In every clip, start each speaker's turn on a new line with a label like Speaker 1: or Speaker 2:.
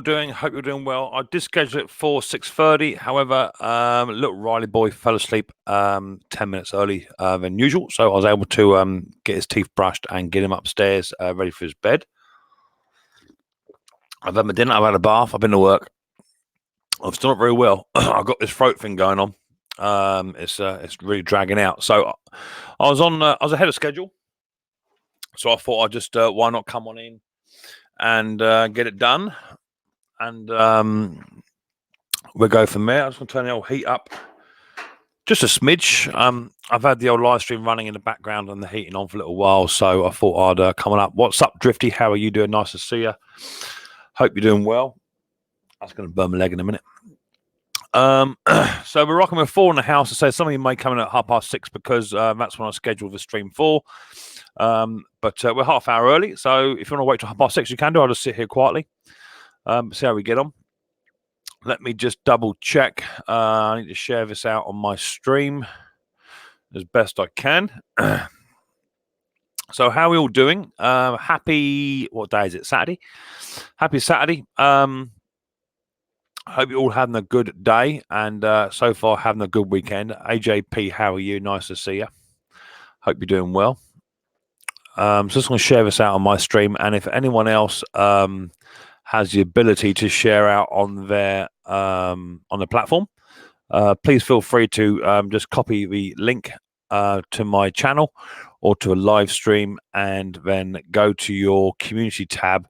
Speaker 1: Doing? Hope you're doing well. I did schedule it for 6:30. However, little Riley boy fell asleep 10 minutes early than usual, so I was able to get his teeth brushed and get him upstairs ready for his bed. I've had my dinner. I've had a bath. I've been to work. I'm still not very well. I've got this throat thing going on. It's really dragging out. So I was ahead of schedule. So I thought I'd just why not come on in and get it done. And we'll go from there. I'm just going to turn the old heat up just a smidge. I've had the old live stream running in the background and the heating on for a little while, so I thought I'd come on up. What's up, Drifty? How are you doing? Nice to see you. Hope you're doing well. I was going to burn my leg in a minute. So we're rocking with 4 in the house. I say some of you may come in at 6:30 because that's when I scheduled the stream for. But we're half hour early, so if you want to wait till 6:30, you can do. I'll just sit here quietly. See how we get on. Let me just double check. I need to share this out on my stream as best I can. So how are we all doing? Happy, what day is it? Saturday. Happy Saturday. Hope you're all having a good day and so far having a good weekend. AJP, how are you? Nice to see you. Hope you're doing well. So just going to share this out on my stream, and if anyone else has the ability to share out on their on the platform, please feel free to just copy the link to my channel or to a live stream, and then go to your community tab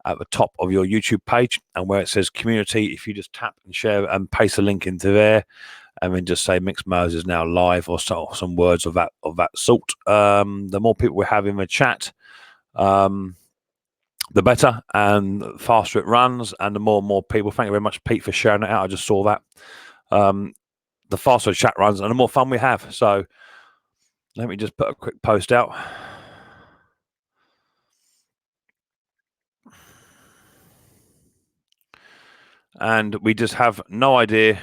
Speaker 1: at the top of your YouTube page, and where it says community, if you just tap and share and paste a link into there, and then just say Micks Mowers is now live, or some words of that sort. The more people we have in the chat, the better and the faster it runs, and the more and more people. Thank you very much, Pete, for sharing it out. I just saw that. The faster the chat runs and the more fun we have. So let me just put a quick post out. And we just have no idea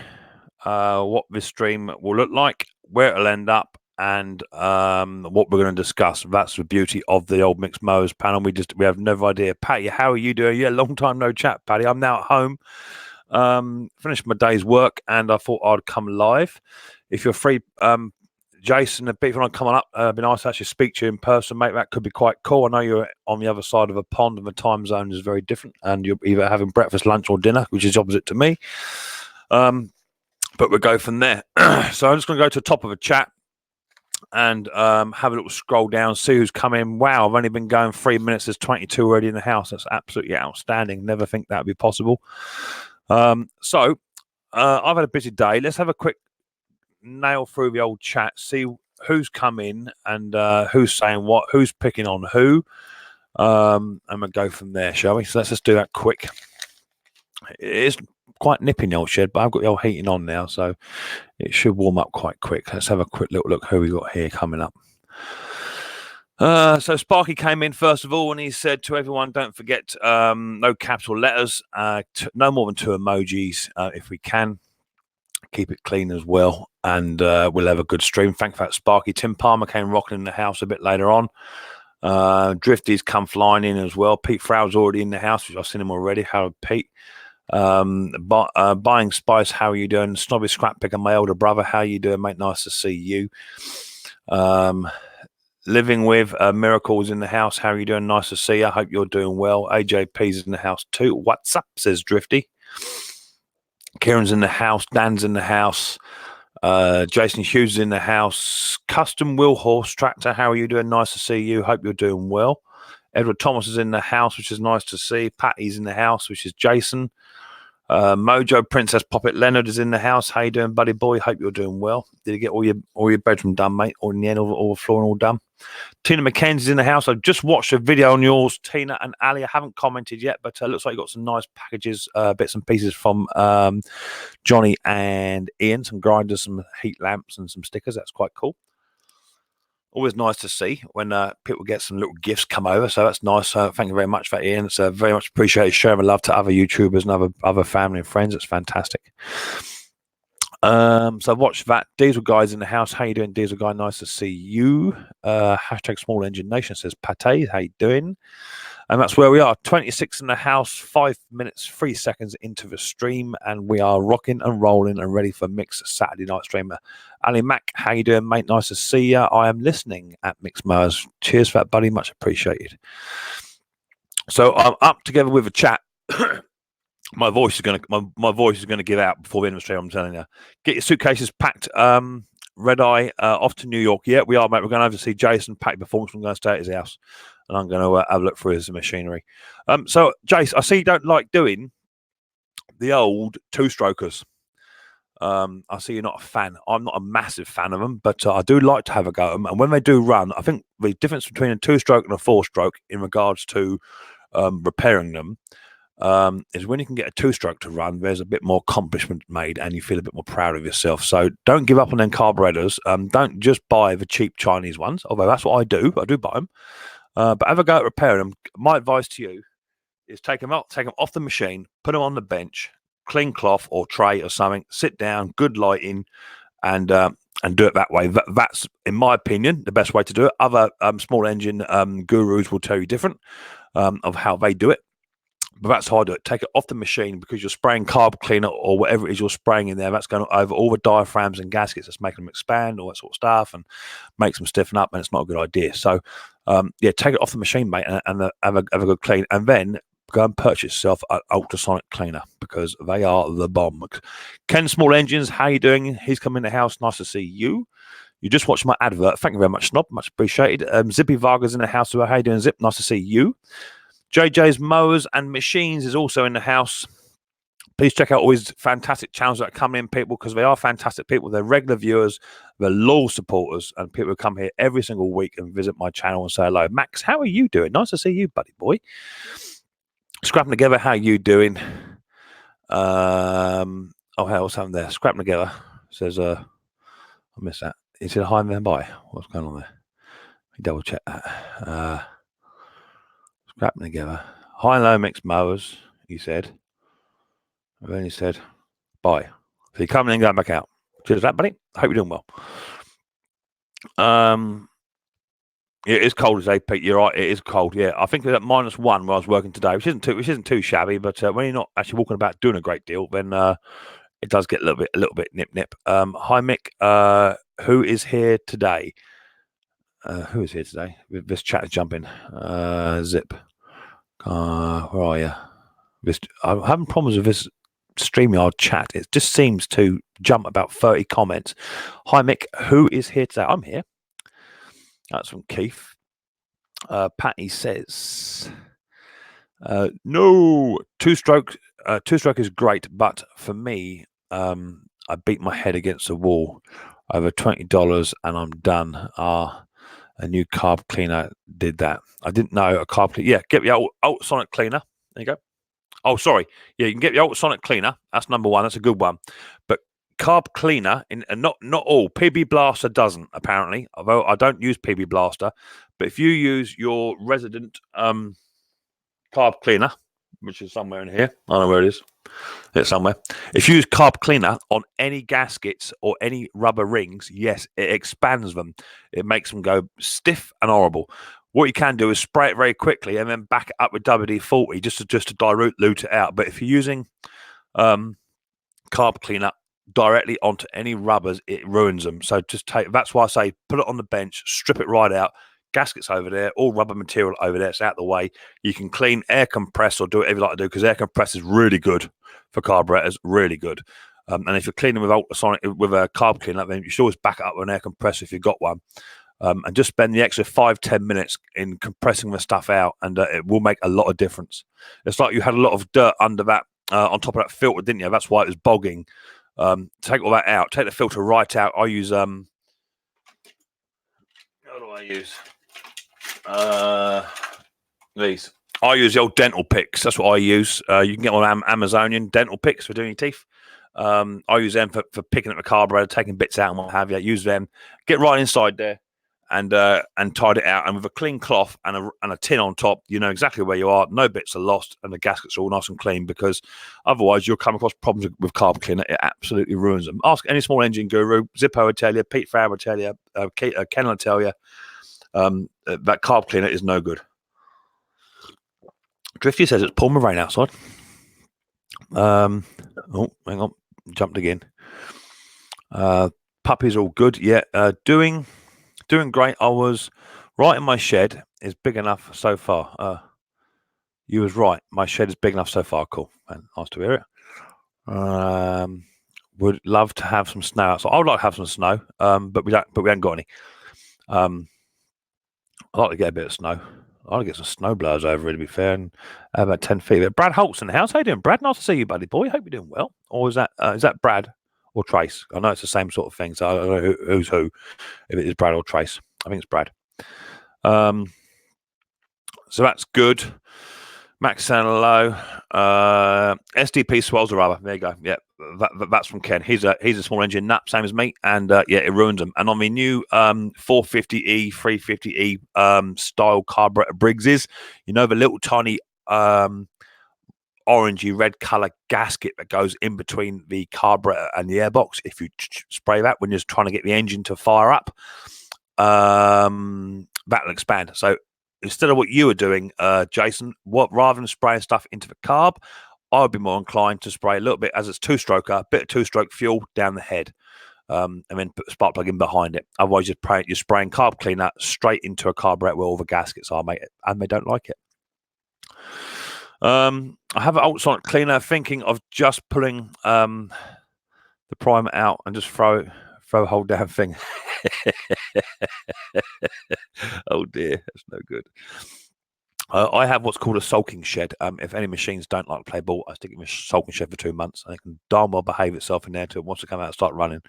Speaker 1: what this stream will look like, where it'll end up, and what we're going to discuss. That's the beauty of the old Micks Mowers panel. We have no idea. Patty, how are you doing? Yeah, long time no chat, Patty. I'm now at home. Finished my day's work, and I thought I'd come live. If you're free, Jason, if you want to come on up, it'd be nice to actually speak to you in person, mate. That could be quite cool. I know you're on the other side of a pond, and the time zone is very different, and you're either having breakfast, lunch, or dinner, which is opposite to me. But we'll go from there. So I'm just going to go to the top of a chat and have a little scroll down, see who's come in. Wow, I've only been going 3 minutes. There's 22 already in the house. That's absolutely outstanding. Never think that would be possible. So I've had a busy day. Let's have a quick nail through the old chat, see who's come in and who's saying what, who's picking on who, and we'll go from there, shall we? So let's just do that quick. It is quite nippy in the old shed, but I've got the old heating on now, so it should warm up quite quick. Let's have a quick little look who we got here coming up. So Sparky came in first of all, and he said to everyone, don't forget no capital letters, no more than 2 emojis if we can. Keep it clean as well, and we'll have a good stream. Thank you for that, Sparky. Tim Palmer came rocking in the house a bit later on. Drifty's come flying in as well. Pete Frow's already in the house, which I've seen him already. How Pete? Buying Spice, how are you doing? Snobby Scrap Picker, my older brother, how you doing, mate? Nice to see you. Living with Miracles in the house, how are you doing? Nice to see you. I hope you're doing well. AJP's in the house too. What's up, says Drifty. Kieran's in the house. Dan's in the house. Jason Hughes is in the house. Custom Wheel Horse Tractor, how are you doing? Nice to see you. Hope you're doing well. Edward Thomas is in the house, which is nice to see. Patty's in the house, which is Jason. Mojo Princess Poppet Leonard is in the house. How you doing, buddy boy? Hope you're doing well. Did you get all your bedroom done, mate? Or in the end, all the flooring all done? Tina McKenzie's in the house. I've just watched a video on yours, Tina and Ali. I haven't commented yet, but looks like you got some nice packages, bits and pieces from Johnny and Ian. Some grinders, some heat lamps, and some stickers. That's quite cool. Always nice to see when people get some little gifts come over, so that's nice. Thank you very much for that, Ian. It's very much appreciated. Sharing the love to other YouTubers and other family and friends. It's fantastic. So watch that. Diesel Guy's in the house. How you doing, Diesel Guy? Nice to see you. Hashtag Small Engine Nation says Pate. How you doing? And that's where we are. 26 in the house, 5 minutes, 3 seconds into the stream, and we are rocking and rolling and ready for Mix Saturday night streamer. Ali Mac, how you doing, mate? Nice to see you. I am listening at Micks Mowers. Cheers for that, buddy. Much appreciated. So I'm up together with a chat. My voice is gonna give out before the end of the stream. I'm telling you. Get your suitcases packed. Red Eye off to New York. Yeah, we are, mate. We're going over to see Jason pack performance. I'm going to stay at his house, and I'm going to have a look through his machinery. So Jace, I see you don't like doing the old two-strokers. I see you're not a fan. I'm not a massive fan of them, but I do like to have a go at them. And when they do run, I think the difference between a two-stroke and a four-stroke in regards to repairing them is when you can get a two-stroke to run, there's a bit more accomplishment made and you feel a bit more proud of yourself. So don't give up on them carburetors. Don't just buy the cheap Chinese ones, although that's what I do. I do buy them. But have a go at repairing them. My advice to you is take them off the machine, put them on the bench, clean cloth or tray or something, sit down, good lighting, and do it that way. That's, in my opinion, the best way to do it. Other small engine gurus will tell you different of how they do it. But that's how I do it. Take it off the machine because you're spraying carb cleaner or whatever it is you're spraying in there. That's going over all the diaphragms and gaskets. That's making them expand, all that sort of stuff, and makes them stiffen up. And it's not a good idea. So, take it off the machine, mate, and have a good clean. And then go and purchase yourself an ultrasonic cleaner because they are the bomb. Ken Small Engines, how you doing? He's come in the house. Nice to see you. You just watched my advert. Thank you very much, Snob. Much appreciated. Zippy Vargas in the house. How you doing, Zip? Nice to see you. JJ's Mowers and Machines is also in the house. Please check out all these fantastic channels that are coming in, people, because they are fantastic people. They're regular viewers, they're loyal supporters, and people who come here every single week and visit my channel and say hello. Max, how are you doing? Nice to see you, buddy boy. Scrapping Together, how you doing? What's happened there? Scrapping Together says, I missed that. He said hi and then bye. What's going on there? Let me double check that. Scrapping Together. Hi and hello, Micks Mowers, he said. And then he said, bye. So you're coming in and going back out. Cheers that, buddy. I hope you're doing well. It is cold as Pete. You're right, it is cold. Yeah. I think at -1 where I was working today, which isn't too shabby, but when you're not actually walking about doing a great deal, then it does get a little bit nip. Hi Mick. Who is here today? Who is here today? This chat is jumping. Zip. Where are you? I'm having problems with this StreamYard chat. It just seems to jump about 30 comments. Hi, Mick. Who is here today? I'm here. That's from Keith. Patty says, no, two-stroke is great, but for me, I beat my head against the wall over $20 and I'm done. A new carb cleaner did that. I didn't know a carb cleaner. Yeah, get the ultrasonic cleaner. There you go. Oh, sorry. Yeah, you can get the ultrasonic cleaner. That's number one. That's a good one. But carb cleaner, and not all. PB Blaster doesn't, apparently. Although I don't use PB Blaster. But if you use your resident carb cleaner, which is somewhere in here. I don't know where it is. It's somewhere. If you use carb cleaner on any gaskets or any rubber rings, yes, it expands them. It makes them go stiff and horrible. What you can do is spray it very quickly and then back it up with WD-40 just to dilute it out. But if you're using carb cleaner directly onto any rubbers, it ruins them. So that's why I say put it on the bench, strip it right out. Gaskets over there, all rubber material over there. It's out the way. You can clean, air compress, or do whatever you like to do because air compress is really good for carburetors, really good. And if you're cleaning with ultrasonic with a carb cleaner, then you should always back it up with an air compressor if you've got one. And just spend the extra 5-10 minutes in compressing the stuff out, and it will make a lot of difference. It's like you had a lot of dirt under that, on top of that filter, didn't you? That's why it was bogging. Take all that out. Take the filter right out. I use what do I use? These. I use the old dental picks. That's what I use. You can get on Amazonian dental picks for doing your teeth. I use them for picking up the carburetor, taking bits out and what have you. Use them. Get right inside there and tied it out, and with a clean cloth and a tin on top, you know exactly where you are. No bits are lost, and the gaskets are all nice and clean, because otherwise you'll come across problems with carb cleaner. It absolutely ruins them. Ask any small engine guru. Zippo will tell you, Pete Farrer will tell you, Ken will tell you, that carb cleaner is no good. Drifty says it's pouring rain outside. Oh, hang on, jumped again. Puppy's all good. Yeah, doing great. I was right in my shed is big enough so far. You was right. My shed is big enough so far. Cool. Man, nice to hear it. Would love to have some snow outside. I would like to have some snow. But we haven't got any. I'd like to get a bit of snow. I'd like to get some snow blowers over it, to be fair, and about 10 feet. But Brad Holt's in the house. How you doing, Brad? Nice to see you, buddy boy. Hope you're doing well. Or is that Brad or Trace? I know it's the same sort of thing, so I don't know who's who, if it is Brad or Trace. I think it's Brad. So that's good. Max saying hello. SDP swells the rubber. There you go. Yeah, that's from Ken. He's a small engine nut, same as me, and yeah, it ruins them. And on my new 450E, 350E style carburetor Briggs's, you know, the little tiny orangey red color gasket that goes in between the carburetor and the airbox. If you spray that when you're trying to get the engine to fire up, that'll expand. So instead of what you were doing, Jason, rather than spraying stuff into the carb, I would be more inclined to spray a little bit, as it's two-stroker, a bit of two-stroke fuel down the head, and then put the spark plug in behind it. Otherwise, you're spraying carb cleaner straight into a carburetor where all the gaskets are, mate, and they don't like it. I have an ultrasonic cleaner, thinking of just pulling the primer out and just throw the whole damn thing. Oh dear, that's no good. I have what's called a sulking shed. If any machines don't like to play ball, I stick it in a sulking shed for 2 months, and it can darn well behave itself in there till it wants to come out and start running.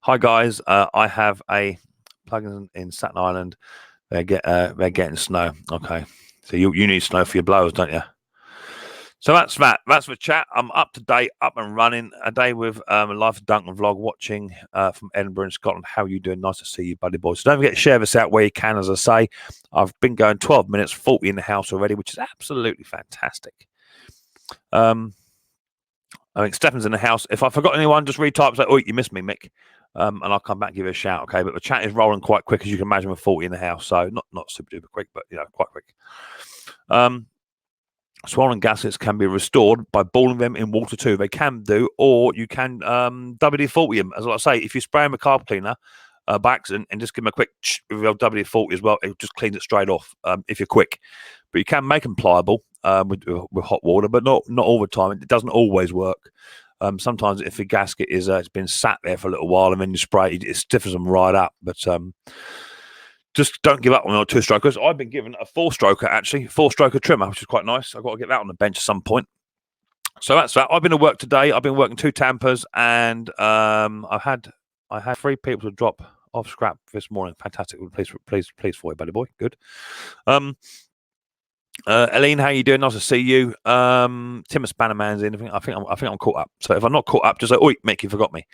Speaker 1: Hi guys, I have a plug in Staten Island. They're getting snow. Okay, so you need snow for your blowers, don't you? So that's that. That's the chat. I'm up to date, up and running. A day with a Life of Duncan vlog, watching from Edinburgh in Scotland. How are you doing? Nice to see you, buddy boy. So don't forget to share this out where you can. As I say, I've been going 12 minutes, 40 in the house already, which is absolutely fantastic. I think Stefan's in the house. If I forgot anyone, just retype, say, "Oh, you missed me, Mick," and I'll come back and give you a shout. Okay, but the chat is rolling quite quick, as you can imagine, with 40 in the house. So not super duper quick, but quite quick. Swollen gaskets can be restored by boiling them in water too. They can do, or you can WD-40 them. As I say, if you spray them with carb cleaner by accident and just give them a quick with your WD-40 as well, it just cleans it straight off if you're quick. But you can make them pliable with hot water, but not all the time. It doesn't always work. Sometimes if the gasket is it's been sat there for a little while and then you spray it stiffens them right up. But just don't give up on your two-strokers. I've been given a four-stroker, actually, four-stroker trimmer, which is quite nice. I've got to get that on the bench at some point. So that's that. I've been to work today. I've been working 2 tampers, and I had 3 people to drop off scrap this morning. Fantastic. Please for you, buddy boy. Good. Eileen, how you doing? Nice to see you. Tim Spannerman's in. I think I'm caught up. So if I'm not caught up, just say, "Oi, Mick, you forgot me."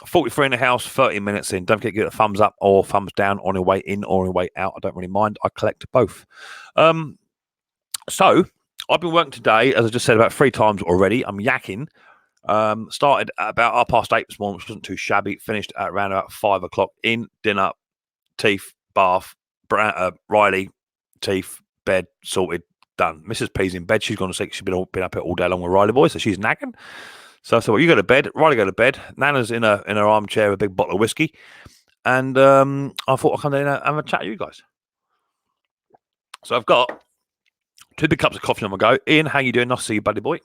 Speaker 1: 43 in the house, 30 minutes in. Don't forget to get a thumbs up or thumbs down on your way in or on your way out. I don't really mind. I collect both. So I've been working today, as I just said, about 3 times already. I'm yakking. Started at about 8:30 this morning, which wasn't too shabby. Finished at around about 5 o'clock. In, dinner, teeth, bath, Riley, teeth, bed, sorted, done. Mrs. P's in bed. She's gone to sleep. She's been up here all day long with Riley boy, so she's nagging. So I said, well, you go to bed. Riley go to bed. Nana's in her armchair with a big bottle of whiskey. And I thought I'd come in and have a chat with you guys. So I've got 2 big cups of coffee on my go. Ian, how you doing? Nice to see you, buddy boy.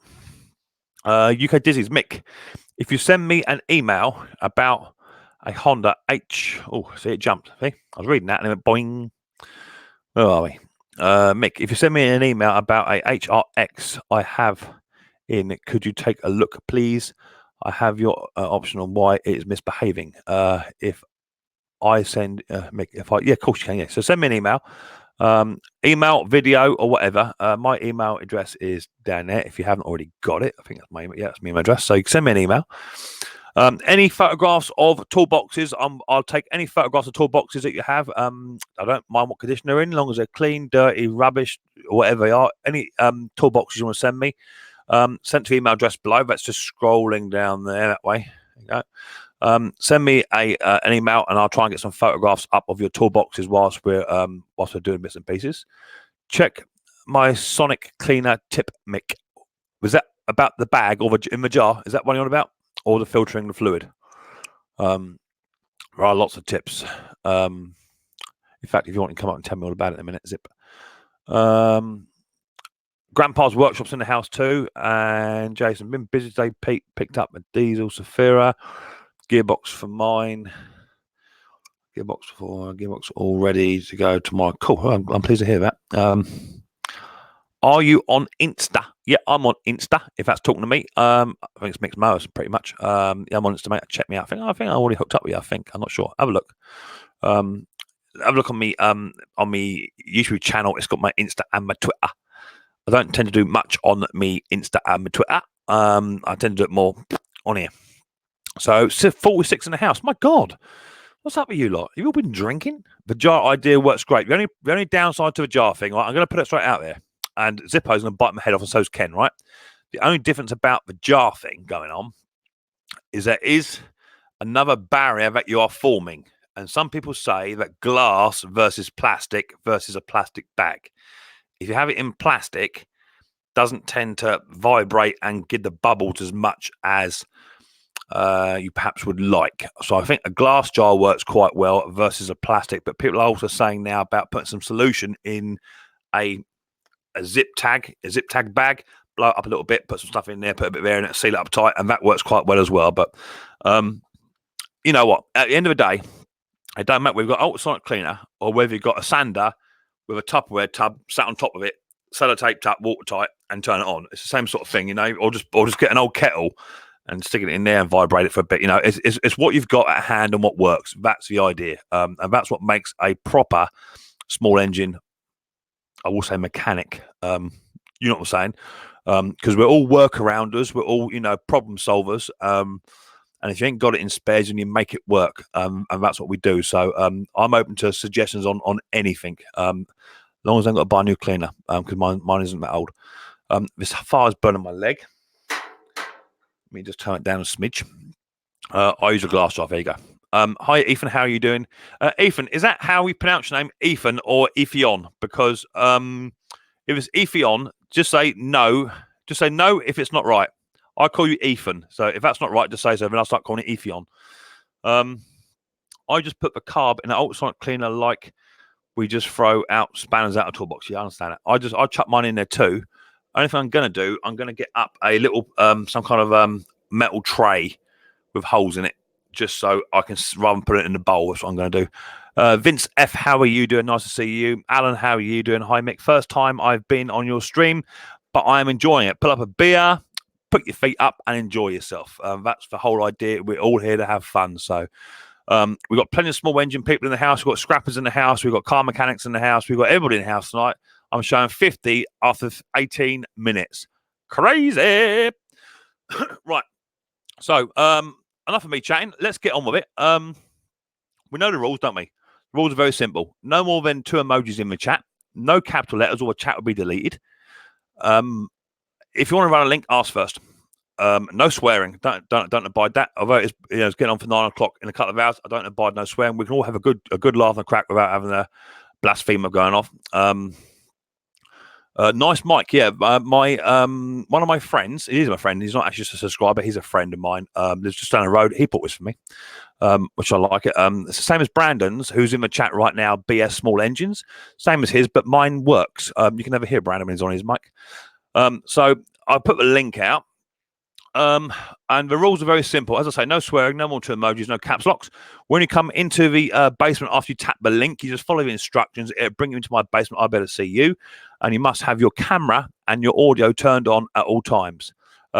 Speaker 1: UK Dizzy's Mick. If you send me an email about a Honda H... Oh, see, it jumped. See? I was reading that and it went boing. Where are we? Mick, if you send me an email about a HRX I have in, could you take a look, please? I have your option on why it is misbehaving. If I send Mick, yeah, of course you can. Yeah, so send me an email, email, video, or whatever. My email address is down there. If you haven't already got it, I think that's my email. Yeah, that's my email address. So you can send me an email. Any photographs of toolboxes? I'll take any photographs of toolboxes that you have. I don't mind what condition they're in, as long as they're clean, dirty, rubbish, or whatever they are. Any toolboxes you want to send me, send to the email address below. That's just scrolling down there that way. There you go. Send me an email, and I'll try and get some photographs up of your toolboxes whilst we're doing bits and pieces. Check my Sonic Cleaner tip, Mick. Was that about the bag or in the jar? Is that one you're on about? Or the filtering the fluid? There are lots of tips. In fact, if you want to come up and tell me all about it in a minute, Zip. Grandpa's workshop's in the house too. And Jason, been busy today. Pete picked up a diesel Saphira. Gearbox for mine. Gearbox all ready to go tomorrow. Cool. I'm pleased to hear that. Are you on Insta? Yeah, I'm on Insta. If that's talking to me, I think it's Micks Mowers pretty much. Yeah, I'm on Insta, mate. Check me out. I think I already hooked up with you. I think I'm not sure. Have a look. Have a look on me YouTube channel. It's got my Insta and my Twitter. I don't tend to do much on me Insta and my Twitter. I tend to do it more on here. So 46 in the house. My God. What's up with you lot? Have you all been drinking? The jar idea works great. The only downside to a jar thing, right? I'm going to put it straight out there. And Zippo's going to bite my head off, and so's Ken, right? The only difference about the jar thing going on is there is another barrier that you are forming. And some people say that glass versus plastic versus a plastic bag. If you have it in plastic, doesn't tend to vibrate and give the bubbles as much as you perhaps would like. So I think a glass jar works quite well versus a plastic. But people are also saying now about putting some solution in a zip tag bag, blow it up a little bit, put some stuff in there, put a bit there in it, seal it up tight, and that works quite well as well. But you know what? At the end of the day, it don't matter. We've got ultrasonic cleaner or whether you've got a sander with a Tupperware tub sat on top of it, sellotaped up, watertight, and turn it on. It's the same sort of thing, you know. Or just get an old kettle and stick it in there and vibrate it for a bit. You know, it's what you've got at hand and what works. That's the idea, and that's what makes a proper small engine, I will say, mechanic. You know what I'm saying? Because we're all workarounders, we're all, you know, problem solvers. And if you ain't got it in spares, and you make it work, and that's what we do. So I'm open to suggestions on anything, as long as I ain't got to buy a new cleaner, because mine isn't that old. This fire's burning my leg. Let me just turn it down a smidge. I use a glass jar. There you go. Hi, Ethan. How are you doing? Ethan, is that how we pronounce your name, Ethan or Ethion? Because if it's Ethion, just say no. Just say no if it's not right. I call you Ethan. So if that's not right, just say so, and I'll start calling it Ethion. I just put the carb in an ultrasonic cleaner like we just throw out spanners out of toolbox. Yeah, I understand it. I chuck mine in there too. Only thing I'm going to do, I'm going to get up a little, some kind of metal tray with holes in it, just so I can, rather than put it in the bowl. That's what I'm going to do. Vince F, how are you doing? Nice to see you. Alan, how are you doing? Hi, Mick. First time I've been on your stream, but I am enjoying it. Pull up a beer, put your feet up, and enjoy yourself. That's the whole idea. We're all here to have fun. So we've got plenty of small engine people in the house. We've got scrappers in the house. We've got car mechanics in the house. We've got everybody in the house tonight. I'm showing 50 after 18 minutes. Crazy. Right. So enough of me chatting. Let's get on with it. We know the rules, don't we? The rules are very simple. No more than 2 emojis in the chat. No capital letters, or the chat will be deleted. If you want to run a link, ask first. No swearing. Don't abide that. Although it's getting on for 9 o'clock in a couple of hours, I don't abide no swearing. We can all have a good laugh and crack without having a blasphemer going off. Nice mic, yeah. My one of my friends, he is my friend. He's not actually just a subscriber. He's a friend of mine. Lives just down the road. He bought this for me, which I like it. It's the same as Brandon's, who's in the chat right now. BS Small Engines, same as his, but mine works. You can never hear Brandon when he's on his mic. So I put the link out. And the rules are very simple. As I say, no swearing, no more 2 emojis, no caps locks. When you come into the basement after you tap the link, you just follow the instructions. It'll bring you into my basement. I better see you. And you must have your camera and your audio turned on at all times.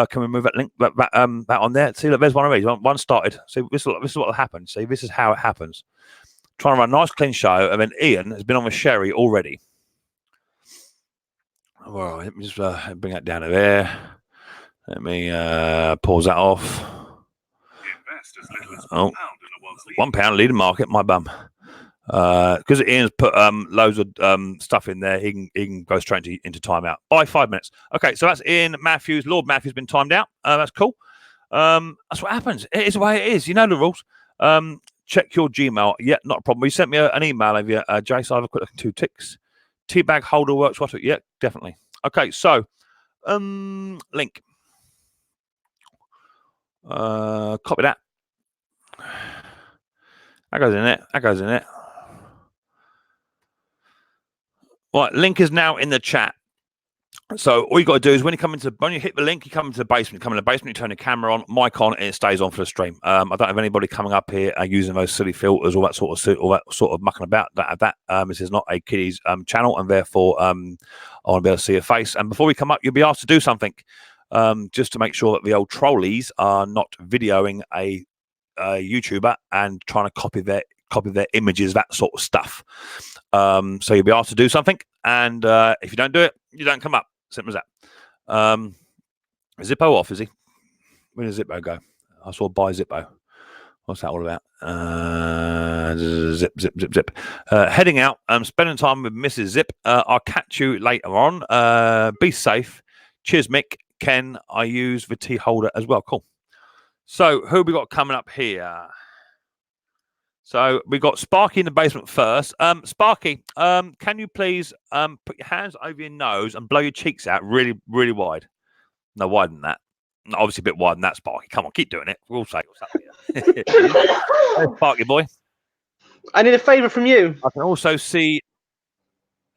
Speaker 1: Can we move that link that on there? See, look, there's one of these. One started. See, this is what will happen. See, this is how it happens. Trying to run a nice, clean show, and then Ian has been on with Sherry already. Well, let me just bring that down to there. Let me pause that off. Oh, £1 leading market, my bum. Because Ian's put loads of stuff in there, he can go straight into timeout by 5 minutes. Okay, so that's Ian Matthews. Lord Matthews been timed out. That's cool. That's what happens. It is the way it is. You know the rules. Check your Gmail. Yeah, not a problem. You sent me an email over here, Jay. So I have a quick look at 2 ticks. Teabag holder works. What? Yeah, definitely. Okay, so link. Copy that. That goes in it. That goes in it. Right, link is now in the chat. So all you got to do is when you hit the link, you come into the basement. You come in the basement, you turn the camera on, mic on, and it stays on for the stream. I don't have anybody coming up here using those silly filters, all that sort of mucking about. This is not a kiddies channel, and therefore I want to be able to see your face. And before we come up, you'll be asked to do something just to make sure that the old trolleys are not videoing a YouTuber and trying to copy their images, that sort of stuff. So you'll be asked to do something, and if you don't do it, you don't come up. Simple as that. Zippo off, is he? Where does Zippo go? I saw buy Zippo. What's that all about? Zip. Heading out. Spending time with Mrs. Zip. I'll catch you later on. Be safe. Cheers, Mick. Ken, I use the tea holder as well. Cool. So who have we got coming up here? So we got Sparky in the basement first. Sparky, can you please put your hands over your nose and blow your cheeks out really, really wide? No, wider than that. No, obviously a bit wider than that, Sparky. Come on, keep doing it. We'll say what's up here. Hey, Sparky boy.
Speaker 2: I need a favour from you.
Speaker 1: I can also see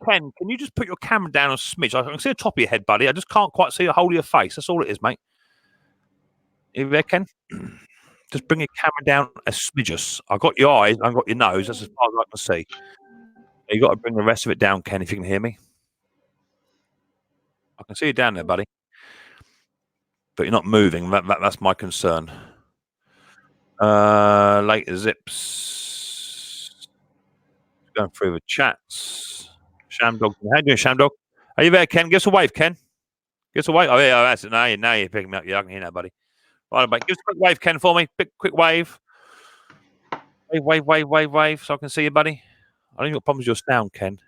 Speaker 1: Ken. Can you just put your camera down a smidge? I can see the top of your head, buddy. I just can't quite see the whole of your face. That's all it is, mate. You there, Ken? Just bring your camera down a smidges. I got your eyes, I got your nose. That's as far as I can see. You got to bring the rest of it down, Ken, if you can hear me. I can see you down there, buddy. But you're not moving. That's my concern. Later Zips. Going through the chats. Shamdog. How you doing, Shamdog? Are you there, Ken? Give us a wave, Ken. Give us a wave. Oh, yeah, that's it. Now you're picking me up. Yeah, I can hear that, buddy. Right, mate. Give us a quick wave, Ken, for me. Quick wave. Wave, so I can see you, buddy. I don't think got problems with your sound, Ken.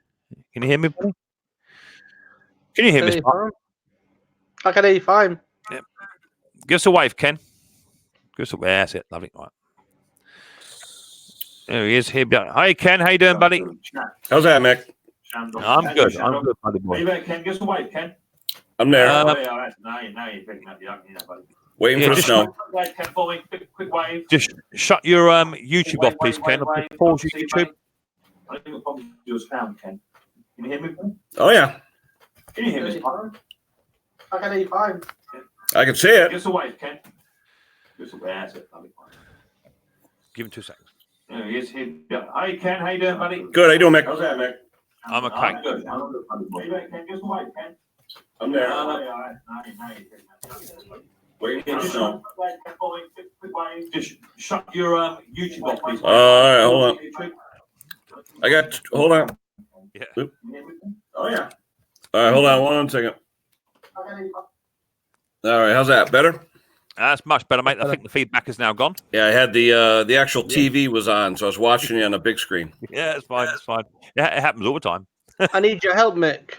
Speaker 1: Can you hear me, buddy? Can you hear me?
Speaker 2: I can hear you fine.
Speaker 1: Yeah. Give us a wave, Ken. Give us a wave. That's it. Lovely. Right. There he is. Here. Hey, Ken. How you doing, buddy?
Speaker 3: How's that, Mick?
Speaker 1: I'm good. I'm good, buddy boy.
Speaker 3: Are you there, Ken? Give us a wave, Ken.
Speaker 4: I'm there.
Speaker 3: Now you're picking up. Buddy.
Speaker 4: Waiting for the snow.
Speaker 3: Ken, for me. Quick wave.
Speaker 1: Just shut your YouTube off, please, Ken. Pause your YouTube.
Speaker 3: I don't think the problem is your sound, Ken. Can you hear me?
Speaker 4: Oh, yeah.
Speaker 3: Can you hear me?
Speaker 2: I can hear you fine.
Speaker 4: I can see it.
Speaker 3: Give us a wave, Ken. Give us a wave. That's it.
Speaker 1: Give him 2 seconds.
Speaker 3: There he is. Here. Hey, Ken. How you doing, buddy?
Speaker 4: Good. How you doing, Mick?
Speaker 3: How's that, Mick?
Speaker 1: I'm okay.
Speaker 3: I'm good. I'm good, buddy boy. Are you there, Ken? Give us a wave, Ken.
Speaker 4: I'm there.
Speaker 3: Now you're picking up.
Speaker 4: Waiting for the snow.
Speaker 3: Just shut your YouTube off, please.
Speaker 4: All right, hold on. Hold on.
Speaker 1: Yeah.
Speaker 4: Oop.
Speaker 3: Oh, yeah.
Speaker 4: All right, hold on 1 second. All right, how's that? Better?
Speaker 1: That's much better, mate. I think the feedback is now gone.
Speaker 4: Yeah, I had the actual TV was on, so I was watching it on a big screen.
Speaker 1: Yeah, it's fine. It's fine. Yeah, it happens all the time.
Speaker 2: I need your help, Mick.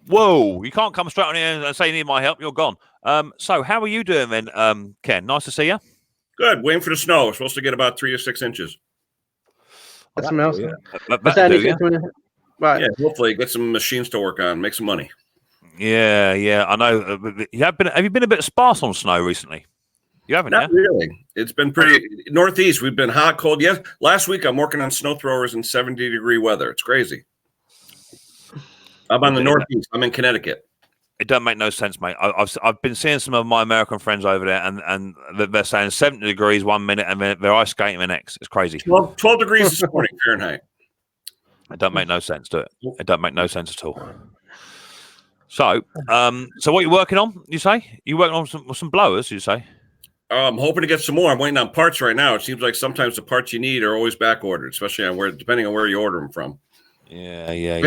Speaker 1: Whoa, you can't come straight on here and say you need my help. You're gone. So how are you doing then, Ken? Nice to see you.
Speaker 4: Good. Waiting for the snow. We're supposed to get about 3 to 6 inches.
Speaker 2: That's something else.
Speaker 1: Yeah.
Speaker 2: Right.
Speaker 4: Yeah, hopefully get some machines to work on, make some money.
Speaker 1: Yeah. I know. Have you been a bit sparse on snow recently? You haven't,
Speaker 4: Not really. It's been pretty northeast. We've been hot, cold. Yes. Last week I'm working on snow throwers in 70-degree weather. It's crazy. I'm on the northeast. I'm in Connecticut.
Speaker 1: It doesn't make no sense, mate. I've been seeing some of my American friends over there, and they're saying 70 degrees 1 minute, and they're ice skating the next. It's crazy.
Speaker 4: 12 degrees this morning Fahrenheit.
Speaker 1: It doesn't make no sense, do it? It doesn't make no sense at all. So what are you working on? You say you working on some blowers? You say?
Speaker 4: I'm hoping to get some more. I'm waiting on parts right now. It seems like sometimes the parts you need are always back ordered, especially on depending on where you order them from.
Speaker 1: Yeah.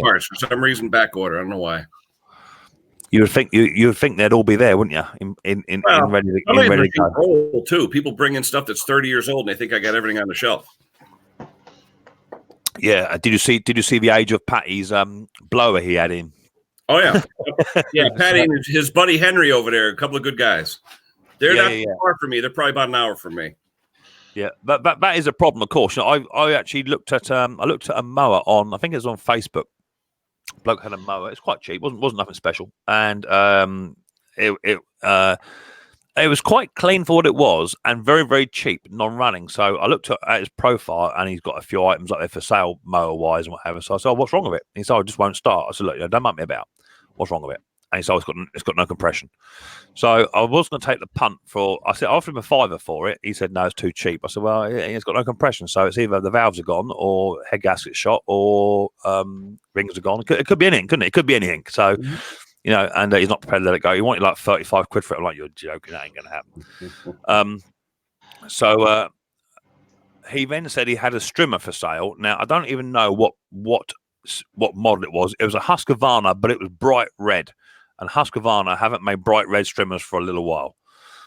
Speaker 4: Parts for some reason back order. I don't know why.
Speaker 1: You would think they'd all be there, wouldn't you? In ready to go.
Speaker 4: Old too. People bring in stuff that's 30 years old and they think I got everything on the shelf.
Speaker 1: Yeah. Did you see the age of Patty's blower he had in?
Speaker 4: Oh yeah, yeah. Patty and his buddy Henry over there, a couple of good guys. They're not too far from me. They're probably about an hour from me.
Speaker 1: Yeah, that is a problem, of course. You know, I actually looked at a mower on, I think it was on Facebook. Bloke had a mower. It's quite cheap. wasn't nothing special, and it was quite clean for what it was, and very, very cheap, non-running. So I looked at his profile, and he's got a few items like there for sale, mower-wise and whatever. So I said, "Oh, what's wrong with it?" And he said, "I just won't start." I said, "Look, don't muck me about. What's wrong with it?" And he said, "It's got no compression." So I was going to take the punt for. I said, I offered him a $5 for it. He said, "No, it's too cheap." I said, "Well, it's got no compression, so it's either the valves are gone, or head gasket's shot, or rings are gone. It could be anything, couldn't it? It could be anything." So. You know, and he's not prepared to let it go. He wanted like 35 quid for it. I'm like, "You're joking. That ain't going to happen." So he then said he had a strimmer for sale. Now, I don't even know what model it was. It was a Husqvarna, but it was bright red. And Husqvarna haven't made bright red strimmers for a little while.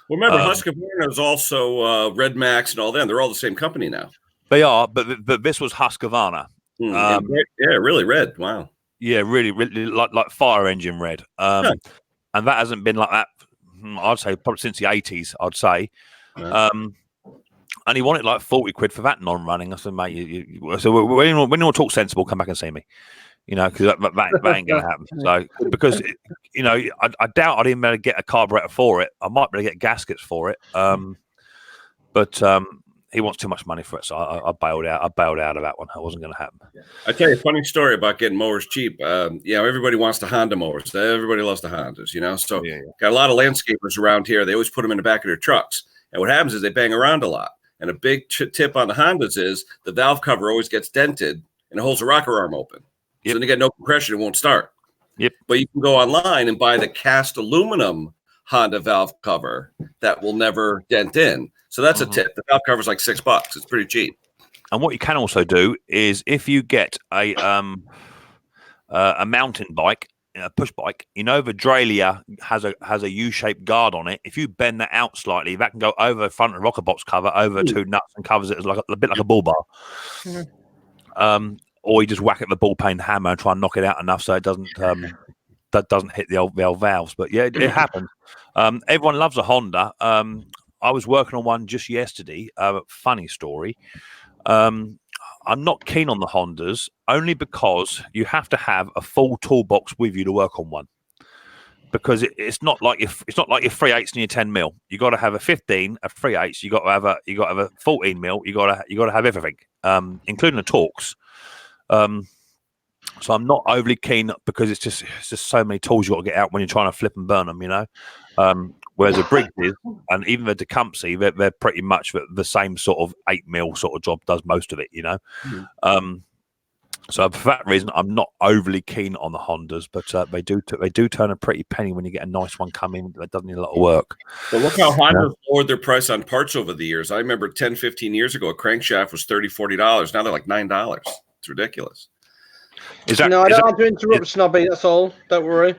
Speaker 4: Well, remember, Husqvarna is also Red Max and all them. They're all the same company now.
Speaker 1: They are, but this was Husqvarna.
Speaker 4: Yeah, really red. Wow.
Speaker 1: Yeah, really like fire engine red. And that hasn't been like that, I'd say, probably since the 80s, I'd say. Right. And he wanted like 40 quid for that non-running. I said, "Mate, so when you want to talk sensible, come back and see me." You know, because that ain't going to happen. So, because, you know, I doubt I'd even be able to get a carburetor for it. I might be able to get gaskets for it. But he wants too much money for it. So I bailed out. I bailed out of that one. That wasn't going to happen.
Speaker 4: I tell you a funny story about getting mowers cheap. Everybody wants the Honda mowers. Everybody loves the Hondas, you know. So got a lot of landscapers around here. They always put them in the back of their trucks. And what happens is they bang around a lot. And a big tip on the Hondas is the valve cover always gets dented and it holds the rocker arm open. So then you get no compression, it won't start. But you can go online and buy the cast aluminum Honda valve cover that will never dent in. So that's a tip. The valve cover is like $6. It's pretty cheap.
Speaker 1: And what you can also do is if you get a mountain bike, a push bike, you know, the derailleur has a U-shaped guard on it. If you bend that out slightly, that can go over the front of the rocker box cover, over two nuts, and covers it as like a bit like a bull bar. Or you just whack at the ball peen hammer and try and knock it out enough so it doesn't hit the old valves. But yeah, it happens. Everyone loves a Honda. I was working on one just yesterday. Funny story. I'm not keen on the Hondas only because you have to have a full toolbox with you to work on one. Because it's not like your 3/8 and your 10 mil. You got to have a 15, a 3/8. You got to have a 14 mil. You got to have everything, including the Torx. So I'm not overly keen because it's just so many tools you got to get out when you're trying to flip and burn them, you know. Whereas the Briggs is, and even the Tecumseh, they're pretty much the same sort of 8 mil sort of job, does most of it, you know. So for that reason, I'm not overly keen on the Hondas, but they do turn a pretty penny when you get a nice one coming that doesn't need a lot of work.
Speaker 4: But look how Honda's lowered their price on parts over the years. I remember 10, 15 years ago, a crankshaft was $30, $40. Now they're like $9. It's ridiculous.
Speaker 2: I don't want to interrupt, Snobby. That's all. Don't worry.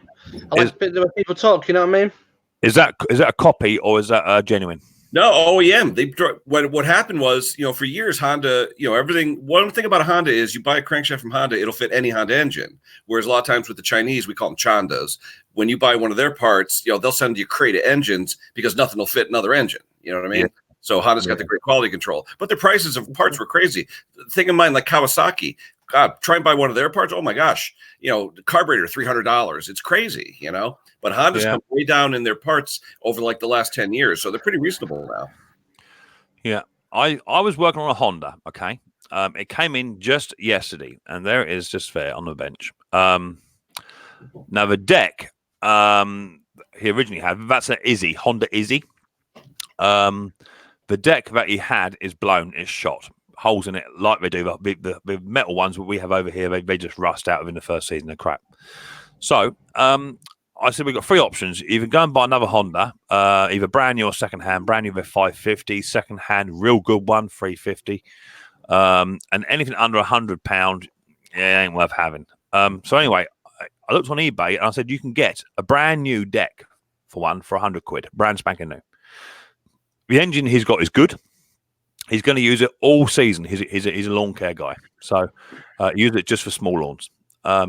Speaker 2: I like the way people talk. You know what I mean?
Speaker 1: Is that a copy or is that genuine?
Speaker 4: No, OEM. What happened was, you know, for years Honda, you know, everything. One thing about a Honda is you buy a crankshaft from Honda, it'll fit any Honda engine. Whereas a lot of times with the Chinese, we call them Chandas. When you buy one of their parts, you know, they'll send you a crate of engines because nothing will fit another engine. You know what I mean? Yeah. So Honda's got the great quality control, but the prices of parts were crazy. Think of mine like Kawasaki. God, try and buy one of their parts. Oh my gosh, you know, the carburetor $300. It's crazy, you know. But Honda's come way down in their parts over like the last 10 years, so they're pretty reasonable now.
Speaker 1: Yeah, I was working on a Honda. Okay, it came in just yesterday, and there it is, just there on the bench. Now the deck he originally had, that's an Izzy, Honda Izzy. The deck that he had is blown, it's shot. Holes in it like they do. The metal ones that we have over here, they just rust out within the first season. They're crap. So I said we've got three options. Either go and buy another Honda, either brand new or second hand. Brand new, they're $550. Second hand, real good one, $350. And anything under £100, it ain't worth having. So anyway, I looked on eBay and I said, you can get a brand new deck for £100, brand spanking new. The engine he's got is good. He's going to use it all season. He's a lawn care guy. So use it just for small lawns.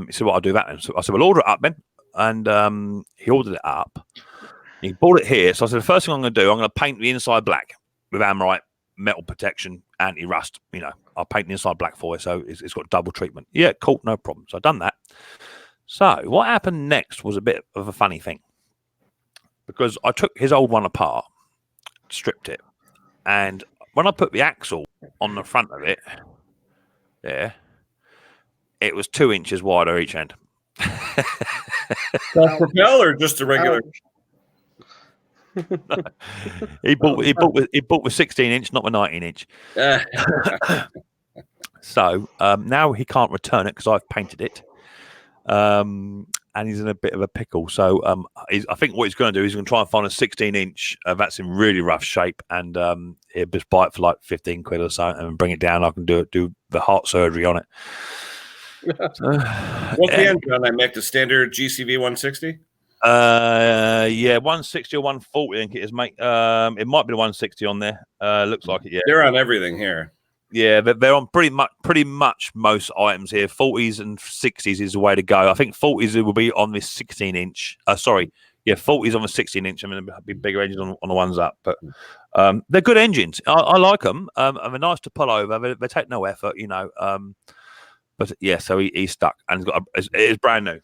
Speaker 1: He said, well, I'll do that. And so I said, well, order it up then. And he ordered it up. He bought it here. So I said, the first thing I'm going to do, I'm going to paint the inside black with Amrite metal protection, anti-rust. I'll paint the inside black for you. So it's got double treatment. Yeah, cool. No problem. So I've done that. So what happened next was a bit of a funny thing. Because I took his old one apart, stripped it. And when I put the axle on the front of it, it was 2 inches wider each end.
Speaker 4: Propel or just a regular?
Speaker 1: He bought with 16-inch, not the 19-inch. So now he can't return it because I've painted it. And he's in a bit of a pickle. So I think what he's going to do is he's going to try and find a 16-inch that's in really rough shape, and he'll just buy it for like 15 quid or so and bring it down. I can do the heart surgery on it.
Speaker 4: What's the engine on that, Mick? The standard GCV 160?
Speaker 1: Yeah, 160 or 140, I think it is, mate. It might be the 160 on there. Looks like it, yeah.
Speaker 4: They're on everything here.
Speaker 1: Yeah, they're on pretty much most items here. 40s and 60s is the way to go. I think 40s will be on this 16-inch. 40s on the 16-inch. I mean, there'll be bigger engines on the ones up, but they're good engines. I like them. And they're nice to pull over. They take no effort, But yeah, so he's stuck, and it is brand new.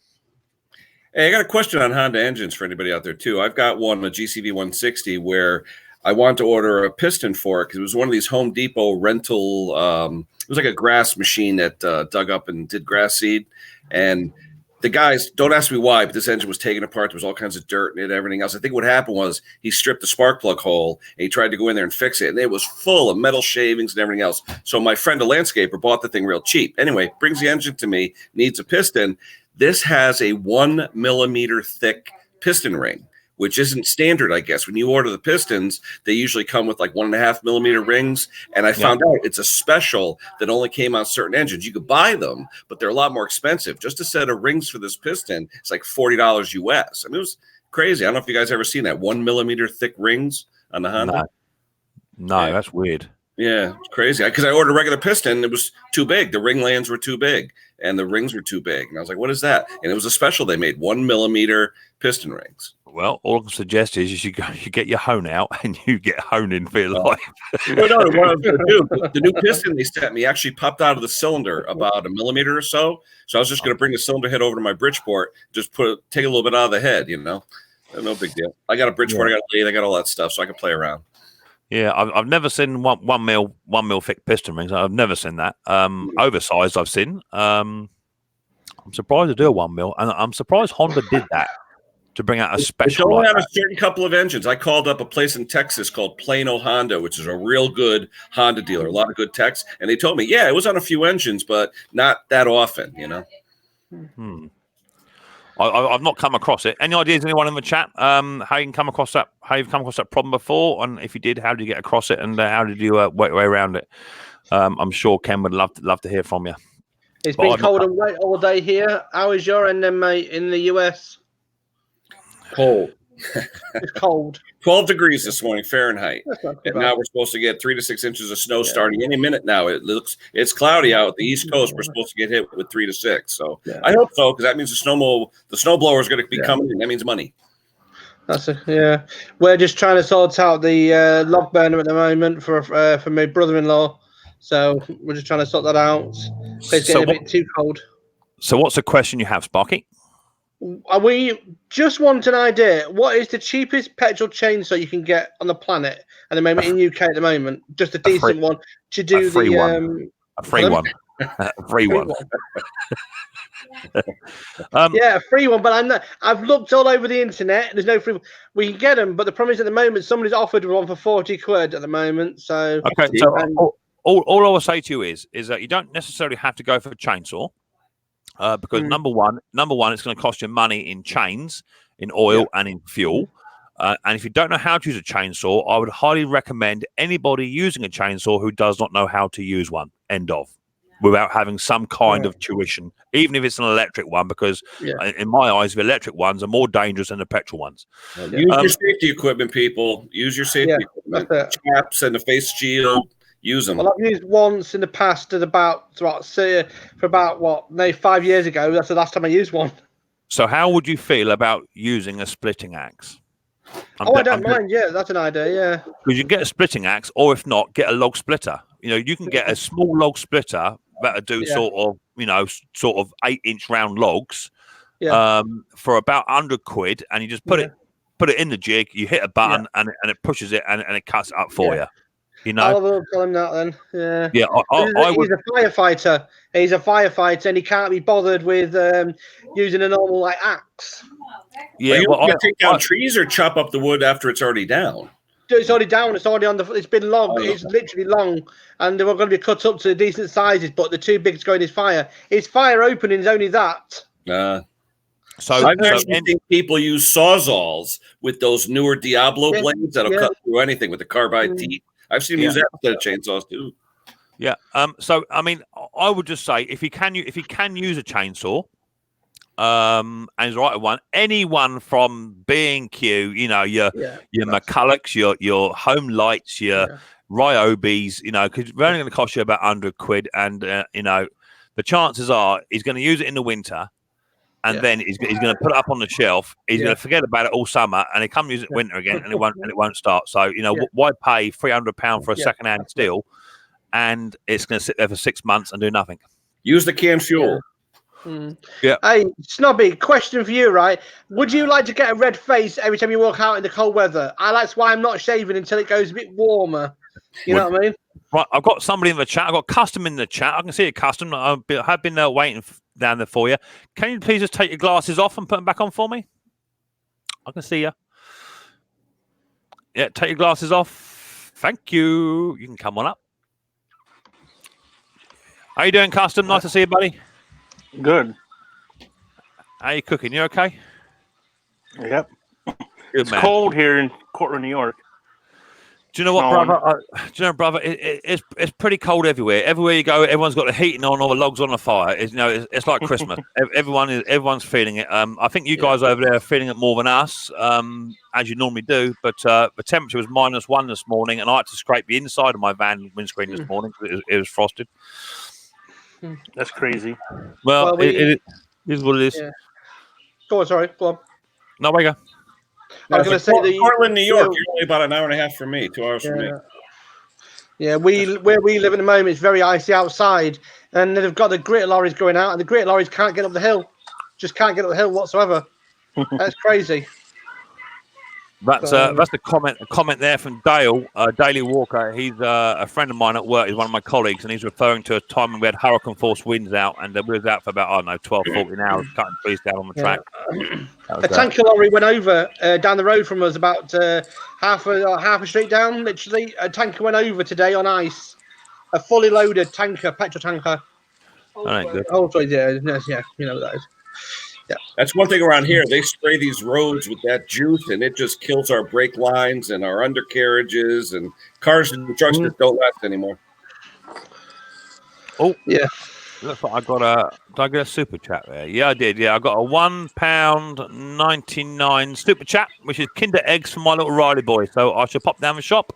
Speaker 4: Hey, I got a question on Honda engines for anybody out there too. I've got one, a GCV 160, where I wanted to order a piston for it because it was one of these Home Depot rental. It was like a grass machine that dug up and did grass seed. And the guys, don't ask me why, but this engine was taken apart. There was all kinds of dirt in it, everything else. I think what happened was he stripped the spark plug hole and he tried to go in there and fix it. And it was full of metal shavings and everything else. So my friend, a landscaper, bought the thing real cheap. Anyway, brings the engine to me, needs a piston. This has a 1 millimeter thick piston ring, which isn't standard, I guess. When you order the pistons, they usually come with like 1.5 millimeter rings. And I found out it's a special that only came on certain engines. You could buy them, but they're a lot more expensive. Just a set of rings for this piston, it's like $40 US. I mean, it was crazy. I don't know if you guys ever seen that 1 millimeter thick rings on the Honda.
Speaker 1: No, that's weird.
Speaker 4: Yeah, it's crazy. Because I ordered a regular piston, it was too big. The ring lands were too big, and the rings were too big. And I was like, "What is that?" And it was a special they made, 1 millimeter piston rings.
Speaker 1: Well, all I can suggest is you get your hone out and you get honing for your life.
Speaker 4: Well, no, what I was going to do, the new piston they sent me actually popped out of the cylinder about 1 millimeter or so. So I was just going to bring the cylinder head over to my Bridgeport, just take a little bit out of the head, No big deal. I got a Bridgeport, I got a lathe, I got all that stuff, so I can play around.
Speaker 1: Yeah, I've never seen one mil thick piston rings. I've never seen that. Oversized, I've seen. I'm surprised to do a 1 mil, and I'm surprised Honda did that to bring out a special.
Speaker 4: It's only on a certain couple of engines. I called up a place in Texas called Plano Honda, which is a real good Honda dealer, a lot of good techs, and they told me, yeah, it was on a few engines, but not that often,
Speaker 1: I've not come across it. Any ideas, anyone in the chat? How you've come across that problem before, and if you did, how did you get across it, and how did you work your way around it? I'm sure Ken would love to hear from you.
Speaker 2: It's been cold and wet all day here. How is your end then, mate, in the US?
Speaker 4: Cold.
Speaker 2: It's cold.
Speaker 4: 12 degrees this morning Fahrenheit, and
Speaker 2: bad.
Speaker 4: now we're supposed to get 3 to 6 inches of snow starting any minute now. It's cloudy out at the East Coast. We're supposed to get hit with 3 to 6. So I hope so, because that means the snowblower is going to be coming, and that means money.
Speaker 2: We're just trying to sort out the log burner at the moment for my brother-in-law. So we're just trying to sort that out. It's getting a bit too cold.
Speaker 1: So what's the question you have, Sparky?
Speaker 2: We just want an idea. What is the cheapest petrol chainsaw you can get on the planet at the moment in UK at the moment? Just a decent one to do
Speaker 1: a free one. A free one. A free one.
Speaker 2: A free one. But I've looked all over the internet. There's no free. We can get them, but the problem is at the moment somebody's offered one for 40 quid at the moment. So
Speaker 1: okay. So all I will say to you is that you don't necessarily have to go for a chainsaw. Because number one, it's going to cost you money in chains, in oil, and in fuel. And if you don't know how to use a chainsaw, I would highly recommend anybody using a chainsaw who does not know how to use one. End of. without having some kind of tuition, even if it's an electric one, because in my eyes, the electric ones are more dangerous than the petrol ones.
Speaker 4: Use your safety equipment, people. Use your safety equipment. Chaps and the face shield. Use them.
Speaker 2: Well, I've used once in the past at about 5 years ago. That's the last time I used one.
Speaker 1: So how would you feel about using a splitting axe?
Speaker 2: I don't mind. Yeah, that's an idea. Yeah,
Speaker 1: because you can get a splitting axe, or if not, get a log splitter. You can get a small log splitter that'll do sort of 8-inch round logs for about £100, and you just put it in the jig. You hit a button, and it pushes it, and it cuts it up for you.
Speaker 2: I'll tell him that then. Yeah.
Speaker 1: Yeah.
Speaker 2: He's a firefighter. He's a firefighter, and he can't be bothered with using a normal axe.
Speaker 4: Yeah. You take down trees or chop up the wood after it's already down.
Speaker 2: It's already down. It's already on the. It's been long. It's literally long, and they're going to be cut up to decent sizes. But they're too big to go in his fire. His fire opening is only that.
Speaker 4: So I've actually seen people use sawzalls with those newer Diablo blades that'll cut through anything with the carbide teeth. I've seen them use that instead of chainsaws too.
Speaker 1: Yeah. So I mean, I would just say if you can use a chainsaw, and it's the right one, anyone from B&Q, your McCullochs, your Home Lights, your Ryobis, because they're only going to cost you about £100, and the chances are he's going to use it in the winter. And then he's going to put it up on the shelf. He's going to forget about it all summer, and he come use it winter again, and it won't start. So why pay £300 for a second-hand steel, and it's going to sit there for 6 months and do nothing?
Speaker 4: Use the canned fuel.
Speaker 2: Yeah. Hey, Snobby, question for you, right? Would you like to get a red face every time you walk out in the cold weather? That's why I'm not shaving until it goes a bit warmer. You know what I mean?
Speaker 1: Right. I've got somebody in the chat. I've got Custom in the chat. I can see a Custom. I have been waiting down there for you. Can you please just take your glasses off and put them back on for me? I can see you. Yeah, take your glasses off. Thank you. You can come on up. How you doing, Custom? Nice to see you, buddy.
Speaker 5: Good.
Speaker 1: How you cooking? You okay?
Speaker 5: Yep.
Speaker 1: It's
Speaker 5: cold here in Cortland, New York.
Speaker 1: Do you know what, brother? It's pretty cold everywhere. Everywhere you go, everyone's got the heating on or the logs on the fire. It's like Christmas. Everyone's feeling it. I think you guys over there are feeling it more than us, as you normally do. But the temperature was -1 this morning, and I had to scrape the inside of my van windscreen this morning because it was frosted.
Speaker 5: That's crazy.
Speaker 1: Well, it is what it is.
Speaker 2: Yeah. Go on, sorry. Go on.
Speaker 1: No, there you go.
Speaker 2: I was going to say that
Speaker 4: Portland, New York, you're only about an hour and a half from me, 2 hours from me.
Speaker 2: Yeah, where we live at the moment, it's very icy outside, and they've got the grit lorries going out, and the grit lorries can't get up the hill. Just can't get up the hill whatsoever. That's crazy.
Speaker 1: That's the comment there from Dale, Daily Walker. He's a friend of mine at work. He's one of my colleagues, and he's referring to a time when we had hurricane force winds out, and we was out for about 12, 14 hours cutting trees down on the track.
Speaker 2: A tanker lorry went over down the road from us, about half a street down. Literally, a tanker went over today on ice. A fully loaded tanker, petrol tanker.
Speaker 1: That ain't good.
Speaker 2: Oh, sorry, yeah, you know what that is. Yeah.
Speaker 4: That's one thing around here. They spray these roads with that juice, and it just kills our brake lines and our undercarriages, and cars and trucks just don't last anymore.
Speaker 1: Oh,
Speaker 2: yeah.
Speaker 1: Looks like did I get a super chat there? Yeah, I did. Yeah, I got a £1.99 super chat, which is Kinder eggs for my little Riley boy. So I shall pop down the shop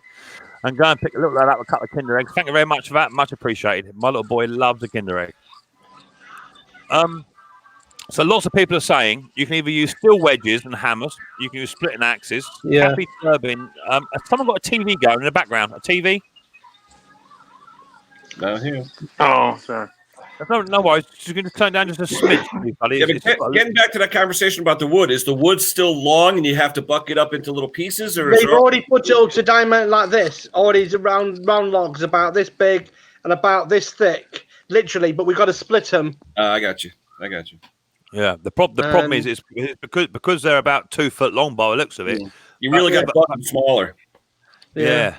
Speaker 1: and go and pick a little lad up a couple of Kinder eggs. Thank you very much for that. Much appreciated. My little boy loves a Kinder egg. So lots of people are saying you can either use steel wedges and hammers, you can use splitting axes.
Speaker 2: Yeah.
Speaker 1: Happy Turbine. Has someone got a TV going in the background? A TV?
Speaker 4: No, here.
Speaker 5: Oh, sorry.
Speaker 1: No worries. You're going to turn down just a smidge, buddy.
Speaker 4: Yeah, getting back to that conversation about the wood, is the wood still long and you have to buck it up into little pieces? Or
Speaker 2: they've already put it up to diameter like this. Already round logs about this big and about this thick, literally. But we've got to split them.
Speaker 4: I got you.
Speaker 1: Yeah, the problem is it's because they're about 2 foot long by the looks of it.
Speaker 4: You really got to buck them smaller.
Speaker 1: Yeah,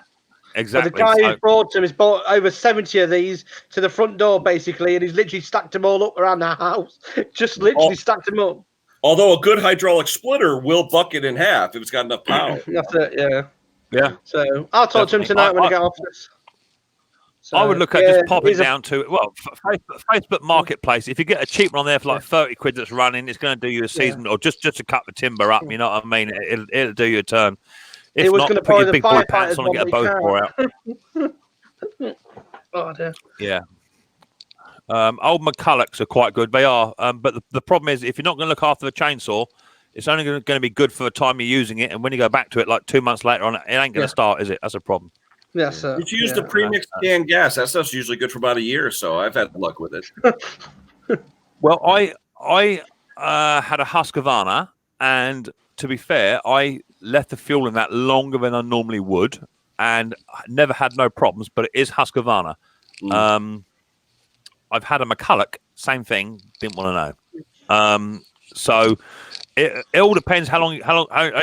Speaker 1: exactly.
Speaker 2: But the guy who brought them has bought over 70 of these to the front door, basically, and he's literally stacked them all up around the house. Just literally stacked them up.
Speaker 4: Although a good hydraulic splitter will buck it in half if it's got enough power.
Speaker 2: That's it, yeah.
Speaker 1: Yeah.
Speaker 2: So I'll talk to him tonight when I get off this. So,
Speaker 1: I would look at just popping down to Facebook Marketplace. If you get a cheap one on there for like 30 quid that's running, it's going to do you a season, or just to cut the timber up. You know what I mean? It'll do you a turn. If
Speaker 2: he was
Speaker 1: not,
Speaker 2: going to
Speaker 1: put
Speaker 2: buy
Speaker 1: your
Speaker 2: the
Speaker 1: big boy pants
Speaker 2: firefighters
Speaker 1: on and get a bow pour out.
Speaker 2: Oh dear.
Speaker 1: Yeah. Old McCullochs are quite good. They are. But the problem is, if you're not going to look after the chainsaw, it's only going to be good for the time you're using it. And when you go back to it like 2 months later on, it ain't going to start, is it? That's a problem.
Speaker 2: Yes, sir.
Speaker 4: If you use the premixed canned gas, that stuff's usually good for about a year or so. I've had luck with it.
Speaker 1: Well, I had a Husqvarna, and to be fair, I left the fuel in that longer than I normally would, and never had no problems. But it is Husqvarna. I've had a McCulloch, same thing. Didn't want to know. So it all depends how are you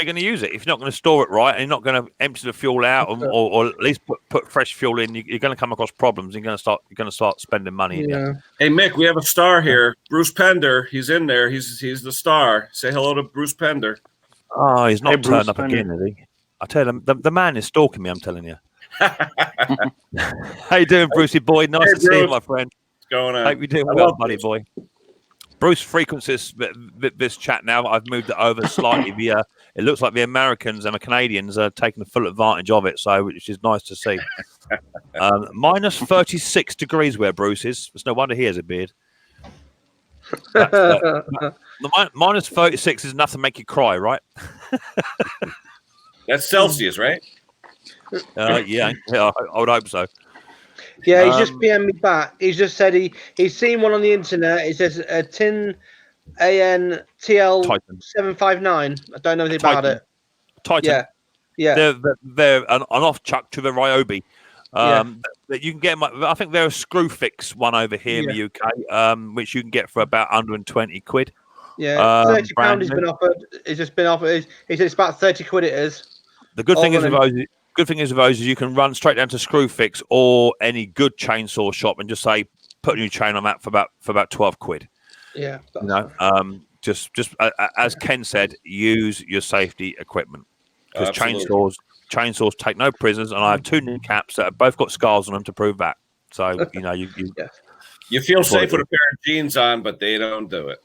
Speaker 1: going to use it. If you're not going to store it right and you're not going to empty the fuel out, or at least put fresh fuel in, you're going to come across problems. You're going to start spending money.
Speaker 2: Yeah.
Speaker 4: Hey Mick, we have a star here, Bruce Pender. He's in there. He's the star. Say hello to Bruce Pender.
Speaker 1: Oh, he's not turned up
Speaker 5: Pender.
Speaker 1: again, is he? I tell him the man is stalking me. I'm telling you. How you doing, Brucey boy? Nice to see you, my friend.
Speaker 4: What's going on?
Speaker 1: Hope you're doing well, buddy boy. Bruce frequencies this chat now. I've moved it over slightly. It looks like the Americans and the Canadians are taking full advantage of it, which is nice to see. Minus 36 degrees where Bruce is. It's no wonder he has a beard. Minus 36 is enough to make you cry, right?
Speaker 4: That's Celsius, right?
Speaker 1: Yeah, I would hope so.
Speaker 2: Yeah, he's just PM'd me back. He's just said he's seen one on the internet. It says a tin ANTL 759. I don't know anything about it.
Speaker 1: Titan.
Speaker 2: Yeah.
Speaker 1: They're an off-chuck to the Ryobi. That you can get. I think they're a screw fix one over here in the UK, which you can get for about 120 quid.
Speaker 2: Yeah, £30 has been offered. It's just been offered. He said it's about 30 quid. It is.
Speaker 1: The good thing is with those is you can run straight down to Screwfix or any good chainsaw shop and just say put a new chain on that for about 12 quid.
Speaker 2: Yeah.
Speaker 1: Just as Ken said, use your safety equipment because chainsaws take no prisoners, and I have two new caps that have both got scars on them to prove that. So
Speaker 4: you feel safe with a pair of jeans on, but they don't do it.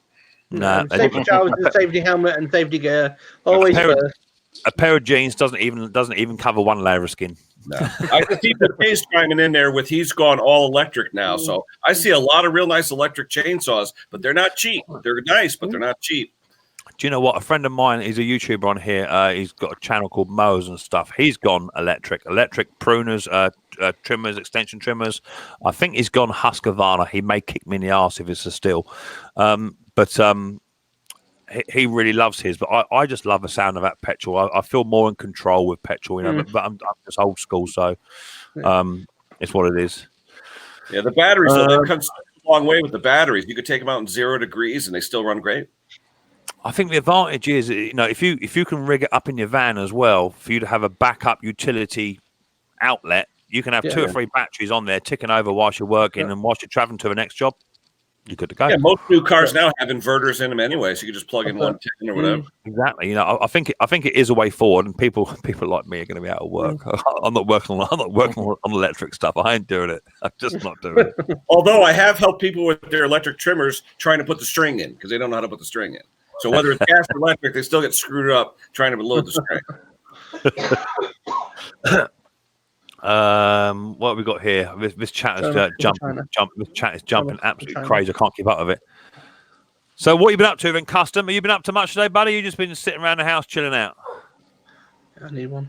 Speaker 1: No,
Speaker 2: safety trousers, safety helmet, and safety gear always first.
Speaker 1: A pair of jeans doesn't even cover one layer of skin.
Speaker 4: No. I can see the case chiming in there with he's gone all electric now. So I see a lot of real nice electric chainsaws, but they're not cheap. They're nice, but they're not cheap.
Speaker 1: Do you know what? A friend of mine, he's a YouTuber on here. He's got a channel called Mowers and stuff. He's gone electric pruners, trimmers, extension trimmers. I think he's gone Husqvarna. He may kick me in the arse if it's a steel. He really loves his, but I just love the sound of that petrol. I feel more in control with petrol, but I'm just old school, so it's what it is. Yeah,
Speaker 4: the batteries, they've come a long way with the batteries. You could take them out in 0 degrees and they still run great.
Speaker 1: I think the advantage is, if you can rig it up in your van as well, for you to have a backup utility outlet, you can have 2 or 3 batteries on there ticking over whilst you're working and whilst you're traveling to the next job. You good to go.
Speaker 4: Yeah, most new cars now have inverters in them anyway, so you can just plug in 110 or whatever.
Speaker 1: Exactly. I think it is a way forward, and people like me are going to be out of work. I'm not working on electric stuff. I ain't doing it. I'm just not doing it.
Speaker 4: Although I have helped people with their electric trimmers trying to put the string in because they don't know how to put the string in. So whether it's gas or electric, they still get screwed up trying to load the string.
Speaker 1: What have we got here? This chat is jumping. This chat is jumping absolutely crazy. I can't keep up with it. So, what have you been up to then, Custom? Have you been up to much today, buddy? You just been sitting around the house chilling out?
Speaker 2: I need one.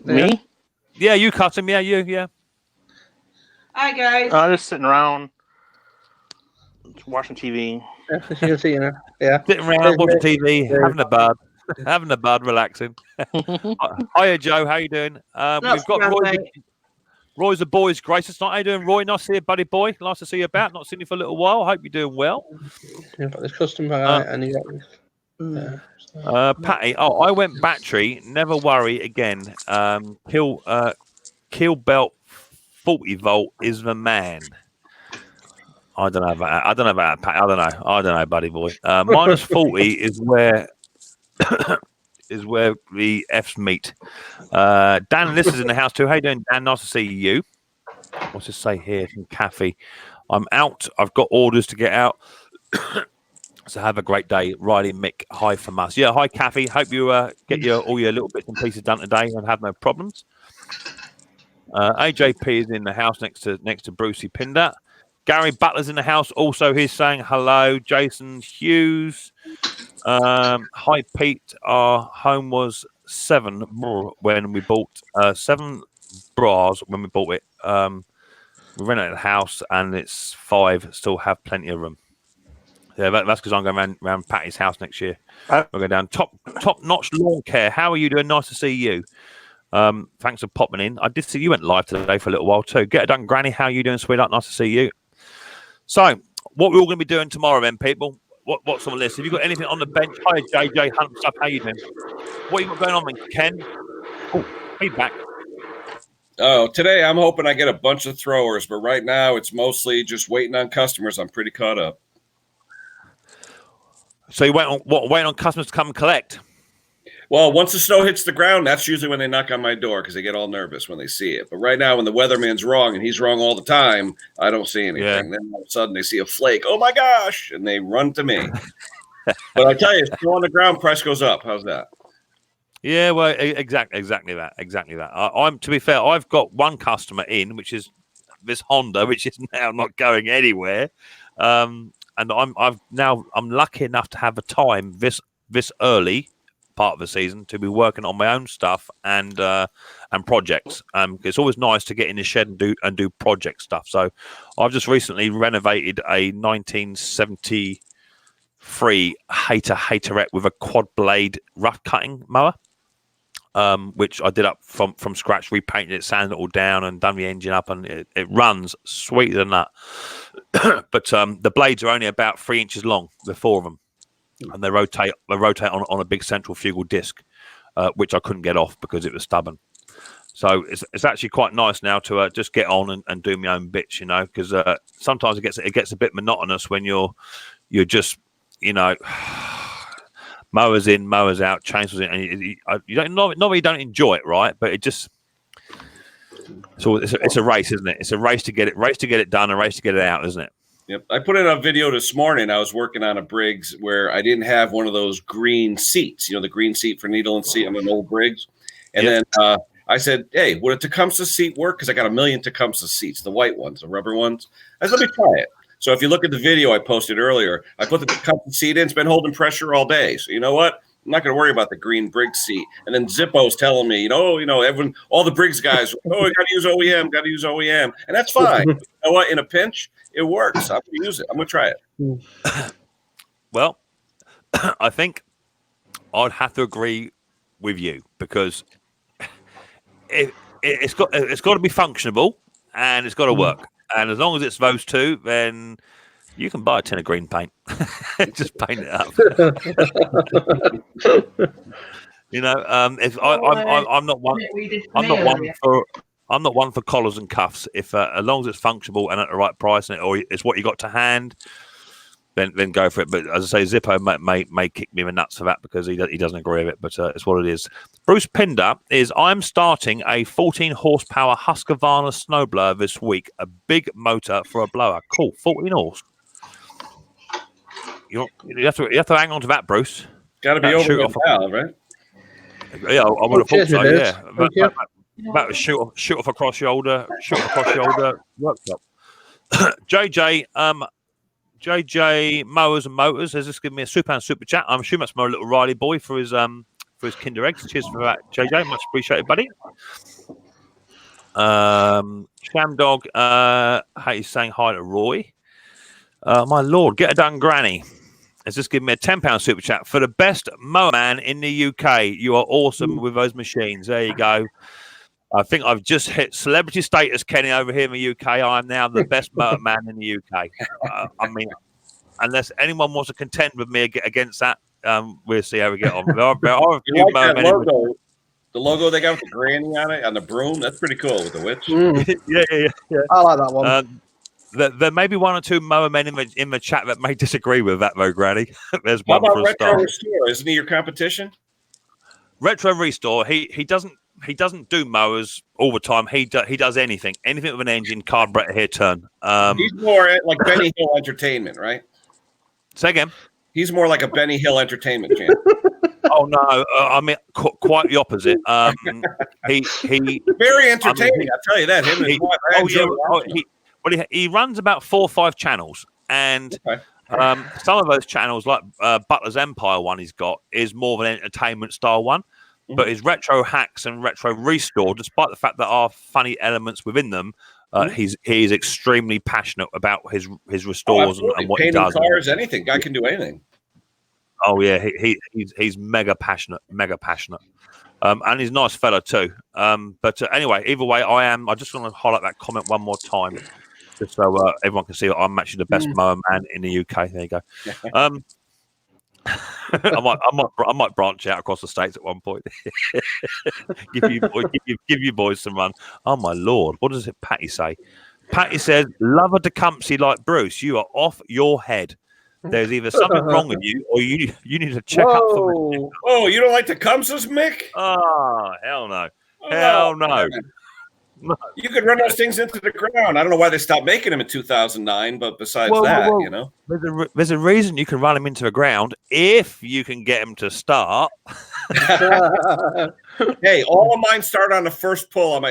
Speaker 5: Me?
Speaker 1: Yeah, you, Custom. Yeah, you. Yeah.
Speaker 6: Hi guys.
Speaker 5: Just sitting around, watching TV.
Speaker 2: Yeah,
Speaker 1: sitting around watching TV, having a bud, relaxing. Hiya, Joe. How you doing? We've got Roy's the boys. Grace, it's not. How you doing, Roy? Nice to see you, buddy boy. Nice to see you about. Not seen you for a little while. Hope you're doing well.
Speaker 2: You've got this custom and you got
Speaker 1: Patty. Oh, I went battery. Never worry again. Kill belt 40 volt is the man. I don't know about Patty. I don't know, buddy boy. Minus 40 is where is where the F's meet. Dan and Liz is in the house too. How you doing, Dan? Nice to see you. What's it say here from Kathy? I'm out. I've got orders to get out. So have a great day. Riley, Mick, hi from us. Yeah, hi, Kathy. Hope you get all your little bits and pieces done today and have no problems. AJP is in the house next to Brucey Pinder. Gary Butler's in the house. Also, he's saying hello. Jason Hughes. Hi, Pete. Our home was 7 when we bought 7 bras when we bought it. We rented the house and it's 5. Still have plenty of room. Yeah, that's because I'm going around Patty's house next year. We're going down top notch lawn care. How are you doing? Nice to see you. Thanks for popping in. I did see you went live today for a little while too. Get it done, Granny. How are you doing, sweetheart? Nice to see you. So, what we're all going to be doing tomorrow, then, people? What's on the list? Have you got anything on the bench? Hi, JJ Hunt stuff. How you doing? What you got going on, then, Ken? Oh, feedback.
Speaker 4: Oh, today I'm hoping I get a bunch of throwers, but right now it's mostly just waiting on customers. I'm pretty caught up.
Speaker 1: So you waiting on customers to come and collect?
Speaker 4: Well, once the snow hits the ground, that's usually when they knock on my door because they get all nervous when they see it. But right now, when the weatherman's wrong and he's wrong all the time, I don't see anything. Yeah. Then all of a sudden they see a flake. Oh my gosh! And they run to me. But I tell you, snow on the ground, price goes up. How's that? Yeah,
Speaker 1: well, exactly that. I'm to be fair, I've got one customer in, which is this Honda, which is now not going anywhere. And I'm lucky enough to have a time this early part of the season to be working on my own stuff and projects. It's always nice to get in the shed and do project stuff. So I've just recently renovated a 1973 Haterette with a quad blade rough cutting mower. Which I did up from scratch, repainted it, sanded it all down, and done the engine up, and it runs sweeter than that. But the blades are only about 3 inches long, the 4 of them, and they rotate on a big centrifugal disc, which I couldn't get off because it was stubborn. So it's actually quite nice now to just get on and do my own bits, because sometimes it gets a bit monotonous when you're just mowers in, mowers out, chainsaws in, and you don't normally don't enjoy it, right? But it just it's a race, isn't it? It's a race to get it done, a race to get it out, isn't it?
Speaker 4: Yep. I put in a video this morning. I was working on a Briggs where I didn't have one of those green seats, the green seat for needle and seat on an old Briggs. And then I said, hey, would a Tecumseh seat work? Because I got a million Tecumseh seats, the white ones, the rubber ones. I said, let me try it. So if you look at the video I posted earlier, I put the Tecumseh seat in. It's been holding pressure all day. So you know what? I'm not going to worry about the green Briggs seat. And then Zippo's telling me, everyone, all the Briggs guys, we got to use OEM. And that's fine. You know what? In a pinch, it works. I'm going to use it. I'm going to try it.
Speaker 1: Well, I think I'd have to agree with you because it's got to be functionable and it's got to work. And as long as it's those two, then you can buy a tin of green paint. Just paint it up. If I'm not one for collars and cuffs. If as long as it's functional and at the right price, or it's what you got to hand, then go for it. But as I say, Zippo may kick me in the nuts for that because he doesn't agree with it. But it's what it is. Bruce Pinder is, I'm starting a 14 horsepower Husqvarna snowblower this week. A big motor for a blower. Cool, 14 horse. You have to hang on to that, Bruce.
Speaker 4: Got to be over with now, right?
Speaker 1: Yeah, I would have thought so. Yeah, that was shoot off across your workshop. JJ Mowers and Motors has just given me a super chat. I'm assuming that's my little Riley boy for his Kinder Eggs. Cheers for that, JJ. Much appreciated, buddy. Shamdog, he's saying hi to Roy. My lord, get it done, Granny. Has just given me a £10 super chat for the best mower man in the UK. You are awesome with those machines. There you go. I think I've just hit celebrity status, Kenny, over here in the UK. I am now the best motor man in the UK. Unless anyone wants to contend with me against that, we'll see how we get on. There are a few
Speaker 4: that logo. The logo they got with the granny on it, on the broom, that's pretty cool with the witch.
Speaker 1: Yeah.
Speaker 2: I like that one.
Speaker 1: There may be one or two mower men in the chat that may disagree with that, though, Granny. There's
Speaker 4: How
Speaker 1: one
Speaker 4: about
Speaker 1: for a
Speaker 4: Retro
Speaker 1: start.
Speaker 4: Restore? Isn't he your competition?
Speaker 1: Retro Restore. He doesn't do mowers all the time. He does anything with an engine, carburetor, hair turn.
Speaker 4: He's more like Benny Hill Entertainment, right?
Speaker 1: Say again.
Speaker 4: He's more like a Benny Hill Entertainment channel.
Speaker 1: Oh no, I mean quite the opposite. He
Speaker 4: very entertaining. I'll tell you that. Him and his wife,
Speaker 1: he runs about 4 or 5 channels, and some of those channels, like Butler's Empire one, he's got is more of an entertainment style one. Mm-hmm. But his retro hacks and retro restore, despite the fact there are funny elements within them, he's extremely passionate about his restores and what he does.
Speaker 4: Cars, anything. Guy can do anything.
Speaker 1: Oh yeah, he's mega passionate, and he's a nice fella too. But anyway, either way, I just want to highlight that comment one more time, just so everyone can see that I'm actually the best mower man in the UK. There you go. I might branch out across the states at one point. give you boys some run. Oh my lord, what does Patty say? Patty says, "Love a Tecumseh like Bruce. You are off your head. There's either something wrong with you, or you need to check up for me."
Speaker 4: Oh, you don't like Tecumsehs, Mick?
Speaker 1: Oh, hell no. Hell no.
Speaker 4: You could run those things into the ground. I don't know why they stopped making them in 2009, but besides you know.
Speaker 1: There's a reason you can run them into the ground if you can get them to start.
Speaker 4: Hey, all of mine start on the first pull.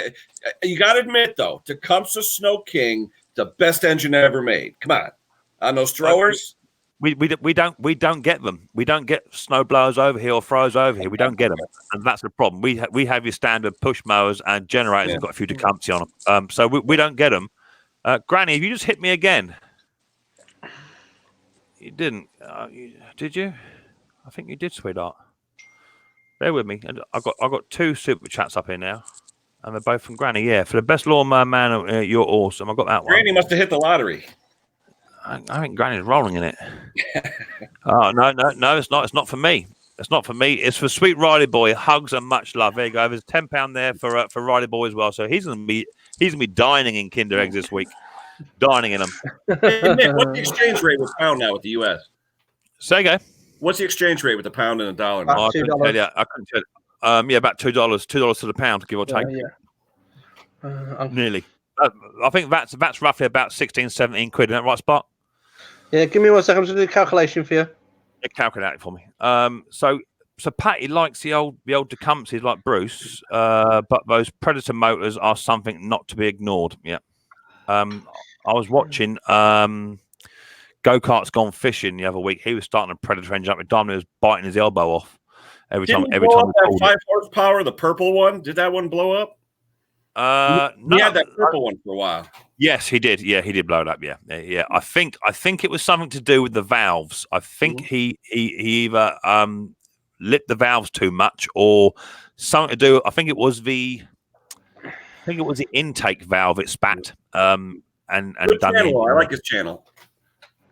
Speaker 4: You got to admit, though, Tecumseh Snow King, the best engine ever made. Come on those throwers.
Speaker 1: We don't get them. We don't get snow blowers over here or throwers over here. We don't get them, and that's the problem. We have your standard push mowers and generators. Have got a few Tecumseh on them, so we don't get them. Granny, have you just hit me again? You didn't, did you? I think you did, sweetheart. Bear with me. I got 2 super chats up here now, and they're both from Granny. Yeah, for the best lawnmower man, you're awesome. I got that one.
Speaker 4: Granny must have hit the lottery.
Speaker 1: I think Granny's rolling in it. Oh no, it's not. It's not for me. It's not for me. It's for sweet Riley boy. Hugs and much love. There you go. There's £10 there for Riley boy as well. So he's gonna be dining in Kinder eggs this week. Dining in them.
Speaker 4: Hey, Nick, what's the exchange rate with pound now with the US?
Speaker 1: Say again.
Speaker 4: What's the exchange rate with the pound and the dollar?
Speaker 1: I couldn't tell you. About $2 to the pound, give or take. Nearly. I think that's roughly about 16, 17 quid. Isn't that right, Spot?
Speaker 2: Yeah, give me 1 second. I'm just doing the calculation for you.
Speaker 1: Yeah, calculate it for me. So Patty likes the old Tecumsehs like Bruce, but those Predator motors are something not to be ignored. Yeah. I was watching Go-Kart's Gone Fishing the other week. He was starting a Predator engine up with Diamond. He was biting his elbow off every time.
Speaker 4: That 5 horsepower, the purple one, did that one blow up? He had that purple one for a while.
Speaker 1: Yes, he did. Yeah, he did blow it up. Yeah. I think it was something to do with the valves. I think he either lit the valves too much or something to do. I think it was the intake valve it spat. And
Speaker 4: Good
Speaker 1: done
Speaker 4: channel. I like his channel.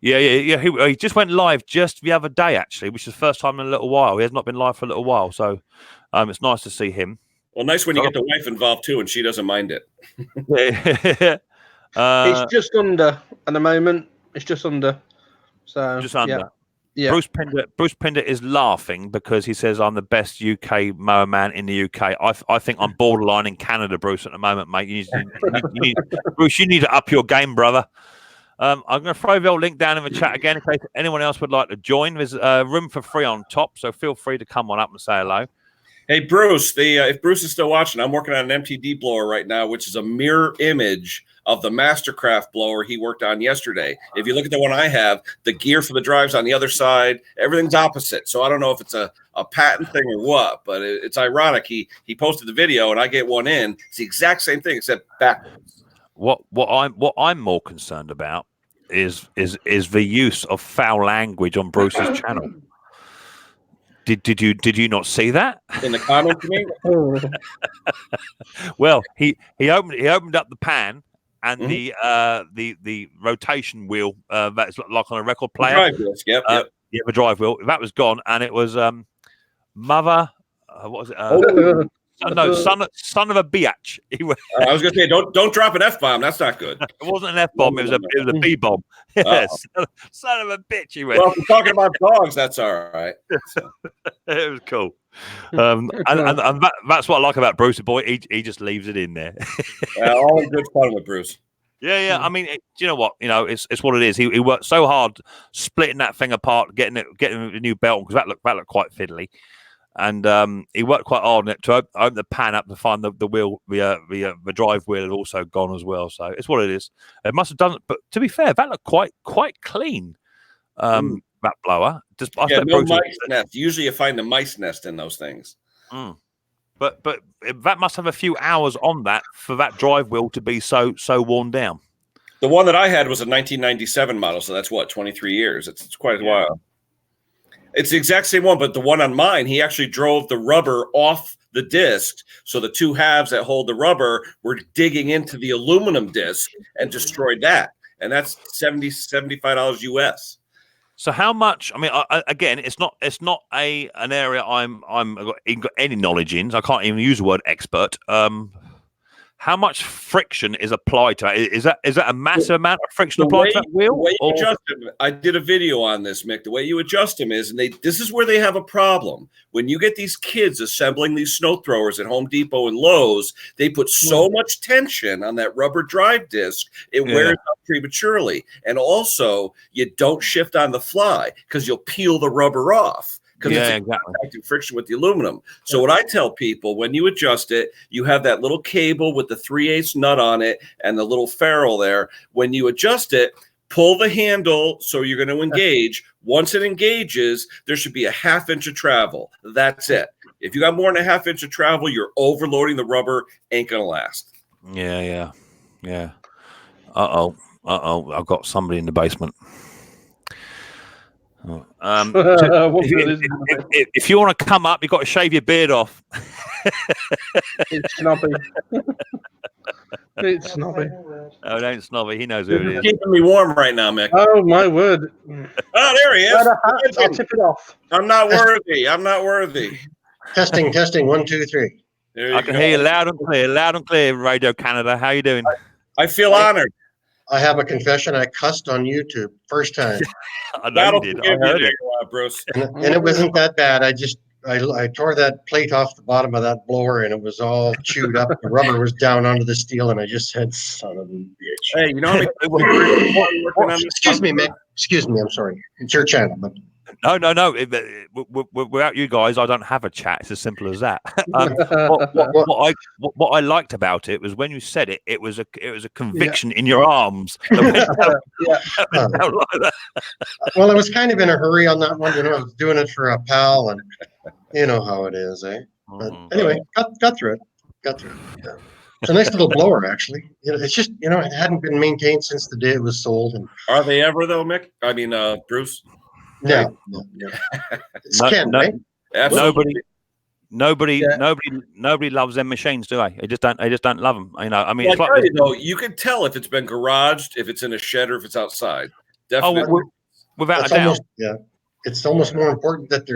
Speaker 1: Yeah. He just went live just the other day, actually, which is the first time in a little while. He has not been live for a little while, so it's nice to see him.
Speaker 4: Well, nice when you get the wife involved too, and she doesn't mind it.
Speaker 2: It's just under at the moment. It's just under. So
Speaker 1: just under.
Speaker 2: Yeah.
Speaker 1: Bruce Pinder is laughing because he says I'm the best UK mower man in the UK. I think I'm borderline in Canada, Bruce, at the moment, mate. Bruce, you need to up your game, brother. I'm going to throw the old link down in the chat again in case anyone else would like to join. There's room for free on top, so feel free to come on up and say hello.
Speaker 4: Hey, Bruce, if Bruce is still watching, I'm working on an MTD blower right now, which is a mirror image of the Mastercraft blower he worked on yesterday. If you look at the one I have, the gear for the drive's on the other side. Everything's opposite. So I don't know if it's a patent thing or what, but it's ironic. He posted the video, and I get one in. It's the exact same thing, except backwards.
Speaker 1: What I'm more concerned about is the use of foul language on Bruce's channel. Did you not see that
Speaker 4: in the comments?
Speaker 1: Well, he opened up the pan and the rotation wheel that's like on a record player.
Speaker 4: The drive wheels, yep.
Speaker 1: The drive wheel that was gone, and it was mother. What was it? No, son of a biatch.
Speaker 4: I was going to say, don't drop an F-bomb. That's not good.
Speaker 1: It wasn't an F-bomb. It was a B-bomb. Yes. Son of a bitch, he went.
Speaker 4: Well, if we're talking about dogs, that's all right. So.
Speaker 1: It was cool. And that's what I like about Bruce, boy. He just leaves it in there.
Speaker 4: All good fun with Bruce.
Speaker 1: Yeah. I mean, do you know what? It's what it is. He worked so hard splitting that thing apart, getting a new belt, because that looked quite fiddly. And he worked quite hard on it to open the pan up to find the wheel, the drive wheel had also gone as well. So it's what it is. It must have done it, but to be fair, that looked quite clean. That blower.
Speaker 4: No mice nest. Usually, you find the mice nest in those things.
Speaker 1: But that must have a few hours on that for that drive wheel to be so worn down.
Speaker 4: The one that I had was a 1997 model, so that's 23 years. It's quite a while. It's the exact same one, but the one on mine, he actually drove the rubber off the disc, so the two halves that hold the rubber were digging into the aluminum disc and destroyed that. And that's $75 US.
Speaker 1: So how much? I mean, again, it's not an area I'm got any knowledge in. So I can't even use the word expert. How much friction is applied to it? Is that a massive amount of friction applied to that wheel?
Speaker 4: The way you adjust them, I did a video on this, Mick. The way you adjust them is, and this is where they have a problem. When you get these kids assembling these snow throwers at Home Depot and Lowe's, they put so much tension on that rubber drive disc, it wears out prematurely. And also, you don't shift on the fly because you'll peel the rubber off. Because it's exactly friction with the aluminum. So what I tell people, when you adjust it, you have that little cable with the 3/8 nut on it and the little ferrule there. When you adjust it, pull the handle so you're going to engage. Once it engages, there should be a 1/2 inch of travel. That's it. If you got more than a 1/2 inch of travel, you're overloading the rubber. Ain't going to last.
Speaker 1: Yeah. Uh-oh. I've got somebody in the basement. If you want to come up, you've got to shave your beard off.
Speaker 2: It's snobby. It's snobby.
Speaker 1: Oh, it ain't snobby. He knows who it is.
Speaker 4: Keeping me warm right now, Mick.
Speaker 2: Oh, my word.
Speaker 4: Oh, there he is.
Speaker 2: I'll tip it off.
Speaker 4: I'm not worthy.
Speaker 7: Testing. 1, 2, 3.
Speaker 1: I can hear you loud and clear, Radio Canada. How you doing?
Speaker 4: I feel honored.
Speaker 7: I have a confession. I cussed on YouTube first time.
Speaker 1: I know you did. I heard it.
Speaker 4: Bruce.
Speaker 7: And it wasn't that bad. I tore that plate off the bottom of that blower, and it was all chewed up. The rubber was down onto the steel, and I just said, "Son of a bitch!"
Speaker 4: Hey, you know,
Speaker 7: excuse me, Mick. Excuse me. I'm sorry. It's your channel, but
Speaker 1: No. Without you guys, I don't have a chat. It's as simple as that. What I liked about it was when you said it, it was a conviction in your arms.
Speaker 7: Well, I was kind of in a hurry on that one. I was doing it for a pal, and you know how it is, eh? But anyway, got through it. Yeah. It's a nice little blower, actually. It's just it hadn't been maintained since the day it was sold. And
Speaker 4: are they ever though, Mick? I mean, Bruce.
Speaker 7: No. It's Ken, right?
Speaker 4: Absolutely.
Speaker 1: Nobody loves them machines, do they? They just don't love them. I mean,
Speaker 4: you can tell if it's been garaged, if it's in a shed, or if it's outside. Definitely,
Speaker 1: without a doubt.
Speaker 7: It's almost more important that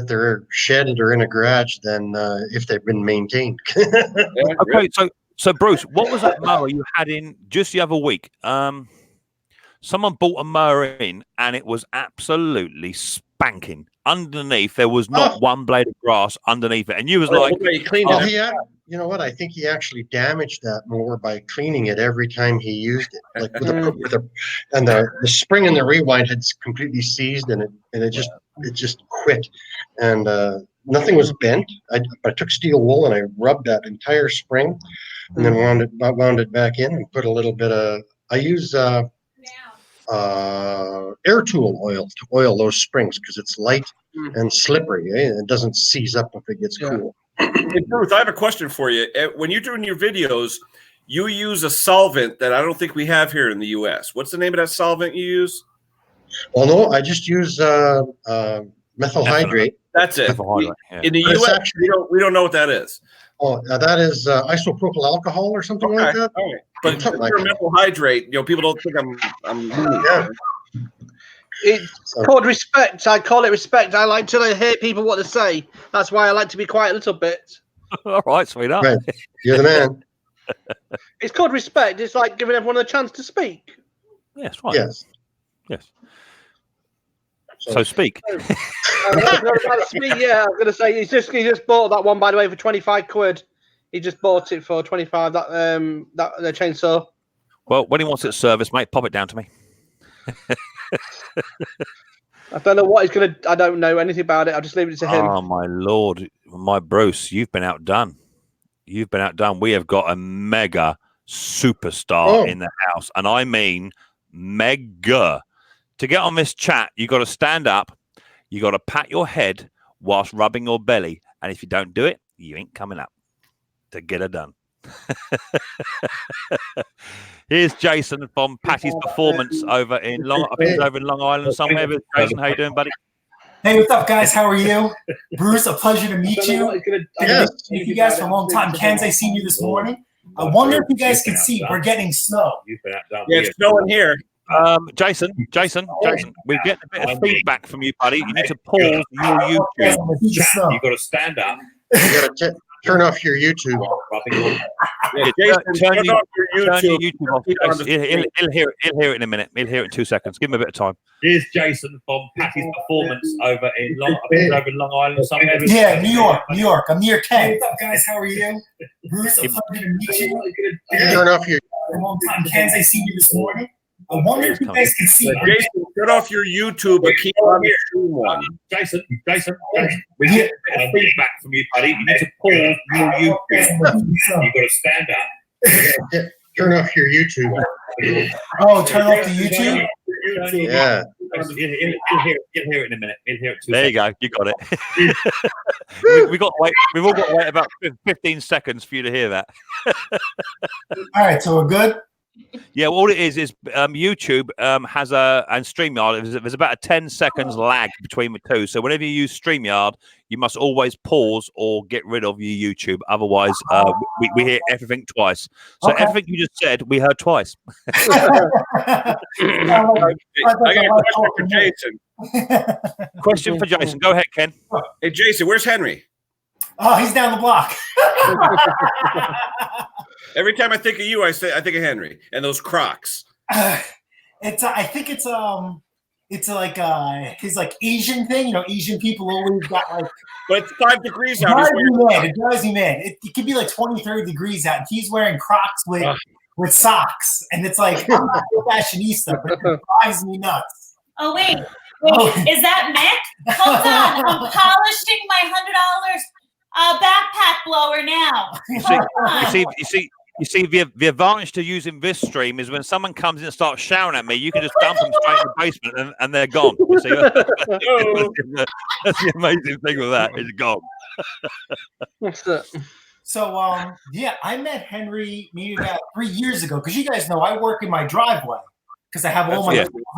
Speaker 7: they're shedded or in a garage than if they've been maintained.
Speaker 1: Okay, so Bruce, what was that mower you had in just the other week? Someone bought a mower in, and it was absolutely spanking. Underneath, there was not one blade of grass underneath it, and you was like,
Speaker 4: he cleaned it.
Speaker 7: You know what? I think he actually damaged that mower by cleaning it every time he used it. Like the spring and the rewind had completely seized, and it just quit, and nothing was bent. I took steel wool and I rubbed that entire spring, and then wound it back in and put a little bit of. I use air tool oil to oil those springs because it's light and slippery. It doesn't seize up if it gets cool.
Speaker 4: Hey, Bruce, I have a question for you. When you're doing your videos, you use a solvent that I don't think we have here in the U.S. What's the name of that solvent you use?
Speaker 7: Well, no, I just use methyl hydrate.
Speaker 4: That's it. In the U.S., actually, we don't know what that is.
Speaker 7: Oh, that is isopropyl alcohol or something like that.
Speaker 4: All right. But methyl hydrate, people don't think I'm
Speaker 2: It's called respect. I call it respect. I like to hear people what to say. That's why I like to be quiet a little bit.
Speaker 1: All right, sweetheart.
Speaker 7: Right. You're the man.
Speaker 2: It's called respect. It's like giving everyone a chance to speak.
Speaker 1: Yes, right.
Speaker 7: Yes.
Speaker 1: Yes. So speak.
Speaker 2: Yeah, I was gonna say he just bought that one, by the way, for 25 quid. He just bought it for 25. That the chainsaw.
Speaker 1: Well, when he wants it serviced, mate, pop it down to me.
Speaker 2: I don't know what he's gonna. I don't know anything about it. I'll just leave it to him.
Speaker 1: Oh my lord, my Bruce, you've been outdone. You've been outdone. We have got a mega superstar in the house, and I mean mega. To get on this chat, you got to stand up, you got to pat your head whilst rubbing your belly, and if you don't do it, you ain't coming up to get it done. Here's Jason from Patty's Performance over in Long Island somewhere. Jason, how you doing, buddy?
Speaker 8: Hey, what's up, guys? How are you? Bruce, a pleasure to meet you. Thank you guys for a long time. Ken's, I seen you this morning. I wonder if you guys can see we're getting snow.
Speaker 4: Yeah, it's snowing here.
Speaker 1: Jason, we get a bit of feedback from you, buddy. You need to pause your YouTube.
Speaker 5: You got to stand up.
Speaker 7: You got to turn off your YouTube.
Speaker 4: Yeah, Jason,
Speaker 1: Turn your
Speaker 4: YouTube.
Speaker 1: YouTube off. He'll hear it in a minute. He'll hear it in 2 seconds. Give him a bit of time.
Speaker 3: Here's Jason from Patty's Performance over in Long Island somewhere.
Speaker 8: Yeah, New York. I'm near Ken. Hey, what's up, guys? How are you? Bruce, a pleasure to meet you.
Speaker 7: Turn off your.
Speaker 8: A long time. Ken's, I seen you this morning. I wonder if you guys can see.
Speaker 4: Jason, turn off your YouTube and keep on the stream one.
Speaker 3: Jason, we get a bit of feedback from you, buddy. You need to pause your YouTube. You got to stand up.
Speaker 7: Turn off your YouTube.
Speaker 8: Oh, turn off the YouTube?
Speaker 7: Yeah.
Speaker 3: He'll hear it in a minute. He'll hear it.
Speaker 1: There you go. You got it. We've all got to wait about 15 seconds for you to hear that.
Speaker 8: All right, so we're good?
Speaker 1: Yeah, well, all it is YouTube has and StreamYard. There's about a 10 seconds lag between the two. So whenever you use StreamYard, you must always pause or get rid of your YouTube. Otherwise, we hear everything twice. So everything you just said, we heard twice.
Speaker 4: I got a question for Jason.
Speaker 1: Question for Jason. Go ahead, Ken.
Speaker 4: Hey, Jason, where's Henry?
Speaker 8: Oh, he's down the block.
Speaker 4: Every time I think of you, I think of Henry and those Crocs.
Speaker 8: I think it's like his like Asian thing. You know, Asian people always got like.
Speaker 4: But it's 5 degrees out.
Speaker 8: It drives me mad. It could be like 20, 30 degrees out. And he's wearing Crocs with socks, and it's like I'm not a fashionista, but it drives me nuts.
Speaker 6: Oh wait, is that Mick? Hold on, I'm polishing my $100 backpack blower now.
Speaker 1: You see, the advantage to using this stream is when someone comes in and starts shouting at me, you can just dump them straight in the basement and they're gone. You see, that's the amazing thing with that. It's gone.
Speaker 2: What's that?
Speaker 8: So, yeah, I met Henry maybe about 3 years ago because you guys know I work in my driveway because I have all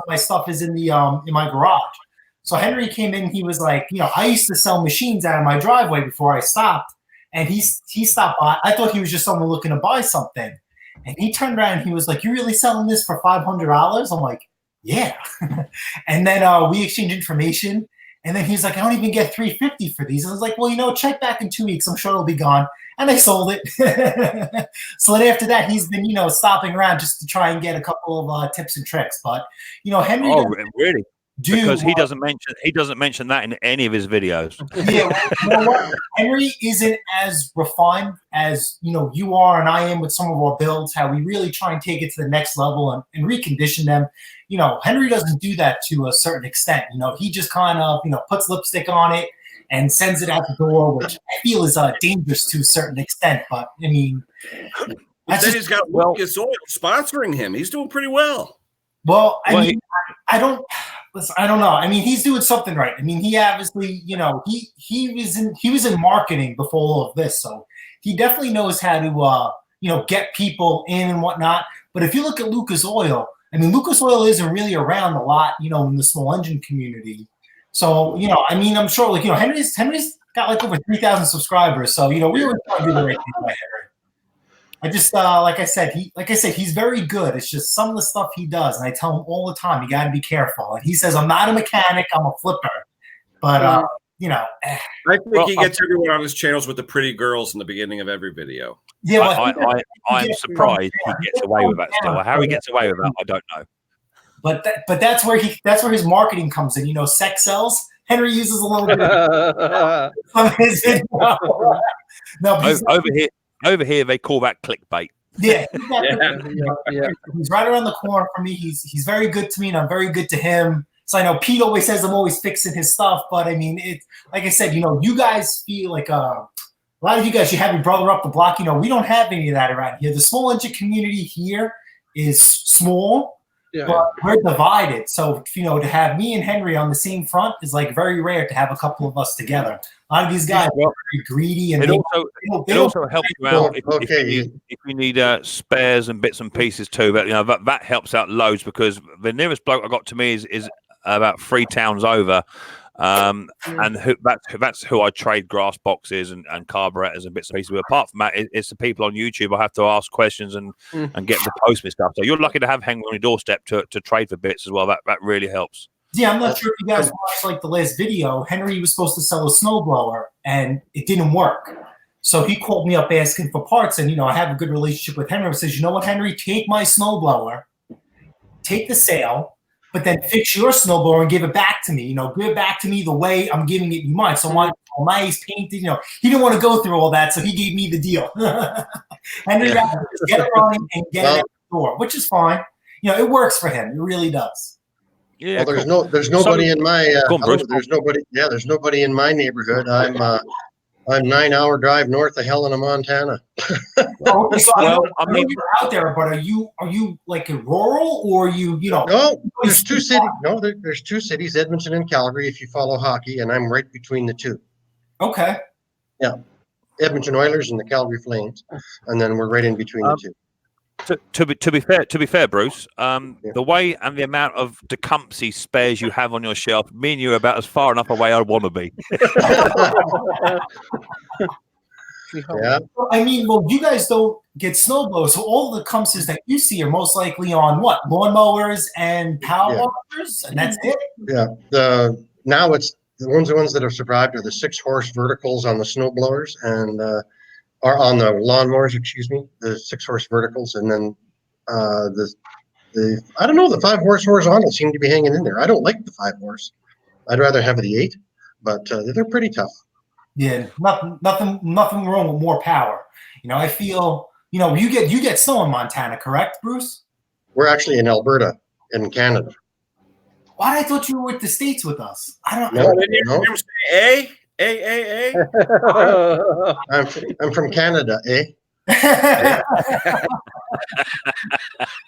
Speaker 8: my stuff is in the in my garage. So Henry came in. He was like, I used to sell machines out of my driveway before I stopped. And he stopped by. I thought he was just someone looking to buy something. And he turned around and he was like, "You really selling this for $500?" I'm like, "Yeah." And then we exchanged information. And then he's like, "I don't even get $350 for these." I was like, "Well, check back in 2 weeks. I'm sure it'll be gone." And I sold it. So then after that, he's been, stopping around just to try and get a couple of tips and tricks. But, Henry.
Speaker 1: Oh, really? Because he doesn't mention that in any of his videos.
Speaker 8: Yeah, you know what? Henry isn't as refined as you are and I am with some of our builds. How we really try and take it to the next level and recondition them. Henry doesn't do that to a certain extent. He just kind of puts lipstick on it and sends it out the door, which I feel is dangerous to a certain extent. But I mean,
Speaker 4: then he's got Lucas Oil sponsoring him. He's doing pretty well.
Speaker 8: Well, I don't know. I mean, he's doing something right. I mean, he obviously, he was in marketing before all of this, so he definitely knows how to, get people in and whatnot. But if you look at Lucas Oil, I mean, Lucas Oil isn't really around a lot, in the small engine community. So, I mean, I'm sure, Henry's got like over 3,000 subscribers. So, we were trying to do the right thing by Henry. I just like I said, he's very good. It's just some of the stuff he does, and I tell him all the time, you got to be careful. And he says, "I'm not a mechanic, I'm a flipper." But
Speaker 4: I think he gets everyone on his channels with the pretty girls in the beginning of every video.
Speaker 8: Yeah,
Speaker 1: I'm surprised he gets away with that still. How he gets away with that, I don't know.
Speaker 8: But that's where his marketing comes in. Sex sells. Henry uses a little bit of his video. No,
Speaker 1: over here they call that clickbait.
Speaker 8: Yeah, he's right around the corner for me. He's very good to me, and I'm very good to him. So I know Pete always says I'm always fixing his stuff, but I mean, it's like I said, you guys feel like a lot of you guys. You have your brother up the block. We don't have any of that around here. The small engine community here is small. Yeah. But we're divided. So, to have me and Henry on the same front is like very rare to have a couple of us together. A lot of these guys are very greedy. And
Speaker 1: it also helps you out if you need spares and bits and pieces too. But, that helps out loads because the nearest bloke I got to me is about 3 towns over. And that's who I trade grass boxes and carburetors and bits and pieces with. Apart from that, it's the people on YouTube I have to ask questions and get them to post me stuff. So you're lucky to have Henry on your doorstep to trade for bits as well. That really helps.
Speaker 8: Yeah, I'm not sure if you guys watched the last video. Henry was supposed to sell a snowblower and it didn't work. So he called me up asking for parts, and I have a good relationship with Henry. He says, "You know what, Henry? Take my snowblower, take the sale, but then fix your snowblower and give it back to me. Give it back to me the way I'm giving it you mine. So mine nice, painted. He didn't want to go through all that, so he gave me the deal. And then get it running and get it at the door, which is fine. It works for him. It really does.
Speaker 7: Yeah. Well, there's nobody in my there's nobody in my neighborhood. I'm 9-hour drive north of Helena, Montana.
Speaker 8: You're out there, but are you like a rural or
Speaker 7: No, there's 2 cities. No, there's 2 cities, Edmonton and Calgary. If you follow hockey, and I'm right between the 2.
Speaker 8: Okay.
Speaker 7: Yeah, Edmonton Oilers and the Calgary Flames, and then we're right in between the 2.
Speaker 1: To be fair, Bruce, the way and the amount of Tecumseh spares you have on your shelf, me and you are about as far enough away I want to be.
Speaker 7: Yeah.
Speaker 8: I mean, you guys don't get snowblowers, so all the Tecumsehs that you see are most likely on what? Lawnmowers and power washers, and that's it?
Speaker 7: Yeah. Now it's the ones that have survived are the 6-horse verticals on the snowblowers and are on the lawnmowers, the 6-horse verticals, and then the I don't know, the 5-horse horizontal seem to be hanging in there. I don't like the 5-horse. I'd rather have the 8, but they're pretty tough.
Speaker 8: Yeah, nothing wrong with more power. I feel you get snow in Montana, correct, Bruce?
Speaker 7: We're actually in Alberta, in Canada.
Speaker 8: Why? I thought you were with the States with us. I don't
Speaker 7: know.
Speaker 4: No.
Speaker 7: I'm from Canada, eh?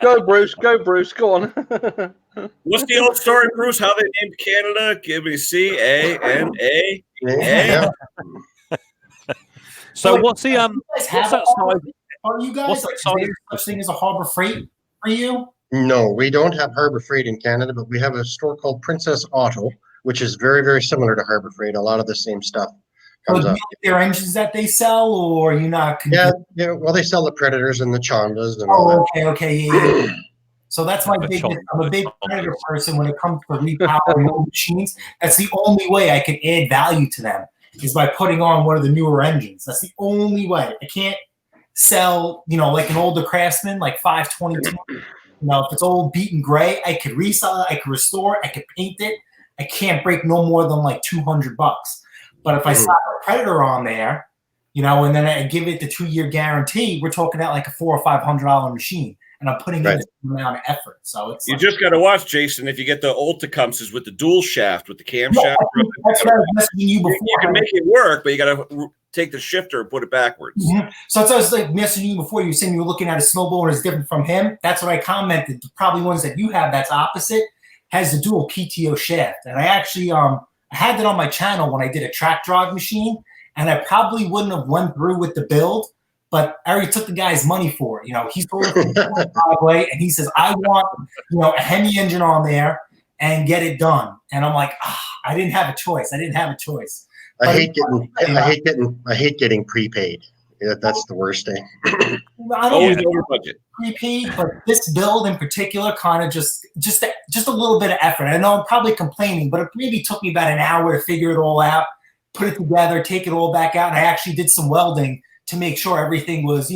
Speaker 2: Go, Bruce, go on.
Speaker 3: What's the old story, Bruce? How they named Canada? Give me C-A-N-A.
Speaker 7: Yeah.
Speaker 1: So what's the what's that size?
Speaker 8: Are you guys such thing as a Harbor Freight for you?
Speaker 7: No, we don't have Harbor Freight in Canada, but we have a store called Princess Auto, which is very, very similar to Harbor Freight. A lot of the same stuff comes up.
Speaker 8: Their engines that they sell, or are you not?
Speaker 7: Yeah. Well, they sell the Predators and the Chondas and all that.
Speaker 8: Okay. Yeah. So that's my biggest. I'm a big Predator person when it comes to repowering old machines. That's the only way I can add value to them is by putting on one of the newer engines. That's the only way. I can't sell, like an older Craftsman, like 522. If it's old beaten gray, I could resell it, I could restore it, I could paint it. I can't break no more than like $200. But if I slap a Predator on there, and then I give it the 2-year guarantee, we're talking about like a $400 or $500 machine, and I'm putting in the same amount of effort. So it's
Speaker 4: you just got to watch, Jason. If you get the old Tecumsehs with the dual shaft with the camshaft,
Speaker 8: that's what I was messaging you before.
Speaker 4: You can make it work, but you got to take the shifter and put it backwards.
Speaker 8: Mm-hmm. So that's what I was like messaging you before. You were saying you were looking at a snowblower is different from him. That's what I commented. Probably ones that you have that's opposite has the dual PTO shaft, and I actually I had that on my channel when I did a track drive machine, and I probably wouldn't have went through with the build, but I already took the guy's money for it. He's going to the driveway, and he says, "I want a Hemi engine on there and get it done." And I'm like, I didn't have a choice.
Speaker 7: I hate getting prepaid. Yeah, that's the worst thing.
Speaker 8: I don't over budget prepaid, but this build in particular kind of just a little bit of effort. I know I'm probably complaining, but it maybe took me about an hour to figure it all out. put it together, take it all back out. And I actually did some welding to make sure everything was,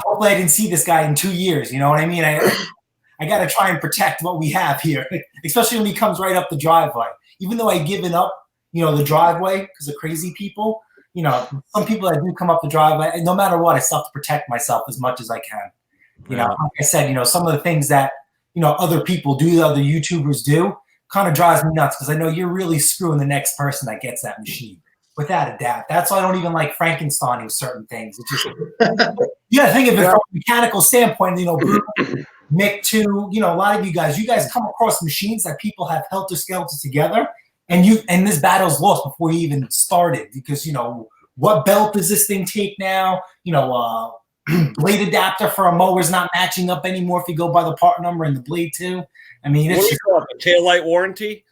Speaker 8: hopefully I didn't see this guy in 2 years. You know what I mean? I got to try and protect what we have here, especially when he comes right up the driveway. Even though I've given up, the driveway because of crazy people, some people that do come up the driveway, and no matter what, I still have to protect myself as much as I can. Like I said, some of the things that, other people do, other YouTubers do, kind of drives me nuts because I know you're really screwing the next person that gets that machine. Without a doubt. That's why I don't even like Frankensteining certain things. It's just, you got to think of it from a mechanical standpoint, Bruce, Mick too, a lot of you guys come across machines that people have helter-skelter together, and this battle's lost before you even started because, what belt does this thing take now? Blade adapter for a mower is not matching up anymore if you go by the part number and the blade too. I mean, it's just
Speaker 4: a tail light warranty.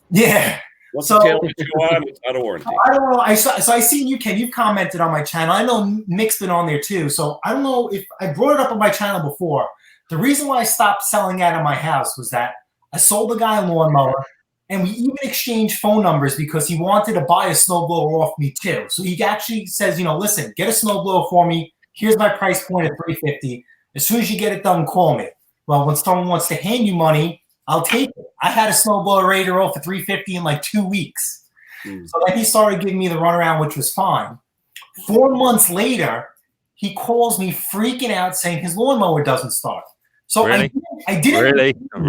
Speaker 8: Yeah.
Speaker 4: What's the tail light on? It's out of warranty.
Speaker 8: I don't know. I seen you, Ken. You've commented on my channel. I know Mick's been on there too. So I don't know if I brought it up on my channel before. The reason why I stopped selling out of my house was that I sold the guy a lawnmower, and we even exchanged phone numbers because he wanted to buy a snowblower off me too. So he actually says, listen, get a snowblower for me. Here's my price point at $350. As soon as you get it done, call me. Well, when someone wants to hand you money, I'll take it. I had a snowblower ready to roll for $350 in like 2 weeks. So then he started giving me the runaround, which was fine. 4 months later, he calls me freaking out saying his lawnmower doesn't start. So
Speaker 1: really?
Speaker 8: I didn't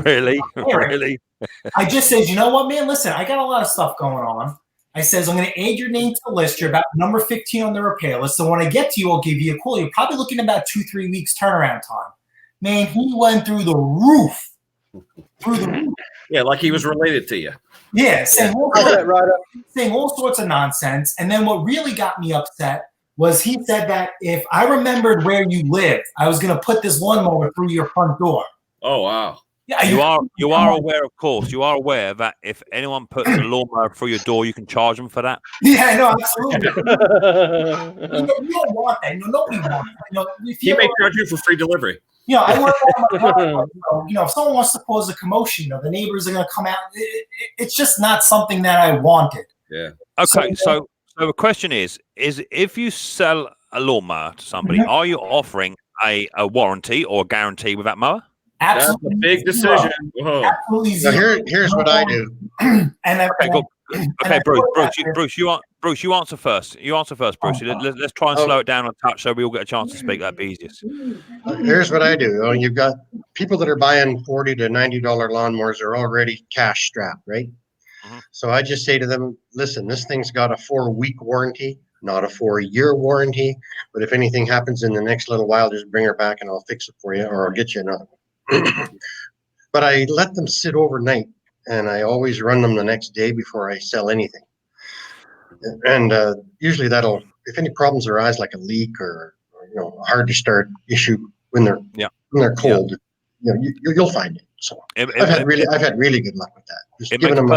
Speaker 1: really.
Speaker 8: I just says, you know what, man? Listen, I got a lot of stuff going on. I says, I'm going to add your name to the list. You're about number 15 on the repair list. So when I get to you, I'll give you a call. You're probably looking at about 2-3 weeks turnaround time. Man, he went through the roof.
Speaker 4: Yeah, like he was related to you.
Speaker 8: Yeah, saying all sorts of nonsense. And then what really got me upset was he said that if I remembered where you lived, I was going to put this lawnmower through your front door.
Speaker 4: Oh, wow.
Speaker 8: Yeah,
Speaker 1: you are aware, of course. You are aware that if anyone puts a lawnmower through your door, you can charge them for that.
Speaker 8: Yeah, I know, absolutely. You don't want that. Nobody wants that.
Speaker 4: He may charge you for free delivery.
Speaker 8: I work on my driveway. If someone wants to cause a commotion, the neighbors are going to come out. It's just not something that I wanted.
Speaker 4: Yeah.
Speaker 1: Okay, so the question is if you sell a lawnmower to somebody, are you offering a warranty or a guarantee with that mower?
Speaker 8: Absolutely.
Speaker 4: That's a big decision.
Speaker 8: Absolutely
Speaker 7: zero. Here's what I do.
Speaker 1: Okay, Bruce, you answer first. Bruce. Let's try and slow it down a touch so we all get a chance to speak. That'd be easiest.
Speaker 7: Here's what I do. You've got people that are buying $40 to $90 lawnmowers are already cash strapped, right? Mm-hmm. So I just say to them, listen, this thing's got a 4-week warranty, not a 4-year warranty. But if anything happens in the next little while, just bring her back and I'll fix it for you, or I'll get you another one. But I let them sit overnight, and I always run them the next day before I sell anything. And usually if any problems arise, like a leak or a hard to start issue when they're cold, you'll find it. So I've had really good luck with that. Just giving them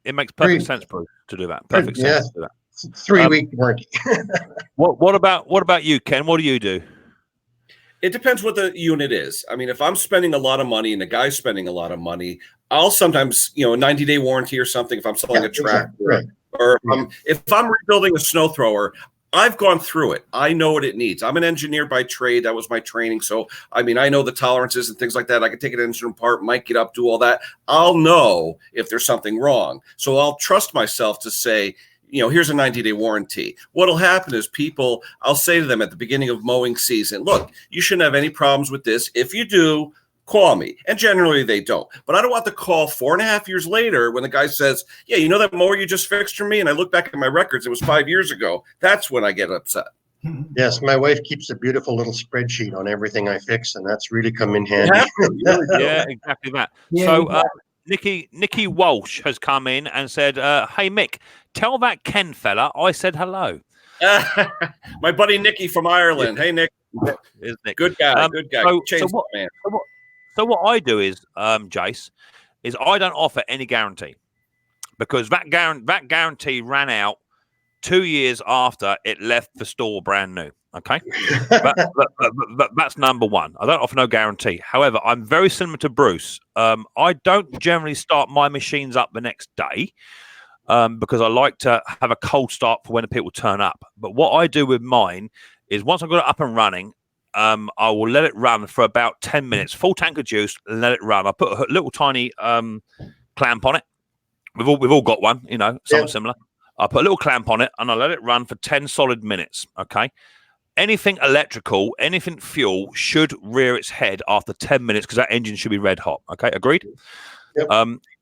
Speaker 1: it makes perfect sense, Bruce, to do that. Perfect sense to do that.
Speaker 7: 3-week warranty.
Speaker 1: What about you, Ken? What do you do?
Speaker 4: It depends what the unit is. I mean, if I'm spending a lot of money and the guy's spending a lot of money, I'll sometimes, a 90-day warranty or something if I'm selling a tractor.
Speaker 7: Right.
Speaker 4: Or if I'm rebuilding a snow thrower, I've gone through it. I know what it needs. I'm an engineer by trade. That was my training. So, I mean, I know the tolerances and things like that. I can take an engine apart, mic it up, do all that. I'll know if there's something wrong. So I'll trust myself to say, here's a 90-day warranty. What'll happen is I'll say to them at the beginning of mowing season, look, you shouldn't have any problems with this. If you do, call me. And generally they don't. But I don't want the call 4.5 years later when the guy says, yeah, that mower you just fixed for me? And I look back at my records, it was 5 years ago. That's when I get upset.
Speaker 7: Yes, my wife keeps a beautiful little spreadsheet on everything I fix, and that's really come in handy.
Speaker 1: Yeah, exactly that. So Nikki Walsh has come in and said, hey, Mick, tell that Ken fella I said hello.
Speaker 4: My buddy Nicky from Ireland. Hey, Nick.
Speaker 1: Nick.
Speaker 4: Good guy.
Speaker 1: So what I do is, Jace, is I don't offer any guarantee because that guarantee ran out 2 years after it left the store brand new. Okay, but that's number one. I don't offer no guarantee. However, I'm very similar to Bruce. I don't generally start my machines up the next day. because I like to have a cold start for when the people turn up. But what I do with mine is once I've got it up and running, I will let it run for about 10 minutes, full tank of juice, and let it run. I put a little tiny clamp on it. We've all got one, something similar. I put a little clamp on it and I let it run for 10 solid minutes. Okay. Anything electrical, anything fuel should rear its head after 10 minutes because that engine should be red hot. Okay. Agreed?
Speaker 7: Yep.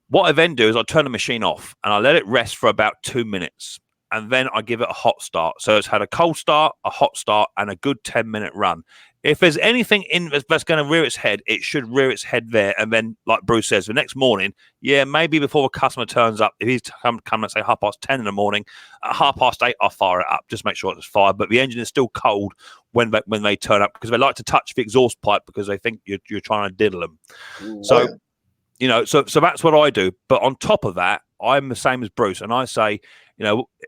Speaker 1: What I then do is I turn the machine off and I let it rest for about 2 minutes. And then I give it a hot start. So it's had a cold start, a hot start, and a good 10-minute run. If there's anything in that's going to rear its head, it should rear its head there. And then, like Bruce says, the next morning, maybe before a customer turns up, if he's come at say 10:30 in the morning, at 8:30, I'll fire it up. Just make sure it's fired. But the engine is still cold when they turn up because they like to touch the exhaust pipe because they think you're trying to diddle them. So, so that's what I do. But on top of that, I'm the same as Bruce, and I say,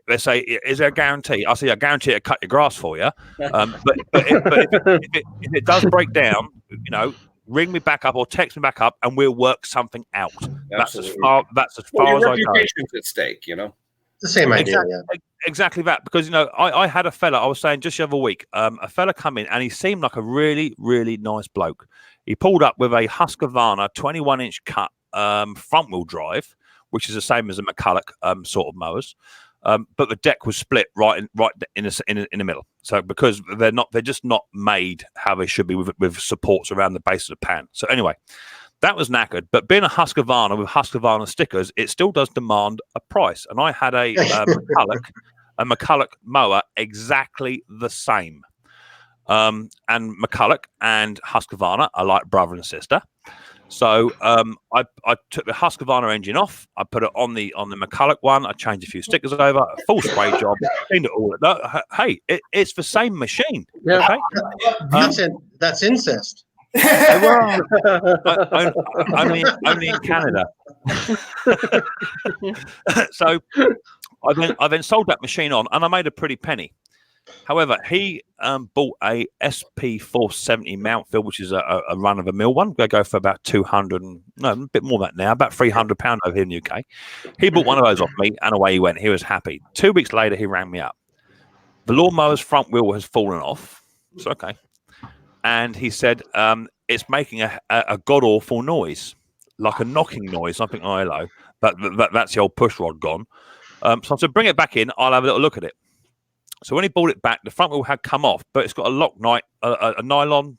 Speaker 1: they say, is there a guarantee? I say, I guarantee to cut your grass for you. But if it does break down, ring me back up or text me back up, and we'll work something out. That's as far as I go.
Speaker 4: At stake,
Speaker 7: The same idea.
Speaker 1: Exactly that, because I had a fella. I was saying just the other week, a fella come in, and he seemed like a really, really nice bloke. He pulled up with a Husqvarna 21-inch cut front wheel drive, which is the same as a McCulloch sort of mowers. But the deck was split right in the middle. So because they're just not made how they should be with supports around the base of the pan. So anyway, that was knackered. But being a Husqvarna with Husqvarna stickers, it still does demand a price. And I had a McCulloch mower exactly the same. And McCulloch and Husqvarna are like brother and sister. So I took the Husqvarna engine off. I put it on the McCulloch one. I changed a few stickers over. A full spray job. Cleaned it all. Hey, it's the same machine.
Speaker 2: Yeah.
Speaker 1: Okay?
Speaker 7: That's incest.
Speaker 1: Well, only in Canada. So I then sold that machine on, and I made a pretty penny. However, he bought a SP470 Mountfield, which is a run-of-the-mill one. They go for about a bit more than that now, about £300 over here in the UK. He bought one of those off me, and away he went. He was happy. 2 weeks later, he rang me up. The lawnmower's front wheel has fallen off. It's okay. And he said, it's making a god-awful noise, like a knocking noise. I think, oh, hello. That's the old push rod gone. So I said, bring it back in. I'll have a little look at it. So when he brought it back, the front wheel had come off, but it's got a nylon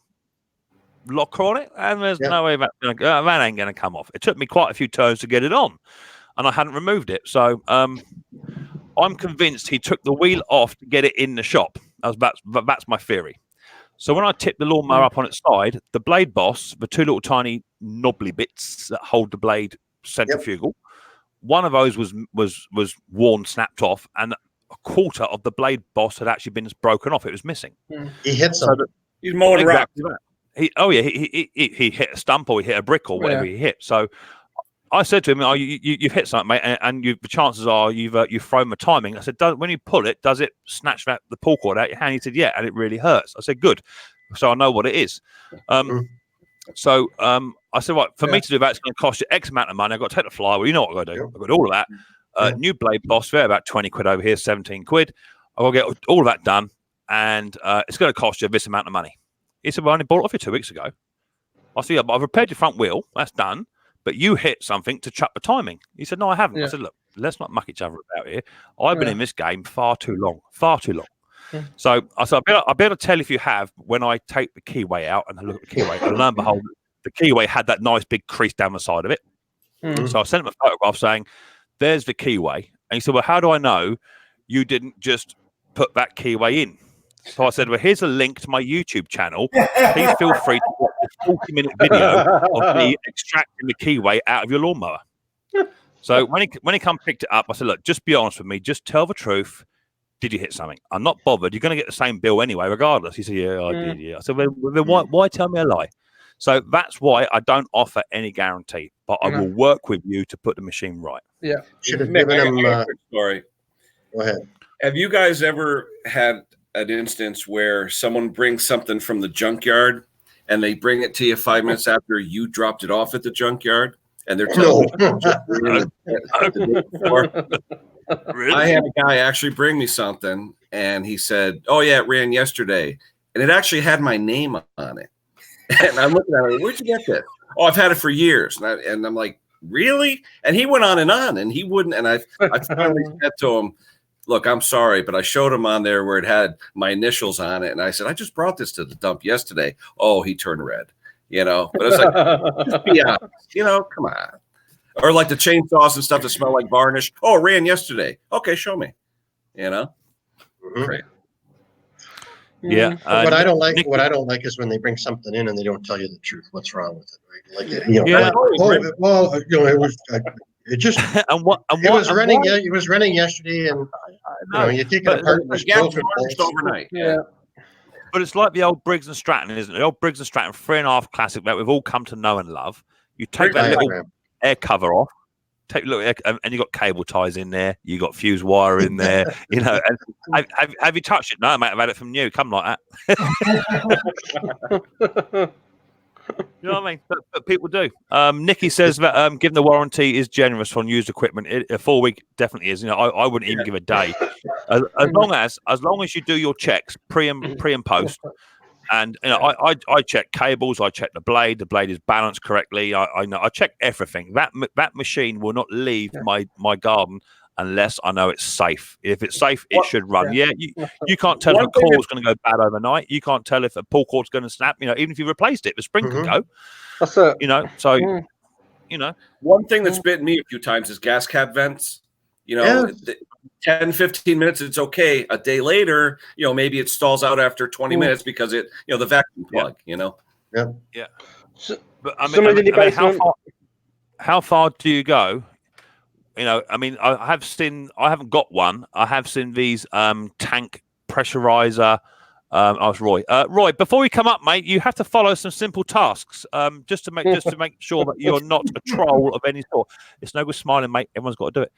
Speaker 1: locker on it, and there's no way that ain't going to come off. It took me quite a few turns to get it on, and I hadn't removed it. So I'm convinced he took the wheel off to get it in the shop. That's my theory. So when I tipped the lawnmower up on its side, the blade boss, the two little tiny knobbly bits that hold the blade centrifugal, one of those was worn, snapped off, and a quarter of the blade boss had actually been broken off. It was missing.
Speaker 7: He hit something.
Speaker 4: He's mowing
Speaker 1: exactly that. He hit a stump or he hit a brick or whatever he hit. So I said to him, you've hit something, mate, and the chances are you've thrown the timing. I said, when you pull it, does it snatch the pull cord out your hand? He said, yeah, and it really hurts. I said, good. So I know what it is. So I said, right, for me to do that, it's going to cost you X amount of money. I've got to take the flywheel. You know what I've got to do. I've got to do all of that. New blade boss there, about 20 quid over here, 17 quid. I'll get all of that done, and it's going to cost you this amount of money. He said, well, I only bought it off you 2 weeks ago. I said, yeah, but I've repaired your front wheel. That's done. But you hit something to chuck the timing. He said, no, I haven't. I said, look, let's not muck each other about here. I've been in this game far too long. So I said, I better tell if you have when I take the keyway out and look at the keyway. And lo and behold, the keyway had that nice big crease down the side of it. So I sent him a photograph saying, there's the keyway. And he said, well, how do I know you didn't just put that keyway in? So I said, well, here's a link to my YouTube channel. Please feel free to watch a 40-minute video of me extracting the keyway out of your lawnmower. So when he come picked it up, I said, look, just be honest with me. Just tell the truth. Did you hit something? I'm not bothered. You're going to get the same bill anyway, regardless. He said, yeah, I did. Yeah. I said, well, then why tell me a lie? So that's why I don't offer any guarantee, but I will work with you to put the machine right.
Speaker 2: Yeah.
Speaker 7: Should have given him.
Speaker 4: Sorry.
Speaker 7: Go ahead.
Speaker 4: Have you guys ever had an instance where someone brings something from the junkyard and they bring it to you 5 minutes after you dropped it off at the junkyard, and they're telling
Speaker 1: Really?
Speaker 4: I had a guy actually bring me something, and he said, "Oh yeah, it ran yesterday," and it actually had my name on it. And I'm looking at it, where'd you get this? Oh, I've had it for years, and I'm like, really? And he went on, and he wouldn't. And I finally said to him, "Look, I'm sorry, but I showed him on there where it had my initials on it, and I said I just brought this to the dump yesterday." Oh, he turned red, but it's like, just be honest, come on. Or like the chainsaws and stuff that smell like varnish. Oh, it ran yesterday. Okay, show me. Great.
Speaker 1: Yeah.
Speaker 7: What I don't like is when they bring something in and they don't tell you the truth. What's wrong with it, right? It was. It just it was running. Yeah, it was running yesterday, and you take it apart.
Speaker 4: Overnight.
Speaker 2: Yeah.
Speaker 1: But it's like the old Briggs and Stratton, isn't it? The old Briggs and Stratton 3.5 classic that we've all come to know and love. You take that little air cover off, take a look, and you got cable ties in there. You got fuse wire in there. And have you touched it? No, mate. I've had it from new. Come like that. You know what I mean? But people do. Nikki says that given the warranty is generous on used equipment, a 4-week definitely is. I wouldn't even give a day, as long as you do your checks pre and post. And I check cables, I check the blade is balanced correctly. I know I check everything. That machine will not leave my garden unless I know it's safe. If it's safe, it should run. Yeah, you can't tell if a cord's going to go bad overnight. You can't tell if a pull cord's going to snap. Even if you replaced it, the spring could go.
Speaker 2: That's it.
Speaker 1: So
Speaker 4: one thing that's bitten me a few times is gas cap vents. 10, 15 minutes, it's okay. A day later, maybe it stalls out after 20 minutes because the vacuum plug,
Speaker 1: Yeah.
Speaker 2: So,
Speaker 1: but I mean, how far do you go? I haven't got one. I have seen these tank pressurizer. Ask Roy. Roy, before we come up, mate, you have to follow some simple tasks, just to make sure that you're not a troll of any sort. It's no good smiling, mate. Everyone's got to do it.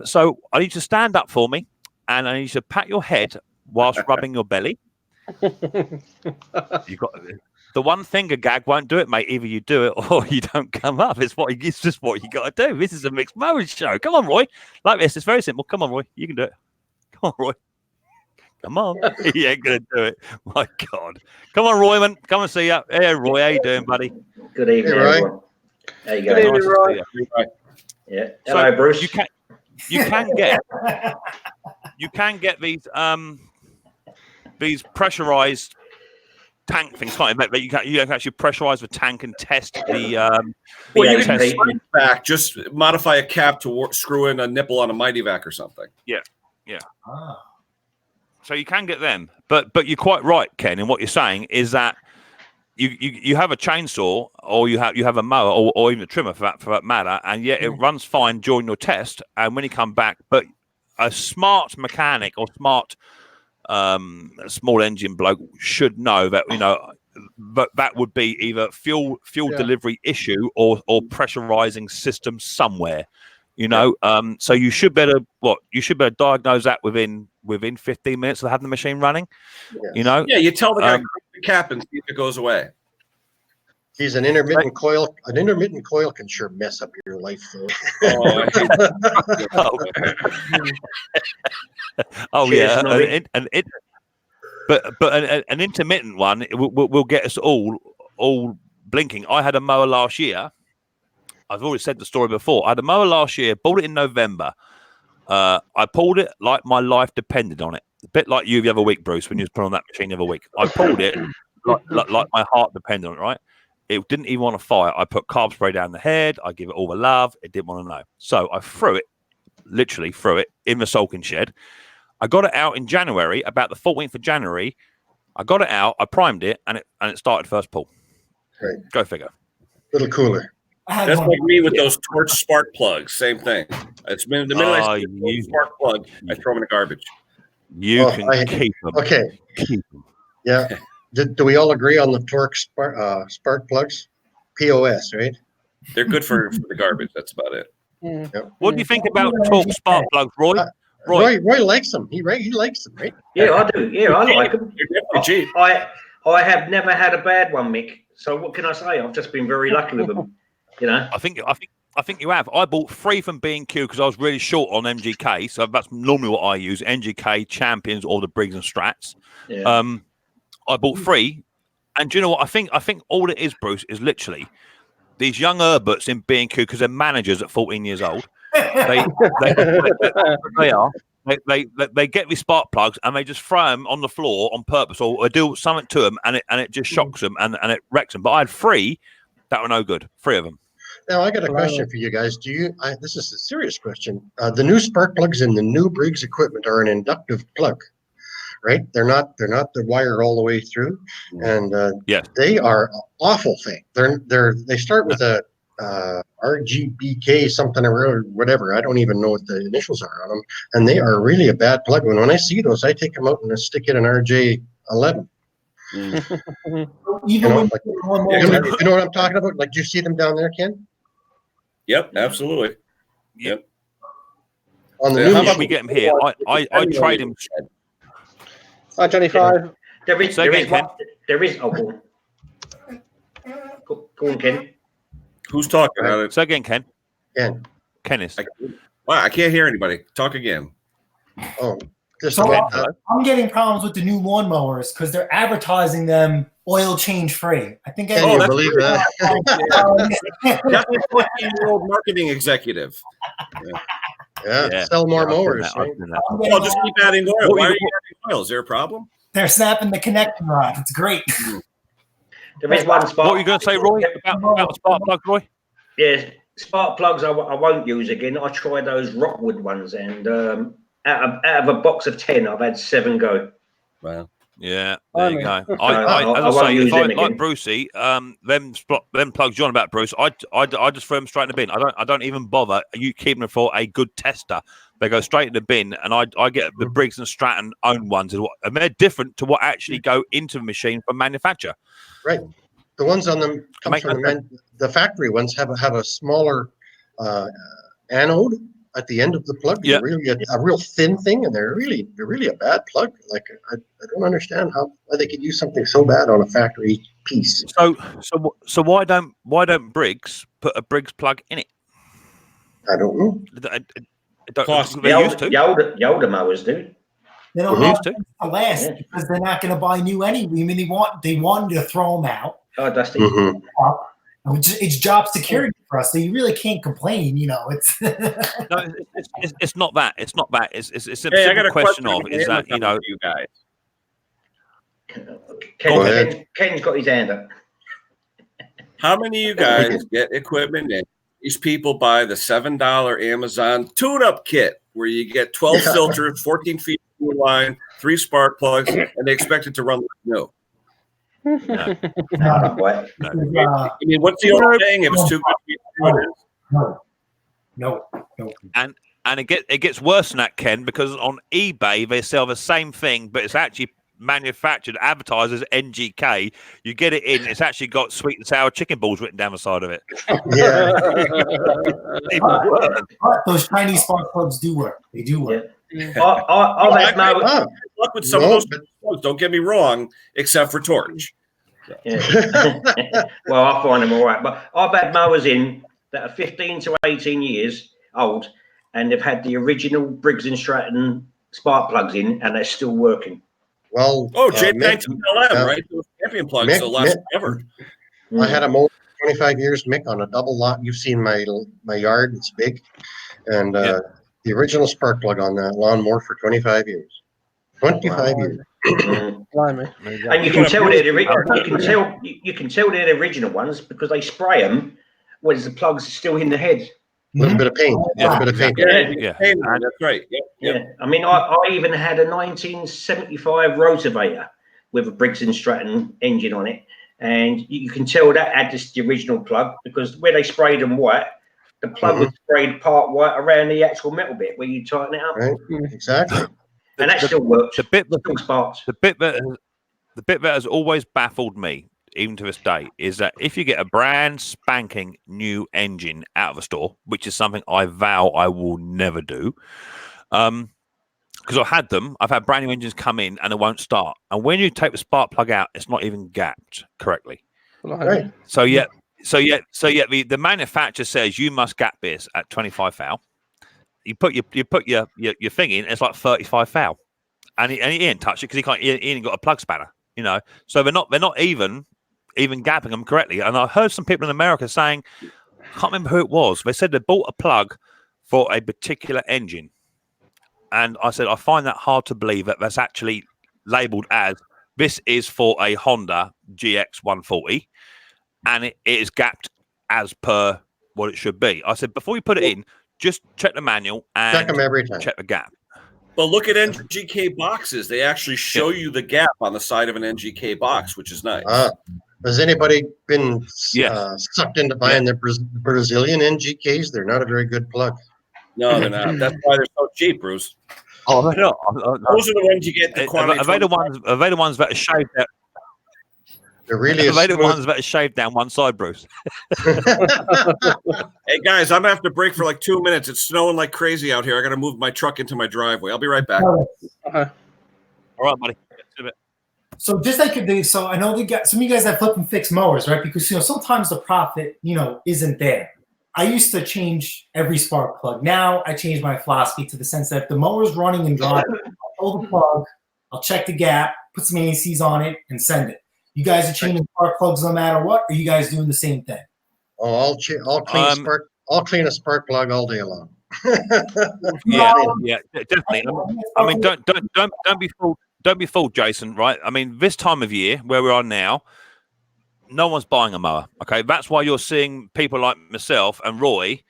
Speaker 1: So I need you to stand up for me, and I need you to pat your head whilst rubbing your belly. You got the one finger gag won't do it, mate. Either you do it or you don't come up. It's just what you got to do. This is a Micks Mowers show. Come on, Roy. Like this. It's very simple. Come on, Roy. You can do it. Come on, Roy. Come on. He ain't going to do it. My God. Come on, Royman. Come and see you. Hey, Roy. How you doing, buddy?
Speaker 9: Good evening, everyone. How you going?
Speaker 2: Good evening, Roy.
Speaker 9: Yeah. Hello, Bruce.
Speaker 1: You can get these pressurized tank things, can't you? But you can actually pressurize the tank and test the.
Speaker 4: Well, you can back. Just modify a cap to screw in a nipple on a Mighty Vac or something.
Speaker 1: Yeah. Ah. So you can get them, but you're quite right, Ken. And what you're saying is that you have a chainsaw or you have a mower or even a trimmer for that matter, and yet it runs fine during your test. And when you come back, but a smart mechanic or smart small engine bloke should know that that would be either fuel delivery issue or pressurizing system somewhere. So you should better diagnose that within 15 minutes of having the machine running.
Speaker 4: Yeah, you tell the guy crank the cap and see if it goes away.
Speaker 7: He's an intermittent coil. An intermittent coil can sure mess up your life, though.
Speaker 1: But an intermittent one will get us all blinking. I had a mower last year. I've already said the story before. I had a mower last year, bought it in November. I pulled it like my life depended on it. A bit like you the other week, Bruce, when you was put on that machine the other week. I pulled it like my heart depended on it, right? It didn't even want to fire. I put carb spray down the head. I give it all the love. It didn't want to know. So I literally threw it in the sulking shed. I got it out in January, about the 14th of January. I got it out, I primed it, and it started first pull.
Speaker 7: Right.
Speaker 1: Go figure.
Speaker 7: Little cooler.
Speaker 4: That's like me with those torch spark plugs. Same thing. It's been the minute I see a spark plug, I throw them in the garbage.
Speaker 1: You can keep them.
Speaker 7: Okay.
Speaker 1: Keep them.
Speaker 7: Yeah. Do we all agree on the torque spark plugs? POS, right?
Speaker 4: They're good for the garbage. That's about it.
Speaker 7: Yep.
Speaker 1: What do you think about torque spark plugs, Roy?
Speaker 7: Roy likes them. He likes them, right?
Speaker 9: Yeah, I do. Yeah, I like them.
Speaker 4: They're definitely cheap.
Speaker 9: I have never had a bad one, Mick. So what can I say? I've just been very lucky with them.
Speaker 1: I think I think you have. I bought 3 from B&Q because I was really short on MGK, so that's normally what I use: MGK, Champions, or the Briggs and Strats.
Speaker 9: Yeah.
Speaker 1: I bought 3, and do you know what? I think all it is, Bruce, is literally these young Herberts in B&Q because they're managers at 14 years old. They are. They get these spark plugs and they just throw them on the floor on purpose, or they do something to them, and it just shocks them and it wrecks them. But I had 3 that were no good. 3 of them.
Speaker 7: Now I got a question for you guys. This is a serious question. The new spark plugs in the new Briggs equipment are an inductive plug, right? They're not the wire all the way through, and
Speaker 1: yes,
Speaker 7: they are an awful thing. They start with a RGBK something or whatever. I don't even know what the initials are on them, and they are really a bad plug. When I see those, I take them out and I stick in an RJ11. You know what I'm talking about? Like, do you see them down there, Ken?
Speaker 4: Yep, absolutely. Yep.
Speaker 7: On the
Speaker 1: how about we get him here? I trade him.
Speaker 2: Hi, Johnny Five.
Speaker 9: There is. Oh, go on, Ken.
Speaker 4: Who's talking?
Speaker 1: So again, Ken. Ken is.
Speaker 4: I can't hear anybody. Talk again.
Speaker 7: Oh,
Speaker 8: I'm getting problems with the new lawnmowers because they're advertising them oil change free. I think.
Speaker 7: Can you believe that?
Speaker 4: That's a 14-year-old marketing executive.
Speaker 7: Yeah, sell more mowers.
Speaker 4: Right? Well, just keep adding oil. Why are you adding oil? Is there a problem?
Speaker 8: They're snapping the connecting rod. It's great.
Speaker 9: There is one spark.
Speaker 1: What were you going to say, Roy? About spark plug, Roy?
Speaker 9: Yeah, spark plugs I won't use again. I tried those Rockwood ones, and out of a box of 10, I've had 7 go.
Speaker 4: Wow.
Speaker 1: Yeah, there you go. As I say, if I like Brucey, them plugs you're on about, Bruce, I just throw them straight in the bin. I don't even bother. You keep them for a good tester. They go straight in the bin, and I get the Briggs and Stratton owned ones, and they're different to what actually go into the machine from manufacturer.
Speaker 7: Right. The ones on them come from the factory ones have a smaller anode at the end of the plug. They're really a real thin thing, and they're really a bad plug. Like I don't understand how they could use something so bad on a factory piece.
Speaker 1: So why don't Briggs put a Briggs plug in it?
Speaker 7: I don't know.
Speaker 1: They used to.
Speaker 9: The older mowers do.
Speaker 8: They don't have to last because they're not going to buy new anyway. I mean, they wanted to throw them out.
Speaker 9: Oh, Dusty.
Speaker 8: It's job security for us, so you really can't complain. It's
Speaker 1: no, it's not that. It's not that. It's a simple question of is that you
Speaker 9: guys. Ken's got his hand up.
Speaker 4: How many of you guys get equipment in? These people buy the $7 Amazon tune-up kit where you get 12 filters, 14 feet of line, 3 spark plugs, and they expect it to run like new.
Speaker 1: No.
Speaker 4: I mean, what's the old saying? If it's too good,
Speaker 8: no.
Speaker 1: And it gets worse than that, Ken, because on eBay they sell the same thing, but it's actually manufactured, advertised as NGK. You get it in, it's actually got sweet and sour chicken balls written down the side of it.
Speaker 7: Yeah.
Speaker 8: Those Chinese spark plugs do work. They do work.
Speaker 9: I've had
Speaker 4: luck with some of those plugs, don't get me wrong, except for Torch.
Speaker 9: Yeah. Well, I find them all right. But I've had mowers in that are 15 to 18 years old, and they've had the original Briggs and Stratton spark plugs in, and they're still working.
Speaker 7: Well,
Speaker 4: J19LM, right? Those champion plugs will last forever.
Speaker 7: I had a mower 25 years, Mick, on a double lot. You've seen my yard; it's big, and the original spark plug on that lawnmower for 25 years. 25 years.
Speaker 9: And you can tell they're the original ones because they spray them when the plugs are still in the head.
Speaker 7: A little bit of paint.
Speaker 1: Yeah,
Speaker 4: that's right.
Speaker 9: Yeah. I mean, I even had a 1975 rotavator with a Briggs and Stratton engine on it, and you can tell that had the original plug because where they sprayed them white, the plug was sprayed part white around the actual metal bit where you tighten it up.
Speaker 7: Right. Exactly.
Speaker 9: And that still works.
Speaker 1: The bit that has always baffled me, even to this day, is that if you get a brand spanking new engine out of a store, which is something I vow I will never do, because I've had brand new engines come in and it won't start. And when you take the spark plug out, it's not even gapped correctly.
Speaker 7: Right.
Speaker 1: So The manufacturer says you must gap this at 25 thou. You put your thing in, it's like 35 thou, and he ain't touched it because he ain't got a plug spanner, you know. So they're not even gapping them correctly. And I heard some people in America saying, I can't remember who it was. They said they bought a plug for a particular engine, and I said I find that hard to believe that that's actually labelled as this is for a Honda GX 140, and it is gapped as per what it should be. I said before you put it in, just check the manual and
Speaker 7: check them every time.
Speaker 1: Check the gap.
Speaker 4: But look at NGK boxes; they actually show you the gap on the side of an NGK box, which is nice.
Speaker 7: Has anybody been sucked into buying the Brazilian NGKs? They're not a very good plug.
Speaker 4: No, they're not. That's why they're so cheap, Bruce.
Speaker 1: Oh no!
Speaker 4: Those are the ones you get the quantity.
Speaker 1: Are they the ones that are shaved out?
Speaker 7: They're really.
Speaker 1: Are they the ones that are shaved down one side, Bruce?
Speaker 4: Hey guys, I'm gonna have to break for like 2 minutes. It's snowing like crazy out here. I gotta move my truck into my driveway. I'll be right back.
Speaker 1: All right, buddy.
Speaker 8: So just like I know some of you guys have flip and fix mowers, right? Because sometimes the profit isn't there. I used to change every spark plug. Now I change my philosophy to the sense that if the mower's running and dry, I'll pull the plug, I'll check the gap, put some ACs on it, and send it. You guys are changing spark plugs no matter what, or are you guys doing the same thing?
Speaker 7: Oh, I'll clean a spark plug all day long.
Speaker 1: yeah, definitely. I mean, don't be fooled. Don't be fooled, Jason. Right? I mean, this time of year where we are now, no one's buying a mower. Okay, that's why you're seeing people like myself and Roy.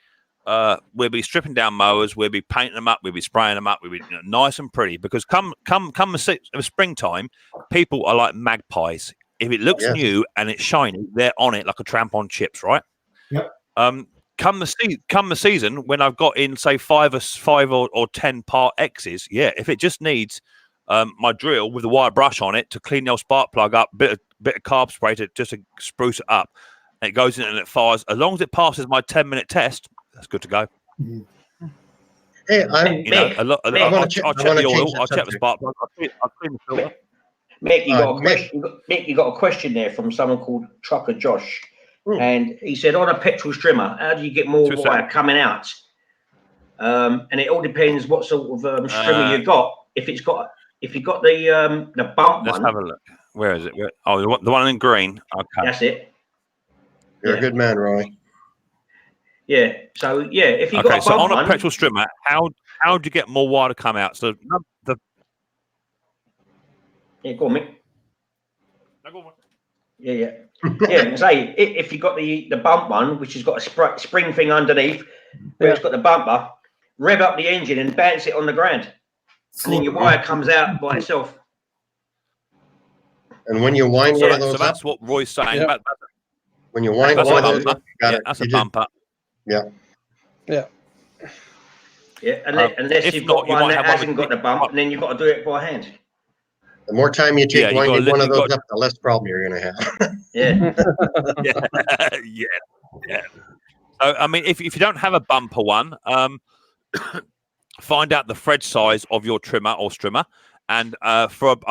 Speaker 1: We'll be stripping down mowers. We'll be painting them up. We'll be spraying them up. We'll be nice and pretty. Because come the springtime, people are like magpies. If it looks new and it's shiny, they're on it like a tramp on chips, right?
Speaker 8: Yep.
Speaker 1: Come the season when I've got in say 5 or 10 part X's, if it just needs my drill with a wire brush on it to clean your spark plug up, bit of carb spray to spruce it up, and it goes in and it fires. As long as it passes my 10-minute test, that's good to go.
Speaker 7: Hey,
Speaker 1: I'll check the oil. I'll check the spark plug. I'll clean the filter.
Speaker 9: Mick, you got a question there from someone called Trucker Josh, and he said, on a petrol strimmer, how do you get more wire coming out? And it all depends what sort of strimmer you got. If you got the bump
Speaker 1: let's
Speaker 9: one,
Speaker 1: have a look. Where is it? The one in green. Okay,
Speaker 9: that's it.
Speaker 7: You're a good man, Roy.
Speaker 9: Yeah. So if you got a bump
Speaker 1: on a petrol strimmer, how do you get more wire to come out? So
Speaker 9: go on, Mick.
Speaker 1: No, go on.
Speaker 9: Yeah. Say if you got the bump one, which has got a spring thing underneath, where it's got the bumper, rev up the engine and bounce it on the ground, and then your wire comes out by itself.
Speaker 7: And when you wind one of those,
Speaker 1: that's what Roy's saying.
Speaker 7: Yep. When you wind one of those,
Speaker 1: that's a bumper.
Speaker 7: Yeah.
Speaker 9: Unless you've got one that hasn't got the bump, and then you've got to do it by hand.
Speaker 7: The more time you take winding one of those up, the less problem you're going to have.
Speaker 1: Yeah. So, I mean, if you don't have a bumper one, find out the thread size of your trimmer or strimmer. And I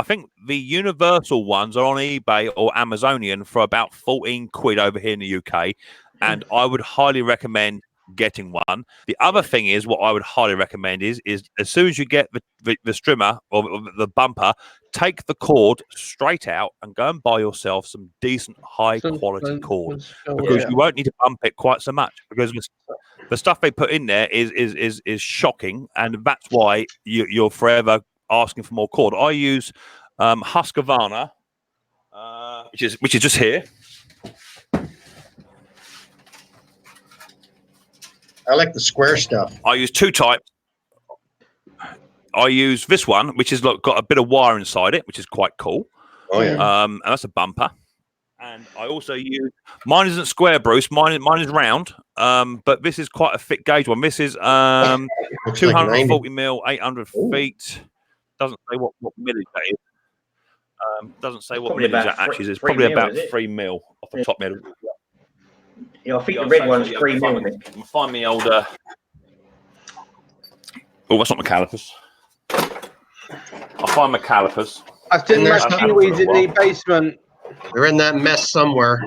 Speaker 1: think the universal ones are on eBay or Amazonian for about 14 quid over here in the UK. And I would highly recommend getting one. The other thing is, what I would highly recommend is as soon as you get the strimmer or the bumper, take the cord straight out and go and buy yourself some decent high quality cord, because you won't need to bump it quite so much, because the stuff they put in there is shocking, and that's why you're forever asking for more cord. I use Husqvarna, which is just here.
Speaker 7: I like the square stuff.
Speaker 1: I use 2 types. I use this one, which has got a bit of wire inside it, which is quite cool.
Speaker 7: Oh yeah.
Speaker 1: And that's a bumper. And I also use, mine isn't square, Bruce. Mine is round. But this is quite a thick gauge one. This is 240 mil, 800 feet. Doesn't say what millage that is. Doesn't say what millage that actually is. It's probably about 3 mil off the top middle.
Speaker 9: Yeah, I think the red one's 3 mil.
Speaker 1: Find me older. Oh, that's not my calipers. I'll find my calipers.
Speaker 2: I think there's kiwis in the basement.
Speaker 7: They're in that mess somewhere.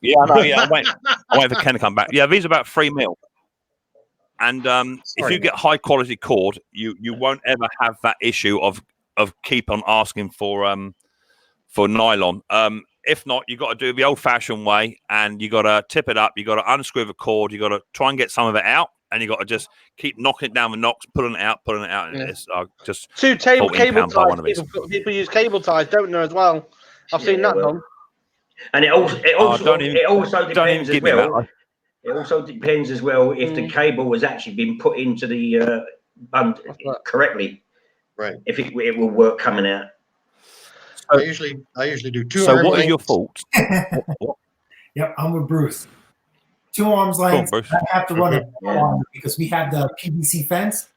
Speaker 1: Yeah, I know. Yeah, I'm waiting for Ken to come back. Yeah, these are about $3 mil. And if you get high quality cord, you won't ever have that issue of keep on asking for nylon. If not, you got to do it the old fashioned way, and you got to tip it up. You got to unscrew the cord. You got to try and get some of it out, and you got to just keep knocking it down the knocks, pulling it out. And it's just
Speaker 2: two cable ties. People use cable ties, don't they, as well? I've seen that done.
Speaker 9: And it also depends as well. It also depends as well if the cable has actually been put into the bund correctly.
Speaker 7: Right.
Speaker 9: If it will work coming out.
Speaker 7: I usually do 2
Speaker 1: So
Speaker 7: arm
Speaker 1: what
Speaker 7: lengths.
Speaker 1: are your thoughts?
Speaker 8: Yep, I'm with Bruce. 2 arms lengths. I have to run it because we have the PVC fence.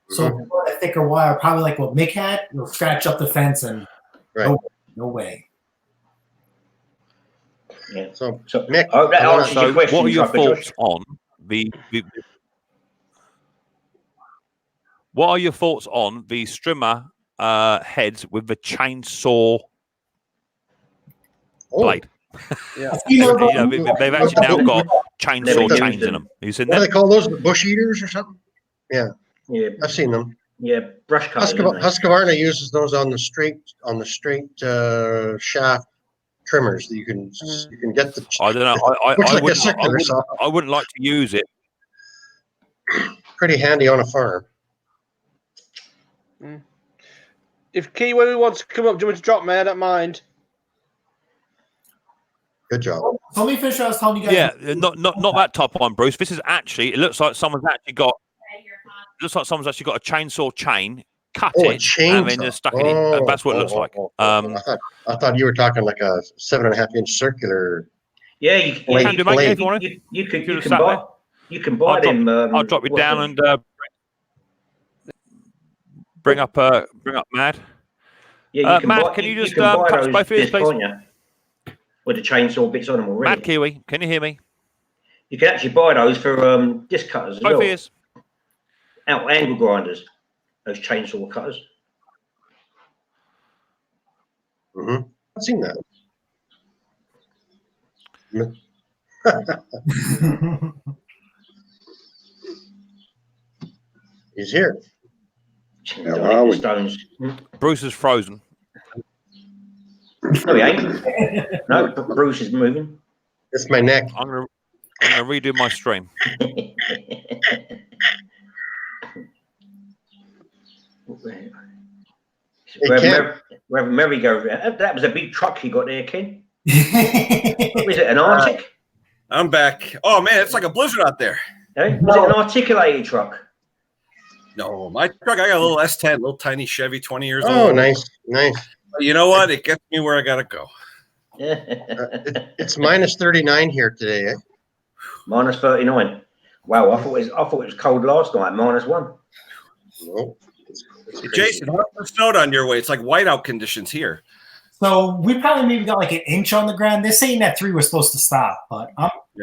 Speaker 8: So if you run a thicker wire, probably like what Mick had, you'll scratch up the fence and no way.
Speaker 9: Yeah.
Speaker 7: So Mick,
Speaker 1: what are your thoughts on what are your thoughts on the strimmer heads with the chainsaw blade?
Speaker 2: Yeah.
Speaker 1: They've actually now got chainsaw chains in them. You seen
Speaker 7: what
Speaker 1: them?
Speaker 7: do they call those? Bush eaters or something? Yeah, I've seen them.
Speaker 9: Yeah, brush cutters.
Speaker 7: Husqvarna uses those on the straight shaft trimmers. You can get the.
Speaker 1: I don't know. I wouldn't like to use it.
Speaker 7: Pretty handy on a farm.
Speaker 2: If Kiwi wants to come up, do you want to drop me? I don't mind.
Speaker 7: Good job.
Speaker 8: So let me finish what I was telling you guys.
Speaker 1: Yeah, not that top one, Bruce. This is actually. It looks like someone's actually got. Looks like someone's actually got a chainsaw chain, cut it, and then just stuck it in. That's what it looks like.
Speaker 7: I thought you were talking like a 7.5-inch circular.
Speaker 9: Yeah,
Speaker 1: you can
Speaker 9: buy them.
Speaker 1: I'll drop you down and bring up Mad.
Speaker 9: Yeah,
Speaker 1: Mad, can you just touch both ears, please?
Speaker 9: With the chainsaw bits on them already.
Speaker 1: Mad Kiwi, can you hear me?
Speaker 9: You can actually buy those for disc cutters as well.
Speaker 1: Both ears.
Speaker 9: Out angle grinders, those chainsaw cutters.
Speaker 7: I've seen that. He's here.
Speaker 9: Stones.
Speaker 1: Bruce is frozen.
Speaker 9: No, he ain't. No, Bruce is moving.
Speaker 7: It's my neck.
Speaker 1: I'm gonna redo my stream.
Speaker 9: Where merry-go-round. That was a big truck you got there, Ken. Was it an Arctic?
Speaker 4: I'm back. Oh man, it's like a blizzard out there.
Speaker 9: Was it an articulated truck?
Speaker 4: No, my truck. I got a little S10, little tiny Chevy, 20 years old.
Speaker 7: Oh, nice.
Speaker 4: But you know what? It gets me where I gotta go.
Speaker 7: It's minus 39 here today.
Speaker 9: Minus 39. Wow, I thought it was cold last night. -1.
Speaker 7: No.
Speaker 4: Hey, Jason, how's the snow down your way? It's like whiteout conditions here.
Speaker 8: So we probably maybe got like 1 inch on the ground. They're saying that 3 was supposed to stop, but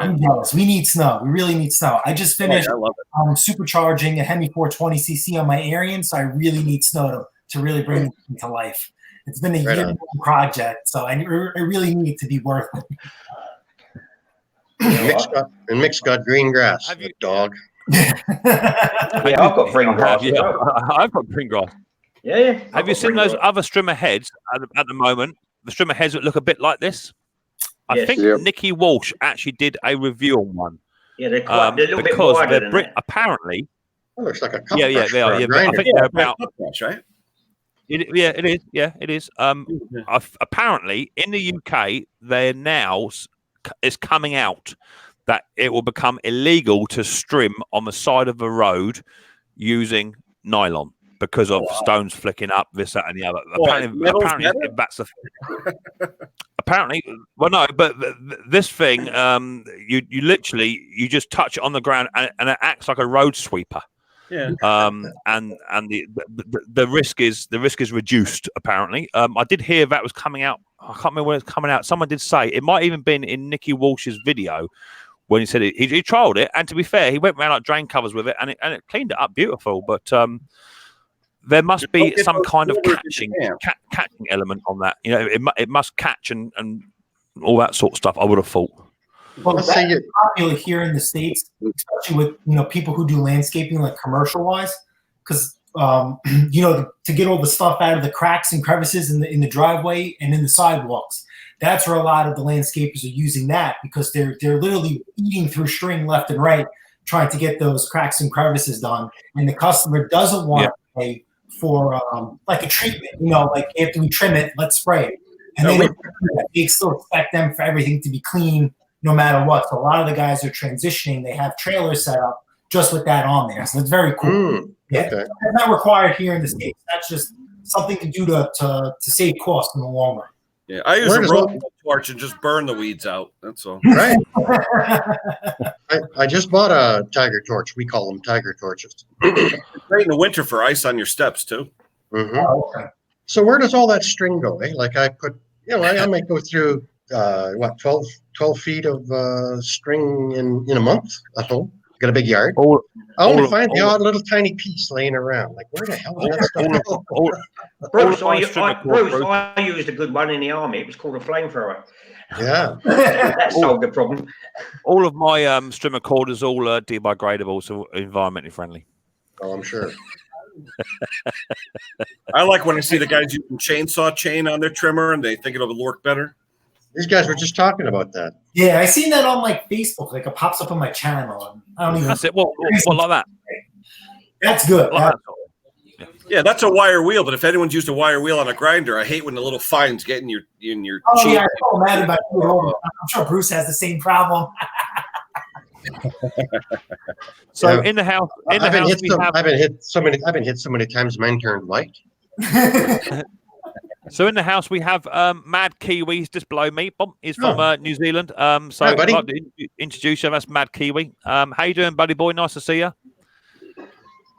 Speaker 8: I'm jealous. We need snow. We really need snow. I just finished supercharging a Hemi 420cc on my Arian, so I really need snow to really bring it to life. It's been a year-long project, so I really need it to be worth it.
Speaker 7: Mick's got green grass.
Speaker 1: Have you,
Speaker 7: dog.
Speaker 9: Yeah, I've got green grass.
Speaker 1: I've got green grass.
Speaker 9: Yeah.
Speaker 1: Have you seen those other strimmer heads at the moment? The strimmer heads that look a bit like this. I think Nikki Walsh actually did a review on one.
Speaker 9: Yeah, they're a little bit wider than that.
Speaker 1: Apparently.
Speaker 7: That looks like a cup
Speaker 1: they are. Yeah, I think they're about.
Speaker 4: Right?
Speaker 1: It is. Yeah, it is. Apparently, in the UK, they're now it's coming out that it will become illegal to strim on the side of the road using nylon because of stones flicking up, this, that, and the other. Apparently that's the apparently. Well, no, but this thing, you just touch it on the ground and it acts like a road sweeper.
Speaker 4: Yeah.
Speaker 1: And the risk is reduced. Apparently, I did hear that was coming out. I can't remember when it's coming out. Someone did say it might even been in Nicky Walsh's video when he said he trialed it. And to be fair, he went around like drain covers with it, and it cleaned it up beautiful. But there must be some kind of catching element on that. You know, it must catch and all that sort of stuff. I would have thought.
Speaker 8: Well,
Speaker 7: Let's
Speaker 8: that's
Speaker 7: say
Speaker 8: popular here in the States, especially with people who do landscaping, like commercial wise, because to get all the stuff out of the cracks and crevices in the driveway and in the sidewalks. That's where a lot of the landscapers are using that, because they're literally eating through string left and right, trying to get those cracks and crevices done, and the customer doesn't want to pay for like a treatment. Like after we trim it, let's spray it, and they still expect them for everything to be clean no matter what. So a lot of the guys are transitioning. They have trailers set up just with that on there, so it's very cool. Yeah,
Speaker 7: okay.
Speaker 8: It's not required here in the States. That's just something to do to save costs in the long run.
Speaker 4: Yeah, I use a rope torch and just burn the weeds out. That's all.
Speaker 7: Right. I just bought a tiger torch. We call them tiger torches.
Speaker 4: It's great in the winter for ice on your steps too.
Speaker 7: Mm-hmm. Oh, okay. So where does all that string go? Like I put, I might go through 12 feet of string in a month at home. Got a big yard. I only find the odd little tiny piece laying around. Like, where the hell is that stuff go?
Speaker 9: Bruce, I used a good one in the army. It was called a flamethrower.
Speaker 7: Yeah.
Speaker 9: That solved the problem.
Speaker 1: All of my strimmer cord is all debigradable, so environmentally friendly.
Speaker 7: Oh, I'm sure.
Speaker 4: I like when I see the guys using chainsaw chain on their trimmer and they think it'll work better.
Speaker 7: These guys were just talking about that.
Speaker 8: Yeah, I seen that on like Facebook. Like it pops up on my channel. And I don't even.
Speaker 1: That's it. What like that?
Speaker 8: That's good.
Speaker 4: Yeah, that's a wire wheel. But if anyone's used a wire wheel on a grinder, I hate when the little fines get in your cheek.
Speaker 8: Yeah, I'm so mad about it. I'm sure Bruce has the same problem.
Speaker 1: So in the house, I've
Speaker 7: been hit so many times. Mine turned white.
Speaker 1: So in the house we have Mad Kiwis just below me. He's from New Zealand. So
Speaker 7: Hi, buddy.
Speaker 1: I'd like to introduce you. That's Mad Kiwi. How you doing, buddy boy? Nice to see you.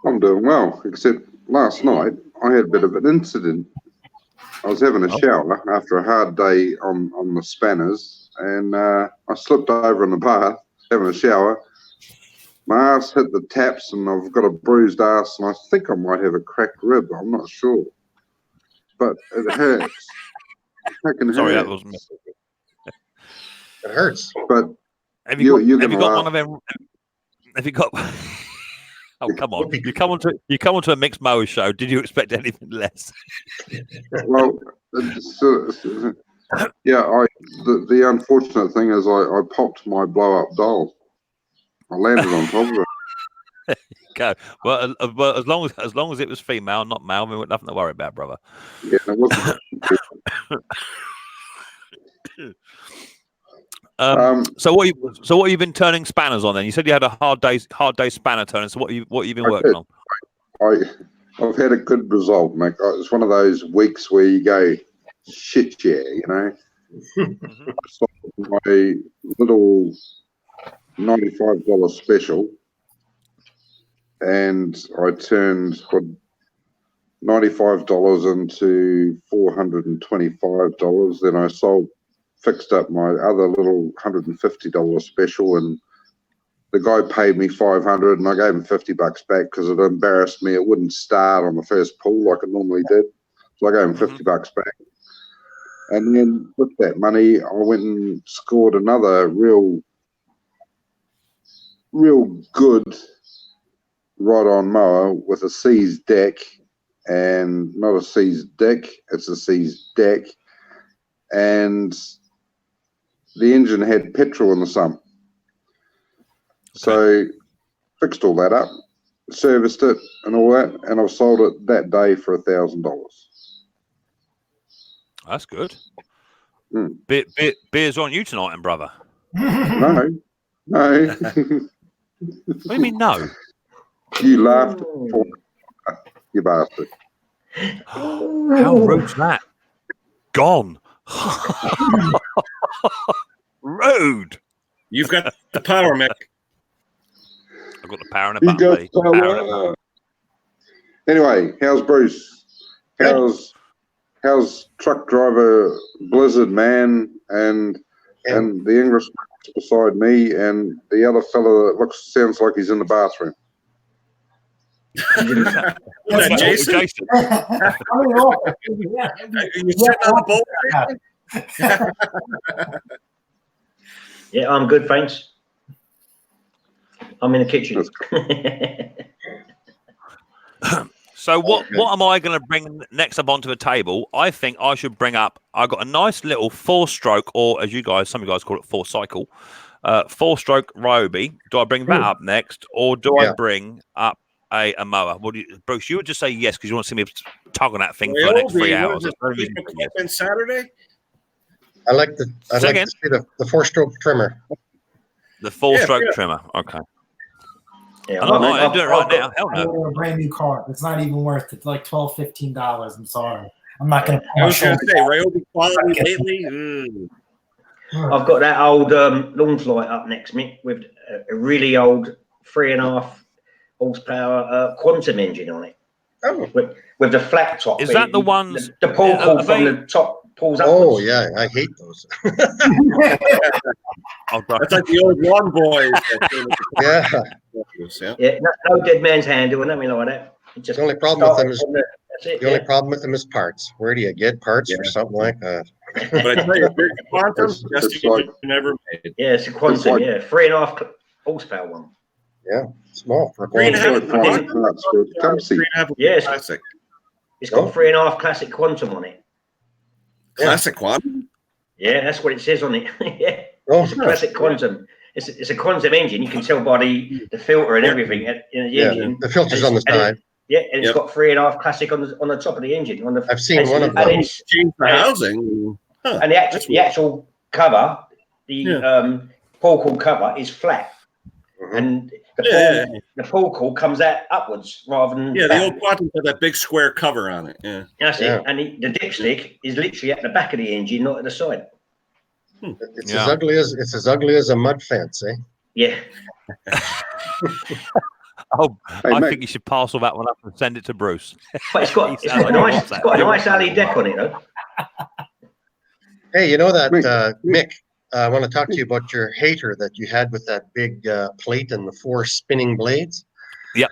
Speaker 10: I'm doing well, except last night I had a bit of an incident. I was having a shower after a hard day on the spanners, and I slipped over in the bath, having a shower. My ass hit the taps, and I've got a bruised ass, and I think I might have a cracked rib. I'm not sure. But it hurts.
Speaker 1: Sorry, that was me.
Speaker 7: It hurts.
Speaker 10: But
Speaker 1: have you got one of them? Have you got? Oh, come on! You come onto a Micks Mowers show. Did you expect anything less?
Speaker 10: Well, yeah. The unfortunate thing is I popped my blow up doll. I landed on top of it.
Speaker 1: Go. Well, as long as it was female, not male, we got nothing to worry about, brother.
Speaker 10: Yeah, it wasn't.
Speaker 1: So what have you been turning spanners on then? You said you had a hard day spanner turning. So what have you been working on?
Speaker 10: I've had a good result, Mick. It's one of those weeks where you go, shit, yeah, I sold my little $95 special. And I turned $95 into $425. Then I fixed up my other little $150 special, and the guy paid me $500, and I gave him $50 back because it embarrassed me. It wouldn't start on the first pull like it normally did, so I gave him $50 back. And then with that money, I went and scored another real good ride-on mower with a seized deck, and not a seized deck, it's a seized deck, and the engine had petrol in the sump. So fixed all that up, serviced it and all that, and I've sold it that day for $1,000.
Speaker 1: That's good. Beer's on you tonight, and brother.
Speaker 10: No.
Speaker 1: What do you mean no?
Speaker 10: You laughed, you bastard.
Speaker 1: How rude's that? Gone. Rude.
Speaker 4: You've got the power, Mick.
Speaker 1: I've got the power in a button.
Speaker 10: Anyway, how's Bruce? How's truck driver Blizzard Man and the English beside me and the other fella that sounds like he's in the bathroom?
Speaker 4: Jason? You sitting on the boat?
Speaker 9: Yeah, I'm good, thanks. I'm in the kitchen.
Speaker 1: So what am I going to bring next up onto the table? I think I should bring up. I got a nice little 4-stroke, or as some of you guys call it, 4-cycle, 4-stroke Ryobi. Do I bring that up next, or do I bring up a mower? Bruce? You would just say yes because you want to see me tug on that thing for the next 3 hours.
Speaker 4: On Saturday.
Speaker 7: I'd like to see the 4-stroke trimmer.
Speaker 1: The 4-stroke trimmer. Okay.
Speaker 9: Yeah,
Speaker 1: I'm doing it right now. Hell
Speaker 8: I'm
Speaker 1: no.
Speaker 8: ordering a brand new car. It's not even worth it. It's like $12, $15. I'm sorry. I'm not going to.
Speaker 4: I was going to say, Ryobi quality lately.
Speaker 9: I've got that old lawn flight up next, Mick, with a really old 3.5 horsepower quantum engine on it.
Speaker 7: Oh.
Speaker 9: With the flat top.
Speaker 1: Is that the ones?
Speaker 9: The pull cord from the top pulls up.
Speaker 7: Oh, yeah. I hate those.
Speaker 4: That's like the old lawn boys.
Speaker 9: Yeah, no dead man's handle or nothing like that.
Speaker 7: The only problem with them is only problem with them is parts. Where do you get parts for something like that?
Speaker 4: But I tell you, the quantum just never made.
Speaker 9: Yeah, it's a quantum. 3.5 horsepower one.
Speaker 7: Yeah, small for a
Speaker 4: 3.5.
Speaker 9: Yeah,
Speaker 4: classic.
Speaker 9: It's got 3.5 classic quantum on it.
Speaker 4: Classic quantum.
Speaker 9: Yeah, that's what it says on it. Yeah.
Speaker 7: Oh,
Speaker 9: classic quantum. It's a quantum engine. You can tell by the filter and everything in the engine.
Speaker 7: The filter's on the side.
Speaker 9: And it's got 3.5 classic on the top of the engine.
Speaker 7: I've seen one of them.
Speaker 9: And it's
Speaker 4: changed the housing.
Speaker 9: And the actual cover, the pull cord cover is flat, and the pull cord comes out upwards rather than
Speaker 4: the old quantum had that big square cover on it. Yeah,
Speaker 9: that's it. And the dipstick is literally at the back of the engine, not at the side.
Speaker 7: It's as ugly as a mud fence, eh?
Speaker 9: Yeah.
Speaker 1: I think you should parcel that one up and send it to Bruce.
Speaker 9: But it's got a nice alley deck on it, though.
Speaker 7: Hey, you know that, Mick, I want to talk to you about your hater that you had with that big plate and the 4 spinning blades.
Speaker 1: Yep.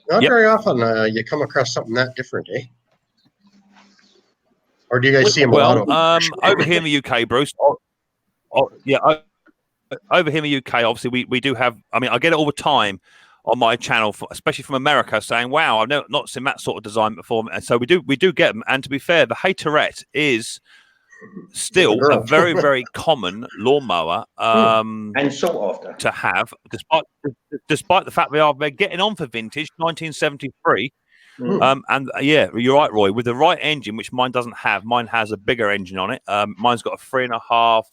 Speaker 7: Not very often you come across something that different, eh? Or do you guys see them a lot
Speaker 1: over here in the UK, Bruce? Over here in the UK, obviously, we do have. I mean, I get it all the time on my channel, especially from America, saying, "Wow, I've not seen that sort of design before." And so we do get them. And to be fair, the haterette is still a very, very common lawnmower
Speaker 9: and sought after
Speaker 1: to have, despite the fact they're getting on for vintage 1973. And you're right, Roy. With the right engine, which mine doesn't have, mine has a bigger engine on it. Mine's got a 3.5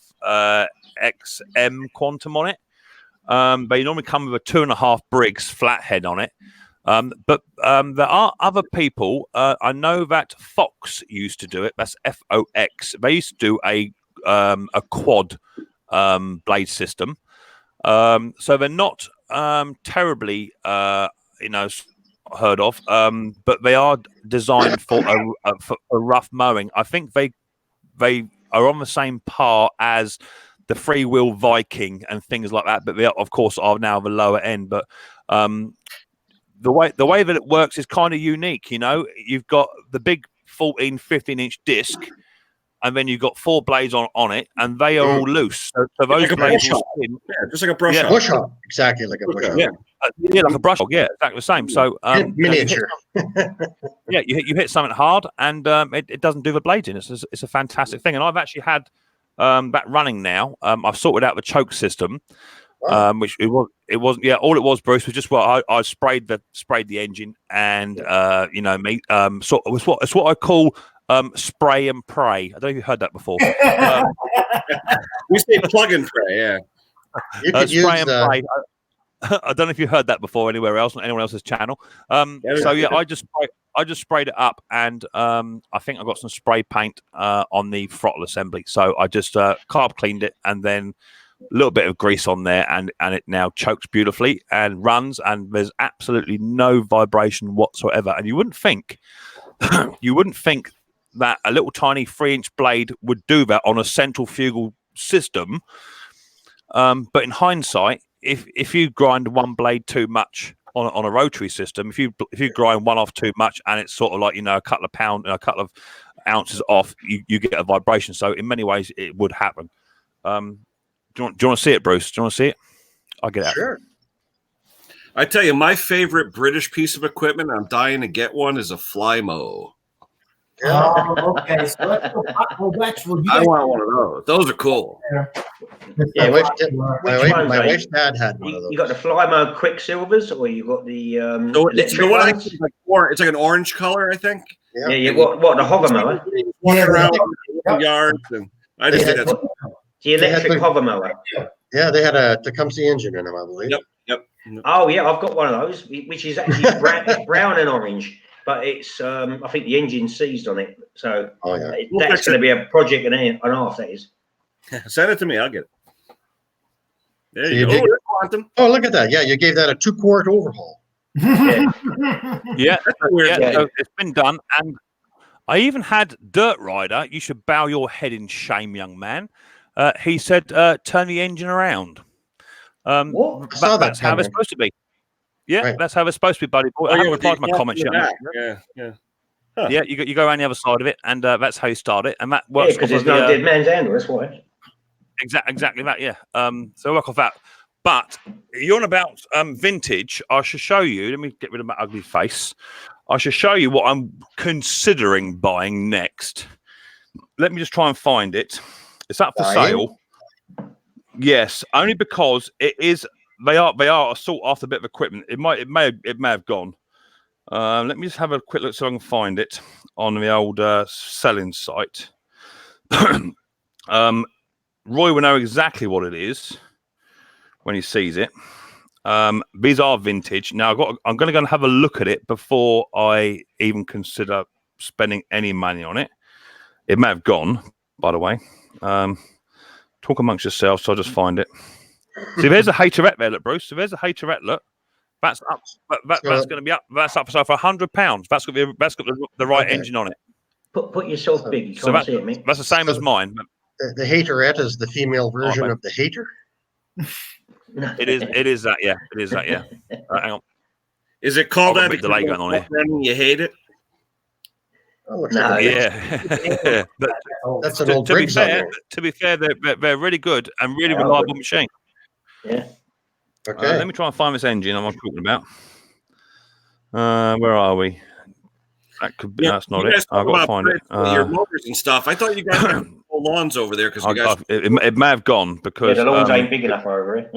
Speaker 1: XM quantum on it. They normally come with a 2.5 Briggs flathead on it. But there are other people. I know that Fox used to do it. That's FOX. They used to do a quad blade system. So they're not terribly heard of, but they are designed for a rough mowing. I think they are on the same par as the Freewheel Viking and things like that, but they of course are now the lower end. But the way that it works is kind of unique. You've got the big 15-inch disc, and then you've got 4 blades on it, and they are all loose. So those
Speaker 4: like
Speaker 1: blades will spin.
Speaker 4: Yeah, just like a brush hog.
Speaker 7: Bush hog, exactly like a bush hog.
Speaker 1: Yeah, like a brush hog. Yeah, exactly the same. So
Speaker 7: miniature.
Speaker 1: You hit something hard, and it doesn't do the blades in. It's a fantastic thing, and I've actually had that running now. I've sorted out the choke system. Which it wasn't. Yeah, all it was, Bruce, was just I sprayed the engine, and it's what I call spray and pray. I don't know if you've heard that before.
Speaker 4: We say plug and pray. Yeah,
Speaker 7: you could
Speaker 1: spray and pray. I don't know if you heard that before anywhere else on anyone else's channel. I just sprayed it up, and I think I got some spray paint on the throttle assembly. So I just carb cleaned it, and then a little bit of grease on there, and it now chokes beautifully and runs, and there's absolutely no vibration whatsoever. And you wouldn't think that a little tiny 3-inch blade would do that on a centrifugal system. But in hindsight, if you grind one blade too much on a rotary system, if you grind one off too much, and it's sort of like a couple of ounces off, you get a vibration. So in many ways, it would happen. Do you want to see it, Bruce? Do you want to see it? I'll get it out.
Speaker 7: Sure.
Speaker 4: I tell you, my favorite British piece of equipment, I'm dying to get one, is a Flymo.
Speaker 8: Oh, okay. So let's go.
Speaker 4: I want one of those. Those are cool.
Speaker 9: Yeah,
Speaker 7: my wife's dad had one of those.
Speaker 9: You got the Flymo Quicksilvers, or you got the
Speaker 4: it's the one it's like an orange color, I think.
Speaker 9: Yeah, you what the hover mower?
Speaker 4: Walking around the yards, and I just think that's
Speaker 9: the electric hover mower.
Speaker 7: Yeah, they had a Tecumseh engine in them, I believe.
Speaker 4: Yep.
Speaker 9: Oh yeah, I've got one of those, which is actually brown and orange, but it's I think the engine's seized on it, so that's going to be a project and a half. That is.
Speaker 4: Send it to me. I'll get it. There you go.
Speaker 7: Oh, look at that! Yeah, you gave that a 2-quart overhaul.
Speaker 1: Yeah, so it's been done, and I even had Dirt Rider. You should bow your head in shame, young man. He said, "Turn the engine around." That's how it's supposed to be. Yeah, right. That's how it's supposed to be, buddy. I haven't replied to my comments yet.
Speaker 4: Yeah.
Speaker 1: Huh. Yeah, you go around the other side of it, and that's how you start it, and that works.
Speaker 9: Because there's no dead man's handle. That's why.
Speaker 1: Exactly that. Yeah. So work off that. But you're on about vintage. I should show you. Let me get rid of my ugly face. I should show you what I'm considering buying next. Let me just try and find it. It's up for sale. Yes, only because it is. They are sought after a bit of equipment. It may have gone. Let me just have a quick look so I can find it on the old selling site. Roy will know exactly what it is when he sees it. These are vintage. Now I'm going to go and have a look at it before I even consider spending any money on it. It may have gone, by the way. Talk amongst yourselves, so I'll just find it. See, there's a haterette there, look, Bruce. So there's a haterette, look. That's up. That's going to be up. That's up for sale for £100. That's got the right engine on it.
Speaker 9: Put yourself big. You can't see it, mate.
Speaker 1: That's the same as mine.
Speaker 7: The haterette is the female version of the hater.
Speaker 1: It is that. Yeah, it is that. Yeah. Hang on.
Speaker 4: Is it called that?
Speaker 1: Delay going on here.
Speaker 4: You hate it?
Speaker 7: Oh,
Speaker 1: no, yeah.
Speaker 7: That's an old Briggs.
Speaker 1: To be fair, they're really good and really reliable machine.
Speaker 9: Yeah.
Speaker 7: Okay.
Speaker 1: Let me try and find this engine I'm talking about. Where are we? That could be. That's not it. I've got to find it.
Speaker 4: Your motors and stuff. I thought you guys had full lawns over there because you guys.
Speaker 1: It may have gone because
Speaker 9: the lawns ain't big enough over it.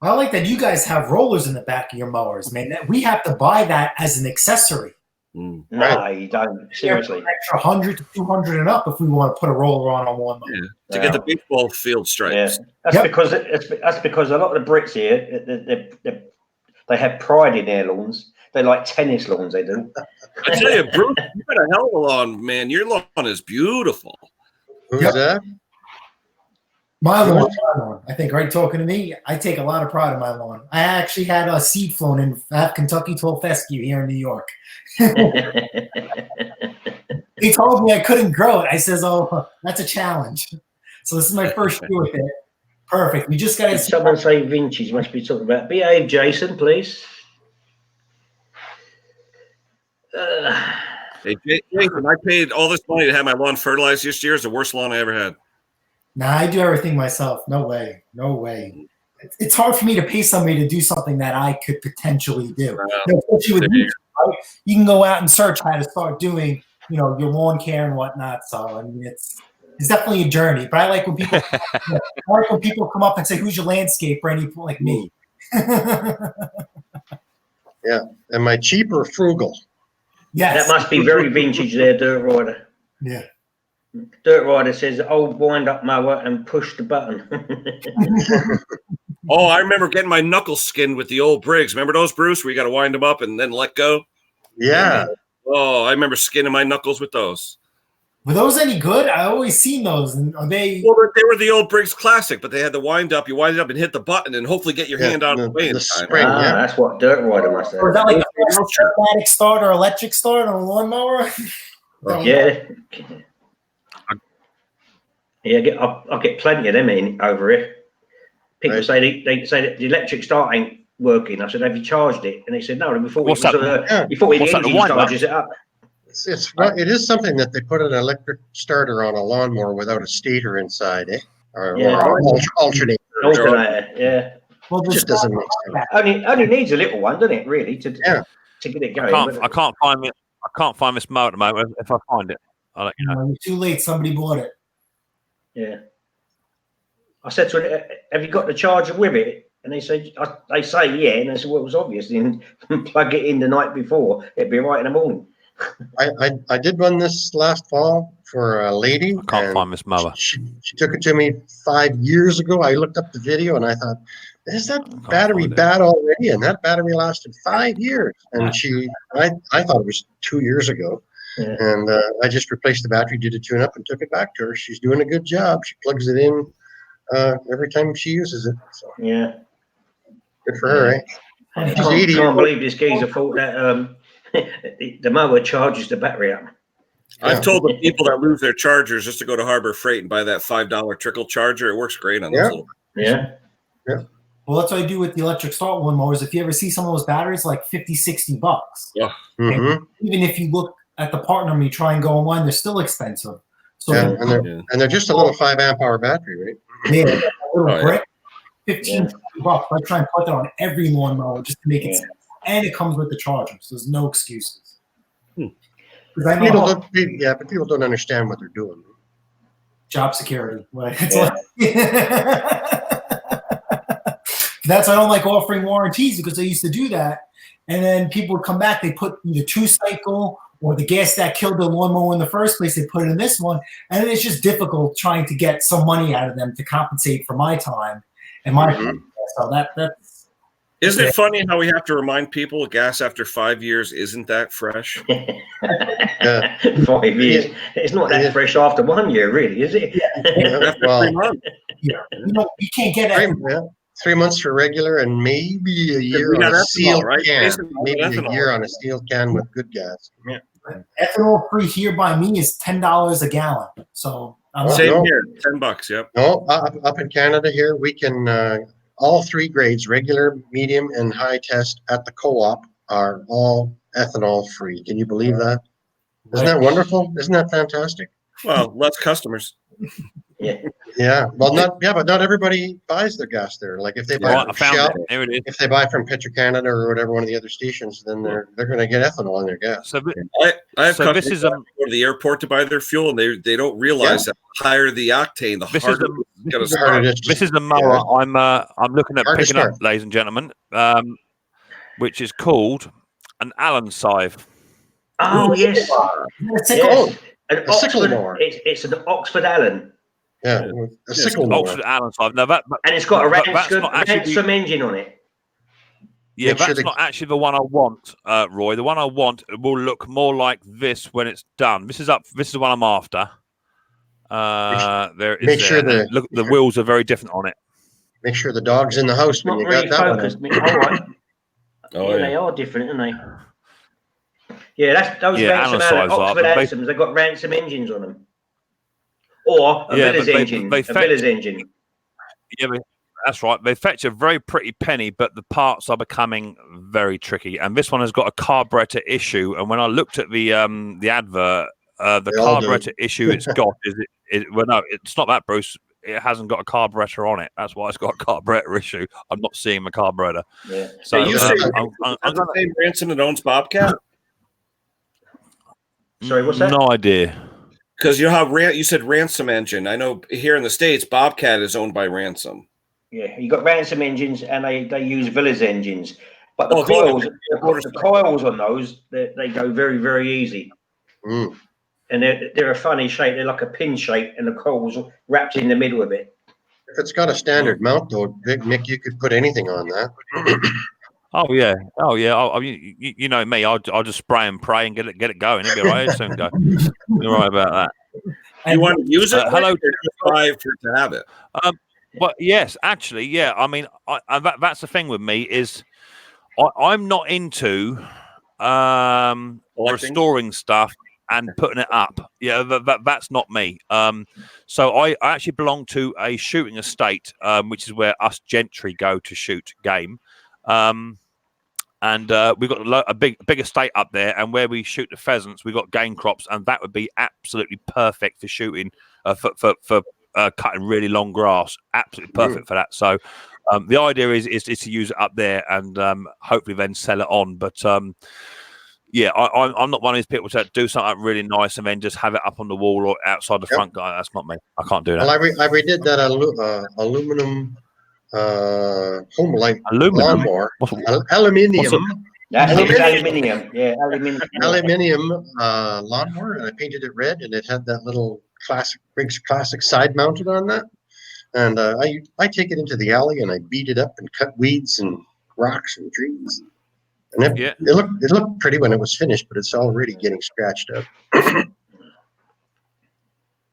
Speaker 8: I like that you guys have rollers in the back of your mowers, man. We have to buy that as an accessory.
Speaker 9: No, you don't. Seriously,
Speaker 8: extra 100 to 200 and up if we want to put a roller on one mower.
Speaker 4: Yeah. To get the baseball field stripes.
Speaker 9: Yeah. That's because a lot of the Brits here they have pride in their lawns. They like tennis lawns. They do.
Speaker 4: I tell you, Bruce, you got a hell of a lawn, man. Your lawn is beautiful.
Speaker 7: Who's that?
Speaker 8: My lawn. I think, right, talking to me, I take a lot of pride in my lawn. I actually had a seed flown in at Kentucky 12 fescue here in New York. He told me I couldn't grow it. I says, "Oh, that's a challenge." So this is my first year with it. Perfect. We just got to.
Speaker 9: Someone say vintage. Must be talking about. Behave, Jason, please.
Speaker 4: Hey, Jason, I paid all this money to have my lawn fertilized this year. It's the worst lawn I ever had.
Speaker 8: Nah, I do everything myself. No way. It's hard for me to pay somebody to do something that I could potentially do. You can go out and search how to start doing, your lawn care and whatnot. So I mean, it's definitely a journey. But I like when people come up and say, "Who's your landscaper?" And you like me.
Speaker 7: Yeah, am I cheap or frugal?
Speaker 8: Yes,
Speaker 9: that must be very vintage there, Dirt Rider.
Speaker 8: Yeah.
Speaker 9: Dirt Rider says, "Old wind-up mower and push the button."
Speaker 4: Oh, I remember getting my knuckles skinned with the old Briggs. Remember those, Bruce, where you got to wind them up and then let go?
Speaker 7: Yeah.
Speaker 4: Oh, I remember skinning my knuckles with those.
Speaker 8: Were those any good? I always seen those. And are they?
Speaker 4: Well, they were the old Briggs Classic, but they had the wind up. You wind it up and hit the button, and hopefully get your hand out of the way.
Speaker 7: The spring,
Speaker 9: that's what Dirt Rider must have.
Speaker 8: Or is that like a automatic start or electric start on a lawnmower?
Speaker 9: Yeah. Yeah, I'll get plenty of them in over here. People say they say that the electric start ain't working. I said, "Have you charged it?" And they said, "No." Before the engine charges it up.
Speaker 7: It is something that they put an electric starter on a lawnmower without a stator inside, eh? or alternator.
Speaker 9: Yeah.
Speaker 7: Well, it just doesn't make sense.
Speaker 9: Only needs a little one, doesn't it? Really, to get it going.
Speaker 1: I can't find this mower at the moment. If I find it, I'll let you know.
Speaker 8: Too late. Somebody bought it.
Speaker 9: Yeah. I said to her, "Have you got the charger with it?" And they say, yeah. And I said, "Well, it was obvious. Then plug it in the night before. It'd be right in the morning."
Speaker 7: I did one this last fall for a lady.
Speaker 1: I can't find this mower.
Speaker 7: She took it to me 5 years ago. I looked up the video and I thought, is that battery bad already? And that battery lasted 5 years. And I thought it was 2 years ago.
Speaker 9: Yeah.
Speaker 7: And I just replaced the battery, did a tune up, and took it back to her. She's doing a good job. She plugs it in every time she uses it. So
Speaker 9: yeah,
Speaker 7: good for her, eh?
Speaker 9: I can't believe this geezer thought that the mower charges the battery up.
Speaker 4: I've told the people that lose their chargers just to go to Harbor Freight and buy that $5 trickle charger. It works great on those little.
Speaker 9: Yeah.
Speaker 8: Well, that's what I do with the electric start one mowers. If you ever see some of those batteries, like $50-$60.
Speaker 4: Yeah.
Speaker 8: Mm-hmm. Even if you look at the part number, you try and go online, they're still expensive. So
Speaker 7: and they're just a little 5 amp hour battery, right?
Speaker 8: Yeah, a little brick, $15-$20. I try and put that on every lawnmower just to make it sense. And it comes with the charger, so there's no excuses.
Speaker 7: But people don't understand what they're doing.
Speaker 8: Job security. Right? That's why I don't like offering warranties, because I used to do that, and then people would come back. They put the 2-cycle or the gas that killed the lawnmower in the first place. They put it in this one, and it's just difficult trying to get some money out of them to compensate for my time and my time. So that's.
Speaker 4: Isn't it funny how we have to remind people gas after 5 years isn't that fresh?
Speaker 9: 5 years. It's not that fresh after 1 year, really, is it?
Speaker 4: After 3 months.
Speaker 8: You can't get it.
Speaker 7: 3 months for regular and maybe a year on a sealed can. Maybe a year on a sealed can with good gas.
Speaker 8: Yeah. Ethanol free here by me is $10 a gallon. So
Speaker 4: same here, $10. Yep.
Speaker 7: No, up in Canada here, we can all 3 grades, regular, medium, and high test at the co-op are all ethanol free. Can you believe that? Isn't that wonderful? Isn't that fantastic?
Speaker 4: Well, less customers.
Speaker 7: Yeah. Well, but not everybody buys their gas there. Like if they buy from Shell, if they buy from Petro-Canada or whatever, one of the other stations, then they're going to get ethanol in their gas.
Speaker 4: So I have customers that go to the airport to buy their fuel, and they don't realize that the higher the octane, the harder it's going to start.
Speaker 1: This is the mower I'm looking at picking up, ladies and gentlemen, which is called an Allen scythe.
Speaker 9: Oh yes,
Speaker 7: a sickle mower.
Speaker 9: It's an Oxford Allen.
Speaker 7: Yeah, a sickle mower.
Speaker 1: Oxford Allen scythe. No, and
Speaker 9: it's got a ransom engine on it.
Speaker 1: Yeah, that's not actually the one I want, Roy. The one I want will look more like this when it's done. This is the one I'm after. The wheels are very different on it.
Speaker 7: Make sure the dog's in the house when you got that one.
Speaker 9: All right. They are different, aren't they? Yeah, those ransom Oxford Ansoms. They've got ransom engines on them, or a Villas engine. A Villas engine.
Speaker 1: Yeah, that's right. They fetch a very pretty penny, but the parts are becoming very tricky. And this one has got a carburetor issue. And when I looked at the advert, the carburetor issue it's got well, no, it's not that, Bruce. It hasn't got a carburetor on it. That's why it's got a carburetor issue. I'm not seeing the carburetor.
Speaker 9: Yeah.
Speaker 4: So you say I'm the same Ransom that owns Bobcat?
Speaker 9: Sorry, what's that?
Speaker 1: No idea.
Speaker 4: Because you know how you said Ransom engine. I know here in the States, Bobcat is owned by Ransom.
Speaker 9: Yeah, you got Ransom engines, and they use Villas engines. But the coils on those, they go very, very easy.
Speaker 7: Mm.
Speaker 9: And they're a funny shape. They're like a pin shape, and the coils wrapped in the middle of it.
Speaker 7: If it's got a standard mount, though, Nick, you could put anything on that.
Speaker 1: Oh yeah. You know me. I'll just spray and pray and get it going. It'll be all right. Soon go. You're right about that.
Speaker 4: You want to use it?
Speaker 1: Hello.
Speaker 4: To have it.
Speaker 1: Well, yes, actually, yeah. I mean, that's the thing with me is I'm not into restoring stuff and putting it up. Yeah, that's not me. So I actually belong to a shooting estate, which is where us gentry go to shoot game. And we've got a big estate up there, and where we shoot the pheasants, we've got game crops, and that would be absolutely perfect for shooting for cutting really long grass. Absolutely perfect for that. So the idea is to use it up there and hopefully then sell it on. But yeah, I'm not one of these people that do something really nice and then just have it up on the wall or outside the front. That's not me. I can't do that.
Speaker 7: Well, I redid that aluminum home light lawnmower. Aluminium.
Speaker 9: Aluminium. Yeah,
Speaker 7: aluminium lawnmower, and I painted it red, and it had that little Briggs classic side mounted on that. And I take it into the alley and I beat it up and cut weeds and rocks and trees. And it looked pretty when it was finished, but it's already getting scratched up.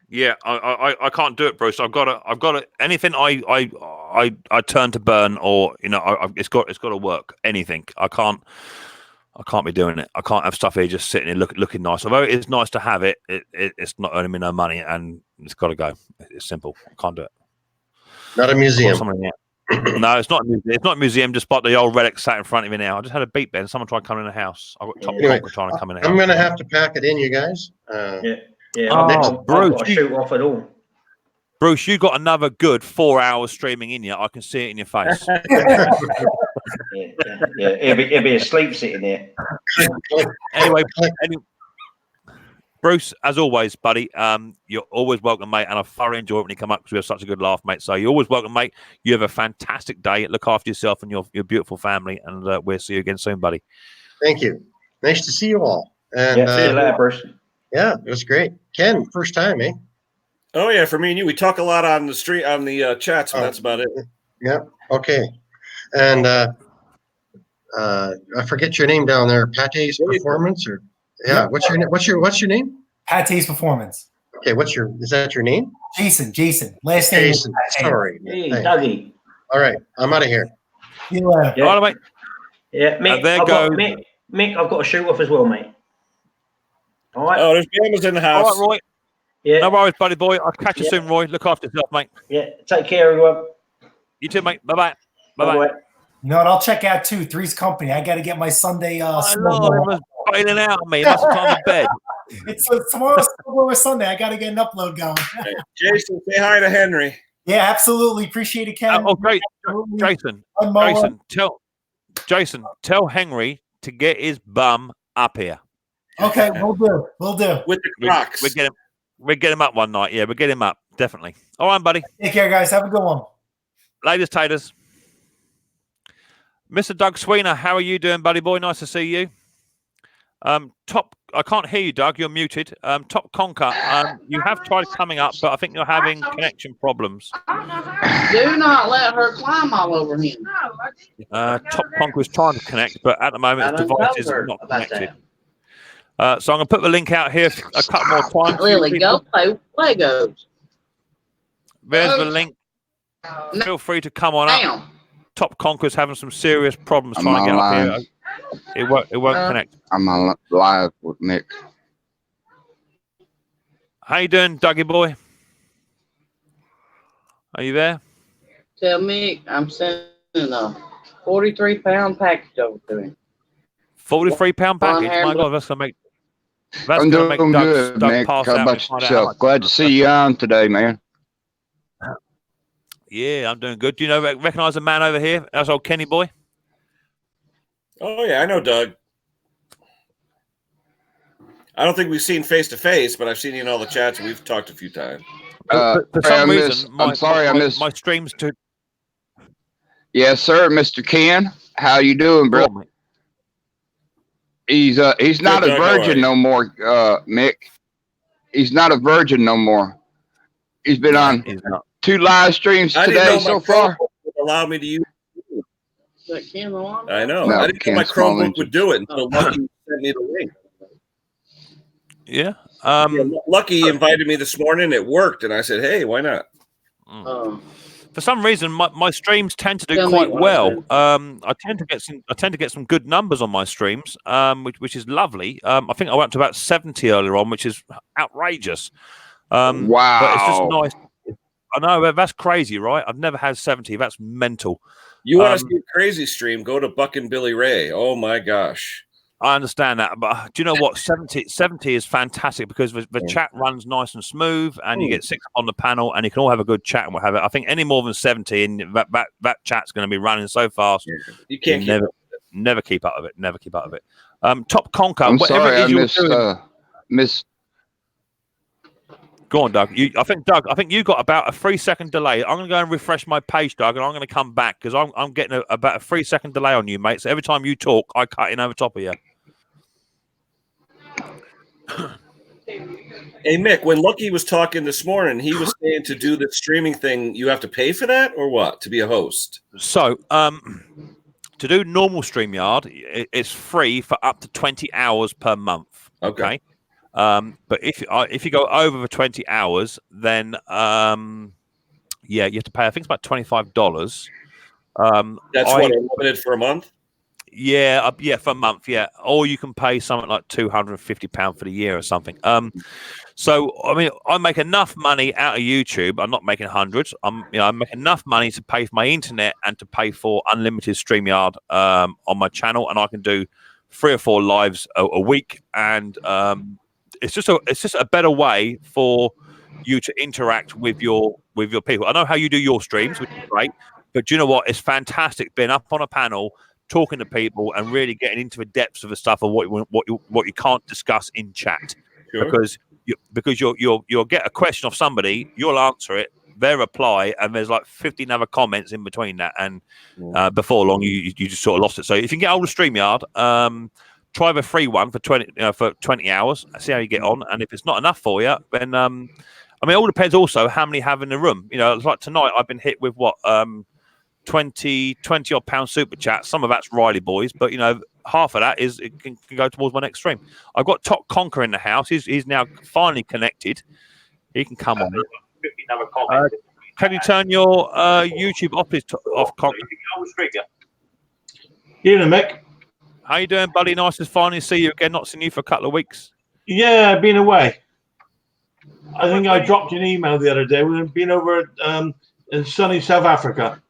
Speaker 1: Yeah, I can't do it, Bruce. I've got to anything I turn to burn, or it's got to work. Anything I can't be doing it. I can't have stuff here just sitting here looking nice. Although it is nice to have it, it's not earning me no money, and it's got to go. It's simple. I can't do it.
Speaker 7: Not a museum.
Speaker 1: No, it's not. It's not a museum. Despite the old relic sat in front of me now. I just had a beep then. Someone tried coming in the house. I've got Top Conquer trying to come in the house.
Speaker 7: I'm going to have to pack it in, you guys.
Speaker 1: Bruce,
Speaker 9: shoot off at all.
Speaker 1: Bruce, you got another good 4 hours streaming in you. I can see it in your face.
Speaker 9: yeah. He'll be asleep sitting there.
Speaker 1: Anyway, Bruce, as always, buddy, you're always welcome, mate, and I thoroughly enjoy it when you come up because we have such a good laugh, mate. So you're always welcome, mate. You have a fantastic day. Look after yourself and your beautiful family, and we'll see you again soon, buddy.
Speaker 7: Thank you. Nice to see you all. And
Speaker 9: see you later, Bruce.
Speaker 7: Yeah, it was great. Ken, first time, eh?
Speaker 4: Oh yeah, for me and you, we talk a lot on the street, on the chats, and that's about it.
Speaker 7: Yeah. Okay. And I forget your name down there. Pate's Performance, or what's your name?
Speaker 8: Pate's Performance.
Speaker 7: Okay, is that your name?
Speaker 8: Jason. Last name.
Speaker 7: Jason. Sorry.
Speaker 9: Hey, Dougie.
Speaker 7: All right, I'm out of here.
Speaker 8: See you later.
Speaker 1: All right, mate.
Speaker 9: Yeah, Mick, I've got to shoot off as well, mate. All right.
Speaker 4: Oh, there's gamers in the house.
Speaker 1: All right, Roy.
Speaker 9: Yeah.
Speaker 1: No worries, buddy boy. I'll catch you soon, Roy. Look after yourself, mate.
Speaker 9: Yeah. Take care, everyone.
Speaker 1: You too, mate. Bye-bye.
Speaker 9: Bye-bye.
Speaker 8: You know what? I'll check out too. Three's Company. I got to get my Sunday.
Speaker 1: I know. It was bailing out on me. That's the time of bed.
Speaker 8: It's tomorrow's Sunday. I got to get an upload going.
Speaker 4: Jason, say hi to Henry.
Speaker 8: Yeah, absolutely. Appreciate it, Ken.
Speaker 1: Great. Jason, tell Henry to get his bum up here.
Speaker 8: Okay, we'll do.
Speaker 4: With the Crocs.
Speaker 1: We'll get him up one night. Yeah, we'll get him up. Definitely. All right, buddy.
Speaker 8: Take care, guys. Have a good one.
Speaker 1: Ladies, taters. Mr. Doug Sweener, how are you doing, buddy boy? Nice to see you. I can't hear you, Doug. You're muted. Top Conquer, you have tried coming up, but I think you're having connection problems.
Speaker 11: Do not let her climb all over him.
Speaker 1: Top Conquer is trying to connect, but at the moment, his device is not connected. So I'm going to put the link out here a couple more times.
Speaker 11: Lily, go play Legos.
Speaker 1: There's the link. Feel free to come on up. Top Conquer's having some serious problems trying to get up here. It won't connect.
Speaker 12: I'm on live with Mick.
Speaker 1: How you doing, Dougie boy? Are you there?
Speaker 11: Tell Mick I'm sending a 43-pound package over to him.
Speaker 1: 43-pound package? My God, that's going to make...
Speaker 12: I'm doing good, Mick. How about yourself? Glad to see you on today, man.
Speaker 1: Yeah, I'm doing good. Do you recognize the man over here? That's old Kenny boy.
Speaker 4: Oh yeah, I know Doug. I don't think we've seen face to face, but I've seen you in all the chats, and we've talked a few times.
Speaker 1: For some reason,
Speaker 12: I missed
Speaker 1: my streams too.
Speaker 12: Yes, sir, Mr. Ken. How you doing, bro? He's not a virgin no more, Mick. He's not a virgin no more. He's been on 2 live streams today so far.
Speaker 4: Allow me to use.
Speaker 11: That Ken on?
Speaker 4: I know. I didn't know my Chromebook would do it until Lucky sent me the link.
Speaker 1: Yeah.
Speaker 4: Lucky invited me this morning. It worked, and I said, "Hey, why not?"
Speaker 1: For some reason, my streams tend to do quite well. I tend to get some good numbers on my streams, which is lovely. I think I went up to about 70 earlier on, which is outrageous.
Speaker 12: Wow!
Speaker 1: But it's just nice. I know that's crazy, right? I've never had 70. That's mental.
Speaker 4: You want to see a crazy stream? Go to Buck and Billy Ray. Oh my gosh!
Speaker 1: I understand that, but do you know what? 70 is fantastic because the chat runs nice and smooth, and you get 6 on the panel, and you can all have a good chat and what have it. I think any more than 70, and that chat's going to be running so fast,
Speaker 4: you can't
Speaker 1: never keep up with it. Never keep up with it. Top Conquer.
Speaker 12: I'm
Speaker 1: whatever
Speaker 12: sorry,
Speaker 1: it is
Speaker 12: I missed.
Speaker 1: Go on, Doug. Doug, I think you got about a 3-second delay. I'm going to go and refresh my page, Doug, and I'm going to come back because I'm getting about a 3-second delay on you, mate. So every time you talk, I cut in over top of you.
Speaker 4: Hey, Mick, when Lucky was talking this morning, he was saying to do the streaming thing, you have to pay for that or what to be a host?
Speaker 1: So, to do normal StreamYard, it's free for up to 20 hours per month. Okay. But if you go over the 20 hours, then you have to pay. I think it's about $25.
Speaker 4: That's unlimited for a month.
Speaker 1: Yeah, for a month, yeah. Or you can pay something like £250 for the year or something. So I mean, I make enough money out of YouTube. I'm not making hundreds. I make enough money to pay for my internet and to pay for unlimited StreamYard on my channel, and I can do 3 or 4 lives a week. And it's just a better way for you to interact with your people. I know how you do your streams, which is great, but do you know what? It's fantastic being up on a panel, talking to people, and really getting into the depths of the stuff of what you can't discuss in chat. Sure. Because you'll get a question off somebody, you'll answer it, their reply, and there's like 15 other comments in between that, and before long you just sort of lost it. So if you can get hold of StreamYard, try the free one for 20 hours, see how you get on, and if it's not enough for you, then I mean, it all depends also how many have in the room. It's like tonight I've been hit with what 20 odd pound super chat. Some of that's Riley boys, but half of that it can go towards my next stream. I've got Top Conquer in the house. He's now finally connected. He can come on. Can you turn your YouTube off, Conquer?
Speaker 13: Evening, Mick.
Speaker 1: How you doing, buddy? Nice to finally see you again. Not seen you for a couple of weeks.
Speaker 13: Yeah, I've been away. I think I dropped you an email the other day. We've been over in sunny South Africa.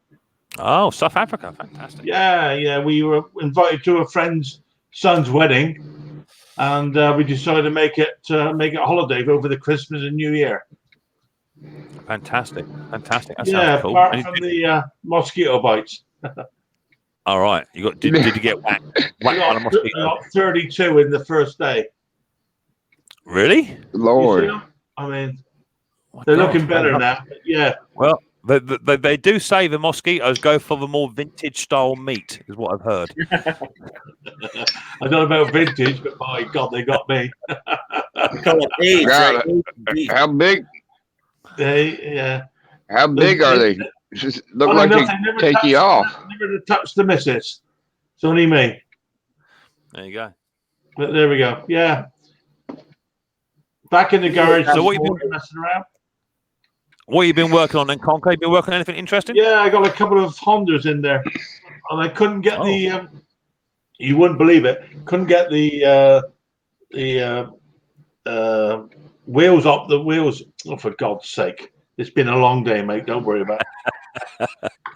Speaker 1: Oh, South Africa, fantastic!
Speaker 13: Yeah. We were invited to a friend's son's wedding, and we decided to make it a holiday over the Christmas and New Year.
Speaker 1: Fantastic! That
Speaker 13: sounds
Speaker 1: cool.
Speaker 13: Apart from the mosquito bites.
Speaker 1: All right, did you get whacked by a mosquito?
Speaker 13: I got 32 in the first day.
Speaker 1: Really?
Speaker 12: Lord!
Speaker 13: I mean, they're looking better now. Yeah.
Speaker 1: Well. They do say the mosquitoes go for the more vintage style meat, is what I've heard.
Speaker 13: I don't know about vintage, but my God, they got me.
Speaker 12: How big? How big are they? Look like they take you off.
Speaker 13: Never touched the missus. It's only me.
Speaker 1: There you go.
Speaker 13: But there we go. Yeah. Back in the garage.
Speaker 1: So what you been messing around? What have you been working on then, Conker? You been working on anything interesting?
Speaker 13: Yeah, I got a couple of Hondas in there, and I couldn't get the. You wouldn't believe it. Couldn't get the wheels up. The wheels. Oh, for God's sake! It's been a long day, mate. Don't worry about it.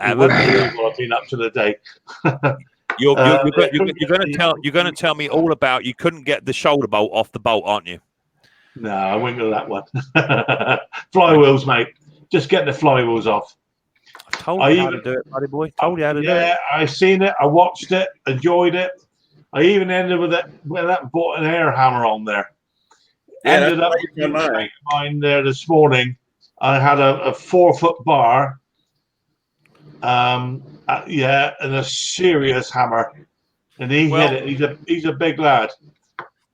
Speaker 13: You wouldn't believe what I've been up to the day.
Speaker 1: You're going to tell me all about you couldn't get the shoulder bolt off the bolt, aren't you?
Speaker 13: No, I wouldn't go that one. Flywheels, mate. Just get the flywheels off.
Speaker 1: I told you how to do it, buddy boy. Told you how to do it.
Speaker 13: Yeah, I seen it. I watched it. Enjoyed it. I even ended with that bought an air hammer on there.
Speaker 4: Yeah,
Speaker 13: ended up with mine there this morning. I had a 4-foot bar. And a serious hammer. And he hit it. He's a big lad.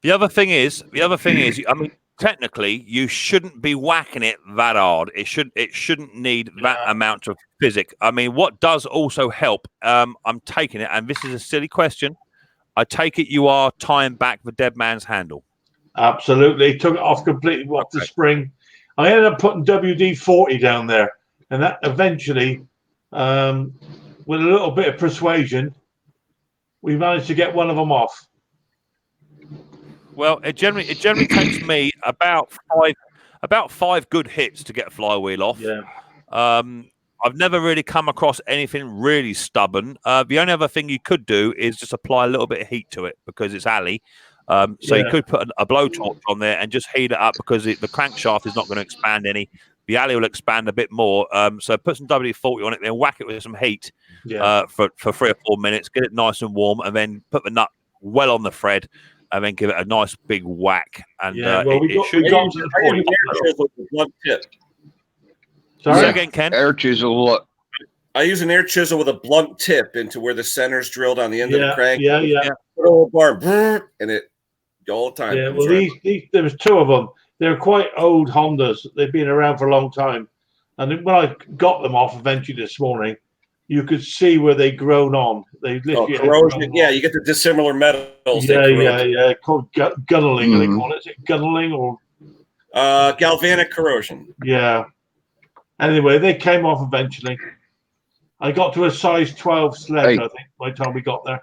Speaker 1: The other thing is, I mean, technically, you shouldn't be whacking it that hard. It shouldn't need that amount of physics. I mean, what does also help? I'm taking it, and this is a silly question. I take it you are tying back the dead man's handle.
Speaker 13: Absolutely, took it off completely off the spring. I ended up putting WD-40 down there, and that eventually, with a little bit of persuasion, we managed to get one of them off.
Speaker 1: Well, it generally takes me about five good hits to get a flywheel off.
Speaker 13: Yeah.
Speaker 1: I've never really come across anything really stubborn. The only other thing you could do is just apply a little bit of heat to it because it's alley. So you could put a blowtorch on there and just heat it up because the crankshaft is not going to expand any. The alley will expand a bit more. So put some WD-40 on it, then whack it with some heat for 3 or 4 minutes. Get it nice and warm, and then put the nut well on the thread, and then give it a nice big whack. And it should go to the point.
Speaker 12: Sorry?
Speaker 1: Say again, Ken?
Speaker 12: Air chisel.
Speaker 4: I use an air chisel with a blunt tip into where the center's drilled on the end of the crank.
Speaker 13: Yeah.
Speaker 4: Put a bar, and it all the time.
Speaker 13: Yeah, well, these there was 2 of them. They're quite old Hondas. They've been around for a long time. And when I got them off eventually this morning, you could see where they'd grown on. They literally
Speaker 4: corrosion. Yeah, you get the dissimilar metals.
Speaker 13: Yeah. Called gunneling. They call it. Is it gunneling or
Speaker 4: galvanic corrosion?
Speaker 13: Yeah. Anyway, they came off eventually. I got to a size 12 sledge, I think, by the time we got there.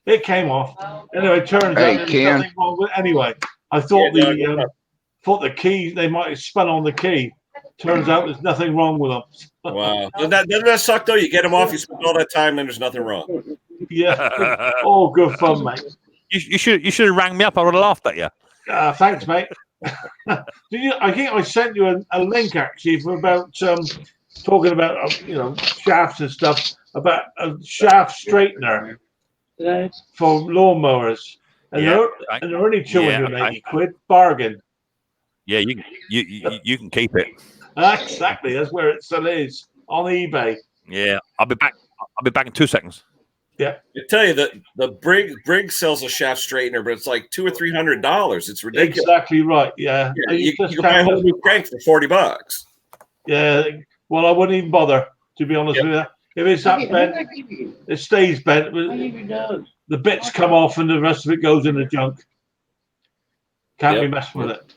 Speaker 13: It came off. Anyway, it turns out there was nothing wrong with it. Anyway, I thought the key, they might have spun on the key. Turns out there's nothing wrong with them.
Speaker 4: Wow. Doesn't that suck, though? You get them off, you spend all that time, and there's nothing wrong.
Speaker 13: Yeah. Oh, good fun, mate.
Speaker 1: You should have rang me up. I would have laughed at you.
Speaker 13: Thanks, mate. I think I sent you a link, actually, for about talking about, shafts and stuff, about a shaft straightener for lawnmowers. And they're only 280 quid, bargain.
Speaker 1: Yeah, you can keep it.
Speaker 13: Exactly, that's where it still is on eBay.
Speaker 1: Yeah, I'll be back in 2 seconds.
Speaker 13: Yeah,
Speaker 4: I tell you that the Brig sells a shaft straightener, but it's like $200 or $300. It's ridiculous.
Speaker 13: Exactly right. Yeah,
Speaker 4: you can buy a whole new crank for $40.
Speaker 13: Yeah, well, I wouldn't even bother, to be honest with you. If it's that bent, it stays bent. The bits come off, and the rest of it goes in the junk. Can't be messed with it.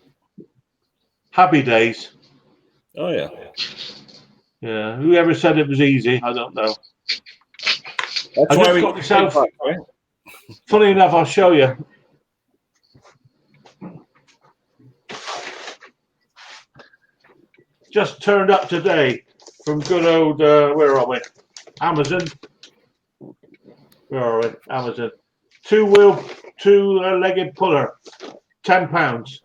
Speaker 13: Happy days.
Speaker 4: Oh yeah.
Speaker 13: Yeah. Whoever said it was easy, I don't know.
Speaker 4: That's why we got
Speaker 13: myself. Funny enough, I'll show you. Just turned up today from good old where are we? Amazon. Where are we? Amazon. Two-legged puller, £10.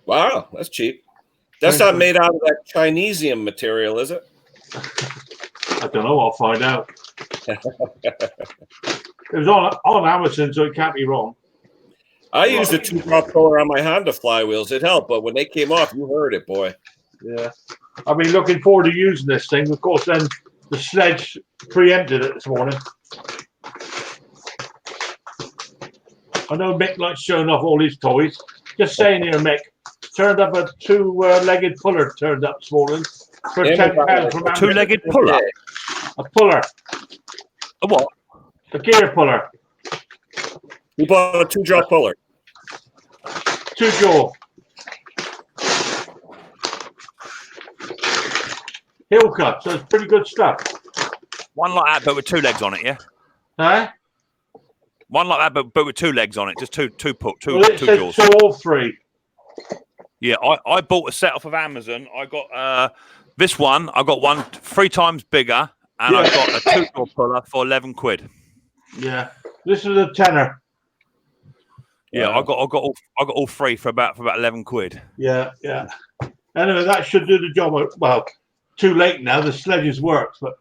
Speaker 4: Wow, that's cheap. That's not made out of that Chinesium material, is it?
Speaker 13: I don't know. I'll find out. It was on Amazon, so it can't be wrong.
Speaker 4: I used a 2-drop puller on my Honda flywheels. It helped, but when they came off, you heard it, boy.
Speaker 13: Yeah. I've been looking forward to using this thing. Of course, then the sledge preempted it this morning. I know Mick likes showing off all his toys. Just saying here, Mick. Turned up a two-legged puller turned up this morning for £10 from Amazon.
Speaker 1: Two-legged puller?
Speaker 13: A puller.
Speaker 1: A what?
Speaker 13: A gear puller.
Speaker 4: You bought a 2-jaw puller.
Speaker 13: 2-jaw. Hill cut, so it's pretty good stuff.
Speaker 1: One like that, but with 2 legs on it, yeah?
Speaker 13: Huh?
Speaker 1: One like that, but with 2 legs on it, just two
Speaker 13: well,
Speaker 1: jaws.
Speaker 13: So all 3.
Speaker 1: Yeah, I bought a set off of Amazon. I got this one. I got one 3 times bigger, and I got a 2-jaw puller for 11 quid.
Speaker 13: Yeah, this is a tenner.
Speaker 1: Yeah, I got all 3 for about 11 quid.
Speaker 13: Yeah. Anyway, that should do the job. Well, too late now. The sledges worked, but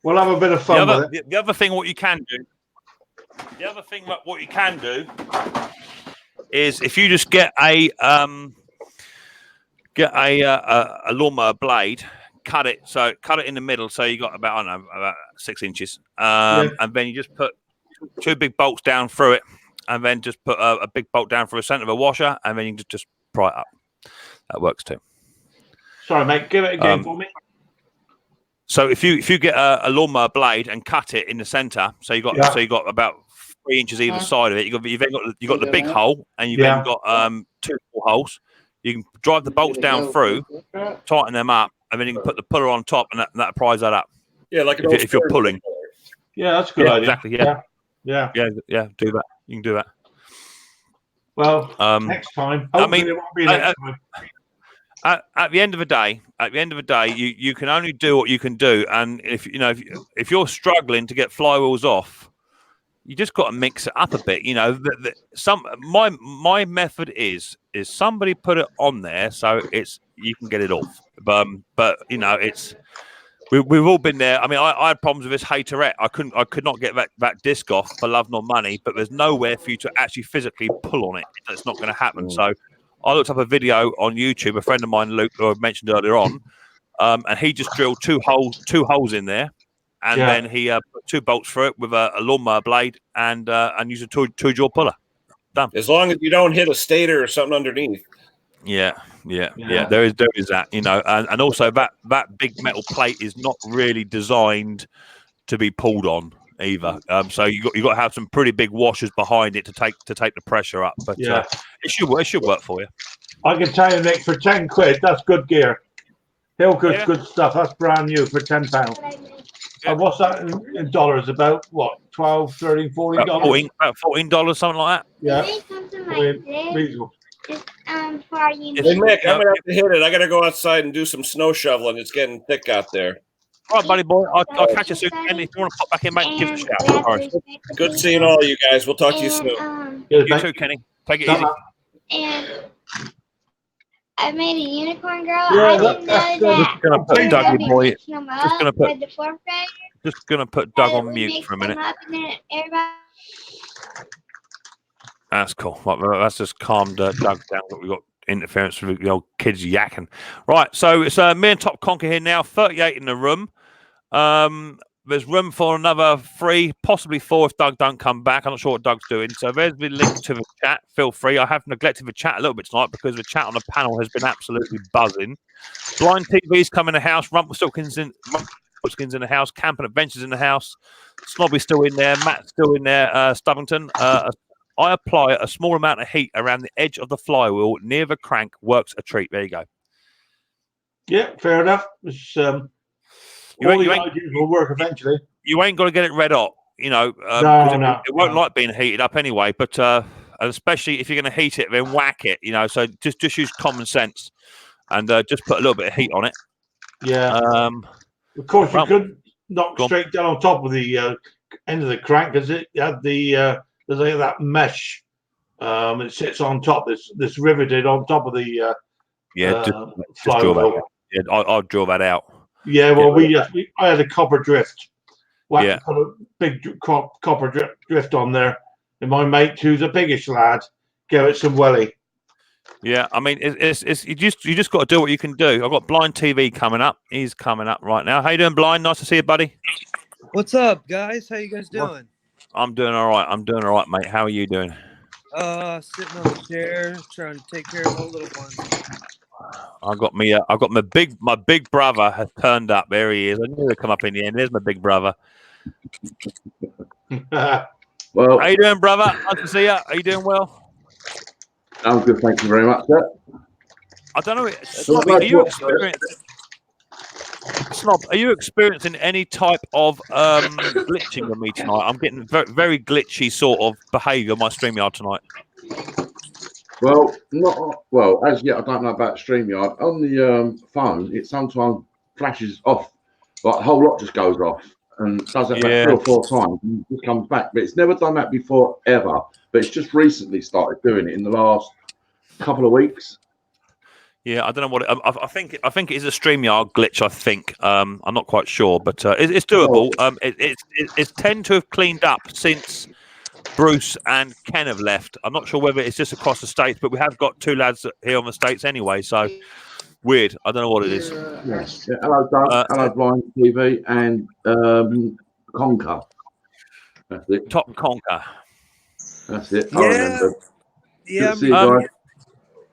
Speaker 13: we'll have a bit of fun with it.
Speaker 1: The other thing, what you can do, is if you just get a lawnmower blade, cut it in the middle, so you got about 6 inches, and then you just put 2 big bolts down through it, and then just put a big bolt down through the center of a washer, and then you can just pry it up. That works too.
Speaker 13: Sorry, mate. Give it again for me.
Speaker 1: So if you get a lawnmower blade and cut it in the center, so you got about 3 inches either side of it. You've got the big hole, and you've then got 2 small holes. You can drive the bolts down through, tighten them up, and then you can put the puller on top, and that pries that up.
Speaker 4: Yeah, like
Speaker 1: if you're pulling.
Speaker 13: Yeah, that's a good idea.
Speaker 1: Exactly. Yeah. Do that. You can do that.
Speaker 13: Well, next time. Hopefully it won't be next time.
Speaker 1: At the end of the day, you can only do what you can do, and if you're struggling to get flywheels off, you just got to mix it up a bit. My method is somebody put it on there so you can get it off. But it's we've all been there. I mean, I had problems with this haterette. I could not get that disc off for love nor money. But there's nowhere for you to actually physically pull on it. That's not going to happen. So I looked up a video on YouTube. A friend of mine, Luke, who I mentioned earlier on, and he just drilled two holes in there. And then he put 2 bolts through it with a lawnmower blade and used a two-jaw puller. Done.
Speaker 4: As long as you don't hit a stator or something underneath.
Speaker 1: Yeah. There is that, and also that big metal plate is not really designed to be pulled on either. So you got to have some pretty big washers behind it to take the pressure up. But it should work for you.
Speaker 13: I can tell you, Nick, for £10, that's good gear. Hillcoat's good stuff. That's brand new for £10. And what's that in dollars? About what? $12, $13, $14?
Speaker 1: About $14, something like that.
Speaker 13: Yeah.
Speaker 1: Reasonable.
Speaker 4: Hey, Mick, I'm gonna have to hit it. I gotta go outside and do some snow shoveling. It's getting thick out there.
Speaker 1: All right, buddy boy. I'll catch you soon. And if you want to pop back in, mate, give us a shout. All right.
Speaker 4: Good seeing all you guys. We'll talk to you soon.
Speaker 1: You too, Kenny. Take it easy.
Speaker 14: And I made a unicorn girl.
Speaker 1: Yeah,
Speaker 14: I didn't know that.
Speaker 1: Just gonna put Dougie boy.
Speaker 14: The
Speaker 1: Just gonna put Doug on mute for a minute. That's cool. Right, that's just calmed Doug down. We got interference with the old kids yakking. Right, so it's me and Top Conker here now. 38 in the room. There's room for another 3, possibly 4 if Doug don't come back. I'm not sure what Doug's doing. So there's the link to the chat. Feel free. I have neglected the chat a little bit tonight because the chat on the panel has been absolutely buzzing. Blind TV's come in the house. Rumpelstiltskin's in the house. Camping Adventures in the house. Snobby's still in there. Matt's still in there. Stubbington. I apply a small amount of heat around the edge of the flywheel near the crank. Works a treat. There you go.
Speaker 13: Yeah, fair enough. It's, will work eventually.
Speaker 1: You ain't got to get it red hot,
Speaker 13: No.
Speaker 1: It won't like being heated up anyway. But especially if you're going to heat it, then whack it. So just use common sense and just put a little bit of heat on it.
Speaker 13: Yeah. Of course, you couldn't knock straight down on top of the end of the crank because it had there's like that mesh. It sits on top. This riveted on top of the
Speaker 1: just draw that out. Yeah, I'll draw that out.
Speaker 13: Yeah, well, I had a copper drift. Put a big copper drift on there, and my mate, who's a biggish lad, gave it some welly.
Speaker 1: Yeah, I mean, it's you just got to do what you can do. I've got Blind TV coming up. He's coming up right now. How you doing, Blind? Nice to see you, buddy.
Speaker 15: What's up, guys? How you guys doing?
Speaker 1: I'm doing all right, mate. How are you doing?
Speaker 15: Sitting on the chair, trying to take care of my little ones.
Speaker 1: I've got my big brother has turned up. There he is. I knew he'd come up in the end. There's my big brother.
Speaker 16: Well,
Speaker 1: how you doing, brother? Nice to see you. Are you doing well?
Speaker 16: I'm good, thank you very much, sir.
Speaker 1: I don't know. Are you experiencing any type of glitching with me tonight? I'm getting very, very glitchy sort of behaviour on my StreamYard tonight.
Speaker 16: Well, as yet, I don't know about StreamYard. On the phone, it sometimes flashes off. Like a whole lot just goes off and does that about 3 or 4 times and just comes back. But it's never done that before, ever. But it's just recently started doing it in the last couple of weeks.
Speaker 1: Yeah, I don't know what I think it is a StreamYard glitch. I think I'm not quite sure, but it's doable. It's tend to have cleaned up since Bruce and Ken have left. I'm not sure whether it's just across the states, but we have got 2 lads here on the states anyway. So weird. I don't know what it is.
Speaker 16: Yes. Yeah. Hello, Doug. Hello, Blind TV and Conker. That's it.
Speaker 1: Top Conker.
Speaker 16: That's it. I remember.
Speaker 15: Yeah.
Speaker 16: Good to see you guys.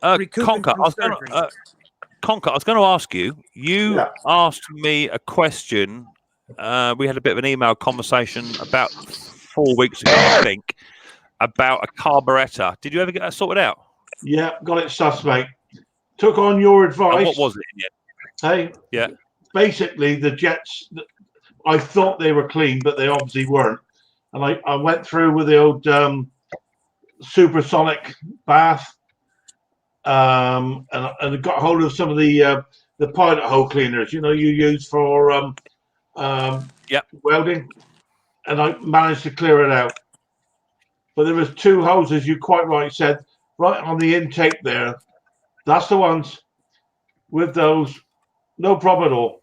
Speaker 1: Conker, I was going to ask you. You asked me a question. We had a bit of an email conversation about 4 weeks ago, I think, about a carburetor. Did you ever get that sorted out?
Speaker 13: Yeah, got it sussed, mate. Took on your advice.
Speaker 1: And what was it?
Speaker 13: Hey,
Speaker 1: yeah.
Speaker 13: Basically, the jets. I thought they were clean, but they obviously weren't. And I went through with the old supersonic bath. and I got hold of some of the pilot hole cleaners. You use for welding, and I managed to clear it out. But there was 2 holes, as you quite right said, right on the intake there. That's the ones with those. No problem at all.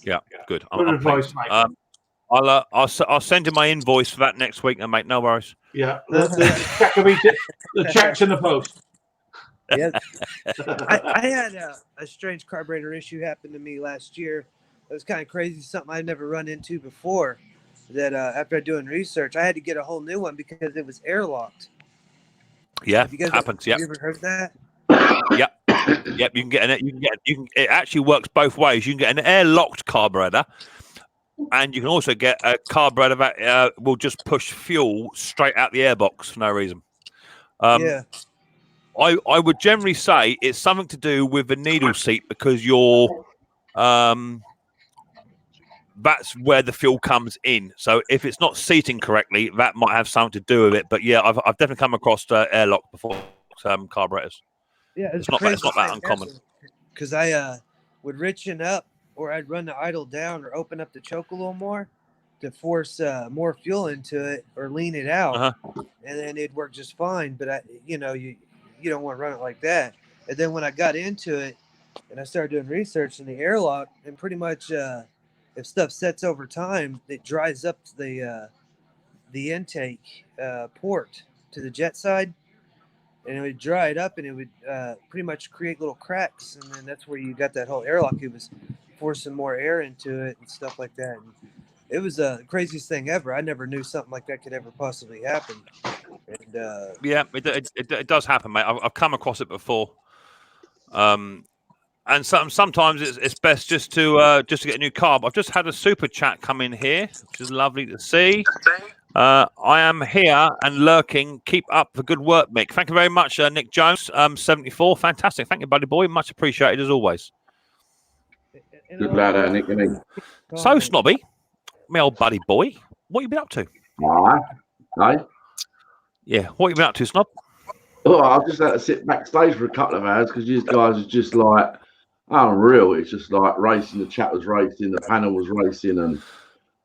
Speaker 1: Yeah, good.
Speaker 13: Good
Speaker 1: I'm
Speaker 13: advice,
Speaker 1: pleased.
Speaker 13: mate.
Speaker 1: I'll send you my invoice for that next week, then, mate. No worries.
Speaker 13: Yeah, the check's in the post.
Speaker 15: Yeah, I had a strange carburetor issue happen to me last year. It was kind of crazy, something I'd never run into before. That after doing research, I had to get a whole new one because it was airlocked.
Speaker 1: Yeah,
Speaker 15: Have you guys
Speaker 1: happens.
Speaker 15: Have
Speaker 1: Yep.
Speaker 15: you ever heard that?
Speaker 1: Yep. Yep. You can. It actually works both ways. You can get an air-locked carburetor, and you can also get a carburetor that will just push fuel straight out the airbox for no reason.
Speaker 15: Yeah.
Speaker 1: I would generally say it's something to do with the needle seat because that's where the fuel comes in. So if it's not seating correctly, that might have something to do with it. But yeah, I've definitely come across airlock before carburetors.
Speaker 15: Yeah,
Speaker 1: it's not that uncommon.
Speaker 15: Because I would richen up, or I'd run the idle down, or open up the choke a little more to force more fuel into it, or lean it out, and then it'd work just fine. But you don't want to run it like that. And then when I got into it, and I started doing research in the airlock, and pretty much if stuff sets over time, it dries up the intake port to the jet side. And it would dry it up, and it would pretty much create little cracks, and then that's where you got that whole airlock. It was forcing more air into it and stuff like that. And it was the craziest thing ever. I never knew something like that could ever possibly happen. And
Speaker 1: yeah, it does happen, mate. I've come across it before. And sometimes it's best just to get a new carb. I've just had a super chat come in here, which is lovely to see. I am here and lurking. Keep up the good work, Mick. Thank you very much, Nick Jones, 74. Fantastic. Thank you, buddy boy. Much appreciated as always.
Speaker 16: Good lad, Nick.
Speaker 1: So, Snobby, my old buddy boy, what you been up to?
Speaker 16: Aye.
Speaker 1: Yeah, what you been up to, Snob?
Speaker 16: Oh, I've just had to sit backstage for a couple of hours because you guys are just like unreal. It's just like racing. The chat was racing, the panel was racing, and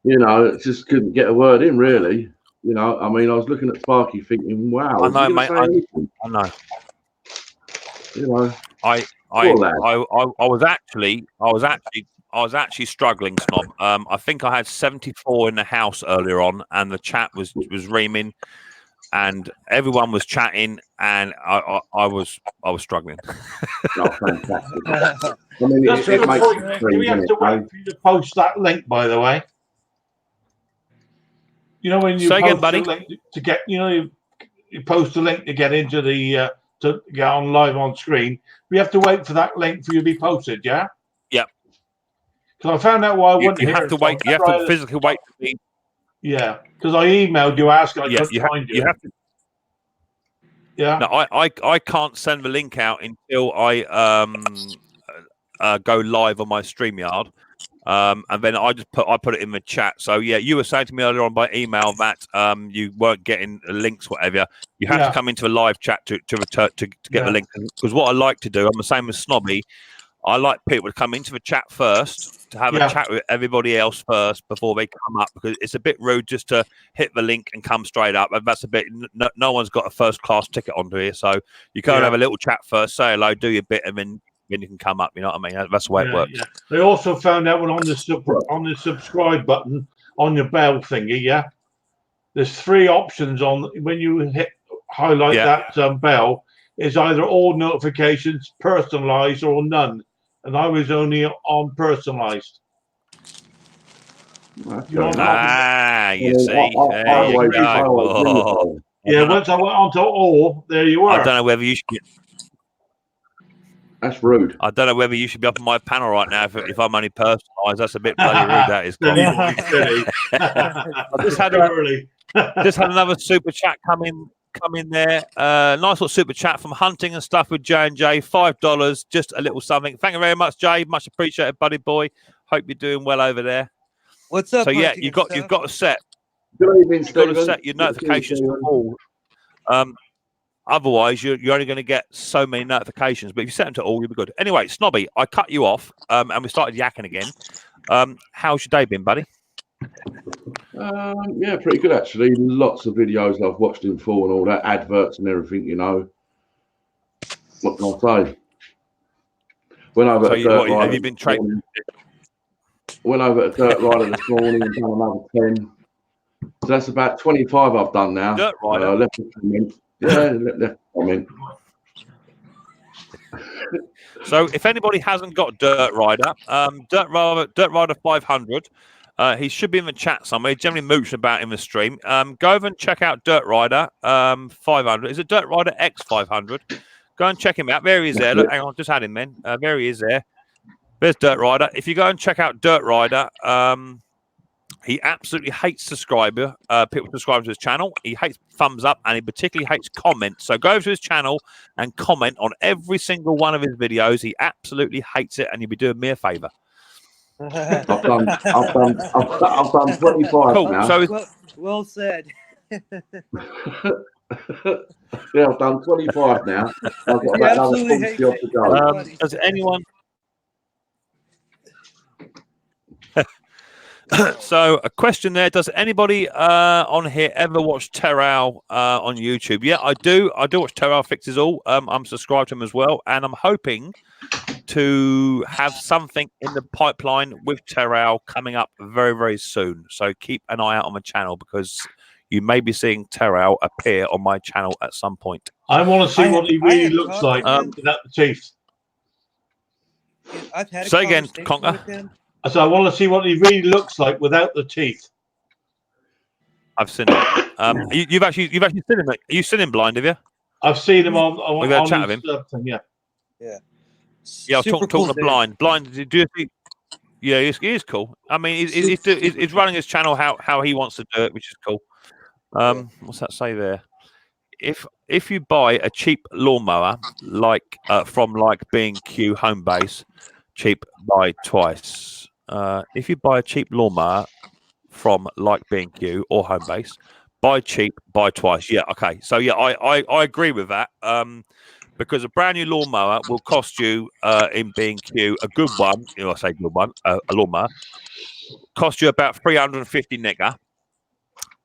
Speaker 16: it just couldn't get a word in, really. I mean, I was looking at Sparky thinking, wow.
Speaker 1: I know, mate. I know. I was actually struggling, Snob. I think I had 74 in the house earlier on, and the chat was reaming, and everyone was chatting, and I was struggling.
Speaker 16: Oh, fantastic. I
Speaker 13: mean, do we have to wait for you to post that link, by the way? When you post a link to get, you post a link to get into the to get on live on screen. We have to wait for that link for you to be posted, yeah?
Speaker 1: Yeah.
Speaker 13: Because I found out why I wasn't
Speaker 1: You have to wait. You have to physically wait to be.
Speaker 13: Yeah, because I emailed you asking. I couldn't find you.
Speaker 1: You have to.
Speaker 13: Yeah.
Speaker 1: No, I can't send the link out until I go live on my StreamYard. And then I put it in the chat. So yeah, you were saying to me earlier on by email that you weren't getting links, whatever. You have to come into a live chat to get the link. Because what I like to do, I'm the same as Snobby. I like people to come into the chat first to have a chat with everybody else first before they come up, because it's a bit rude just to hit the link and come straight up. And that's a bit. No one's got a first class ticket onto here, so you go and have a little chat first, say hello, do your bit, and then you can come up. You know what I mean? That's the way it works. Yeah.
Speaker 13: They also found out on the subscribe button on your bell thingy. Yeah, there's 3 options on when you highlight that bell. Is either all notifications, personalized, or none. And I was only on personalized.
Speaker 1: You see.
Speaker 13: Yeah, once I went onto all, there you were.
Speaker 1: I don't know whether you should.
Speaker 16: That's rude.
Speaker 1: I don't know whether you should be up on my panel right now if I'm only personalised. That's a bit bloody rude. That is. I just had another super chat come in there. Nice little super chat from Hunting and Stuff with J&J. $5, just a little something. Thank you very much, Jay. Much appreciated, buddy boy. Hope you're doing well over there.
Speaker 15: What's up?
Speaker 1: So yeah, you've got to set.
Speaker 16: Good evening,
Speaker 1: You've got to set your notifications for all. Otherwise, you're only going to get so many notifications. But if you set them to all, you'll be good. Anyway, Snobby, I cut you off, and we started yakking again. How's your day been, buddy?
Speaker 16: Yeah, pretty good actually. Lots of videos I've watched in full and all that, adverts and everything. You know, what can I say? Went over to Dirt Rider. Have you been training? Went over to Dirt Rider this morning and done another 10. So that's about 25 I've done now.
Speaker 1: Dirt Rider.
Speaker 16: Left a comment. Yeah, left a comment.
Speaker 1: So if anybody hasn't got Dirt Rider, Dirt Rider 500, he should be in the chat somewhere. He's generally mooching about in the stream. Go over and check out Dirt Rider 500. Is it Dirt Rider X 500? Go and check him out. There he is there. Look, hang on, just had him, man. There he is there. There's Dirt Rider. If you go and check out Dirt Rider, he absolutely hates people subscribe to his channel. He hates thumbs up, and he particularly hates comments. So go over to his channel and comment on every single one of his videos. He absolutely hates it, and you'll be doing me a favour.
Speaker 16: I've done 25
Speaker 1: cool.
Speaker 16: now.
Speaker 1: So
Speaker 15: well said.
Speaker 16: Yeah, I've done 25 now. I've got about another 40 off to go.
Speaker 1: Does anyone? So a question there: does anybody on here ever watch Terrell on YouTube? Yeah, I do. I do watch Terrell Fixes All. I'm subscribed to him as well, and I'm hoping to have something in the pipeline with Terrell coming up very, very soon. So keep an eye out on the channel because you may be seeing Terrell appear on my channel at some point.
Speaker 13: I want to see what he really looks like without the teeth.
Speaker 15: I've had
Speaker 1: Say again, Conker.
Speaker 13: So I want to see what he really looks like without the teeth.
Speaker 1: I've seen it. You've actually seen him. You've seen him blind, have you?
Speaker 13: I've seen him on.
Speaker 1: We've had a chat with him.
Speaker 13: Thing, yeah.
Speaker 15: Yeah.
Speaker 1: Yeah, I was talking
Speaker 15: cool
Speaker 1: to Blind. Blind, do you think? Yeah, he is cool. I mean, he's running his channel how he wants to do it, which is cool. What's that say there? If you buy a cheap lawnmower from B&Q Home Base, cheap buy twice. If you buy a cheap lawnmower from B&Q or Home Base, buy cheap, buy twice. Yeah, okay. So yeah, I agree with that. Because a brand new lawnmower will cost you in B&Q a good one. You know, I say good one, a lawnmower cost you about 350 nigger.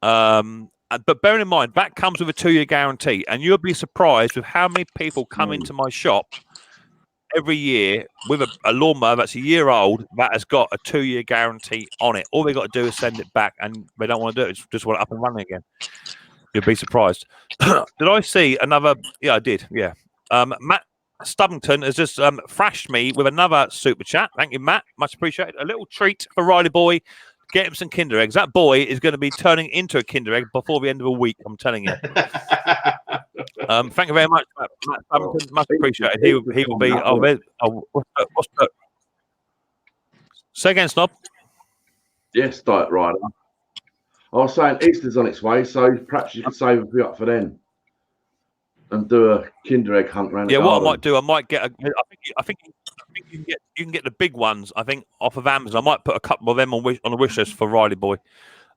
Speaker 1: But bearing in mind that comes with a 2-year guarantee, and you'll be surprised with how many people come into my shop every year with a lawnmower that's a year old that has got a 2-year guarantee on it. All they got to do is send it back, and they don't want to do it. Just want it up and running again. You'll be surprised. Did I see another? Yeah, I did. Yeah. Matt Stubbington has just thrashed me with another super chat. Thank you, Matt. Much appreciated. A little treat for Riley Boy. Get him some Kinder Eggs. That boy is going to be turning into a Kinder Egg before the end of a week, I'm telling you. Thank you very much, Matt Stubbington. Much appreciated. He will be. What's that? Say again, Snob.
Speaker 16: Yes, Diet Rider. I was saying Easter's on its way, so perhaps you could save a few up for then. And do a Kinder Egg hunt around.
Speaker 1: Yeah, what I might do, I might get. I think you can get the big ones. I think off of Amazon. I might put a couple of them on the wish list for Riley Boy.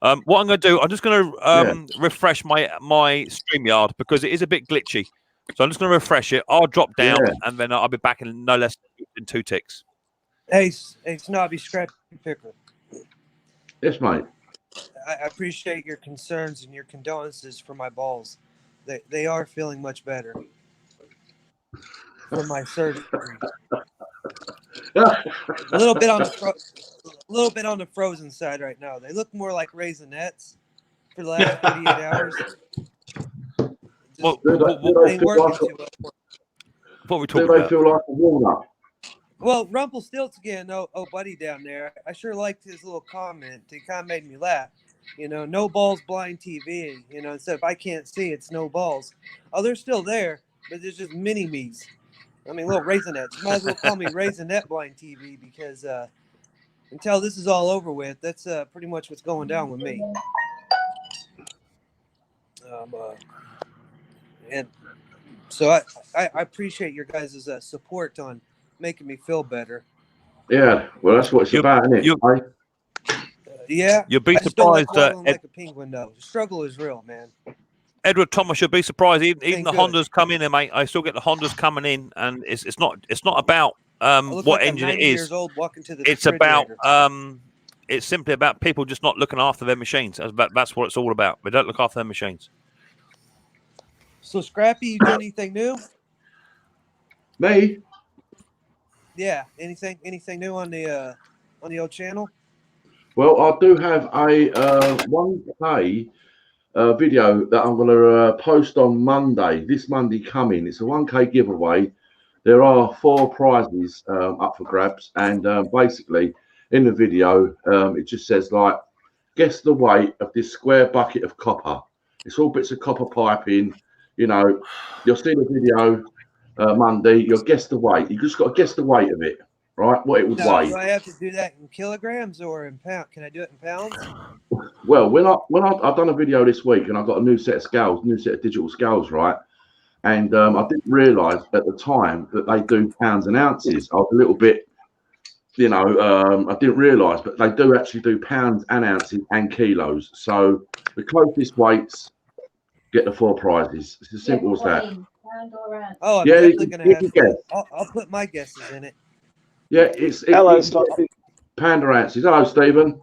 Speaker 1: What I'm going to do, I'm just going to refresh my StreamYard because it is a bit glitchy. So I'm just going to refresh it. I'll drop down and then I'll be back in no less than 2 ticks.
Speaker 15: Hey, Snobby Scrappy Picker.
Speaker 16: Yes, mate.
Speaker 15: I appreciate your concerns and your condolences for my balls. They are feeling much better from my surgery. A little bit on the frozen side right now. They look more like Raisinets for the last 48 hours.
Speaker 1: What we talking about?
Speaker 16: They feel like a walnut.
Speaker 15: Well, Rumpelstiltskin, buddy down there, I sure liked his little comment. He kind of made me laugh. You know, no balls blind TV. You know, instead of I can't see, it's no balls. Oh, they're still there, but there's just mini me's. I mean, little Raisinets. You might as well call me Raisinette blind TV because until this is all over with, that's pretty much what's going down with me. And so I appreciate your guys' support on making me feel better.
Speaker 16: Yeah, well, that's what it's about, isn't it?
Speaker 15: Yeah,
Speaker 1: you'll be
Speaker 15: surprised
Speaker 1: that
Speaker 15: like a penguin, though. The struggle is real, man.
Speaker 1: Edward Thomas, you'll be surprised. Even the Hondas come in there, mate. I still get the Hondas coming in, and it's not about what
Speaker 15: like
Speaker 1: engine
Speaker 15: I'm 90
Speaker 1: it is.
Speaker 15: years old walking to the
Speaker 1: It's about
Speaker 15: refrigerator.
Speaker 1: it's simply about people just not looking after their machines. That's what it's all about. They don't look after their machines.
Speaker 15: So Scrappy, you do anything new?
Speaker 16: Me?
Speaker 15: Yeah. Anything new on the old channel?
Speaker 16: Well, I do have a 1K video that I'm going to post on Monday. This Monday coming. It's a 1K giveaway. There are 4 prizes up for grabs, and basically in the video it just says like, guess the weight of this square bucket of copper. It's all bits of copper piping. You know, you'll see the video Monday. You'll guess the weight. You just got to guess the weight of it, right? What it would weigh.
Speaker 15: Do I have to do that in kilograms or in pounds? Can I do it in pounds?
Speaker 16: Well, when I've done a video this week and I got a new set of scales, new set of digital scales, right? And I didn't realise at the time that they do pounds and ounces. I was a little bit, you know, I didn't realise, but they do actually do pounds and ounces and kilos. So the closest weights get the 4 prizes. It's as simple as that.
Speaker 15: Oh, I'm
Speaker 16: Yeah,
Speaker 15: definitely
Speaker 16: you
Speaker 15: gonna
Speaker 16: can
Speaker 15: have.
Speaker 16: guess.
Speaker 15: I'll put my guesses in it.
Speaker 16: Yeah, it's pound or ounces. Hello, Stephen.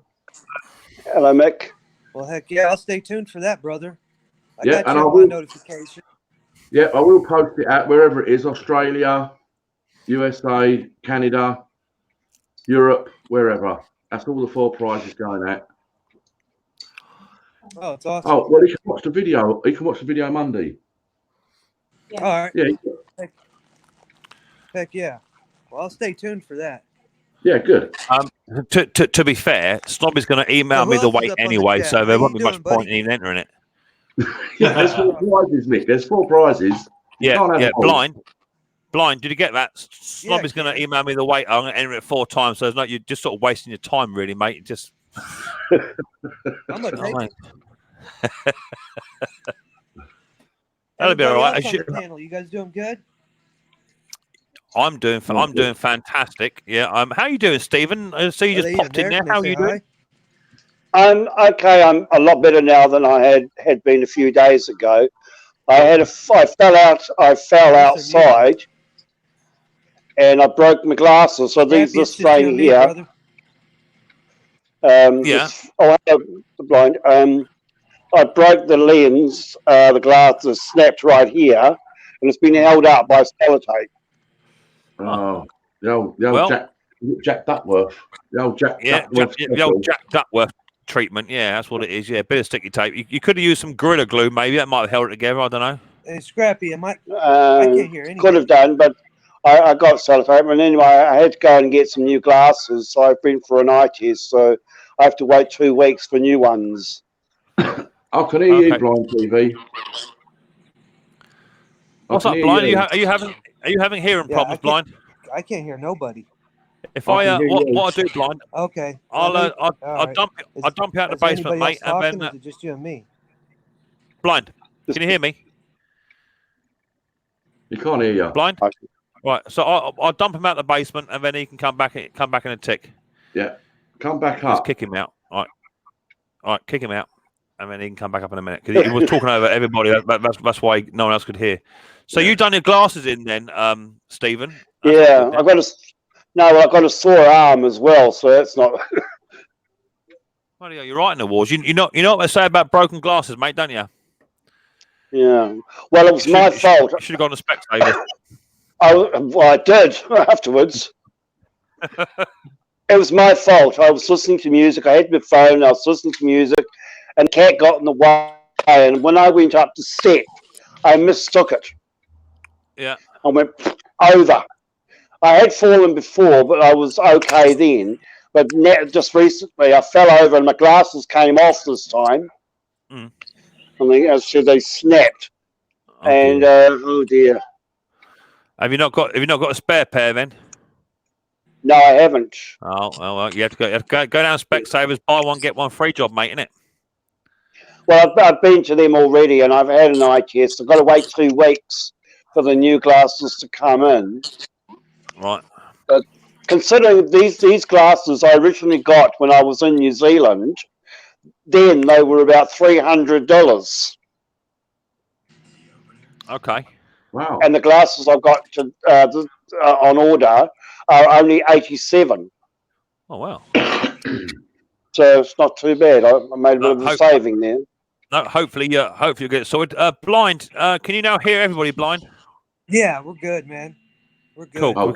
Speaker 17: Hello, Mick.
Speaker 15: Well, heck yeah, I'll stay tuned for that, brother. I
Speaker 16: Yeah,
Speaker 15: got
Speaker 16: and
Speaker 15: you
Speaker 16: I
Speaker 15: on my
Speaker 16: will.
Speaker 15: notification.
Speaker 16: Yeah, I will post it at wherever it is, Australia, USA, Canada, Europe, wherever. That's all the 4 prizes going at.
Speaker 15: Oh, it's awesome.
Speaker 16: Oh, well, you can watch the video. You can watch the video Monday.
Speaker 15: Yeah. All right.
Speaker 16: Yeah.
Speaker 15: Heck yeah. Well, I'll stay tuned for that.
Speaker 16: Yeah, good.
Speaker 1: To be fair, Snobby's going to email me the weight anyway, so there won't be much point in even entering it.
Speaker 16: Yeah, there's 4 prizes, Mick. There's 4 prizes. You can't have
Speaker 1: Yeah.
Speaker 16: it all.
Speaker 1: Blind. Did you get that? Snobby's going to email me the weight. I'm going to enter it 4 times, so it's not you're just sort of wasting your time, really, mate. Just.
Speaker 15: I'm gonna take it.
Speaker 1: That'll be all right.
Speaker 15: Panel, you guys doing good?
Speaker 1: I'm doing fantastic. Yeah. How you doing, Stephen? I see you just popped in there. How are you doing?
Speaker 17: I'm okay. I'm a lot better now than I had been a few days ago. I fell outside, and I broke my glasses. So these this frame here. Blind. I broke the lens. The glasses snapped right here, and it's been held up by sellotape.
Speaker 16: Oh, the old Jack Duckworth. The old Jack Duckworth.
Speaker 1: The old Jack Duckworth treatment. Yeah, that's what it is. Yeah, bit of sticky tape. You could have used some Gorilla Glue, maybe. That might have held it together. I don't know.
Speaker 15: Hey, Scrappy, I can't hear anything.
Speaker 17: Could have done, but I got sellotape. And anyway, I had to go and get some new glasses. So I've been for an eye test. So I have to wait 2 weeks for new ones.
Speaker 16: I can hear you, Blind TV.
Speaker 1: What's up, Blind? Are you having hearing problems, Blind?
Speaker 15: I can't hear nobody.
Speaker 1: If what I do, Blind?
Speaker 15: Okay.
Speaker 1: I'll dump you out the basement, mate, and then
Speaker 15: just you and me.
Speaker 1: Blind. Can you hear me?
Speaker 16: You can't hear you.
Speaker 1: Blind. Right. So I'll dump him out the basement, and then he can come back in a tick.
Speaker 16: Yeah. Come back up.
Speaker 1: Just kick him out. All right. Kick him out. And then he can come back up in a minute because he was talking over everybody. That's why no one else could hear. So you done your glasses in then, Stephen?
Speaker 17: Yeah, I've got a sore arm as well, so that's not.
Speaker 1: Well, you're right in the wars. You know what they say about broken glasses, mate, don't you?
Speaker 17: Yeah. Well, it was my fault.
Speaker 1: You should have gone to Specsavers.
Speaker 17: I did afterwards. It was my fault. I was listening to music. I had my phone. I was listening to music, and the cat got in the way. And when I went up to step, I mistook it.
Speaker 1: Yeah.
Speaker 17: I went over. I had fallen before, but I was okay then. But now, just recently, I fell over and my glasses came off this time.
Speaker 1: Mm.
Speaker 17: And they snapped. And oh dear.
Speaker 1: Have you not got a spare pair then?
Speaker 17: No, I haven't.
Speaker 1: Oh well, you have to go down to Specsavers, buy one get one free job, mate, innit?
Speaker 17: Well, I've been to them already, and I've had an eye test. I've got to wait 2 weeks for the new glasses to come in.
Speaker 1: Right.
Speaker 17: But considering these glasses I originally got when I was in New Zealand, then they were about $300.
Speaker 1: Okay.
Speaker 16: Wow.
Speaker 17: And the glasses I've got on order are only 87.
Speaker 1: Oh wow.
Speaker 17: So it's not too bad. I made a bit of a saving there.
Speaker 1: No, hopefully you'll get it sorted. Blind, can you now hear everybody? Blind.
Speaker 15: Yeah, we're good, man. We're good.
Speaker 1: Cool,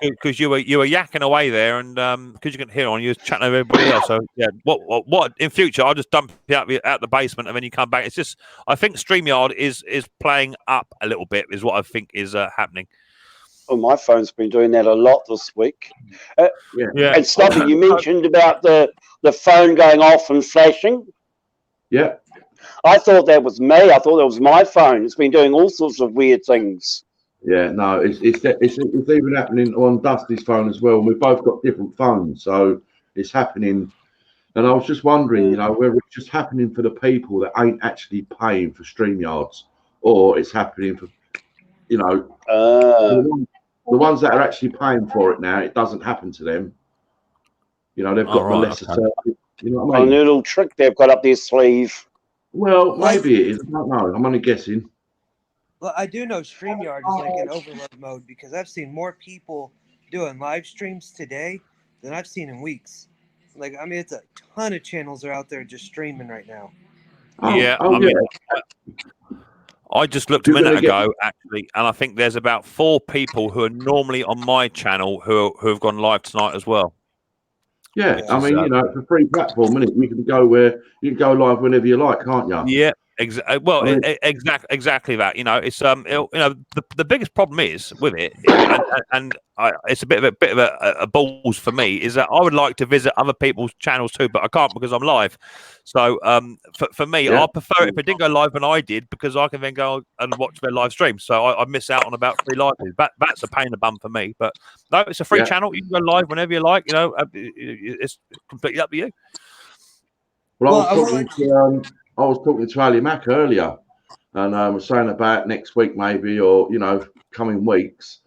Speaker 1: because you were yakking away there, and because you couldn't hear on, you was chatting over everybody else. So yeah, what in future? I'll just dump you out the basement, and then you come back. It's just I think StreamYard is playing up a little bit, is what I think is happening.
Speaker 17: Well, my phone's been doing that a lot this week.
Speaker 1: Yeah.
Speaker 17: And Stumpy, you mentioned about the phone going off and flashing.
Speaker 16: Yeah.
Speaker 17: I thought that was me. I thought that was my phone. It's been doing all sorts of weird things.
Speaker 16: Yeah, no, it's even happening on Dusty's phone as well. We've both got different phones, so it's happening. And I was just wondering, you know, whether it's just happening for the people that ain't actually paying for StreamYards, or it's happening for, you know, the ones that are actually paying for it now. It doesn't happen to them. You know, they've got the lesser service. You know what I mean?
Speaker 17: A little trick they've got up their sleeve.
Speaker 16: Well, maybe it is. I don't know. I'm only guessing.
Speaker 15: Well, I do know StreamYard is like in overload mode because I've seen more people doing live streams today than I've seen in weeks. Like, I mean, it's a ton of channels are out there just streaming right now.
Speaker 1: I mean, I just looked a minute ago, actually, and I think there's about 4 people who are normally on my channel who have gone live tonight as well.
Speaker 16: Yeah, I mean, you know, it's a free platform, isn't it? You can go live whenever you like, can't you?
Speaker 1: Yeah, exactly that. You know, it's you know, the biggest problem is with it, and it's a bit of a balls for me, is that I would like to visit other people's channels too, but I can't because I'm live. So for me, I prefer it if it didn't go live when I did, because I can then go and watch their live stream. So I miss out on about 3 live views. That's a pain in the bum for me. But no, it's a free channel. You can go live whenever you like. You know, it's completely up to you.
Speaker 16: Well, I was talking to Ali Mack earlier, and I was saying about next week maybe, or you know, coming weeks,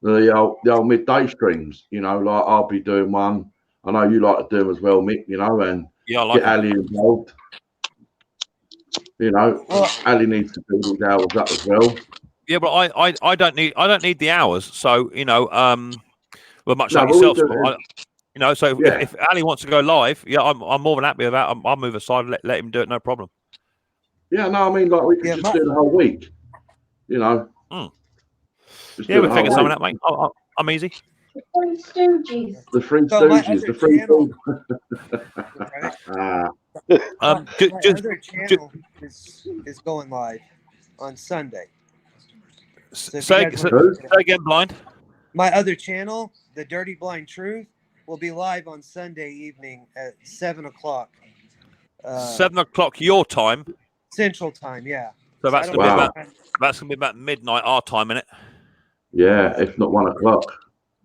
Speaker 16: the old midday streams. You know, like I'll be doing one. I know you like to do them as well, Mick. You know, and
Speaker 1: like
Speaker 16: get Ali involved. You know, Ali needs to do these hours up as well.
Speaker 1: Yeah, but I don't need the hours. So you know, well, much like yourself. You know, so if Ali wants to go live, I'm more than happy with that. I'll move aside, let him do it, no problem.
Speaker 16: Yeah, no, I mean, like we could just do the whole week. You know.
Speaker 1: Yeah, we'll figure something out, mate. I'm easy.
Speaker 14: The Three Stooges.
Speaker 16: The Three Stooges. The Three
Speaker 15: My other channel is going live on Sunday. So
Speaker 1: say again, Blind.
Speaker 15: My other channel, The Dirty Blind Truth, will be live on Sunday evening at 7 o'clock.
Speaker 1: 7 o'clock your time?
Speaker 15: Central time, yeah.
Speaker 1: So that's gonna be about midnight our time, innit?
Speaker 16: Yeah, if not 1 o'clock.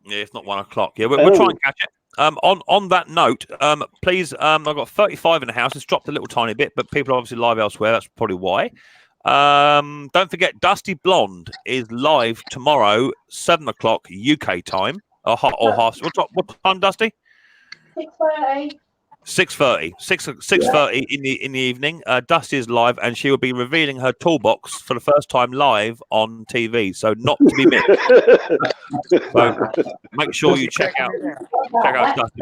Speaker 1: Yeah, if not 1 o'clock. Yeah, we'll try and catch it. On that note, please, I've got 35 in the house. It's dropped a little tiny bit, but people are obviously live elsewhere. That's probably why. Don't forget, Dusty Blonde is live tomorrow, 7 o'clock UK time. Or half. What time, Dusty?
Speaker 14: 6:30.
Speaker 1: 6:30 in the evening. Dusty is live, and she will be revealing her toolbox for the first time live on TV. So not to be missed. So make sure you check out Dusty.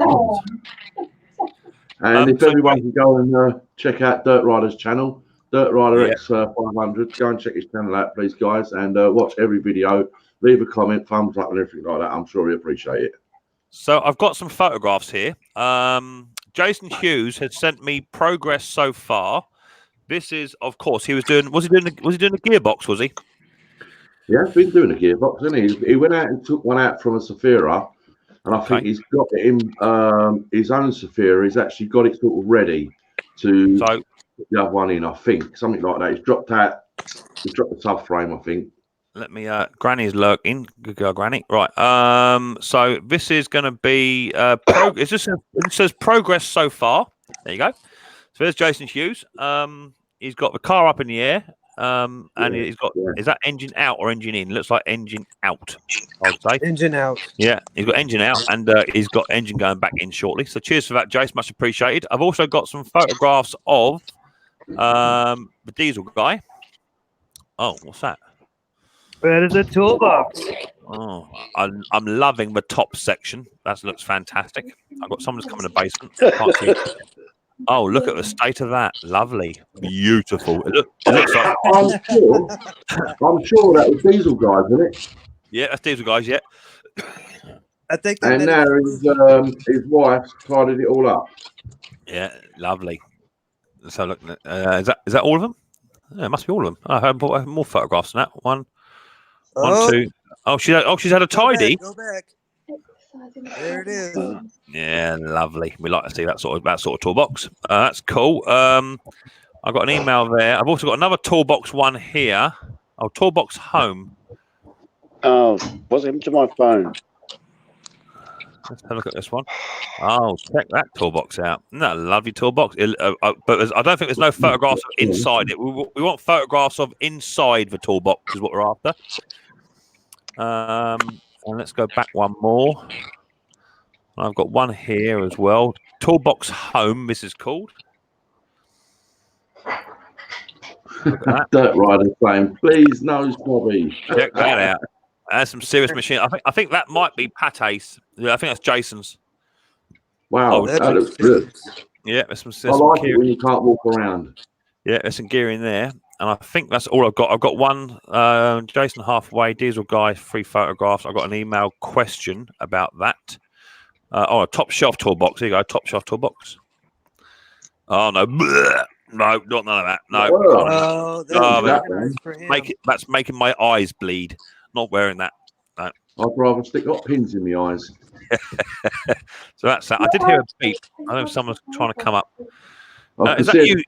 Speaker 16: And if everyone can go and check out Dirt Rider's channel, Dirt Rider X 500, go and check his channel out, please, guys, and watch every video. Leave a comment, thumbs up, and everything like that. I'm sure he'll appreciate it.
Speaker 1: So I've got some photographs here. Jason Hughes had sent me progress so far. This is, of course, was he doing the gearbox? Was he?
Speaker 16: Yeah, he's been doing a gearbox, hasn't he? He went out and took one out from a Saphira, and I think he's got it in his own Saphira. He's actually got it sort of ready to put the other one in. I think something like that. He's dropped the subframe, I think.
Speaker 1: Let me. Granny's lurking. Good girl, Granny. Right. So this is going to be. It says progress so far. There you go. So there's Jason Hughes. He's got the car up in the air. And he's got. Is that engine out or engine in? Looks like engine out. I would say
Speaker 15: engine out.
Speaker 1: Yeah, he's got engine out, and he's got engine going back in shortly. So cheers for that, Jace. Much appreciated. I've also got some photographs of the diesel guy. Oh, what's that?
Speaker 15: That is a toolbox.
Speaker 1: Oh, I'm loving the top section. That looks fantastic. I've got someone's coming to the basement. Can't see. Oh, look at the state of that. Lovely. Beautiful. It looks like...
Speaker 16: I'm sure that was Diesel guys, isn't it?
Speaker 1: Yeah, that's Diesel guys, yeah.
Speaker 15: I think
Speaker 16: And now his wife's tidied it all up.
Speaker 1: Yeah, lovely. So look, is that all of them? Yeah, it must be all of them. I have more photographs than that. One, two. Oh, she's had a tidy.
Speaker 15: Go back. There it is.
Speaker 1: Yeah, lovely. We like to see that sort of toolbox. That's cool. I've got an email there. I've also got another toolbox one here. Oh, toolbox home.
Speaker 17: Oh, what's happened to my phone?
Speaker 1: Let's have a look at this one. Oh, check that toolbox out. Isn't that a lovely toolbox? But I don't think there's no photographs of inside it. We want photographs of inside the toolbox is what we're after. And let's go back one more. I've got one here as well. Toolbox home, this is called. Look at that.
Speaker 16: Dirt Rider saying, please no Bobby.
Speaker 1: Check that out. That's some serious machine. I think that might be Pate's. Yeah, I think that's Jason's.
Speaker 16: Wow, that looks good.
Speaker 1: Yeah, there's some
Speaker 16: I like it when you can't walk around.
Speaker 1: Yeah, there's some gear in there. And I think that's all I've got. I've got one Jason Halfway, Diesel Guy, 3 photographs. I've got an email question about that. A top shelf toolbox. Here you go, top shelf toolbox. Oh, no. Blech. No, not none of that. No. That's making my eyes bleed. Not wearing that. No.
Speaker 16: I'd rather stick hot pins in my eyes.
Speaker 1: So that's that. I did hear a beep. I know someone's trying to come up. Is that you?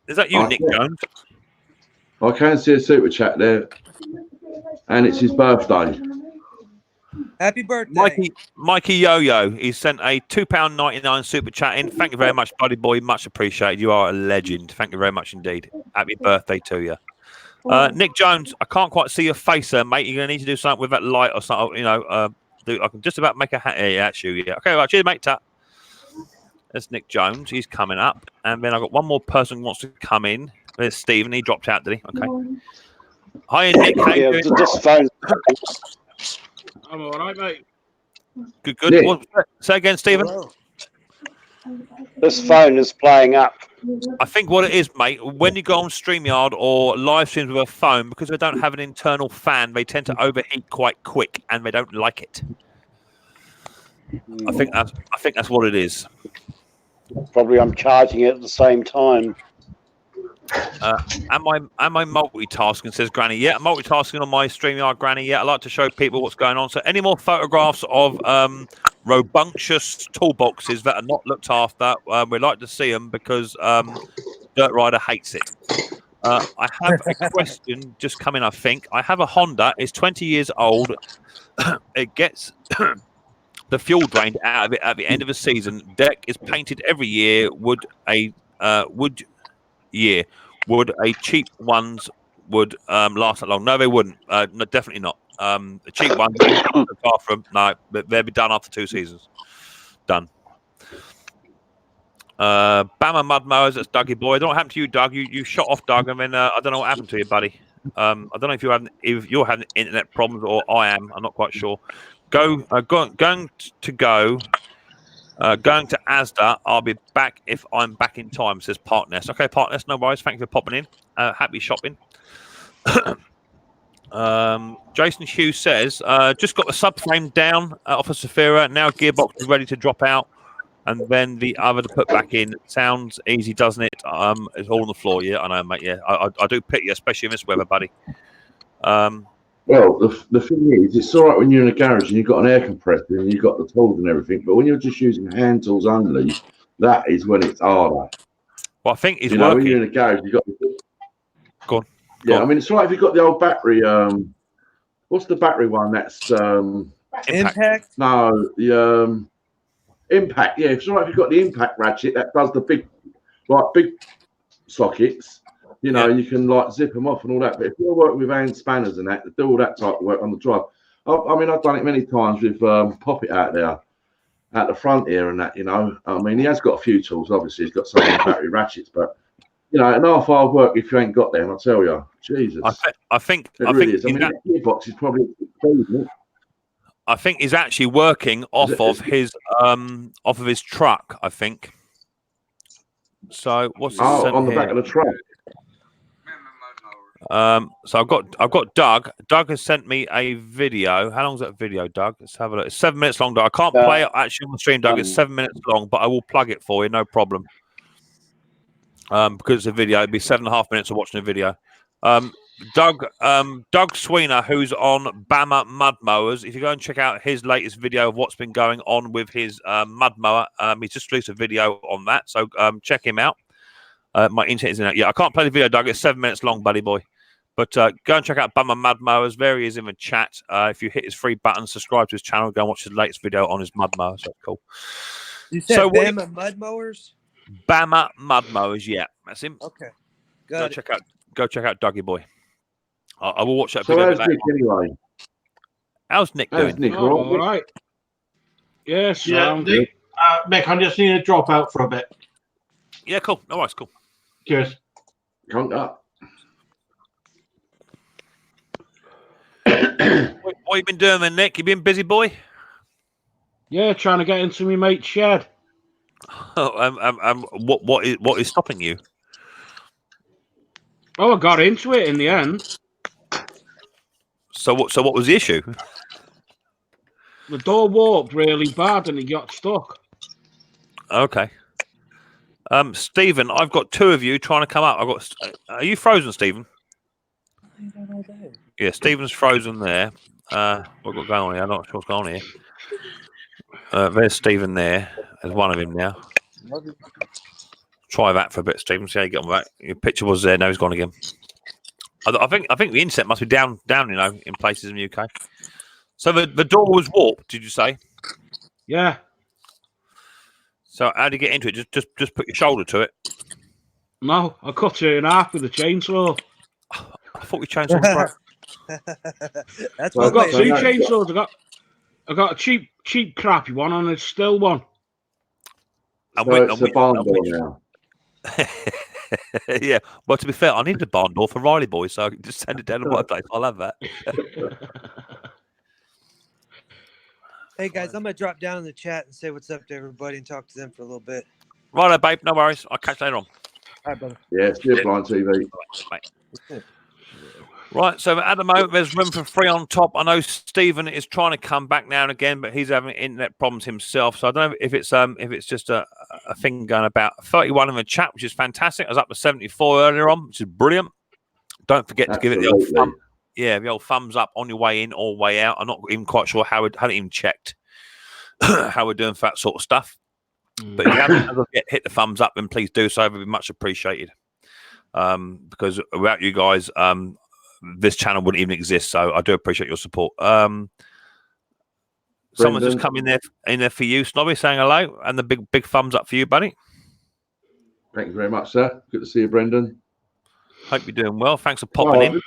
Speaker 1: Is that you, Nick Jones?
Speaker 16: I can see a super chat there, and it's his birthday.
Speaker 15: Happy birthday,
Speaker 1: Mikey Yo-Yo. He sent a £2.99 super chat in. Thank you very much, buddy boy. Much appreciated. You are a legend. Thank you very much indeed. Happy birthday to you. Nick Jones, I can't quite see your face there, mate. You're going to need to do something with that light or something. You know, I can just about make a hat. Yeah, that's you. Yeah. Okay, right. Cheers, mate. Tap. There's Nick Jones. He's coming up. And then I've got one more person who wants to come in. There's Stephen. He dropped out, did he? Okay. Hi, Nick. How you doing?
Speaker 17: Just phone.
Speaker 18: I'm all right, mate.
Speaker 1: Good, good. Say again, Stephen.
Speaker 17: This phone is playing up.
Speaker 1: I think what it is, mate, when you go on StreamYard or live streams with a phone, because they don't have an internal fan, they tend to overheat quite quick, and they don't like it. I think that's what it is.
Speaker 17: Probably I'm charging it at the same time.
Speaker 1: Am I multitasking? Says Granny. Yeah, I'm multitasking on my StreamYard, Granny. Yeah, I like to show people what's going on. So, any more photographs of robustious toolboxes that are not looked after? We'd like to see them because Dirt Rider hates it. I have a question just coming. I think I have a Honda. It's 20 years old. It gets the fuel drained out of it at the end of the season. Deck is painted every year. Would a cheap ones would last that long? No, they wouldn't. No, definitely not. The cheap ones, apart from they'll be done after 2 seasons. Done. Bama Mud Mowers, that's Dougie boy. I don't know what happened to you, Doug. You shot off, Doug, and then I don't know what happened to you, buddy. I don't know if you're having internet problems or I am. I'm not quite sure. Going to Asda. I'll be back if I'm back in time, says Partness. Okay, Partness, no worries. Thank you for popping in. Happy shopping. Jason Hughes says, just got the subframe down off of Saphira. Now gearbox is ready to drop out. And then the other to put back in. Sounds easy, doesn't it? It's all on the floor. Yeah, I know, mate. Yeah, I do pity you, especially in this weather, buddy.
Speaker 16: Well, the thing is, it's all right when you're in a garage and you've got an air compressor and you've got the tools and everything, but when you're just using hand tools only, that is when it's harder.
Speaker 1: Well, I think it's
Speaker 16: working. When you're in a garage, you've got...
Speaker 1: Go on.
Speaker 16: Yeah, I mean, it's all right if you've got the old battery... what's the battery one? That's...
Speaker 15: Impact?
Speaker 16: No, the... Impact, yeah. It's all right if you've got the impact ratchet that does the big sockets. You know, you can like zip them off and all that. But if you're working with hand spanners and that, to do all that type of work on the drive, I mean, I've done it many times with Pop It out there at the front here and that. You know, I mean, he has got a few tools. Obviously, he's got some battery ratchets, but you know, an half hard work if you ain't got them. I tell you, Jesus.
Speaker 1: I think
Speaker 16: it really is. I mean, that gearbox is probably.
Speaker 1: I think he's actually working off of his truck. I think. So what's this sent
Speaker 16: on the
Speaker 1: here?
Speaker 16: back of the truck.
Speaker 1: So I've got Doug. Doug has sent me a video. How long is that video, Doug? Let's have a look. It's 7 minutes long, Doug. I can't play it actually on the stream, Doug. It's 7 minutes long, but I will plug it for you, no problem. Because it's a video, it'd be 7.5 minutes of watching a video. Doug Sweener, who's on Bama Mud Mowers. If you go and check out his latest video of what's been going on with his mud mower, he's just released a video on that. So check him out. My internet is in out. Yeah, I can't play the video, Doug. It's 7 minutes long, buddy boy. But go and check out Bama Mud Mowers. There he is in the chat. If you hit his free button, subscribe to his channel, go and watch his latest video on his mud mower. So cool.
Speaker 15: You said Bama Mud Mowers?
Speaker 1: Bama Mud Mowers, yeah. That's him.
Speaker 15: Okay.
Speaker 1: Go check out Dougie boy. I will watch that
Speaker 16: So
Speaker 1: video.
Speaker 16: how's Nick anyway?
Speaker 1: How's Nick doing?
Speaker 16: Nick,
Speaker 18: all right. Yes,
Speaker 13: Yeah, Nick, Mick, I just need to drop out for a bit.
Speaker 1: Yeah, cool. No worries, cool.
Speaker 13: Cheers.
Speaker 16: Come up.
Speaker 1: What you been doing then, Nick? You been busy, boy?
Speaker 18: Yeah, trying to get into my mate's shed.
Speaker 1: What is stopping you?
Speaker 18: Oh, I got into it in the end.
Speaker 1: So what was the issue?
Speaker 18: The door warped really bad and he got stuck.
Speaker 1: Okay. Stephen, I've got two of you trying to come up. Are you frozen, Stephen? Yeah, Stephen's frozen there. What got going on here? I'm not sure what's going on here. There's Stephen there. There's one of him now. Try that for a bit, Stephen. See how you get on with that. Your picture was there. Now he's gone again. I think the internet must be down, in places in the UK. So the door was warped. Did you say?
Speaker 18: Yeah.
Speaker 1: So how do you get into it? Just put your shoulder to it.
Speaker 18: No, I cut it in half with a chainsaw.
Speaker 1: I thought your chainsaw was broke.
Speaker 15: That's
Speaker 18: I've got two chainsaws. I got a cheap crappy one and a still one.
Speaker 1: Yeah, well, to be fair, I need a barn door for Riley boy, so I can just send it down to my place. I'll have that.
Speaker 15: Hey guys, I'm gonna drop down in the chat and say what's up to everybody and talk to them for a little bit.
Speaker 1: Righto, babe. No worries. I'll catch you later on.
Speaker 15: All right, brother.
Speaker 16: Yeah, see you Blind TV.
Speaker 1: Right, so at the moment there's room for free on top. I know Stephen is trying to come back now and again, but he's having internet problems himself. So I don't know if it's just a thing going about. 31 in the chat, which is fantastic. I was up to 74 earlier on, which is brilliant. Don't forget to give it the old thumb. Yeah, the old thumbs up on your way in or way out. I'm not even quite sure how hadn't even checked how we're doing for that sort of stuff. But if you haven't hit the thumbs up, then please do so. It would be much appreciated. Because without you guys, this channel wouldn't even exist. So I do appreciate your support. Someone's just come in there for you, Snobby, saying hello, and the big thumbs up for you, buddy.
Speaker 16: Thank you very much, sir. Good to see you, Brendan.
Speaker 1: Hope you're doing well. Thanks for popping in.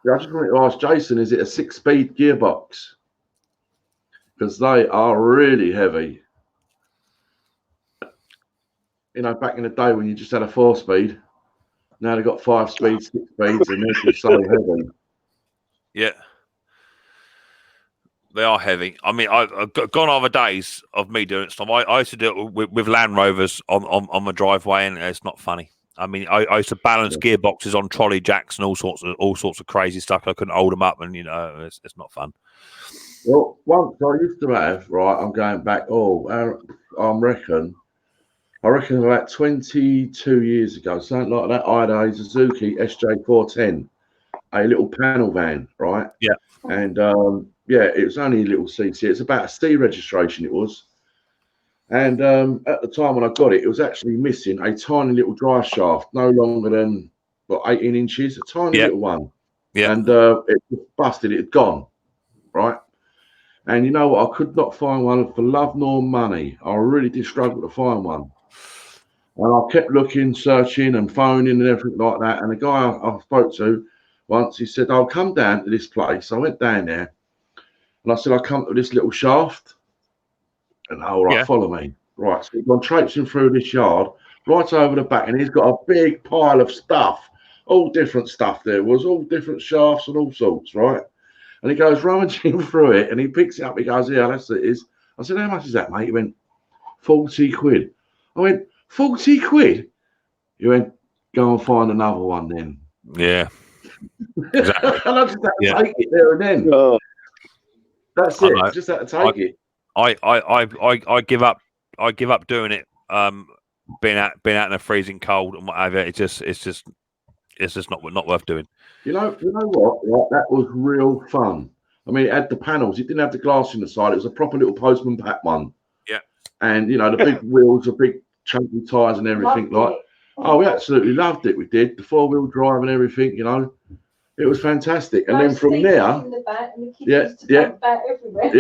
Speaker 16: I just wanted to ask Jason, is it a 6-speed gearbox? Because they are really heavy. You know, back in the day when you just had a 4-speed, now they've got 5 speeds, 6 speeds, and they're just so heavy.
Speaker 1: Yeah. They are heavy. I mean, I've gone over days of me doing stuff. I used to do it with Land Rovers on my driveway, and it's not funny. I mean, I used to balance gearboxes on trolley jacks and all sorts of crazy stuff. I couldn't hold them up, and it's not fun.
Speaker 16: Well, once I used to have, right, I'm going back, I reckon about 22 years ago, something like that, I had a Suzuki SJ410, a little panel van, right?
Speaker 1: Yeah.
Speaker 16: And, it was only a little CC. It's about a C registration, it was. And at the time when I got it, it was actually missing a tiny little drive shaft, no longer than, 18 inches, a tiny little one.
Speaker 1: Yeah.
Speaker 16: And it was busted, it had gone, right? And you know what? I could not find one for love nor money. I really did struggle to find one. And I kept looking, searching and phoning and everything like that. And the guy I spoke to once, he said, I'll come down to this place. I went down there and I said, I'll come to this little shaft. And all right, follow me. Right, so we've gone traipsing through this yard. right over the back, and he's got a big pile of stuff, all different stuff. There was all different shafts and all sorts, right? And he goes rummaging through it, and he picks it up. He goes, "Yeah, that's it is." I said, "How much is that, mate?" He went, 40 quid. I went, 40 quid? He went, "Go and find another one then."
Speaker 1: Yeah. Exactly.
Speaker 16: And I just had to take it there and then.
Speaker 17: Oh.
Speaker 16: That's it. Just had to take it.
Speaker 1: I give up. I give up doing it. Being out in the freezing cold and whatever. It's just not worth doing.
Speaker 16: You know what? Right, that was real fun. I mean, it had the panels. It didn't have the glass in the side. It was a proper little postman pack one.
Speaker 1: Yeah.
Speaker 16: And you know the big wheels, the big chunky tires, and everything. Oh, we absolutely loved it. We did the 4-wheel drive and everything. You know, it was fantastic. And then from there,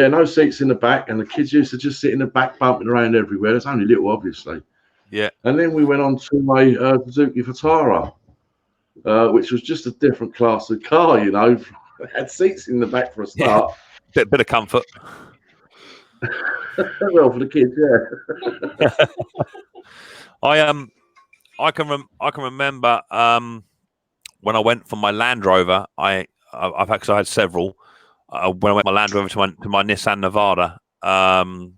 Speaker 16: no seats in the back, and the kids used to just sit in the back, bumping around everywhere. There's only little, obviously.
Speaker 1: Yeah.
Speaker 16: And then we went on to a Suzuki Vitara, which was just a different class of car. You know, it had seats in the back for a start.
Speaker 1: Yeah. Bit of comfort.
Speaker 16: Well, for the kids, yeah.
Speaker 1: I can remember when I went for my Land Rover. I've actually had several. When I went my Land Rover to my Nissan Nevada, and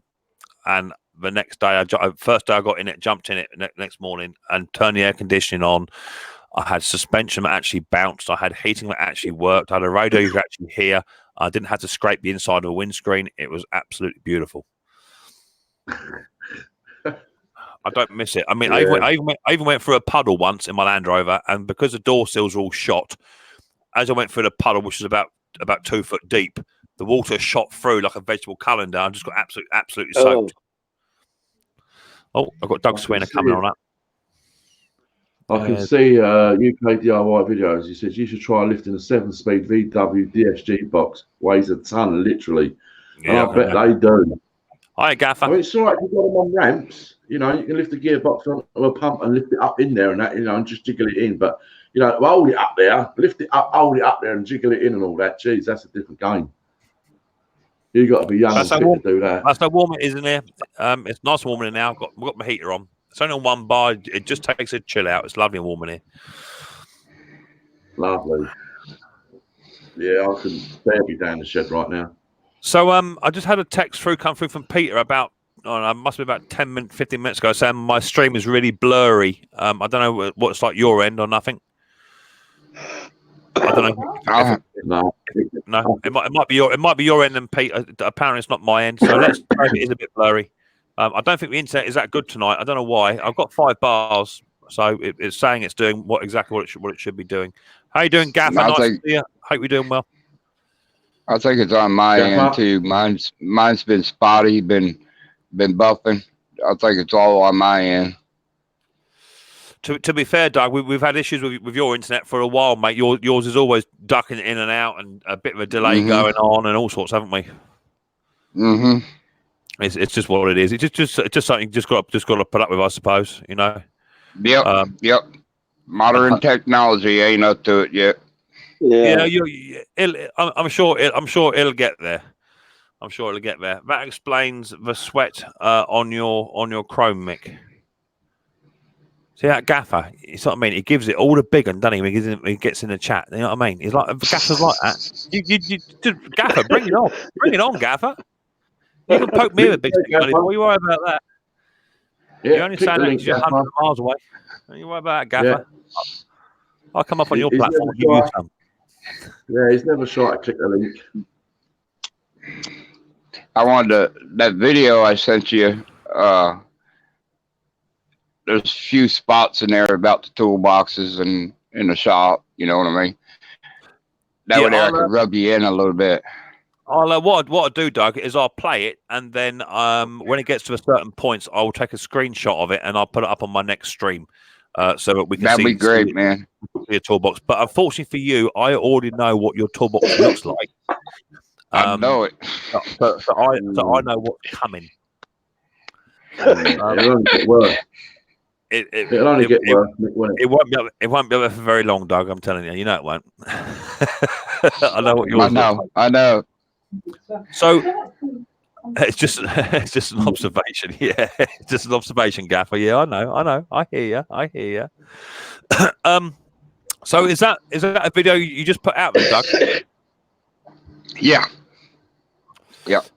Speaker 1: the next day, first day I got in it, jumped in it next morning, and turned the air conditioning on. I had suspension that actually bounced. I had heating that actually worked. I had a radio you could actually hear. I didn't have to scrape the inside of a windscreen. It was absolutely beautiful. I don't miss it. I mean, I even went through a puddle once in my Land Rover, and because the door sills are all shot, as I went through the puddle, which is about 2 foot deep, the water shot through like a vegetable colander and just got absolutely soaked. Oh, I've got Doug Sweener coming on up.
Speaker 16: I can see UK DIY videos. He says you should try lifting a 7-speed VW DSG box. Weighs a ton, literally.
Speaker 1: Yeah,
Speaker 16: and I bet they do.
Speaker 1: Hi, Gaffer.
Speaker 16: I mean, it's all right if you've got them on ramps. You know, you can lift the gearbox onto a pump and lift it up in there and that, you know, and just jiggle it in. But, you know, hold it up there, lift it up, hold it up there and jiggle it in and all that. Geez, that's a different game. You've got to be young and fit to do that.
Speaker 1: That's how warm it is in there. It's nice and warm in there now. I've got my heater on. It's only on one bar. It just takes a chill out. It's lovely and warm in here.
Speaker 16: Lovely. Yeah, I can bear be down the shed right now.
Speaker 1: So I just had a text come through from Peter about, must be about 10 minutes, 15 minutes ago, saying my stream is really blurry. I don't know what it's like your end or nothing. I don't know. No, it might be your end, and Peter. Apparently, it's not my end. So let's hope it is a bit blurry. I don't think the internet is that good tonight. I don't know why. I've got 5 bars, so it's saying it's doing exactly what it should be doing. How you doing, Gaffer? Nice to see you. Hope you're doing well.
Speaker 12: I think it's on my end too. Mine's been spotty, been buffing. I think it's all on my end.
Speaker 1: To be fair, Doug, we've had issues with your internet for a while, mate. Yours is always ducking in and out, and a bit of a delay going on, and all sorts, haven't we?
Speaker 12: Mm-hmm.
Speaker 1: It's just what it is. It's just something just got to put up with, I suppose. You know.
Speaker 12: Yep. Yep. Modern technology ain't up to it yet.
Speaker 1: Yeah. I'm sure it'll get there. I'm sure it'll get there. That explains the sweat on your Chrome, Mick. See that Gaffer? It's what I mean. He gives it all the big one, doesn't he? When he gets in the chat. You know what I mean? He's like Gaffer's like that. You Gaffer, bring it on, Gaffer. You can poke me with a big stick, buddy. What are you worried about that?
Speaker 16: Yeah,
Speaker 1: you only sound like you're 100 miles away. Don't you worry about that, Gaffer. Yeah. I'll come up on your platform and give you some.
Speaker 16: Yeah, he's never shy to click the link.
Speaker 12: I wanted that video I sent you. There's a few spots in there about the toolboxes and in the shop. You know what I mean? That way I could rub you in a little bit.
Speaker 1: What I'll do, Doug, is I'll play it, and then when it gets to a certain points, I'll take a screenshot of it and I'll put it up on my next stream, so that we can see.
Speaker 12: That'd be great, man.
Speaker 1: Your toolbox, but unfortunately for you, I already know what your toolbox looks like.
Speaker 12: I know it.
Speaker 1: So I know what's coming.
Speaker 16: It'll only get worse. It'll only get worse.
Speaker 1: It won't be up there for very long, Doug. I'm telling you. You know it won't. I know what yours.
Speaker 12: I know.
Speaker 1: So It's just an observation. Yeah, it's just an observation, Gaffer. Yeah, I know. I hear you. So is that a video you just put out there, Doug?
Speaker 12: Yeah.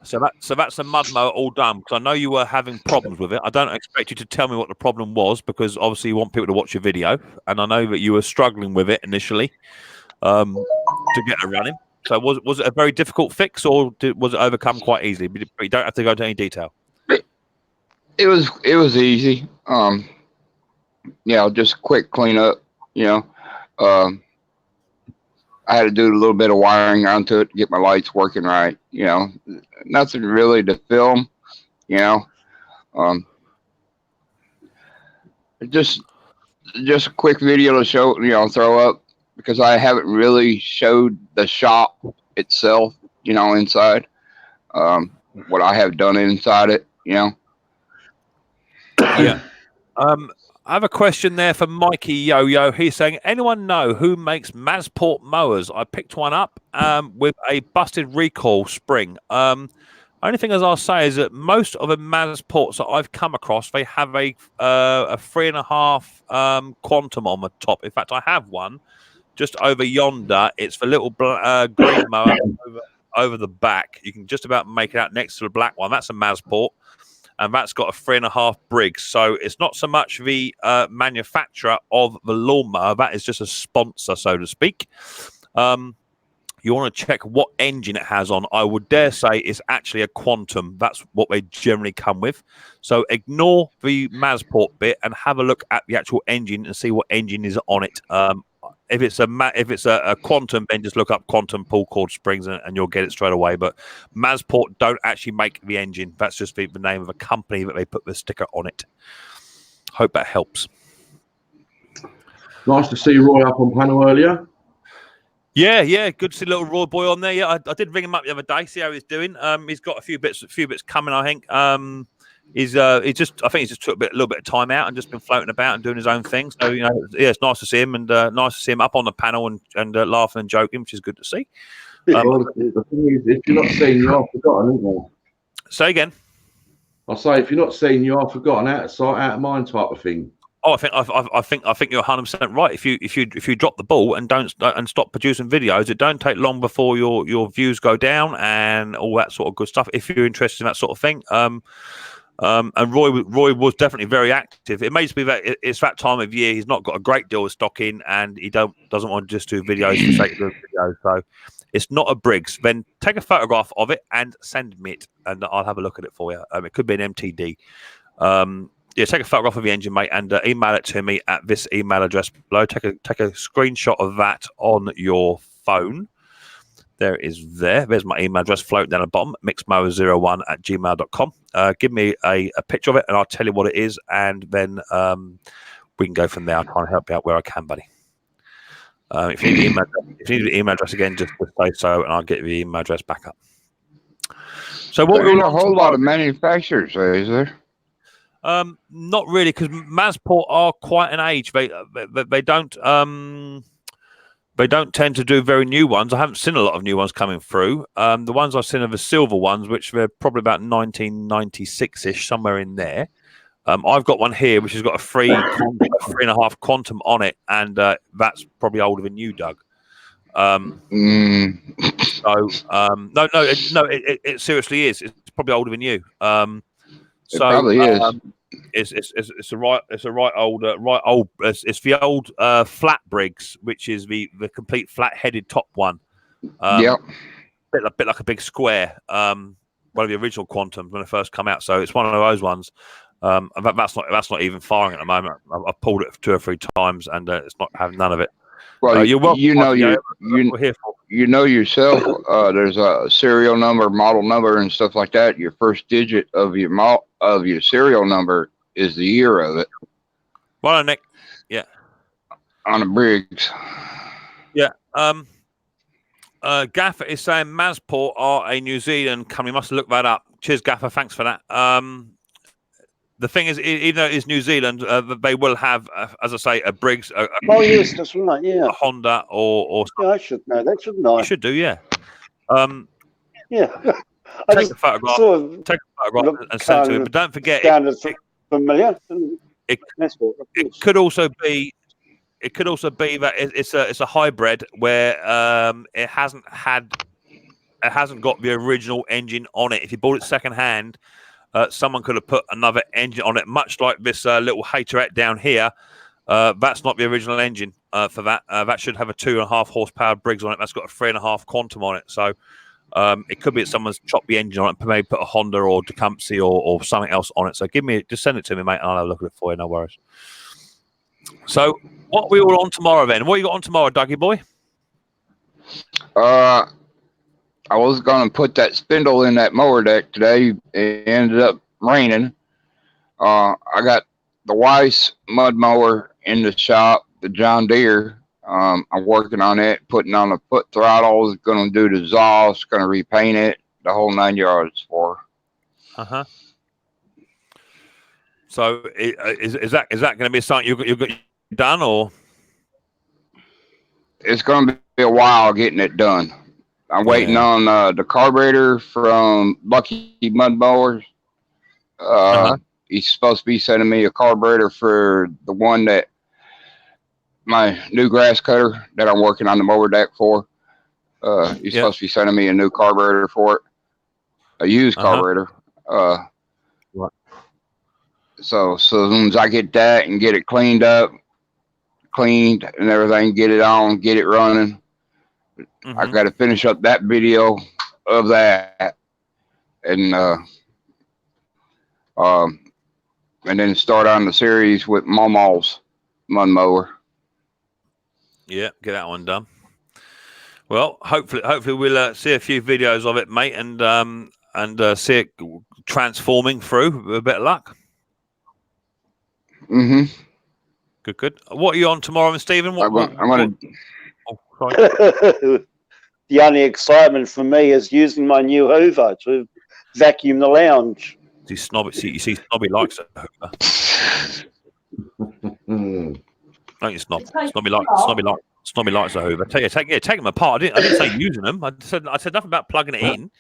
Speaker 1: So that's a mud mower all done, because I know you were having problems with it. I don't expect you to tell me what the problem was, because obviously you want people to watch your video, and I know that you were struggling with it initially to get it running. So was it a very difficult fix, or was it overcome quite easily? But you don't have to go into any detail.
Speaker 12: It was easy. Just quick cleanup. I had to do a little bit of wiring onto it to get my lights working right. Nothing really to film. Just a quick video to show. Throw up, because I haven't really showed the shop itself. Inside. What I have done inside it.
Speaker 1: Yeah. I have a question there for Mikey Yo-Yo. He's saying, anyone know who makes Mazport mowers? I picked one up with a busted recoil spring. Only thing as I'll say is that most of the Mazports that I've come across, they have a 3.5 quantum on the top. In fact, I have one just over yonder. It's the little green mower over the back. You can just about make it out next to the black one. That's a Mazport. And that's got a 3.5 Briggs. So it's not so much the manufacturer of the lawnmower. That is just a sponsor, so to speak. You want to check what engine it has on. I would dare say it's actually a Quantum. That's what they generally come with. So ignore the Mazport bit and have a look at the actual engine and see what engine is on it. If it's a Quantum, then just look up Quantum pull cord springs and you'll get it straight away. But Mazport don't actually make the engine. That's just the name of a company that they put the sticker on it. Hope that helps.
Speaker 16: Nice to see Roy up on panel earlier.
Speaker 1: Yeah, good to see little Roy boy on there. Yeah, I did ring him up the other day, see how he's doing. He's got a few bits coming, I think. I think he's just took a little bit of time out and just been floating about and doing his own thing. So it's nice to see him, and nice to see him up on the panel and laughing and joking, which is good to see.
Speaker 16: The thing is, if you're not seen, you are forgotten, isn't it?
Speaker 1: Say again.
Speaker 16: I say, if you're not seen, you are forgotten, out of sight, out of mind, type of thing.
Speaker 1: Oh, I think you're 100% right. If you drop the ball and stop producing videos, it don't take long before your views go down and all that sort of good stuff. If you're interested in that sort of thing, and Roy was definitely very active. It may just be that it's that time of year. He's not got a great deal of stock in, and he doesn't want to just do videos for the sake of doing videos. So it's not a Briggs. Then take a photograph of it and send me it, and I'll have a look at it for you. It could be an MTD. Take a photograph of the engine, mate, and email it to me at this email address below. Take a screenshot of that on your phone. There it is there. There's my email address floating down the bottom, mixmower01@gmail.com. Give me a picture of it, and I'll tell you what it is, and then we can go from there. I'll try and help you out where I can, buddy. If you need the email address again, just say so, and I'll get the email address back up. So what?
Speaker 12: There's a whole lot of manufacturers, is there?
Speaker 1: Not really, because Mazport are quite an age. They don't tend to do very new ones. I haven't seen a lot of new ones coming through. The ones I've seen are the silver ones, which they're probably about 1996-ish, somewhere in there. I've got one here which has got a 3.5 Quantum on it, and that's probably older than you, Doug. So it seriously is. It's probably older than you.
Speaker 12: It probably is.
Speaker 1: It's a right old. It's the old flat Briggs, which is the complete flat-headed top one.
Speaker 12: Yep.
Speaker 1: Bit like a big square. One of the original Quantums when it first come out. So it's one of those ones. That's not even firing at the moment. I've pulled it 2 or 3 times, and it's not having none of it.
Speaker 12: Well,
Speaker 1: you're welcome.
Speaker 12: You know yourself. There's a serial number, model number, and stuff like that. Your first digit of your serial number is the year of it.
Speaker 1: Well, Nick. Yeah.
Speaker 12: On a Briggs.
Speaker 1: Yeah. Gaffer is saying Mazport are a New Zealand company. Must have looked that up. Cheers, Gaffer. Thanks for that. The thing is, even though it's New Zealand, they will have, as I say, a Briggs.
Speaker 17: Yes, that's right. Yeah.
Speaker 1: A Honda or.
Speaker 17: Yeah, I should know that, shouldn't I?
Speaker 1: You should do, yeah.
Speaker 17: Yeah.
Speaker 1: take a photograph, and send it to me. But don't forget,
Speaker 17: familiar.
Speaker 1: It could also be. It could also be that it's a hybrid where it hasn't got the original engine on it. If you bought it second hand, someone could have put another engine on it, much like this little haterette down here. That's not the original engine for that. That should have a 2.5 horsepower Briggs on it. That's got a 3.5 Quantum on it. So it could be that someone's chopped the engine on it, maybe put a Honda or Tecumseh or something else on it. So just send it to me, mate, and I'll have a look at it for you. No worries. So what are we all on tomorrow then? What you got on tomorrow, Dougie boy?
Speaker 12: I was going to put that spindle in that mower deck today. It ended up raining. I got the Weiss mud mower in the shop, the John Deere. I'm working on it, putting on the foot throttles, going to do the exhaust, going to repaint it, the whole 9 yards for.
Speaker 1: So is that going to be something you got done, or?
Speaker 12: It's going to be a while getting it done. I'm waiting on the carburetor from Lucky Mud Mowers. He's supposed to be sending me a carburetor for the one that my new grass cutter that I'm working on the mower deck for. He's supposed to be sending me a new carburetor for it, a used carburetor. So as soon as I get that and get it cleaned and everything, get it on, get it running. I got to finish up that video of that, and then start on the series with Mama's mud mower.
Speaker 1: Yeah, get that one done. Well, hopefully we'll see a few videos of it, mate, and see it transforming through with a bit of luck. Good. What are you on tomorrow, Stephen?
Speaker 17: I'm gonna. The only excitement for me is using my new Hoover to vacuum the lounge.
Speaker 1: You see, Snobby likes a Hoover. Don't you, Snob? Snobby likes a Hoover. Take them apart. I didn't say using them. I said nothing about plugging it in.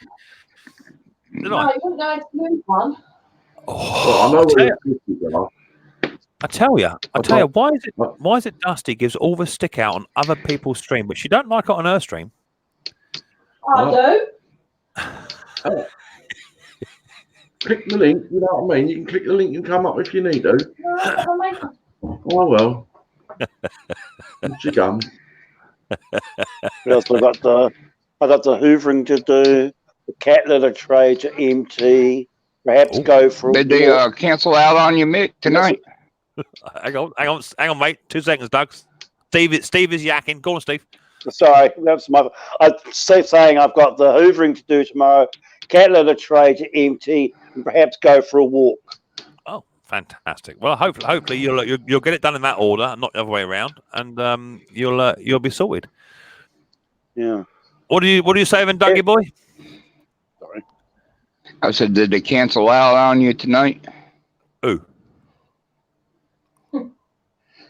Speaker 1: Did I?
Speaker 6: you wouldn't know how to use one.
Speaker 1: I tell you, why is it Dusty gives all the stick out on other people's stream, but she don't like it on her stream?
Speaker 6: I
Speaker 16: do. Click the link, you know what I mean? You can click the link and come up if you need to. Oh well. She comes.
Speaker 17: We also got the hoovering to do, the cat litter tray to empty, perhaps go for
Speaker 12: Did they cancel out on you, Mick, tonight?
Speaker 1: Hang on, mate. 2 seconds, Doug. Steve is yakking. Go on, Steve.
Speaker 17: Sorry, that's my. I'm saying I've got the hoovering to do tomorrow, cat litter tray to empty, and perhaps go for a walk.
Speaker 1: Oh, fantastic! Well, hopefully you'll get it done in that order, not the other way around, and you'll be sorted.
Speaker 17: Yeah.
Speaker 1: What do you say, then, Dougie boy?
Speaker 17: Sorry.
Speaker 12: I said, did they cancel out on you tonight?
Speaker 1: Who?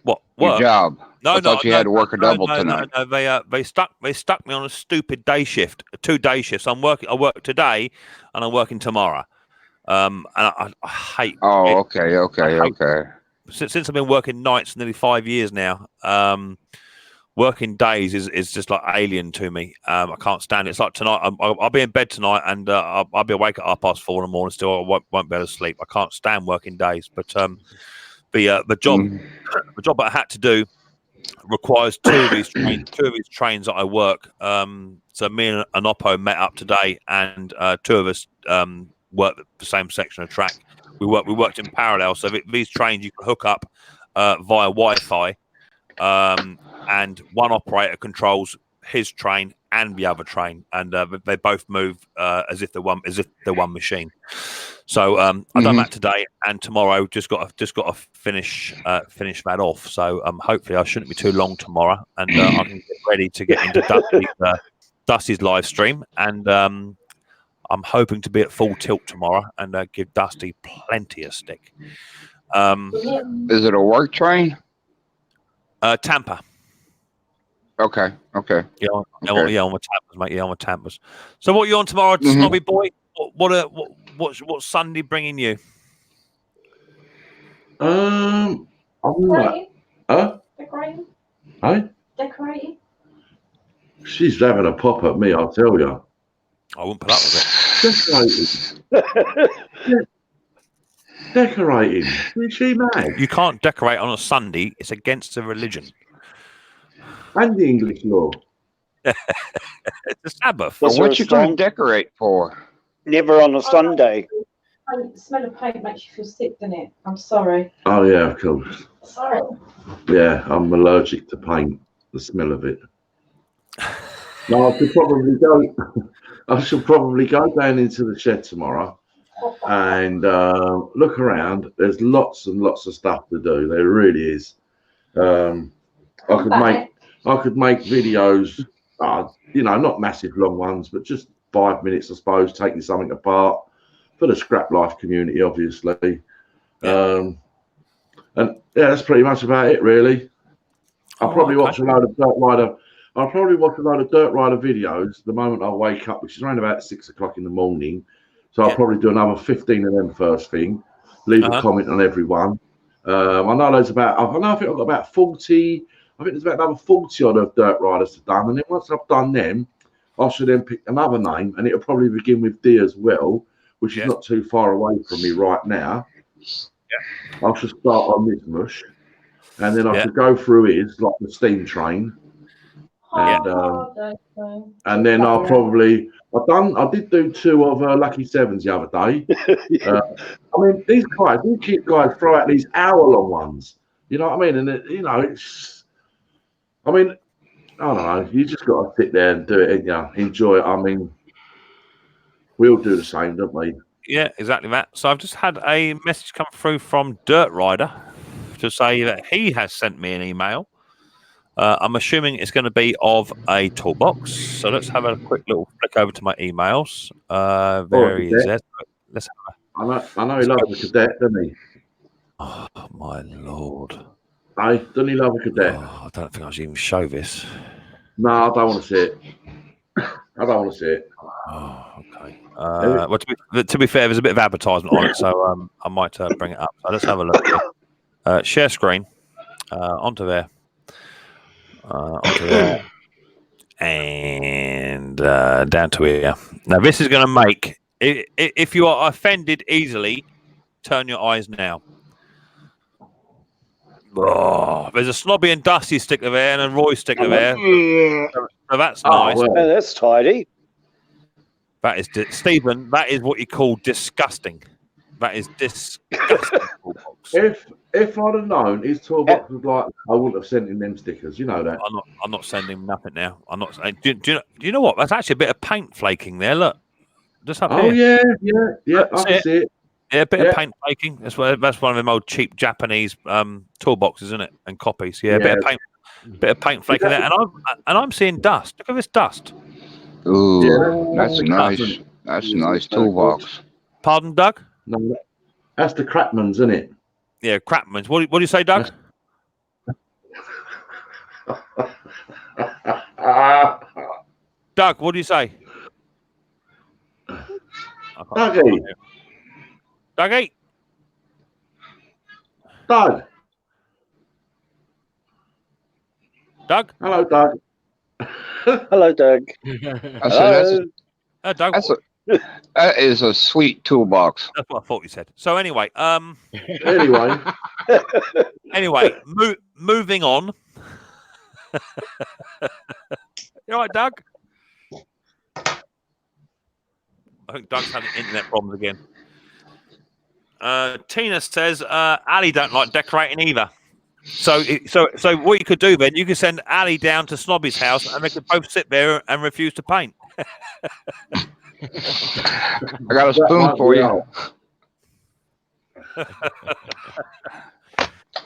Speaker 1: What?
Speaker 12: Your job.
Speaker 1: No,
Speaker 12: I thought you had to work a double tonight.
Speaker 1: No, they stuck me on a stupid day shift, 2 day shifts. I work today, and I'm working tomorrow. And I hate.
Speaker 12: Oh, okay.
Speaker 1: Since I've been working nights nearly 5 years now, working days is just like alien to me. I can't stand it. It's like tonight. I'll be in bed tonight, and I'll be awake at 4:30 in the morning. Still, I won't be able to sleep. I can't stand working days. But the job I had to do requires two of these trains that I work. So me and an Oppo met up today, and 2 of us work the same section of track. We worked in parallel. So these trains you can hook up via Wi-Fi, and one operator controls his train and the other train, and they both move as if they're one machine. So I've done that today, and tomorrow just got to finish that off. So hopefully I shouldn't be too long tomorrow, and I can get ready to get into Dusty's live stream, and I'm hoping to be at full tilt tomorrow and give Dusty plenty of stick.
Speaker 12: Is it a work train?
Speaker 1: Tampa.
Speaker 12: Okay.
Speaker 1: Yeah, on the Tampers, mate. Yeah, on the Tampers. So what are you on tomorrow, Snobby boy? what's Sunday bringing you?
Speaker 16: I'm like, huh?
Speaker 6: Decorating.
Speaker 16: Hey?
Speaker 6: Decorating.
Speaker 16: She's having a pop at me, I'll tell you.
Speaker 1: I won't put up with
Speaker 16: it. Decorating. Is she mad?
Speaker 1: You can't decorate on a Sunday. It's against the religion.
Speaker 16: And the English law.
Speaker 1: It's a Sabbath.
Speaker 17: Was there
Speaker 12: what
Speaker 17: a
Speaker 12: you going to
Speaker 17: song?
Speaker 12: decorate for?
Speaker 17: Never on a Sunday.
Speaker 6: The smell of paint makes you feel sick, doesn't it? I'm sorry.
Speaker 16: Oh, yeah, of course.
Speaker 6: Sorry.
Speaker 16: Yeah, I'm allergic to paint. The smell of it. No, I should probably go. I should probably go down into the shed tomorrow and look around. There's lots and lots of stuff to do. There really is. I could make videos. Not massive long ones, but just 5 minutes, I suppose, taking something apart for the scrap life community, obviously. And yeah, that's pretty much about it, really. I'll probably watch a load of Dirt Rider. I'll probably watch a load of Dirt Rider videos the moment I wake up, which is around about 6 o'clock in the morning. So I'll probably do another 15 of them first thing. Leave a comment on everyone. I know there's about. I think I've got about 40. I think there's about another 40 odd of Dirt Riders to done. And then once I've done them, I should then pick another name, and it'll probably begin with D as well, which is not too far away from me right now. I should start on this mush, and then I should go through his like the steam train, and then I'll probably. I did do 2 of Lucky Sevens the other day. I mean, these cheap guys throw out these hour-long ones. You know what I mean? And it's. I mean, I don't know. You just got to sit there and do it, and enjoy it. I mean, we all do the same, don't we?
Speaker 1: Yeah, exactly that. So I've just had a message come through from Dirt Rider to say that he has sent me an email. I'm assuming it's going to be of a toolbox. So let's have a quick little flick over to my emails. There he is. Let's have
Speaker 16: I know he loves a cadet, doesn't he?
Speaker 1: Oh, my Lord.
Speaker 16: Hey, doesn't he love a cadet?
Speaker 1: Oh, I don't think I should even show this.
Speaker 16: No, I don't want to see it. I don't want to see it.
Speaker 1: Oh, okay. Well, to be fair, there's a bit of advertisement on it, so I might bring it up. So let's have a look. Share screen. Onto there. Onto there. And down to here. Now, this is going to make... If you are offended easily, turn your eyes now. Oh, there's a Snobby and Dusty sticker there and a Roy sticker there. So that's nice.
Speaker 17: Well, that's tidy.
Speaker 1: That is, Stephen, that is what you call disgusting. That is disgusting.
Speaker 16: If I'd have known his toolbox was like, I wouldn't have sent him them stickers. You know that.
Speaker 1: I'm not sending him nothing now. I'm not. Do you know what? That's actually a bit of paint flaking there. Look, just up here.
Speaker 16: Yeah. I can see it.
Speaker 1: Yeah, a bit of paint flaking. That's one of them old cheap Japanese toolboxes, isn't it? And copies. Yeah, a bit of paint flaking there. And I'm seeing dust. Look at this dust.
Speaker 12: Ooh, that's a nice. That's a nice toolbox.
Speaker 1: Pardon, Doug?
Speaker 16: No, that's the Crapman's, isn't it?
Speaker 1: Yeah, Crapman's. What do you say, Doug? Doug, what do you say?
Speaker 16: Dougie.
Speaker 1: Dougie.
Speaker 16: Doug.
Speaker 1: Doug.
Speaker 16: Hello, Doug.
Speaker 17: Hello, Doug.
Speaker 1: Doug.
Speaker 12: That is a sweet toolbox.
Speaker 1: That's what I thought you said. So anyway, moving on. You all right, Doug? I think Doug's having internet problems again. Tina says Ali don't like decorating either. So what you could do then, you could send Ali down to Snobby's house and they could both sit there and refuse to paint.
Speaker 12: I got a spoon for you.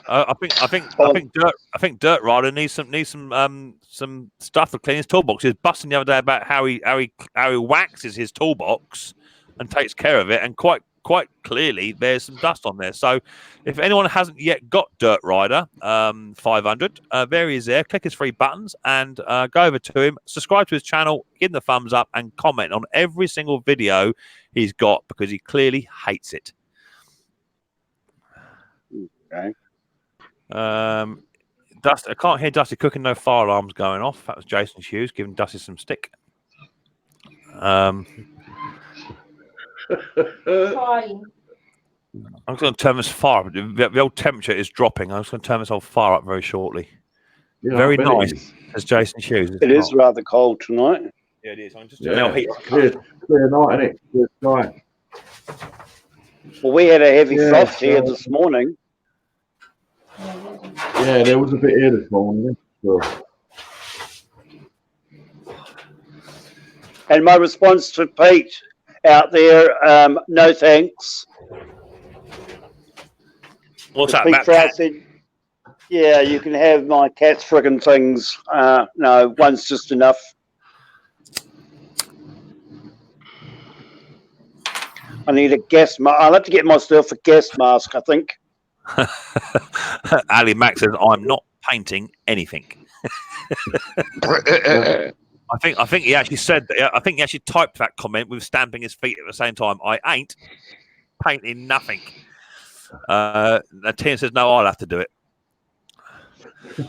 Speaker 1: I think Dirt Rider needs some stuff to clean his toolbox. He was busting the other day about how he waxes his toolbox and takes care of it, and quite quite clearly there's some dust on there. So if anyone hasn't yet got Dirt Rider 500, there he is there. Click his 3 buttons and go over to him, subscribe to his channel, give him the thumbs up, and comment on every single video he's got because he clearly hates it.
Speaker 17: Okay.
Speaker 1: Dusty, I can't hear Dusty cooking. No fire alarms going off. That was Jason Hughes giving Dusty some stick. I'm just going to turn this fire up. The old temperature is dropping. I'm just going to turn this whole fire up very shortly.
Speaker 16: Yeah,
Speaker 1: very nice, as Jason Hughes.
Speaker 17: It is rather cold tonight.
Speaker 1: Yeah, it is. I'm just
Speaker 16: clear night, isn't it? Clear sky.
Speaker 17: Well, we had a heavy frost here this morning.
Speaker 16: Yeah, there was a bit here this morning. Sure.
Speaker 17: And my response to Pete out there, no thanks.
Speaker 1: What's that?
Speaker 17: Pete Trout said, yeah, you can have my cat's friggin' things. No, one's just enough. I need a gas mask. I'll have to get myself a gas mask, I think.
Speaker 1: Ali Mac says, I'm not painting anything. I think he actually said that. I think he actually typed that comment with stamping his feet at the same time. I ain't painting nothing. Tina says, no, I'll have to do it. So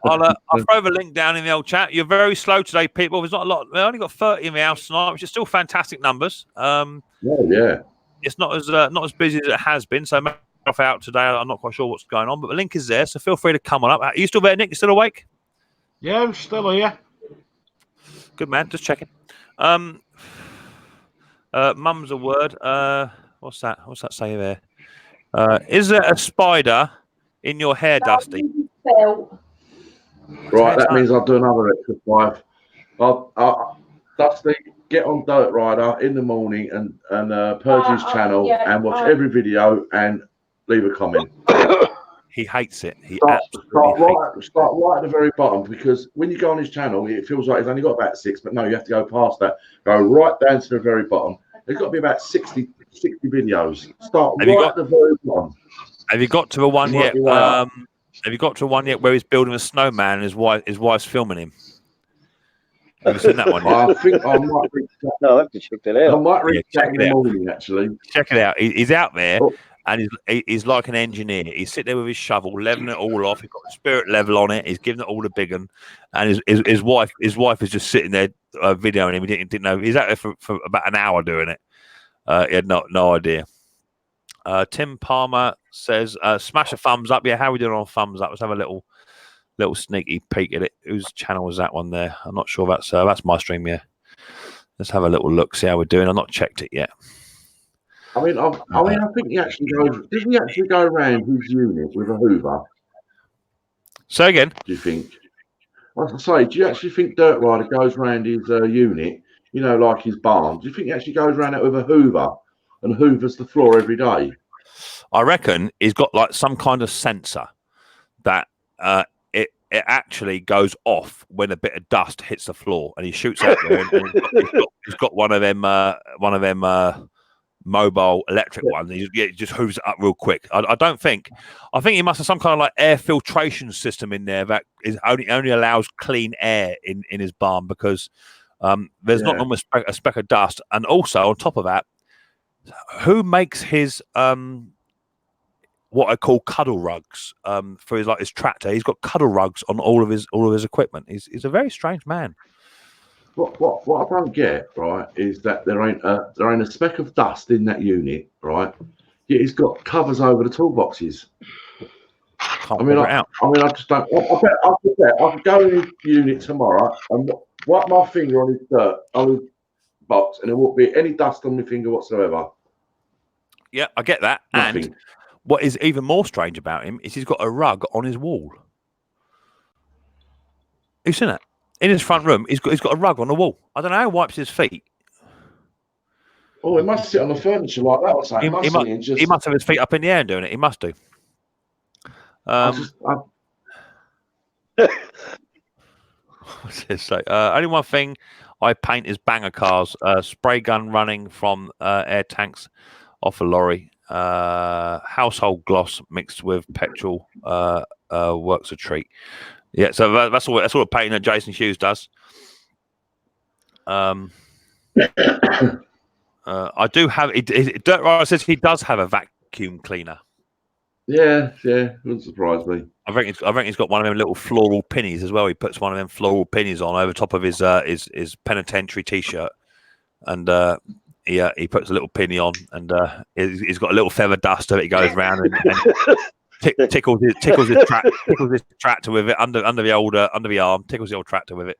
Speaker 1: I'll throw the link down in the old chat. You're very slow today, people. There's not a lot. We only got 30 in the house tonight, which is still fantastic numbers.
Speaker 16: Yeah.
Speaker 1: It's not as busy as it has been. So off out today. I'm not quite sure what's going on, but the link is there. So feel free to come on up. Are you still there, Nick? You still awake?
Speaker 18: Yeah, I'm still here.
Speaker 1: Good man. Just checking. Mum's a word. What's that? What's that say there? Is there a spider in your hair, Dusty?
Speaker 16: Right, that means I'll do another extra 5. Dusty, get on Dirt Rider in the morning and purge his channel and watch every video and leave a comment.
Speaker 1: He hates it.
Speaker 16: Start right at the very bottom, because when you go on his channel, it feels like he's only got about 6, but no, you have to go past that. Go right down to the very bottom. There's got to be about 60 videos. Start at the very bottom.
Speaker 1: Have you got to the one yet? Have you got to one yet where he's building a snowman and his wife's filming him? Have you seen that one yet?
Speaker 16: I think I might reach that.
Speaker 17: No, I have to check that out.
Speaker 16: I might reach that in the morning, actually.
Speaker 1: Check it out. He's out there, and he's like an engineer. He's sitting there with his shovel, leveling it all off. He's got the spirit level on it. He's giving it all the big one. And his wife is just sitting there videoing him. He didn't know. He's out there for about an hour doing it. He had no idea. Tim Palmer says, smash a thumbs up. Yeah, how are we doing on thumbs up? Let's have a little sneaky peek at it. Whose channel was that one there? I'm not sure. That's my stream, yeah. Let's have a little look, see how we're doing. I've not checked it yet.
Speaker 16: I think he actually goes. Doesn't he actually go around his unit with a Hoover?
Speaker 1: Say again.
Speaker 16: Do you think? Like I say, do you actually think Dirt Rider goes around his unit? You know, like his barn. Do you think he actually goes around it with a Hoover and hoovers the floor every day?
Speaker 1: I reckon he's got like some kind of sensor that it actually goes off when a bit of dust hits the floor, and he shoots out there. And he's got one of them mobile electric ones. He just hooves it up real quick. I think he must have some kind of like air filtration system in there that is only allows clean air in his barn, because there's not almost a speck of dust. And also on top of that, who makes his what I call cuddle rugs for his tractor? He's got cuddle rugs on all of his equipment. He's a very strange man.
Speaker 16: What I don't get, right, is that there ain't a speck of dust in that unit, right? Yet he's got covers over the toolboxes. I just don't. I could go in his unit tomorrow and wipe my finger on his box, and there won't be any dust on my finger whatsoever.
Speaker 1: Yeah, I get that.
Speaker 16: Nothing.
Speaker 1: And what is even more strange about him is he's got a rug on his wall. You've seen that? In his front room, he's got a rug on the wall. I don't know how he wipes his feet.
Speaker 16: Oh, he must sit on the furniture like that or something.
Speaker 1: He must have his feet up in the air and doing it. He must do. Only one thing I paint is banger cars, spray gun running from air tanks off a lorry. Household gloss mixed with petrol works a treat. Yeah, so that's all the painting that Jason Hughes does. I do have. Dirt Rider says he does have a vacuum cleaner.
Speaker 16: Yeah, wouldn't surprise me.
Speaker 1: I think he's got one of them little floral pinnies as well. He puts one of them floral pinnies on over top of his penitentiary T-shirt, and he puts a little pinny on, and he's got a little feather duster that he goes around and tickles his tractor with it under the arm, tickles the old tractor with it.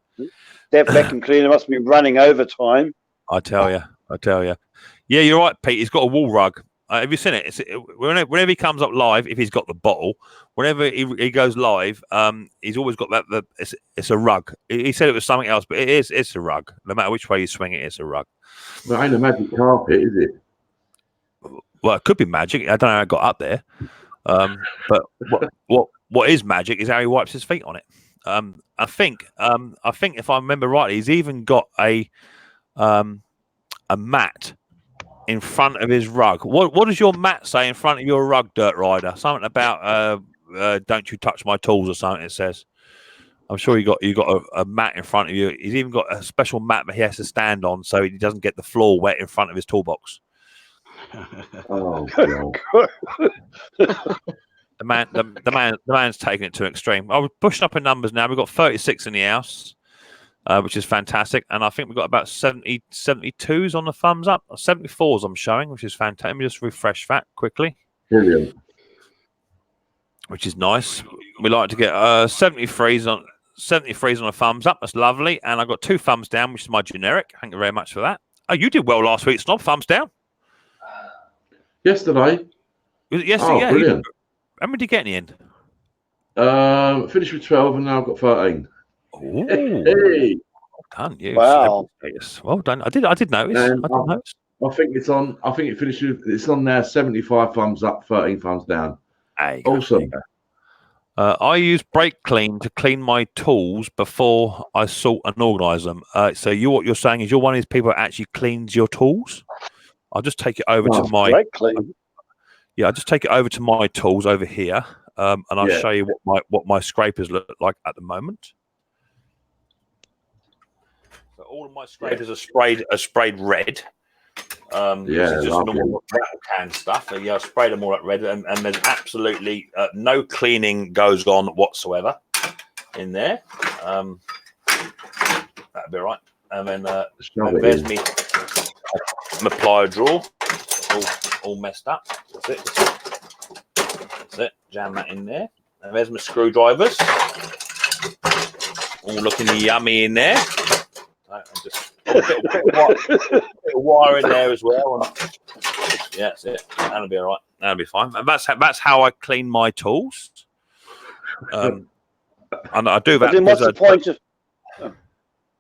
Speaker 17: That vacuum cleaner must be running overtime.
Speaker 1: I tell you. Yeah, you're right, Pete. He's got a wall rug. Have you seen it? Whenever he comes up live, if he's got the bottle, whenever he goes live, he's always got that. It's a rug. He said it was something else, but it's a rug. No matter which way you swing it, it's a rug.
Speaker 16: Well, it ain't a magic carpet, is it?
Speaker 1: Well, it could be magic. I don't know how it got up there. But what is magic is how he wipes his feet on it. I think if I remember rightly, he's even got a mat in front of his rug. What does your mat say in front of your rug, Dirt Rider? Something about don't you touch my tools or something. It says. I'm sure you got a mat in front of you. He's even got a special mat that he has to stand on so he doesn't get the floor wet in front of his toolbox.
Speaker 16: Oh,
Speaker 1: the man's taking it to an extreme. I was pushing up in numbers now. We've got 36 in the house, which is fantastic, and I think we've got about 72s on the thumbs up, 74s I'm showing, which is fantastic. Let me just refresh that quickly.
Speaker 16: Brilliant.
Speaker 1: Which is nice. We like to get 73s on a thumbs up. That's lovely. And I got 2 thumbs down, which is my generic. Thank you very much for that. Oh, you did well last week, Snob. Thumbs down.
Speaker 16: Yesterday.
Speaker 1: Yesterday, yeah.
Speaker 16: Brilliant.
Speaker 1: How many did you get in the end?
Speaker 16: Finished with 12 and now I've got 13.
Speaker 1: Ooh.
Speaker 16: Hey.
Speaker 1: Well done, you.
Speaker 17: Wow.
Speaker 1: Well done. I did notice.
Speaker 16: I think it's on. I think it finished with. It's on now. 75 thumbs up, 13 thumbs down.
Speaker 1: Hey,
Speaker 16: awesome.
Speaker 1: I use Brake Clean to clean my tools before I sort and organise them. So what you're saying is you're one of these people that actually cleans your tools. I'll just take it over to my
Speaker 17: Brake Clean.
Speaker 1: Yeah, I'll just take it over to my tools over here, and I'll show you what my scrapers look like at the moment. So all of my scrapers are sprayed red. This is just normal rattle can stuff. I sprayed them all at red, and there's absolutely no cleaning goes on whatsoever in there. That'd be right. And then there's my plier drawer, all messed up. That's it. Jam that in there. And there's my screwdrivers, all looking yummy in there. Just a bit of wire in there as well. Yeah, that's it. That'll be all right. That'll be fine. And that's how I clean my tools. And I do that.
Speaker 17: But then what's the point of?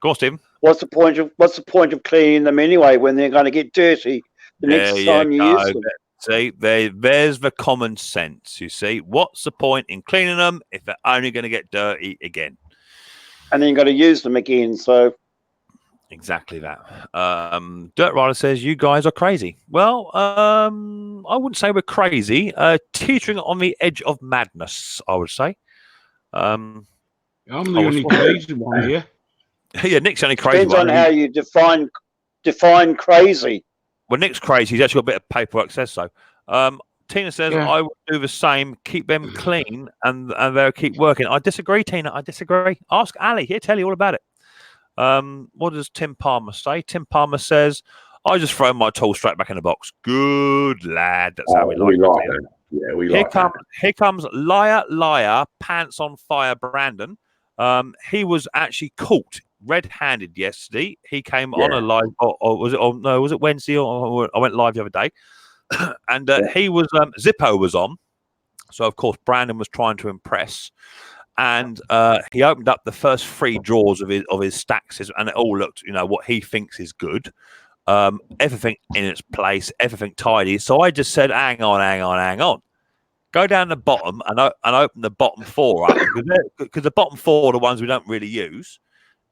Speaker 1: Go on, Stephen.
Speaker 17: What's the point of cleaning them anyway when they're going to get dirty the next time you use them?
Speaker 1: See, there's the common sense. You see, what's the point in cleaning them if they're only going to get dirty again?
Speaker 17: And then you've got to use them again. So.
Speaker 1: Exactly that. Dirt Rider says you guys are crazy. Well, I wouldn't say we're crazy. Teetering on the edge of madness, I would say.
Speaker 18: I'm the only crazy one here.
Speaker 1: Yeah, Nick's the only crazy
Speaker 17: one.
Speaker 1: Depends
Speaker 17: on how you define crazy.
Speaker 1: Well, Nick's crazy. He's actually got a bit of paperwork that says so. Tina says I would do the same. Keep them clean, and they'll keep working. I disagree, Tina. I disagree. Ask Ali. He'll tell you all about it. What does Tim Palmer say? Tim Palmer says, I just throw my tool straight back in the box. Good lad. That's how we like it.
Speaker 16: Yeah, we like it.
Speaker 1: Here comes liar, pants on fire, Brandon. He was actually caught red-handed yesterday. He came on a live, or was it? No, was it Wednesday? Or I went live the other day, and he was Zippo was on. So of course Brandon was trying to impress. And he opened up the first 3 drawers of his stacks, and it all looked, what he thinks is good. Everything in its place, everything tidy. So I just said, hang on. Go down the bottom and open the bottom 4 up, because the bottom 4 are the ones we don't really use.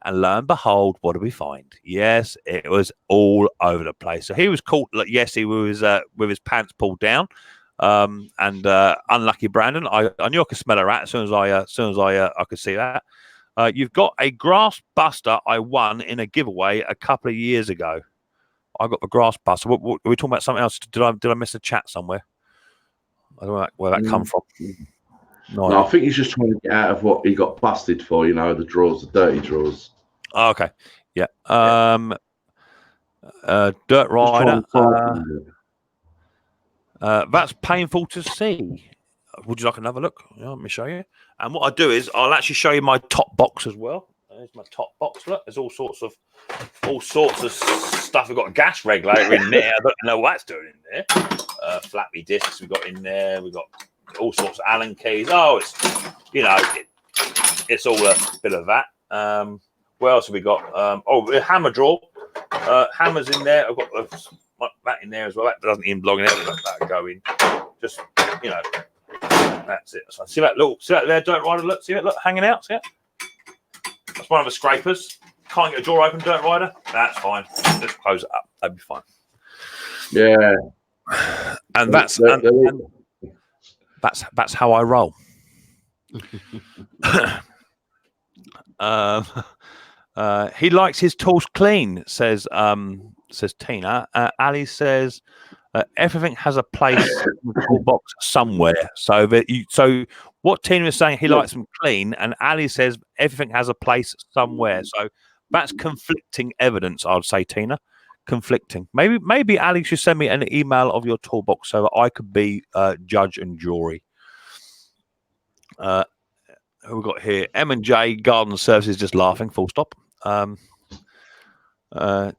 Speaker 1: And lo and behold, what do we find? Yes, it was all over the place. So he was caught. Yes, he was with his pants pulled down. And unlucky Brandon, I knew I could smell a rat as soon as I could see that. You've got a grass buster I won in a giveaway a couple of years ago. I got the grass buster. What, are we talking about something else? Did I miss a chat somewhere? I don't know where that come from.
Speaker 16: No, I think he's just trying to get out of what he got busted for. You know, the draws, the dirty draws.
Speaker 1: Oh, okay, yeah. Dirt Rider. That's painful to see. Would you like another look? Yeah, let me show you. And what I do is I'll actually show you my top box as well. There's my top box. Look, there's all sorts of stuff. We've got a gas regulator in there. I don't know what that's doing in there. Flappy discs we've got in there. We've got all sorts of Allen keys. Oh, it's all a bit of that. What else have we got? A hammer drawer. Hammers in there. I've got that in there as well. That doesn't even belong in there. That'll go in. Just that's it. So see that there, Dirt Rider. Look, see it. Look, hanging out. See it? That's one of the scrapers. Can't get a drawer open, Dirt Rider. That's fine. Just close it up. That'd be fine.
Speaker 16: Yeah.
Speaker 1: And that's how I roll. He likes his tools clean, says Tina. Ali says everything has a place in the toolbox somewhere. So what Tina is saying, he likes them clean, and Ali says everything has a place somewhere. So that's conflicting evidence, I'd say, Tina. Conflicting. Maybe Ali should send me an email of your toolbox so that I could be judge and jury. Who we got here? M&J Garden Services, just laughing, full stop.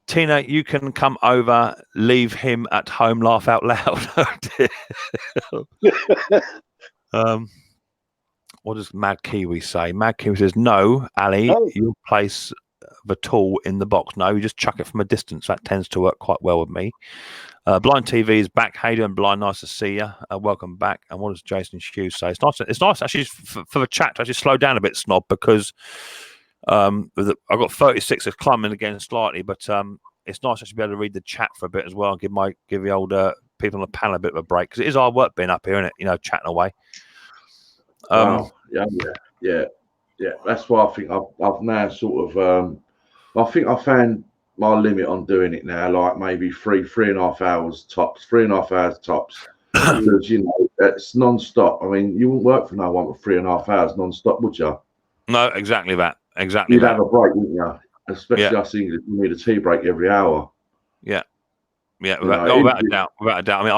Speaker 1: Tina, you can come over, leave him at home, laugh out loud. What does Mad Kiwi say? Mad Kiwi says, no, Ali, you place the tool in the box. No, you just chuck it from a distance. That tends to work quite well with me. Blind TV is back. How you doing, Blind? Nice to see you. Welcome back. And what does Jason Hughes say? It's nice actually for the chat to actually slow down a bit, Snob, because I've got 36 of climbing again slightly, but it's nice actually to be able to read the chat for a bit as well and give the older people on the panel a bit of a break, because it is hard work being up here, isn't it? You know, chatting away.
Speaker 16: Wow. Yeah. That's why I think I've now sort of I think I found my limit on doing it now, like maybe 3.5 hours tops, 3.5 hours tops. Because it's non-stop. I mean, you wouldn't work for no one for 3.5 hours non-stop, would you?
Speaker 1: No, exactly that. Exactly.
Speaker 16: You'd have a break, wouldn't you? Especially us English, you need a tea break every hour.
Speaker 1: Yeah. Without a doubt. I mean,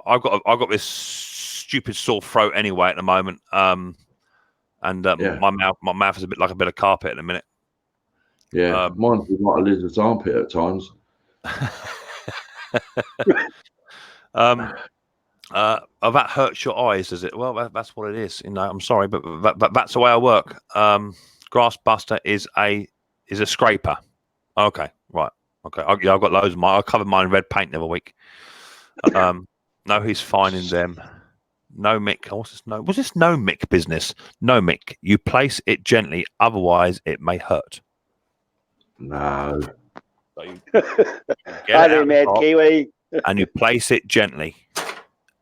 Speaker 1: I've got this stupid sore throat anyway at the moment. My mouth is a bit like a bit of carpet at the minute.
Speaker 16: Yeah, mine's like a lizard's armpit at times.
Speaker 1: That hurts your eyes, does it? Well, that's what it is. I'm sorry, but that's the way I work. Grass buster is a scraper. Okay, right. Okay, I've got loads of mine. I covered mine in red paint the other week. No, he's fine in them. No Mick. What's this no Mick business? No Mick. You place it gently, otherwise it may hurt.
Speaker 16: No.
Speaker 1: So you
Speaker 17: Hi, Mad Kiwi.
Speaker 1: And you place it gently,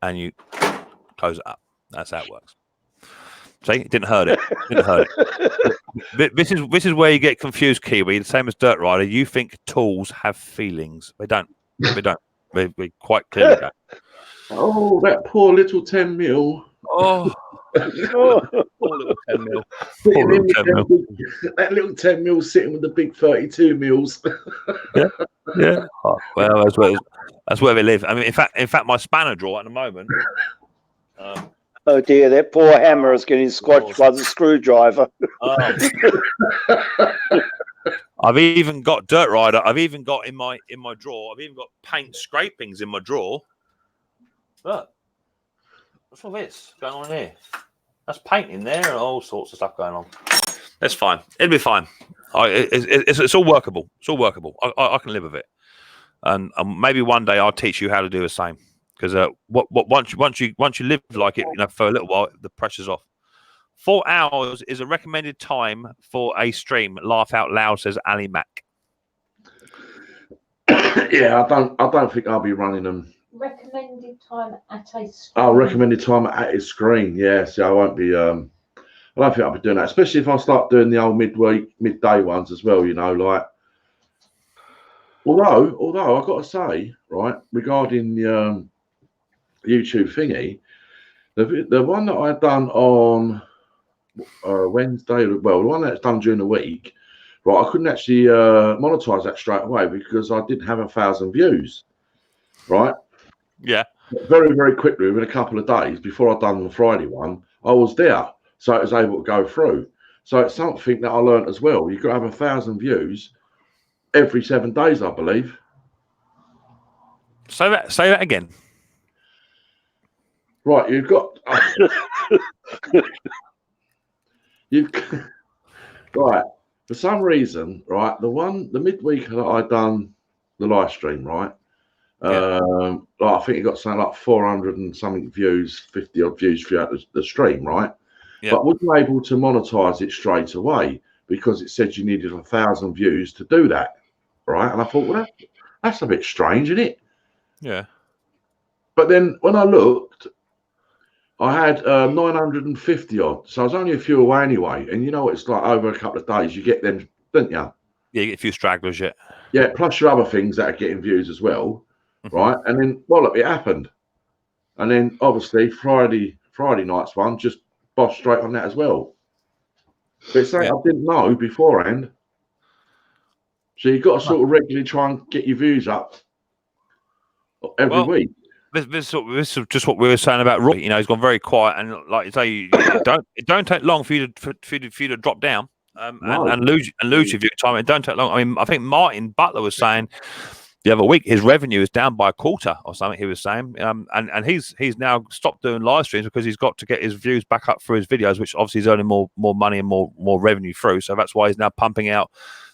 Speaker 1: and you close it up. That's how it works. See, it didn't hurt it. This is where you get confused, Kiwi. The same as Dirt Rider. You think tools have feelings? They don't. We quite clearly don't.
Speaker 16: Oh, that poor little 10 mil.
Speaker 1: Oh. Poor little 10 mil.
Speaker 16: That little 10 mil sitting with the big 32 mils.
Speaker 1: Yeah. Oh, well, that's where we live. I mean, in fact, my spanner drawer at the moment.
Speaker 17: Oh dear, that poor hammer is getting squashed by the screwdriver.
Speaker 1: I've even got Dirt Rider. I've even got in my drawer. I've even got paint scrapings in my drawer. Look, what's all this going on here? That's paint in there and all sorts of stuff going on. That's fine. It'll be fine. It's all workable. It's all workable. I can live with it. And maybe one day I'll teach you how to do the same. Because once you live like it, for a little while, the pressure's off. 4 hours is a recommended time for a stream. Laugh out loud, says Ali Mack.
Speaker 16: Yeah, I don't think I'll be running them.
Speaker 6: Recommended time at a screen.
Speaker 16: Oh, recommended time at his screen. Yeah, see, I won't be. I don't think I'll be doing that, especially if I start doing the old midday ones as well. You know, like. Although I've got to say, right, regarding the YouTube thingy, the one that I've done on Wednesday, well, the one that's done during the week, right, I couldn't actually monetize that straight away because I didn't have 1,000 views, right?
Speaker 1: Yeah.
Speaker 16: Very, very quickly, within a couple of days before I'd done the Friday one, I was there, so it was able to go through. So it's something that I learned as well. You've got to have 1,000 views every 7 days, I believe.
Speaker 1: Say that again.
Speaker 16: Right, you've got right. For some reason, right, the midweek that I done the live stream, right? Like, I think it got something like 400 and something views, 50 odd views throughout the stream, right?
Speaker 1: Yeah.
Speaker 16: But wasn't able to monetize it straight away because it said you needed 1,000 views to do that, right? And I thought, well, that's a bit strange, isn't it?
Speaker 1: Yeah.
Speaker 16: But then when I looked, I had 950 odd, so I was only a few away anyway. And you know what it's like over a couple of days, you get them, don't you?
Speaker 1: Yeah, you get a few stragglers, yeah.
Speaker 16: Yeah, plus your other things that are getting views as well, right? And then, well, look, it happened. And then, obviously, Friday night's one, just bossed straight on that as well. But it's something I didn't know beforehand. So you've got to sort of regularly try and get your views up every week.
Speaker 1: This is just what we were saying about Roy. You know, he's gone very quiet, and like you say, it don't take long for you to drop down and lose your view time. It don't take long. I mean, I think Martin Butler was saying the other week his revenue is down by a quarter or something. He was saying, and he's now stopped doing live streams because he's got to get his views back up through his videos, which obviously is earning more money and more revenue through. So that's why he's now pumping out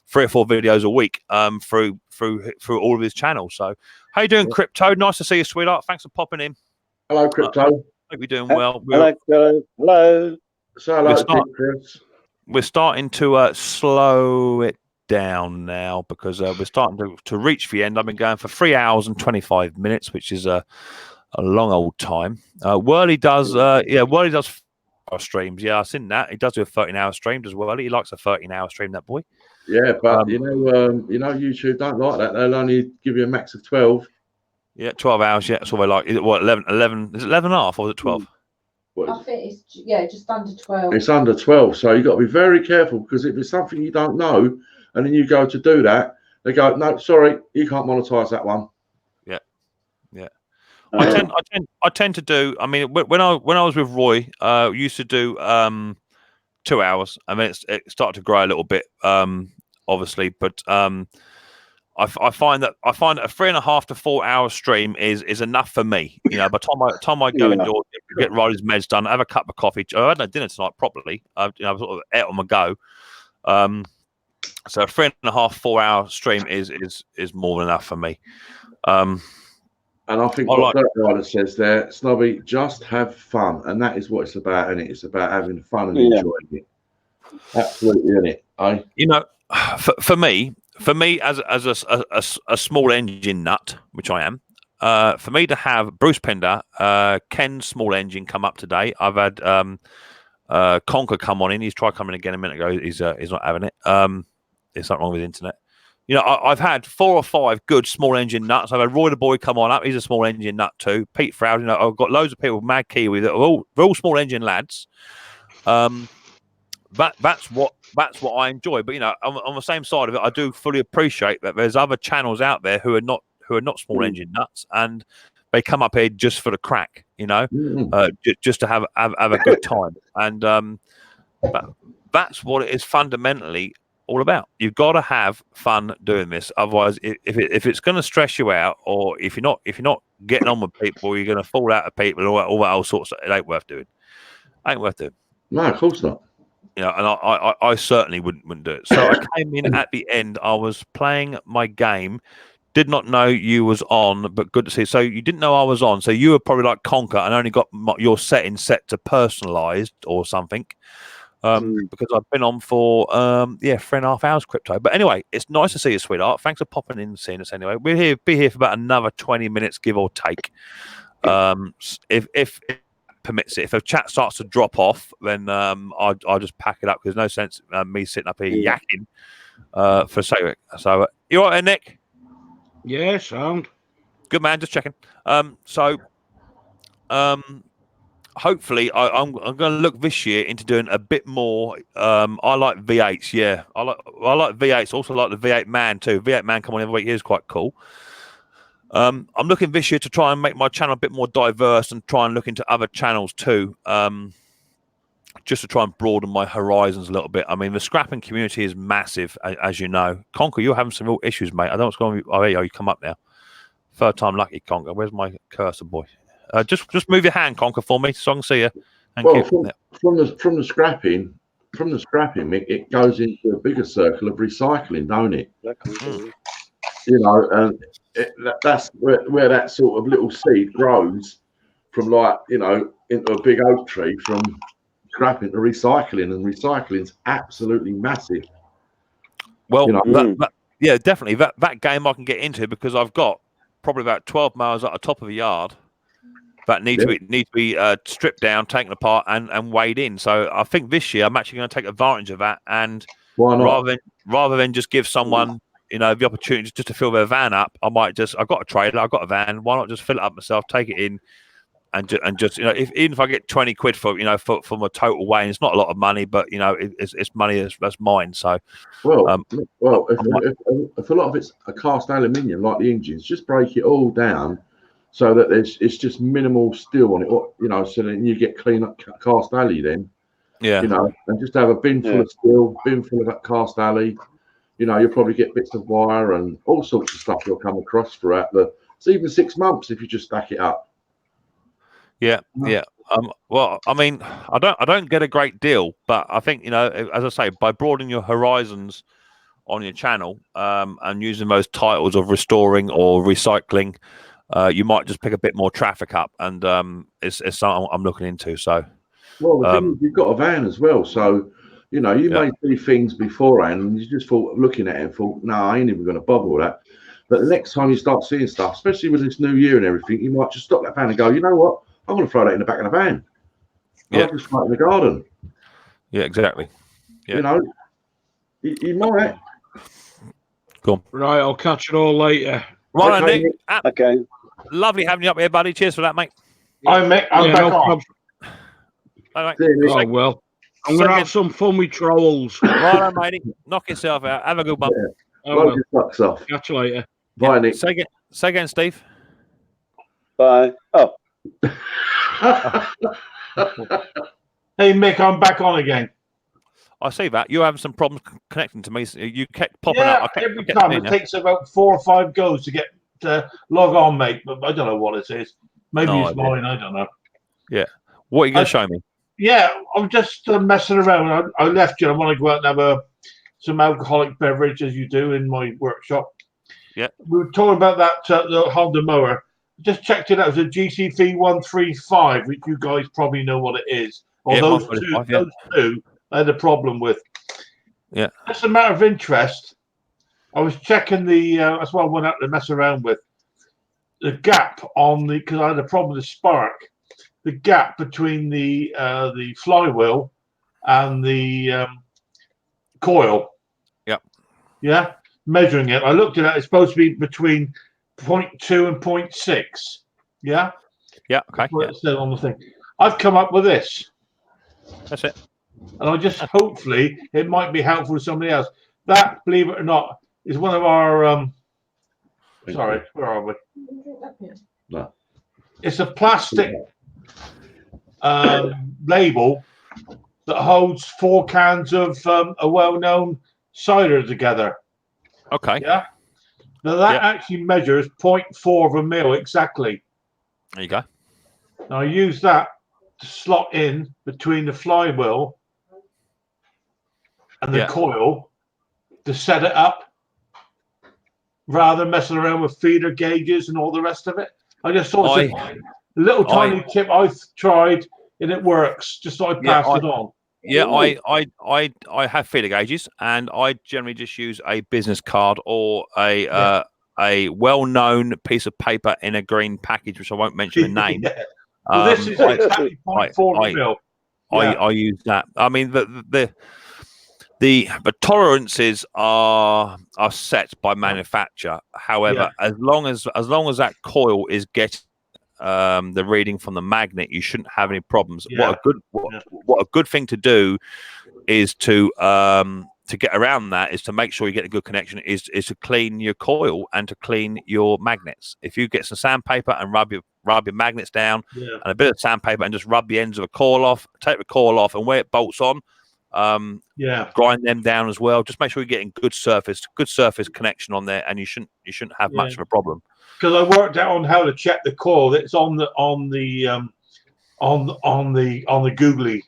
Speaker 1: 3 or 4 videos a week through all of his channels. So how you doing, Crypto? Nice to see you, sweetheart. Thanks for popping in.
Speaker 16: Hello, Crypto.
Speaker 1: Hope you're doing well.
Speaker 17: Hello.
Speaker 1: We're starting to slow it down now because we're starting to reach the end. I've been going for 3 hours and 25 minutes, which is a long old time. Whirly does streams. Yeah, I've seen that. He does do a 13-hour stream as well. He likes a 13-hour stream, that boy.
Speaker 16: Yeah, but you know, YouTube don't like that. They'll only give you a max of 12.
Speaker 1: Yeah, 12 hours. Yeah, that's all they like. Is it what 11? Is it 11 and a half or is it 12?
Speaker 6: I think it's just under 12.
Speaker 16: It's under 12, so you've got to be very careful because if it's something you don't know and then you go to do that, they go, no, sorry, you can't monetize that one.
Speaker 1: Yeah, yeah. I tend to do. I mean, when I was with Roy, we used to do 2 hours. I mean, it started to grow a little bit, obviously, but I find that a 3.5 to 4 hour stream is enough for me. You know, by the time I go indoors, get Riley's meds done, have a cup of coffee. I had no dinner tonight properly. I sort of ate on my go. So a 3.5, 4 hour stream is more than enough for me.
Speaker 16: And I think what that writer says there, Snobby, just have fun, and that is what it's about, and it's about having fun and enjoying it. Absolutely, isn't it?
Speaker 1: You know, for me, as a small engine nut, which I am, for me to have Bruce Pender, Ken's small engine come up today. I've had Conker come on in. He's tried coming again a minute ago. He's not having it. There's something wrong with the internet. You know, I've had 4 or 5 good small engine nuts. I've had Roy the Boy come on up. He's a small engine nut too. Pete Froud. You know, I've got loads of people, Mad Kiwi, that are all small engine lads. That's what I enjoy. But you know, on the same side of it, I do fully appreciate that there's other channels out there who are not small engine nuts, and they come up here just for the crack. You know, just to have a good time. And but that's what it is fundamentally all about. You've got to have fun doing this. Otherwise, if it's going to stress you out, or if you're not getting on with people, you're going to fall out of people, all that sorts of, it ain't worth doing. Ain't worth doing.
Speaker 16: No, of course not.
Speaker 1: You know, and I certainly wouldn't do it. So I came in at the end. I was playing my game Did not know you was on, but good to see. So you didn't know I was on. So you were probably like Conker and only got your settings set to personalized or something. Because I've been on for 3.5 hours crypto. But anyway, it's nice to see you, sweetheart. Thanks for popping in and seeing us anyway. We'll be here for about another 20 minutes, give or take. If it permits it. If a chat starts to drop off, then I'll just pack it up. There's no sense me sitting up here yakking for sake of it. So you all right, Nick?
Speaker 18: Yeah, sound
Speaker 1: good, man. Just checking. Hopefully, I'm going to look this year into doing a bit more. I like V8s. Yeah, I like V8s. Also like the V8 Man too. V8 Man come on every week. Is quite cool. I'm looking this year to try and make my channel a bit more diverse and try and look into other channels too. Just to try and broaden my horizons a little bit. I mean, the scrapping community is massive, as you know. Conker, you're having some real issues, mate. I don't know what's going on. Oh, there you come up now. Third time lucky, Conker. Where's my cursor, boy? Just move your hand, Conker, for me, so I can see you. Thank you.
Speaker 16: From the scrapping, it goes into a bigger circle of recycling, don't it? You know, and that's where that sort of little seed grows from, like, you know, into a big oak tree from scrapping to recycling, and recycling's absolutely massive.
Speaker 1: Well,
Speaker 16: you know,
Speaker 1: yeah, definitely that game I can get into because I've got probably about 12 miles at the top of a yard that need to be stripped down, taken apart, and weighed in. So I think this year I'm actually going to take advantage of that, and
Speaker 16: why not?
Speaker 1: rather than just give someone, you know, the opportunity just to fill their van up, I've got a trailer, I've got a van. Why not just fill it up myself, take it in, and just you know, even if I get 20 quid for, you know, for my total weigh, and it's not a lot of money, but you know, it's money that's mine. So
Speaker 16: if a lot of it's a cast aluminium like the engines, just break it all down so that it's just minimal steel on it, you know, so then you get clean up cast alley then.
Speaker 1: Yeah.
Speaker 16: You know, and just have a bin full of steel, bin full of that cast alley. You know, you'll probably get bits of wire and all sorts of stuff you'll come across throughout it's even 6 months if you just stack it up.
Speaker 1: Yeah. Well, I mean, I don't get a great deal, but I think, you know, as I say, by broadening your horizons on your channel and using those titles of restoring or recycling, you might just pick a bit more traffic up, and it's something I'm looking into. So,
Speaker 16: well, the thing is, you've got a van as well, so you know you may see things beforehand, and you just thought, looking at it, and thought, no, I ain't even going to bother with that. But the next time you start seeing stuff, especially with this new year and everything, you might just stop that van and go, you know what? I'm going to throw that in the back of the van. I'll just throw it in the garden.
Speaker 1: Yeah, exactly. Yeah.
Speaker 16: You know, you might.
Speaker 1: Cool.
Speaker 18: Right, I'll catch it all later.
Speaker 1: Right,
Speaker 18: Okay,
Speaker 1: Nick.
Speaker 17: Okay.
Speaker 1: Lovely having you up here, buddy. Cheers for that, mate.
Speaker 13: I'm back on.
Speaker 1: Bye,
Speaker 18: mate. Oh, well. I'm going to have some fun with trolls.
Speaker 1: Right, matey. Knock yourself out. Have a good one.
Speaker 16: Yeah. Blow your socks off.
Speaker 18: Catch you later.
Speaker 16: Bye, Nick.
Speaker 1: Say again, Steve.
Speaker 17: Bye. Oh.
Speaker 13: Hey, Mick, I'm back on again.
Speaker 1: I see that. You're having some problems connecting to me. You kept popping
Speaker 13: up.
Speaker 1: Yeah,
Speaker 13: every time. It takes about 4 or 5 goes to get log on, mate. But I don't know what it is. Maybe it's mine. I don't know.
Speaker 1: Yeah. What are you going to show me?
Speaker 13: Yeah, I'm just messing around. I left you. I want to go out and have some alcoholic beverage, as you do in my workshop.
Speaker 1: Yeah.
Speaker 13: We were talking about that the Honda mower. Just checked it out. It's a GCV 135, which you guys probably know what it is. Or those two I had a problem with.
Speaker 1: Yeah.
Speaker 13: Just a matter of interest. I was checking that's what I went out to mess around with. The gap on because I had a problem with the spark. The gap between the flywheel and the coil.
Speaker 1: Yeah.
Speaker 13: Yeah. Measuring it. I looked at it. It's supposed to be between 0.2 and 0.6. Yeah.
Speaker 1: Yeah. Okay.
Speaker 13: That's what it said on the thing. I've come up with this.
Speaker 1: That's it.
Speaker 13: And I just hopefully it might be helpful to somebody else. That, believe it or not, is one of our sorry, where are we?
Speaker 16: No.
Speaker 13: It's a plastic label that holds 4 cans of a well-known cider together.
Speaker 1: Okay.
Speaker 13: Yeah. Now that actually measures 0.4 of a mil exactly.
Speaker 1: There you go.
Speaker 13: Now I use that to slot in between the flywheel and the coil to set it up. rather than messing around with feeder gauges and all the rest of it. I just thought it's a little tiny tip I've tried and it works. Just thought I'd pass it on.
Speaker 1: Yeah, I have feeder gauges, and I generally just use a business card or a well-known piece of paper in a green package, which I won't mention the name.
Speaker 13: Well, this is exactly 0.4 mil.
Speaker 1: I use that. I mean, the tolerances are set by manufacturer. However, as long as that coil is getting the reading from the magnet, you shouldn't have any problems. What a good thing to do is to get around that is to make sure you get a good connection is to clean your coil and to clean your magnets. If you get some sandpaper and rub your magnets down and a bit of sandpaper and just rub the ends of a coil off, take the coil off, and where it bolts on, grind them down as well. Just make sure you're getting good surface connection on there, and you shouldn't have much of a problem.
Speaker 13: Because I worked out on how to check the coil. It's on the Googly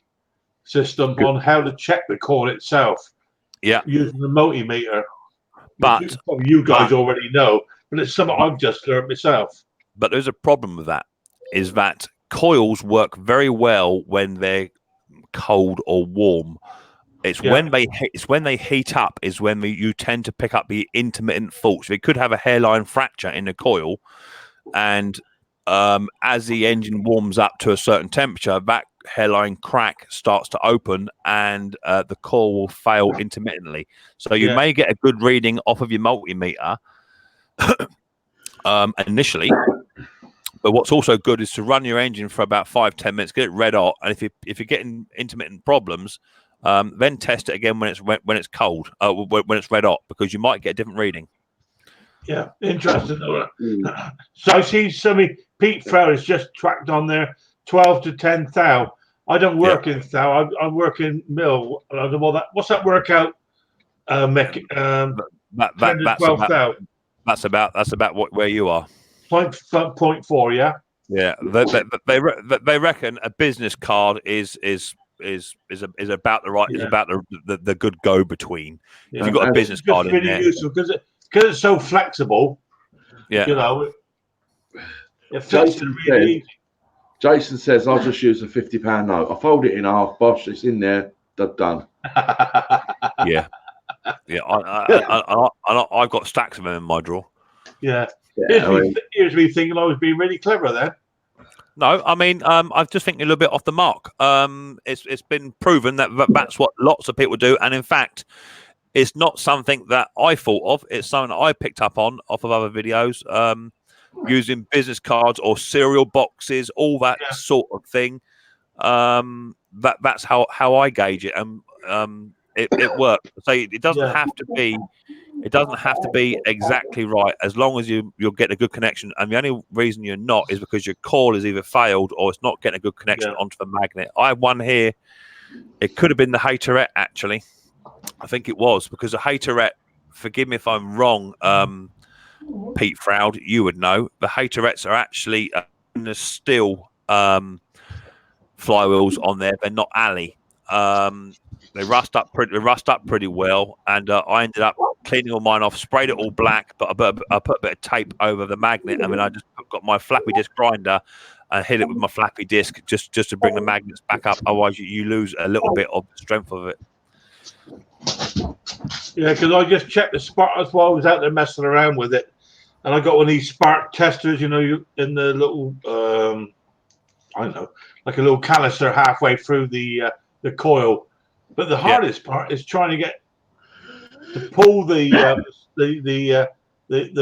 Speaker 13: system on how to check the coil itself.
Speaker 1: Yeah,
Speaker 13: using the multimeter.
Speaker 1: But
Speaker 13: you guys already know, but it's something I've just learned myself.
Speaker 1: But there's a problem with that. Is that coils work very well when they're cold or warm. It's when they heat up is when you tend to pick up the intermittent faults. We could have a hairline fracture in the coil, and as the engine warms up to a certain temperature, that hairline crack starts to open, and the coil will fail intermittently. So you may get a good reading off of your multimeter initially. But what's also good is to run your engine for about 5-10 minutes, get it red hot, and if you're getting intermittent problems, then test it again when it's cold, when it's red hot, because you might get a different reading.
Speaker 13: Yeah, interesting. So I see Pete Farrell has just tracked on there 12 to 10 thou. I don't work in thou. I work in mil. What's that workout, Mick? 10 to 12 thou.
Speaker 1: That's about where you are.
Speaker 13: 0.4, yeah.
Speaker 1: Yeah, they reckon a business card is about the right is about the good go between. If you've got a business card in there,
Speaker 13: useful because it's so flexible.
Speaker 1: Yeah,
Speaker 13: you know. It fits really easy.
Speaker 16: Jason says I'll just use a £50 note. I fold it in half, bosh, it's in there, done.
Speaker 1: Yeah. I've got stacks of them in my drawer.
Speaker 13: Yeah. Here's me thinking I was being really clever then.
Speaker 1: No, I mean, I'm just thinking a little bit off the mark. It's been proven that's what lots of people do, and in fact, it's not something that I thought of. It's something that I picked up on off of other videos, using business cards or cereal boxes, all that sort of thing. That's how I gauge it, and it works. So it doesn't have to be. It doesn't have to be exactly right, as long as you'll get a good connection. And the only reason you're not is because your coil is either failed or it's not getting a good connection onto the magnet. I have one here. It could have been the Haterette, actually. I think it was, because the Haterette, forgive me if I'm wrong, Pete Froud, you would know. The Haterettes are actually in the steel flywheels on there. They're not alley. They rust up pretty well, and I ended up cleaning all mine off, sprayed it all black, but I put a bit of tape over the magnet, and then I just got my flappy disc grinder and hit it with my flappy disc just to bring the magnets back up. Otherwise, you lose a little bit of the strength of it.
Speaker 13: Yeah, because I just checked the spark as well. I was out there messing around with it, and I got one of these spark testers, in the little, I don't know, like a little canister halfway through the coil. But the hardest part is trying to get to pull the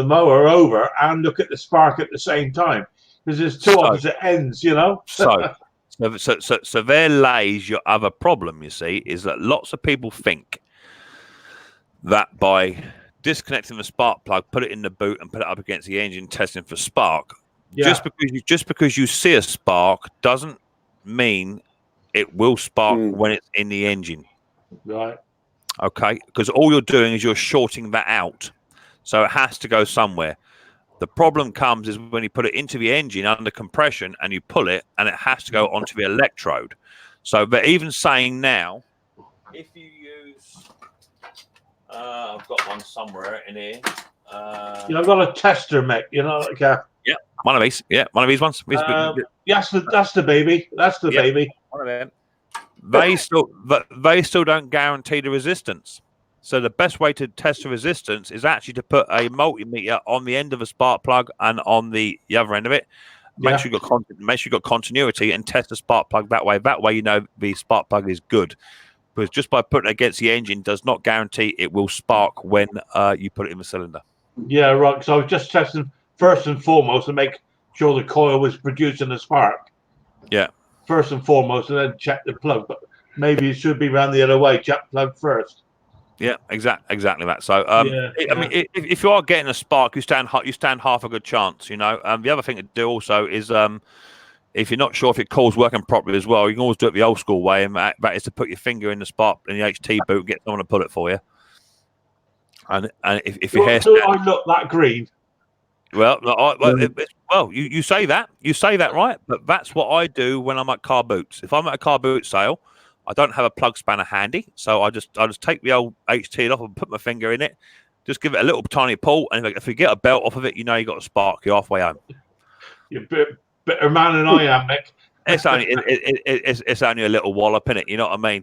Speaker 13: mower over and look at the spark at the same time, because there's two opposite ends,
Speaker 1: So there lays your other problem. You see, is that lots of people think that by disconnecting the spark plug, put it in the boot, and put it up against the engine, testing for spark, just because you see a spark doesn't mean it will spark when it's in the engine.
Speaker 13: Right.
Speaker 1: Okay, because all you're doing is you're shorting that out, so it has to go somewhere. The problem comes is when you put it into the engine under compression and you pull it, and it has to go onto the electrode. So they're even saying now, if you use, I've got one somewhere in here.
Speaker 13: I've got a tester, Mick. Like
Speaker 1: one of these. Yeah, one of these ones.
Speaker 13: That's the baby. That's the baby.
Speaker 1: One of them. They still don't guarantee the resistance. So the best way to test the resistance is actually to put a multimeter on the end of a spark plug and on the other end of it. Make sure you've got continuity and test the spark plug that way. That way, you know the spark plug is good. Because just by putting it against the engine does not guarantee it will spark when you put it in the cylinder.
Speaker 13: Yeah, right. Because I was just testing first and foremost to make sure the coil was producing a spark.
Speaker 1: Yeah.
Speaker 13: First and foremost, and then check the plug. But maybe it should be around the other way. Check the plug first.
Speaker 1: Yeah, exactly that. So, I mean, if you are getting a spark, you stand half a good chance. The other thing to do also is, if you're not sure if your coil's working properly as well, you can always do it the old school way, and that is to put your finger in the spark in the HT boot and get someone to pull it for you. And if your hair,
Speaker 13: I look that green.
Speaker 1: Well, you say that, right? But that's what I do when I'm at car boots. If I'm at a car boot sale, I don't have a plug spanner handy, so I just take the old HT off and put my finger in it, just give it a little tiny pull, and if you get a belt off of it, you know you got a spark. You're halfway home.
Speaker 13: You're a better man than I am, Mick.
Speaker 1: It's only a little wallop, innit? You know what I mean?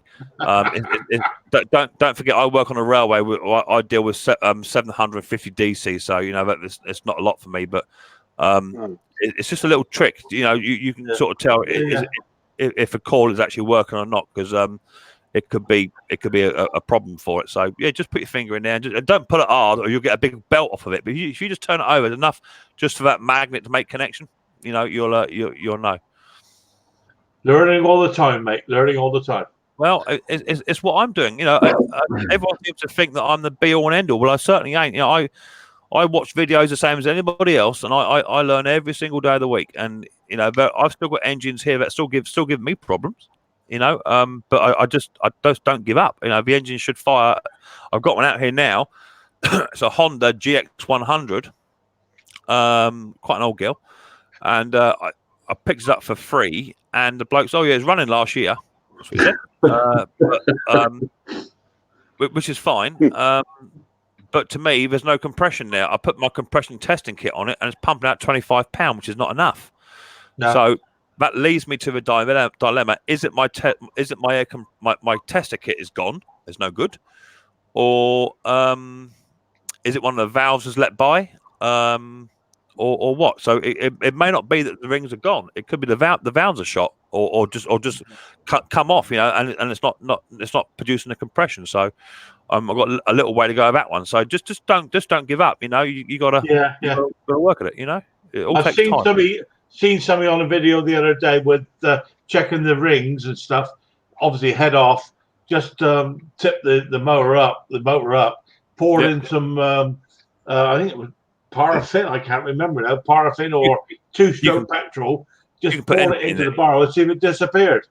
Speaker 1: Don't forget, I work on a railway. I deal with 750 DC, so it's not a lot for me, but it's just a little trick. You can sort of tell if a coil is actually working or not, because it could be a problem for it. So yeah, just put your finger in there and don't pull it hard, or you'll get a big belt off of it. But if you just turn it over enough, just for that magnet to make connection, you'll know.
Speaker 13: Learning all the time, mate. Learning all the time.
Speaker 1: Well, it's what I'm doing. Everyone seems to think that I'm the be all and end all. Well, I certainly ain't. I watch videos the same as anybody else, and I learn every single day of the week. And I've still got engines here that still give me problems. But I just don't give up. The engine should fire. I've got one out here now. It's a Honda GX100, quite an old girl, and I picked it up for free. And the bloke's, it's running last year. That's what he said. Which is fine. But to me, there's no compression there. I put my compression testing kit on it, and it's pumping out £25, which is not enough. No. So that leads me to the dilemma: is it my tester kit is gone? It's no good, or is it one of the valves has let by? Or what? So it may not be that the rings are gone. It could be the valves are shot, or just come off. And it's not producing the compression. So I've got a little way to go with that one. So just don't give up. You gotta work at it. It all takes time.
Speaker 13: Seen somebody on a video the other day with checking the rings and stuff. Obviously head off. Just tip the motor up, poured in some. I think it was paraffin. I can't remember now. Paraffin or two-stroke petrol. Just pour it into the barrel and see if it disappeared.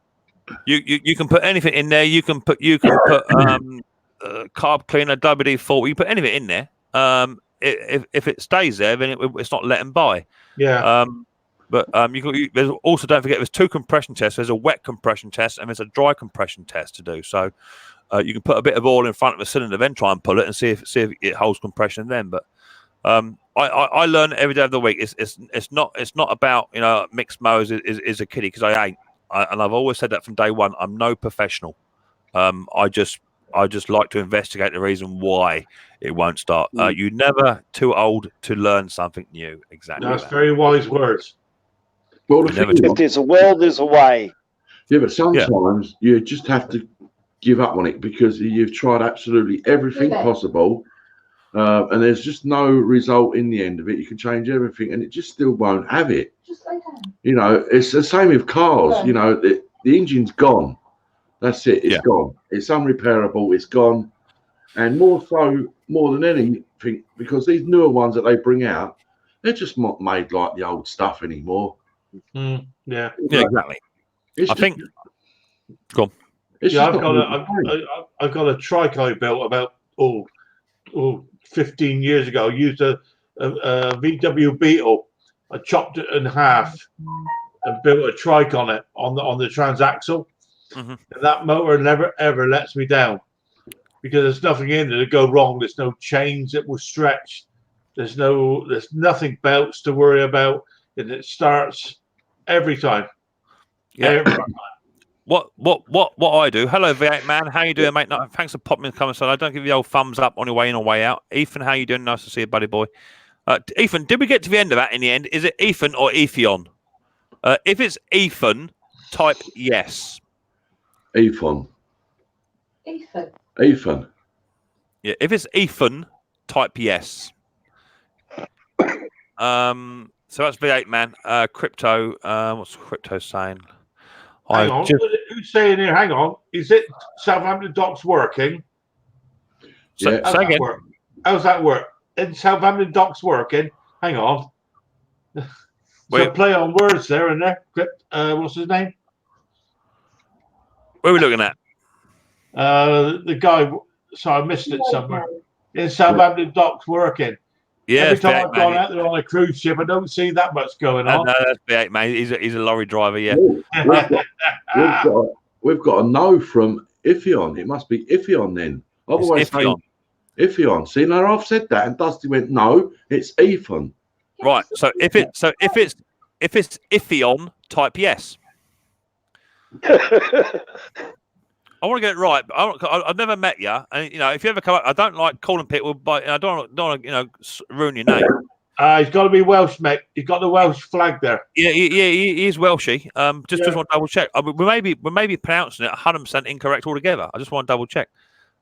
Speaker 1: You can put anything in there. You can put carb cleaner, WD-40. You put anything in there. If it stays there, then it's not letting by.
Speaker 13: Yeah.
Speaker 1: But there's also, don't forget, there's two compression tests. There's a wet compression test and there's a dry compression test to do. So you can put a bit of oil in front of the cylinder, then try and pull it and see if it holds compression then. But I learn every day of the week. It's not about Micks Mowers is a kiddie, because I ain't. And I've always said that from day one. I'm no professional. I just like to investigate the reason why it won't start. You're never too old to learn something new. Exactly.
Speaker 13: That's very wise words.
Speaker 16: Well,
Speaker 17: if there's a will, there's a way.
Speaker 16: Yeah, but sometimes you just have to give up on it because you've tried absolutely everything possible, and there's just no result in the end of it. You can change everything, and it just still won't have it. It's the same with cars. The engine's gone. That's it. It's gone. It's unrepairable. It's gone. And more than anything, because these newer ones that they bring out, they're just not made like the old stuff anymore.
Speaker 13: Yeah,
Speaker 1: exactly. I think. Go on.
Speaker 13: I've got a trico built about 15 years ago. I used a VW Beetle. I chopped it in half and built a trike on it on the transaxle. Mm-hmm. And that motor never ever lets me down because there's nothing in there to go wrong. There's no chains that will stretch. There's nothing belts to worry about, and it starts every time.
Speaker 1: Yeah.
Speaker 13: Every time.
Speaker 1: What I do? Hello, V8 man. How you doing, mate? No, thanks for popping in the comments. I don't give you the old thumbs up on your way in or way out. Ethan, how you doing? Nice to see you, buddy boy. Ethan, did we get to the end of that in the end? Is it Ethan or Ethion? If it's Ethan, type yes.
Speaker 16: Ethan.
Speaker 1: Yeah, if it's Ethan, type yes. So that's V8 man. Crypto. What's crypto saying?
Speaker 13: Hang on. Who's saying here? Hang on. Is it Southampton Docks working?
Speaker 1: Yeah.
Speaker 13: How's that work? Is Southampton Docks working? Hang on. So play on words there and there. What's his name?
Speaker 1: Where are we looking at?
Speaker 13: The guy. So I missed it somewhere. Is Southampton Docks working?
Speaker 1: Yeah.
Speaker 13: Every time I've gone out there on a cruise ship, I don't see that much going on.
Speaker 1: No, that's V8 man. He's a lorry driver. Yeah.
Speaker 16: We've got a no from Ithion. It must be Ithion then. Otherwise, Ithion. See, now I've said that, and Dusty went, no, it's Ethan.
Speaker 1: Right. So if it's Ithion, type yes. I want to get it right, but I've never met you, and if you ever come up, I don't like calling people, but I don't want to ruin your name.
Speaker 13: He's got to be Welsh, mate. He's got the Welsh flag there.
Speaker 1: Yeah, he is Welshy. Just want to double check. We may be pronouncing it 100% incorrect altogether. I just want to double check.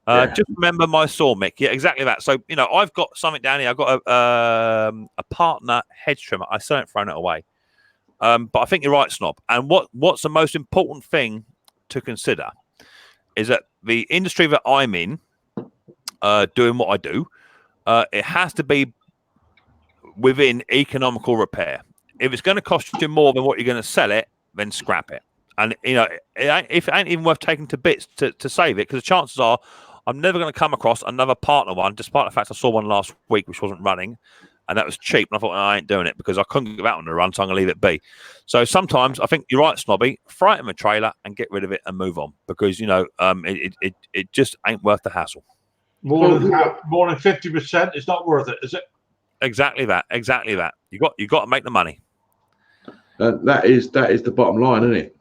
Speaker 1: Just remember my saw, Mick. Yeah, exactly that. So I've got something down here. I've got a partner hedge trimmer. I still haven't thrown it away, but I think you're right, Snob. And what's the most important thing to consider is that the industry that I'm in, doing what I do, it has to be within economical repair. If it's going to cost you more than what you're going to sell it, then scrap it. And if it ain't even worth taking to bits to save it, because the chances are I'm never going to come across another partner one, despite the fact I saw one last week which wasn't running, and that was cheap. And I thought, I ain't doing it because I couldn't get out on the run, so I'm going to leave it be. So sometimes I think you're right, Snobby. Throw it in the trailer and get rid of it and move on, because it just ain't worth the hassle.
Speaker 13: More than 50%, it's not worth it, is it?
Speaker 1: Exactly that. You got to make the money.
Speaker 16: That is the bottom line, isn't it?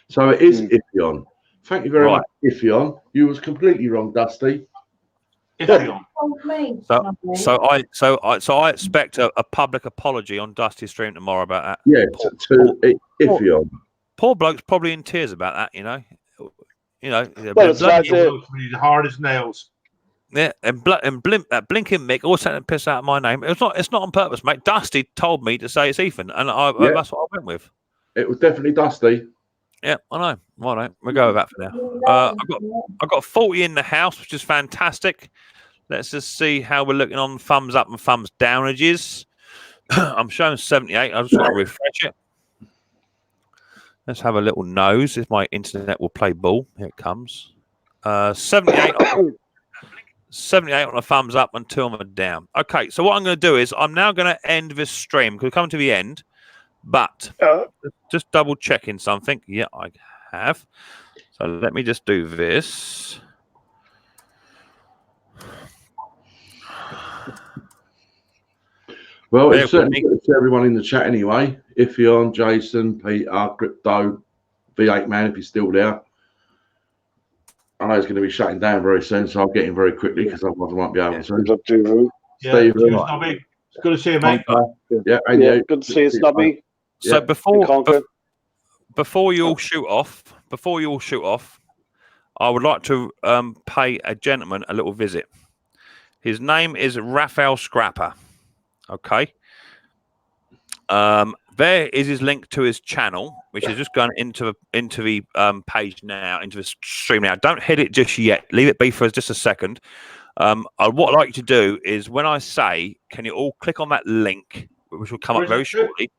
Speaker 16: So it is Ithion. Thank you very much, Ithion. You was completely wrong, Dusty.
Speaker 13: Ithion.
Speaker 1: So I expect a public apology on Dusty's stream tomorrow about that.
Speaker 16: Yeah, to Ithion.
Speaker 1: Poor bloke's probably in tears about that.
Speaker 17: Well, it's like
Speaker 13: he's hard as nails.
Speaker 1: Yeah, and blinking Mick always sent a piss out of my name. It's not on purpose, mate. Dusty told me to say it's Ethan, and that's what I went with.
Speaker 16: It was definitely Dusty.
Speaker 1: Yeah, I know. All right, we'll go with that for now. I've got 40 in the house, which is fantastic. Let's just see how we're looking on thumbs up and thumbs downages. I'm showing 78. I just want to refresh it. Let's have a little nose if my internet will play ball. Here it comes. 78. 78 on a thumbs up and 2 on a down. Okay, so what I'm going to do is I'm now going to end this stream because we're coming to the end, but just double checking something. Yeah, I have. So let me just do this.
Speaker 16: Well, it's certainly good to everyone in the chat anyway. Ithion, Jason, Peter, Crypto, V8 Man, if he's still there. I know he's going to be shutting down very soon, so I'll get him very quickly because otherwise I won't be able to.
Speaker 17: Steve,
Speaker 13: Snobby. It's good to see you, mate.
Speaker 16: Yeah,
Speaker 17: good to see you, Snobby.
Speaker 1: So before you all shoot off, I would like to pay a gentleman a little visit. His name is Raphael Scrapper. Okay. There is his link to his channel, which is just going into the page now, into the stream now. Don't hit it just yet. Leave it be for just a second. What I'd like you to do is when I say, can you all click on that link, which will come up very shortly.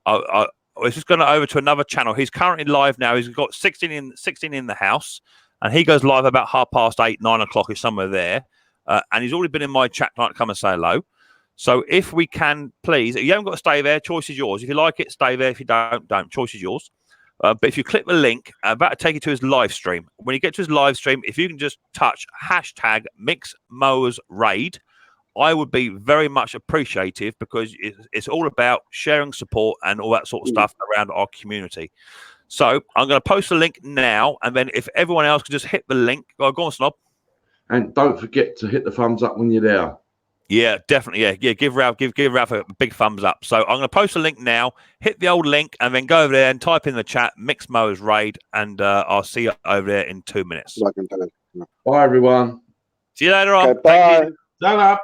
Speaker 1: It's just going over to another channel. He's currently live now. He's got 16 in the house, and he goes live about 8:30, 9 o'clock. Is somewhere there, and he's already been in my chat tonight to come and say hello. So if we can, please, you haven't got to stay there. Choice is yours. If you like it, stay there. If you don't. Choice is yours. But if you click the link, that'll take you to his live stream. When you get to his live stream, if you can just touch hashtag Micks Mowers Raid, I would be very much appreciative, because it's all about sharing support and all that sort of stuff around our community. So I'm going to post a link now, and then if everyone else could just hit the link. Go on, Snob.
Speaker 16: And don't forget to hit the thumbs up when you're there.
Speaker 1: Yeah, definitely. Yeah. Give Ralph a big thumbs up. So I'm going to post a link now. Hit the old link and then go over there and type in the chat Micks Mowers raid, and I'll see you over there in 2 minutes.
Speaker 16: Bye, everyone.
Speaker 1: See you later on.
Speaker 17: Okay, bye.
Speaker 16: Shut up.